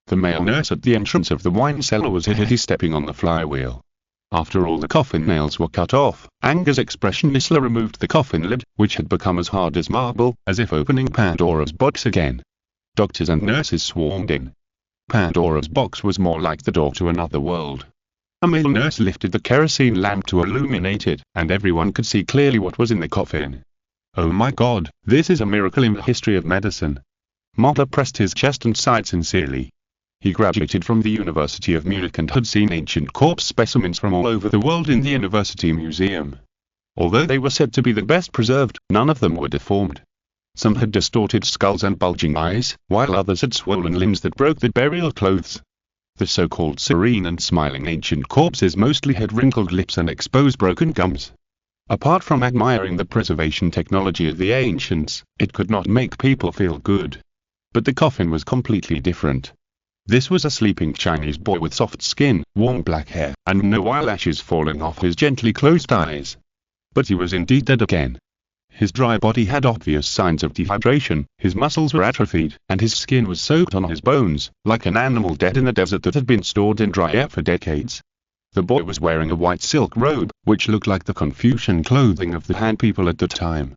The male nurse at the entrance of the wine cellar was already stepping on the flywheel. After all the coffin nails were cut off, Angus' expressionlessly removed the coffin lid, which had become as hard as marble, as if opening Pandora's box again. Doctors and nurses swarmed in. Pandora's box was more like the door to another world. A male nurse lifted the kerosene lamp to illuminate it, and everyone could see clearly what was in the coffin. "Oh my God, this is a miracle in the history of medicine." Mulder pressed his chest and sighed sincerely. He graduated from the University of Munich and had seen ancient corpse specimens from all over the world in the University Museum. Although they were said to be the best preserved, none of them were deformed. Some had distorted skulls and bulging eyes, while others had swollen limbs that broke the burial clothes. The so-called serene and smiling ancient corpses mostly had wrinkled lips and exposed broken gums. Apart from admiring the preservation technology of the ancients, it could not make people feel good. But the coffin was completely different. This was a sleeping Chinese boy with soft skin, warm black hair, and no eyelashes falling off his gently closed eyes. But he was indeed dead again. His dry body had obvious signs of dehydration, his muscles were atrophied, and his skin was soaked on his bones, like an animal dead in the desert that had been stored in dry air for decades. The boy was wearing a white silk robe, which looked like the Confucian clothing of the Han people at the time.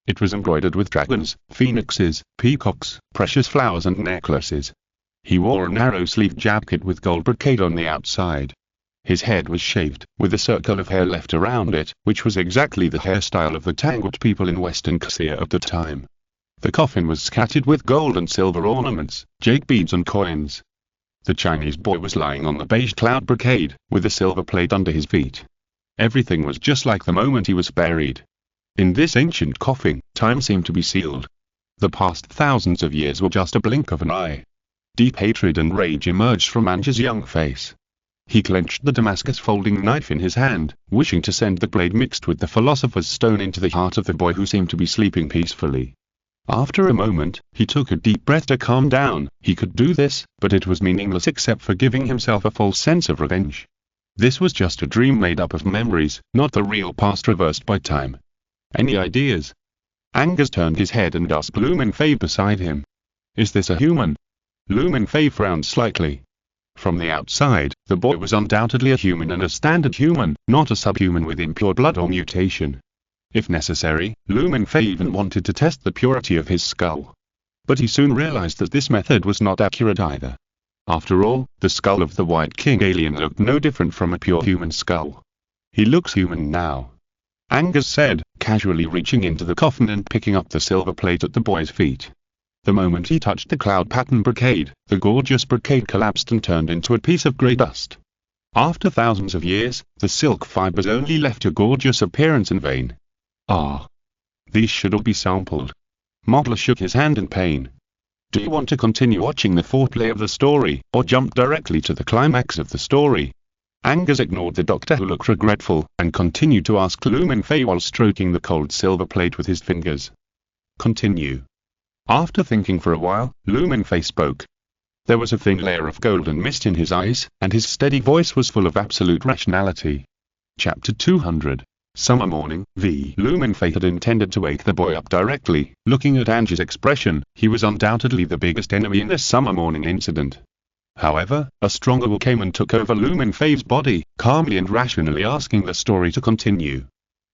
It was embroidered with dragons, phoenixes, peacocks, precious flowers and necklaces. He wore a narrow-sleeved jacket with gold brocade on the outside. His head was shaved, with a circle of hair left around it, which was exactly the hairstyle of the Tangut people in Western Xia at the time. The coffin was scattered with gold and silver ornaments, jade beads and coins. The Chinese boy was lying on the beige cloud brocade, with a silver plate under his feet. Everything was just like the moment he was buried. In this ancient coffin, time seemed to be sealed. The past thousands of years were just a blink of an eye. Deep hatred and rage emerged from Ange's young face. He clenched the Damascus folding knife in his hand, wishing to send the blade mixed with the philosopher's stone into the heart of the boy who seemed to be sleeping peacefully. After a moment, he took a deep breath to calm down. He could do this, but it was meaningless except for giving himself a false sense of revenge. This was just a dream made up of memories, not the real past reversed by time. Any ideas? Angus turned his head and asked Mingfei beside him. Is this a human? Mingfei frowned slightly. From the outside, the boy was undoubtedly a human and a standard human, not a subhuman with impure blood or mutation. If necessary, Mingfei even wanted to test the purity of his skull. But he soon realized that this method was not accurate either. After all, the skull of the White King alien looked no different from a pure human skull. He looks human now, Angus said, casually reaching into the coffin and picking up the silver plate at the boy's feet. The moment he touched the cloud pattern brocade, the gorgeous brocade collapsed and turned into a piece of grey dust. After thousands of years, the silk fibers only left a gorgeous appearance in vain. Ah. These should all be sampled. Mottler shook his hand in pain. Do you want to continue watching the foreplay of the story, or jump directly to the climax of the story? Angus ignored the doctor who looked regretful, and continued to ask Mingfei while stroking the cold silver plate with his fingers. Continue. After thinking for a while, Mingfei spoke. There was a thin layer of golden mist in his eyes, and his steady voice was full of absolute rationality. Chapter 200. Summer morning. Mingfei had intended to wake the boy up directly. Looking at Ange's expression, he was undoubtedly the biggest enemy in this summer morning incident. However, a stronger will came and took over Mingfei's body, calmly and rationally asking the story to continue.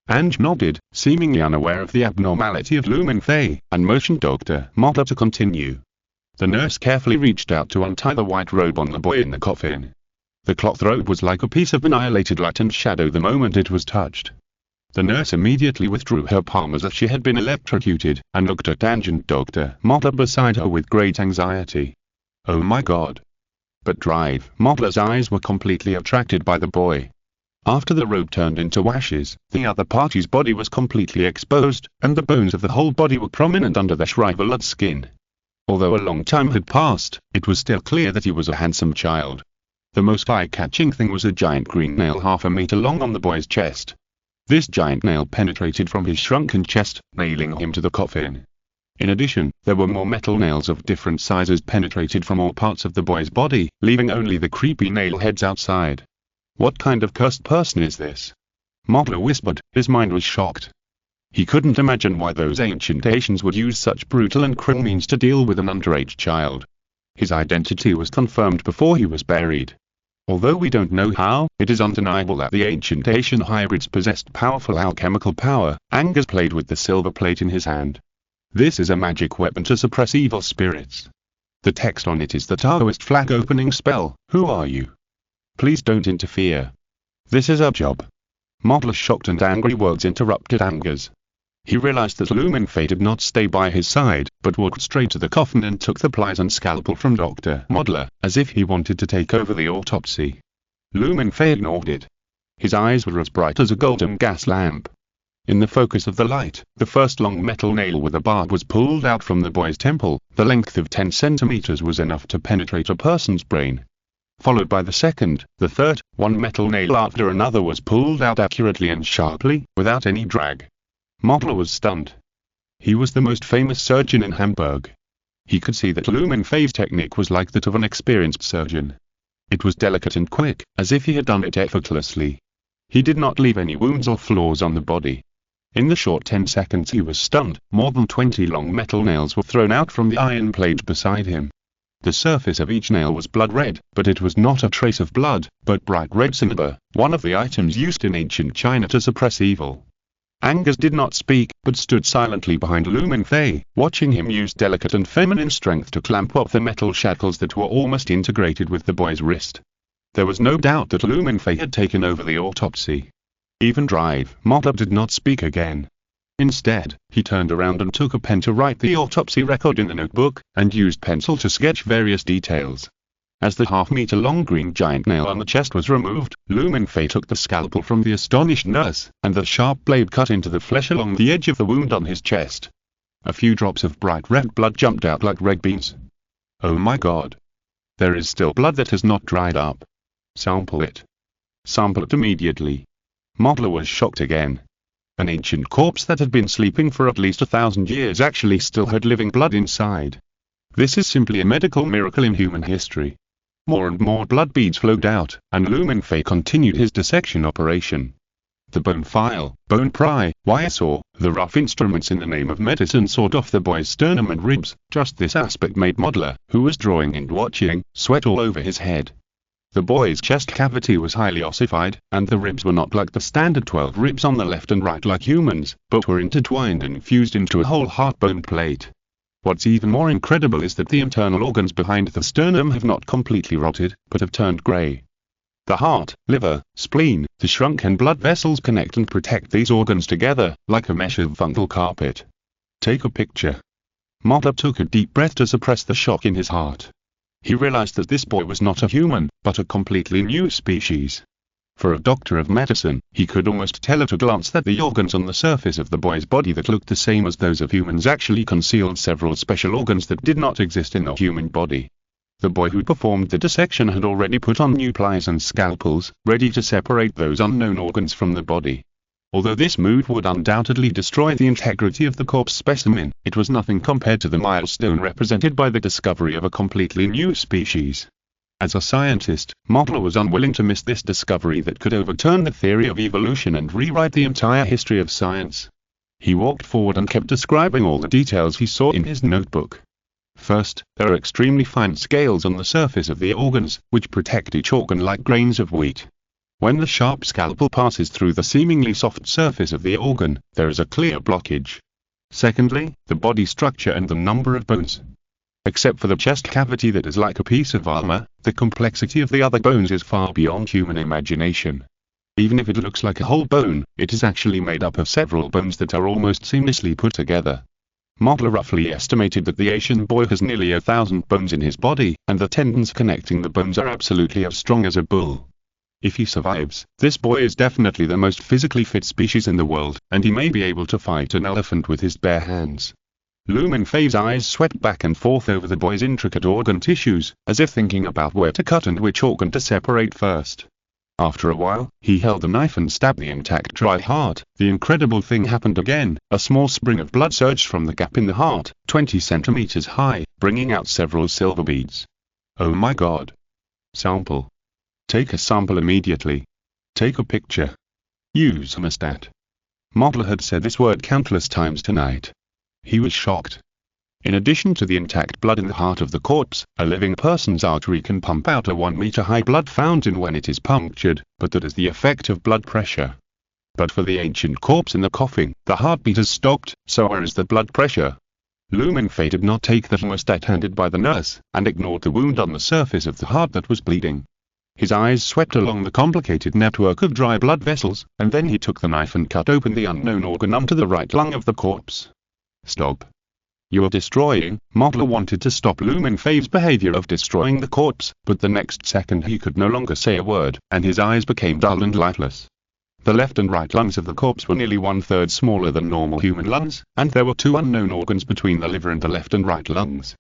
Ange nodded, seemingly unaware of the abnormality of Mingfei, and motioned Dr. Mottler to continue. The nurse carefully reached out to untie the white robe on the boy in the coffin. The cloth robe was like a piece of annihilated light and shadow the moment it was touched. The nurse immediately withdrew her palm as if she had been electrocuted, and looked at Ange and Dr. Mottler beside her with great anxiety. Oh my God. But Mottler's eyes were completely attracted by the boy. After the robe turned into ashes, the other party's body was completely exposed, and the bones of the whole body were prominent under the shriveled skin. Although a long time had passed, it was still clear that he was a handsome child. The most eye-catching thing was a giant green nail half a meter long on the boy's chest. This giant nail penetrated from his shrunken chest, nailing him to the coffin. In addition, there were more metal nails of different sizes penetrated from all parts of the boy's body, leaving only the creepy nail heads outside. What kind of cursed person is this? Mottler whispered, his mind was shocked. He couldn't imagine why those ancient Asians would use such brutal and cruel means to deal with an underage child. His identity was confirmed before he was buried. Although we don't know how, it is undeniable that the ancient Asian hybrids possessed powerful alchemical power. Angus played with the silver plate in his hand. This is a magic weapon to suppress evil spirits. The text on it is the Taoist flag opening spell. Who are you? Please don't interfere. This is our job. Mottler's shocked and angry words interrupted Angus. He realized that Mingfei did not stay by his side, but walked straight to the coffin and took the pliers and scalpel from Dr. Mottler, as if he wanted to take over the autopsy. Mingfei ignored it. His eyes were as bright as a golden gas lamp. In the focus of the light, the first long metal nail with a barb was pulled out from the boy's temple. The length of 10 centimeters was enough to penetrate a person's brain. Followed by the second, the third, one metal nail after another was pulled out accurately and sharply, without any drag. Mottler was stunned. He was the most famous surgeon in Hamburg. He could see that Mingfei's technique was like that of an experienced surgeon. It was delicate and quick, as if he had done it effortlessly. He did not leave any wounds or flaws on the body. In the short 10 seconds he was stunned. More than 20 long metal nails were thrown out from the iron plate beside him. The surface of each nail was blood red, but it was not a trace of blood, but bright red cinnabar, one of the items used in ancient China to suppress evil. Angus did not speak, but stood silently behind Mingfei, watching him use delicate and feminine strength to clamp up the metal shackles that were almost integrated with the boy's wrist. There was no doubt that Mingfei had taken over the autopsy. Even Mottler did not speak again. Instead, he turned around and took a pen to write the autopsy record in the notebook, and used pencil to sketch various details. As the half-meter-long green giant nail on the chest was removed, Mingfei took the scalpel from the astonished nurse, and the sharp blade cut into the flesh along the edge of the wound on his chest. A few drops of bright red blood jumped out like red beans. Oh my God! There is still blood that has not dried up. Sample it. Sample it immediately. Modeler was shocked again. An ancient corpse that had been sleeping for at least 1,000 years actually still had living blood inside. This is simply a medical miracle in human history. More and more blood beads flowed out, and Mingfei continued his dissection operation. The bone file, bone pry, wire saw, the rough instruments in the name of medicine sawed off the boy's sternum and ribs. Just this aspect made Modeler, who was drawing and watching, sweat all over his head. The boy's chest cavity was highly ossified, and the ribs were not like the standard 12 ribs on the left and right like humans, but were intertwined and fused into a whole heart bone plate. What's even more incredible is that the internal organs behind the sternum have not completely rotted, but have turned grey. The heart, liver, spleen, the shrunken blood vessels connect and protect these organs together, like a mesh of fungal carpet. Take a picture. Modeler took a deep breath to suppress the shock in his heart. He realized that this boy was not a human, but a completely new species. For a doctor of medicine, he could almost tell at a glance that the organs on the surface of the boy's body that looked the same as those of humans actually concealed several special organs that did not exist in the human body. The boy who performed the dissection had already put on new pliers and scalpels, ready to separate those unknown organs from the body. Although this move would undoubtedly destroy the integrity of the corpse specimen, it was nothing compared to the milestone represented by the discovery of a completely new species. As a scientist, Modeler was unwilling to miss this discovery that could overturn the theory of evolution and rewrite the entire history of science. He walked forward and kept describing all the details he saw in his notebook. First, there are extremely fine scales on the surface of the organs, which protect each organ like grains of wheat. When the sharp scalpel passes through the seemingly soft surface of the organ, there is a clear blockage. Secondly, the body structure and the number of bones. Except for the chest cavity that is like a piece of armor, the complexity of the other bones is far beyond human imagination. Even if it looks like a whole bone, it is actually made up of several bones that are almost seamlessly put together. Modeler roughly estimated that the Asian boy has nearly 1,000 bones in his body, and the tendons connecting the bones are absolutely as strong as a bull. If he survives, this boy is definitely the most physically fit species in the world, and he may be able to fight an elephant with his bare hands. Mingfei's eyes swept back and forth over the boy's intricate organ tissues, as if thinking about where to cut and which organ to separate first. After a while, he held the knife and stabbed the intact dry heart. The incredible thing happened again. A small spring of blood surged from the gap in the heart, 20 centimeters high, bringing out several silver beads. Oh my God! Sample. Take a sample immediately. Take a picture. Use hemostat. Modeler had said this word countless times tonight. He was shocked. In addition to the intact blood in the heart of the corpse, a living person's artery can pump out a 1-meter-high blood fountain when it is punctured, but that is the effect of blood pressure. But for the ancient corpse in the coffin, the heartbeat has stopped, so where is the blood pressure? Mingfei did not take the hemostat handed by the nurse, and ignored the wound on the surface of the heart that was bleeding. His eyes swept along the complicated network of dry blood vessels, and then he took the knife and cut open the unknown organ under the right lung of the corpse. Stop. You are destroying. Modeler wanted to stop Mingfei's behavior of destroying the corpse, but the next second he could no longer say a word, and his eyes became dull and lifeless. The left and right lungs of the corpse were nearly 1/3 smaller than normal human lungs, and there were 2 unknown organs between the liver and the left and right lungs.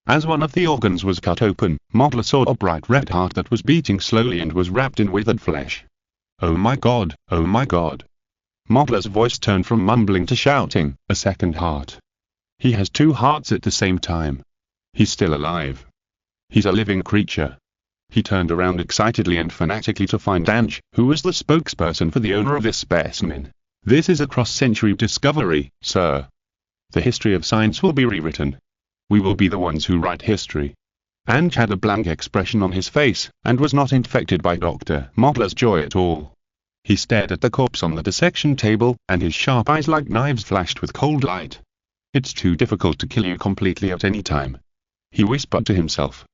As one of the organs was cut open, Modeler saw a bright red heart that was beating slowly and was wrapped in withered flesh. Oh my God! Oh my God! Modeler's voice turned from mumbling to shouting, a second heart. He has 2 hearts at the same time. He's still alive. He's a living creature. He turned around excitedly and fanatically to find Ange, who was the spokesperson for the owner of this specimen. This is a cross-century discovery, sir. The history of science will be rewritten. We will be the ones who write history. Ange had a blank expression on his face, and was not infected by Dr. Modeler's joy at all. He stared at the corpse on the dissection table, and his sharp eyes like knives flashed with cold light. It's too difficult to kill you completely at any time, he whispered to himself.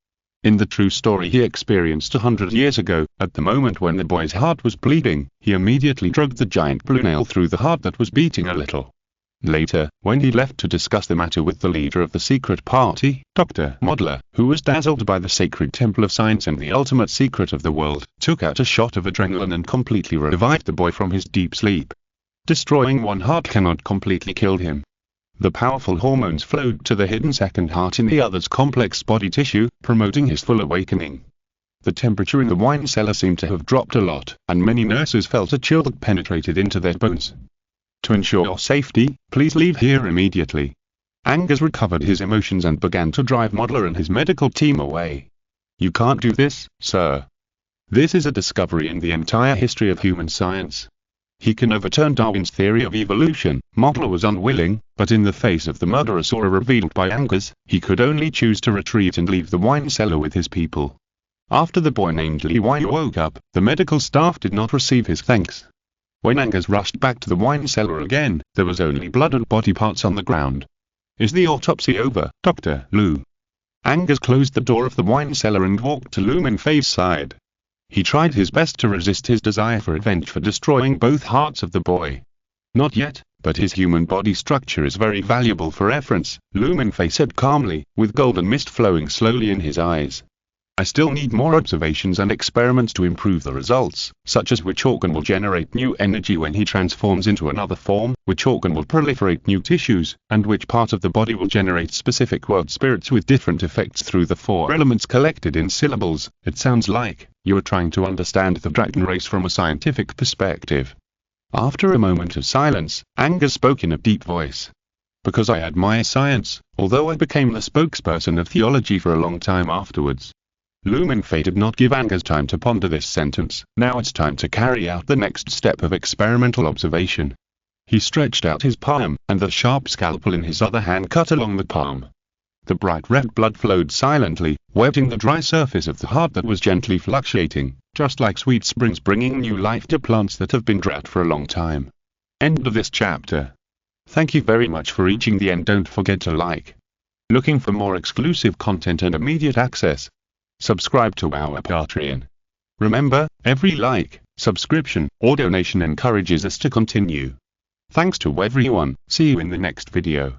In the true story he experienced 100 years ago, at the moment when the boy's heart was bleeding, he immediately dragged the giant blue nail through the heart that was beating a little. Later, when he left to discuss the matter with the leader of the secret party, Dr. Modeler, who was dazzled by the sacred temple of science and the ultimate secret of the world, took out a shot of adrenaline and completely revived the boy from his deep sleep. Destroying one heart cannot completely kill him. The powerful hormones flowed to the hidden second heart in the other's complex body tissue, promoting his full awakening. The temperature in the wine cellar seemed to have dropped a lot, and many nurses felt a chill that penetrated into their bones. To ensure your safety, please leave here immediately. Angus recovered his emotions and began to drive Modeler and his medical team away. You can't do this, sir. This is a discovery in the entire history of human science. He can overturn Darwin's theory of evolution. Modeler was unwilling, but in the face of the murderous aura revealed by Angus, he could only choose to retreat and leave the wine cellar with his people. After the boy named Lee Wine woke up, the medical staff did not receive his thanks. When Angus rushed back to the wine cellar again, there was only blood and body parts on the ground. Is the autopsy over, Dr. Lu? Angus closed the door of the wine cellar and walked to Mingfei's side. He tried his best to resist his desire for revenge for destroying both hearts of the boy. Not yet, but his human body structure is very valuable for reference, Mingfei said calmly, with golden mist flowing slowly in his eyes. I still need more observations and experiments to improve the results, such as which organ will generate new energy when he transforms into another form, which organ will proliferate new tissues, and which part of the body will generate specific world spirits with different effects through the 4 elements collected in syllables. It sounds like you are trying to understand the dragon race from a scientific perspective. After a moment of silence, Angus spoke in a deep voice. Because I admire science, although I became the spokesperson of theology for a long time afterwards. Mingfei did not give Angus time to ponder this sentence. Now it's time to carry out the next step of experimental observation. He stretched out his palm, and the sharp scalpel in his other hand cut along the palm. The bright red blood flowed silently, wetting the dry surface of the heart that was gently fluctuating, just like sweet springs bringing new life to plants that have been drought for a long time. End of this chapter. Thank you very much for reaching the end. Don't forget to like. Looking for more exclusive content and immediate access? Subscribe to our Patreon. Remember, every like, subscription, or donation encourages us to continue. Thanks to everyone. See you in the next video.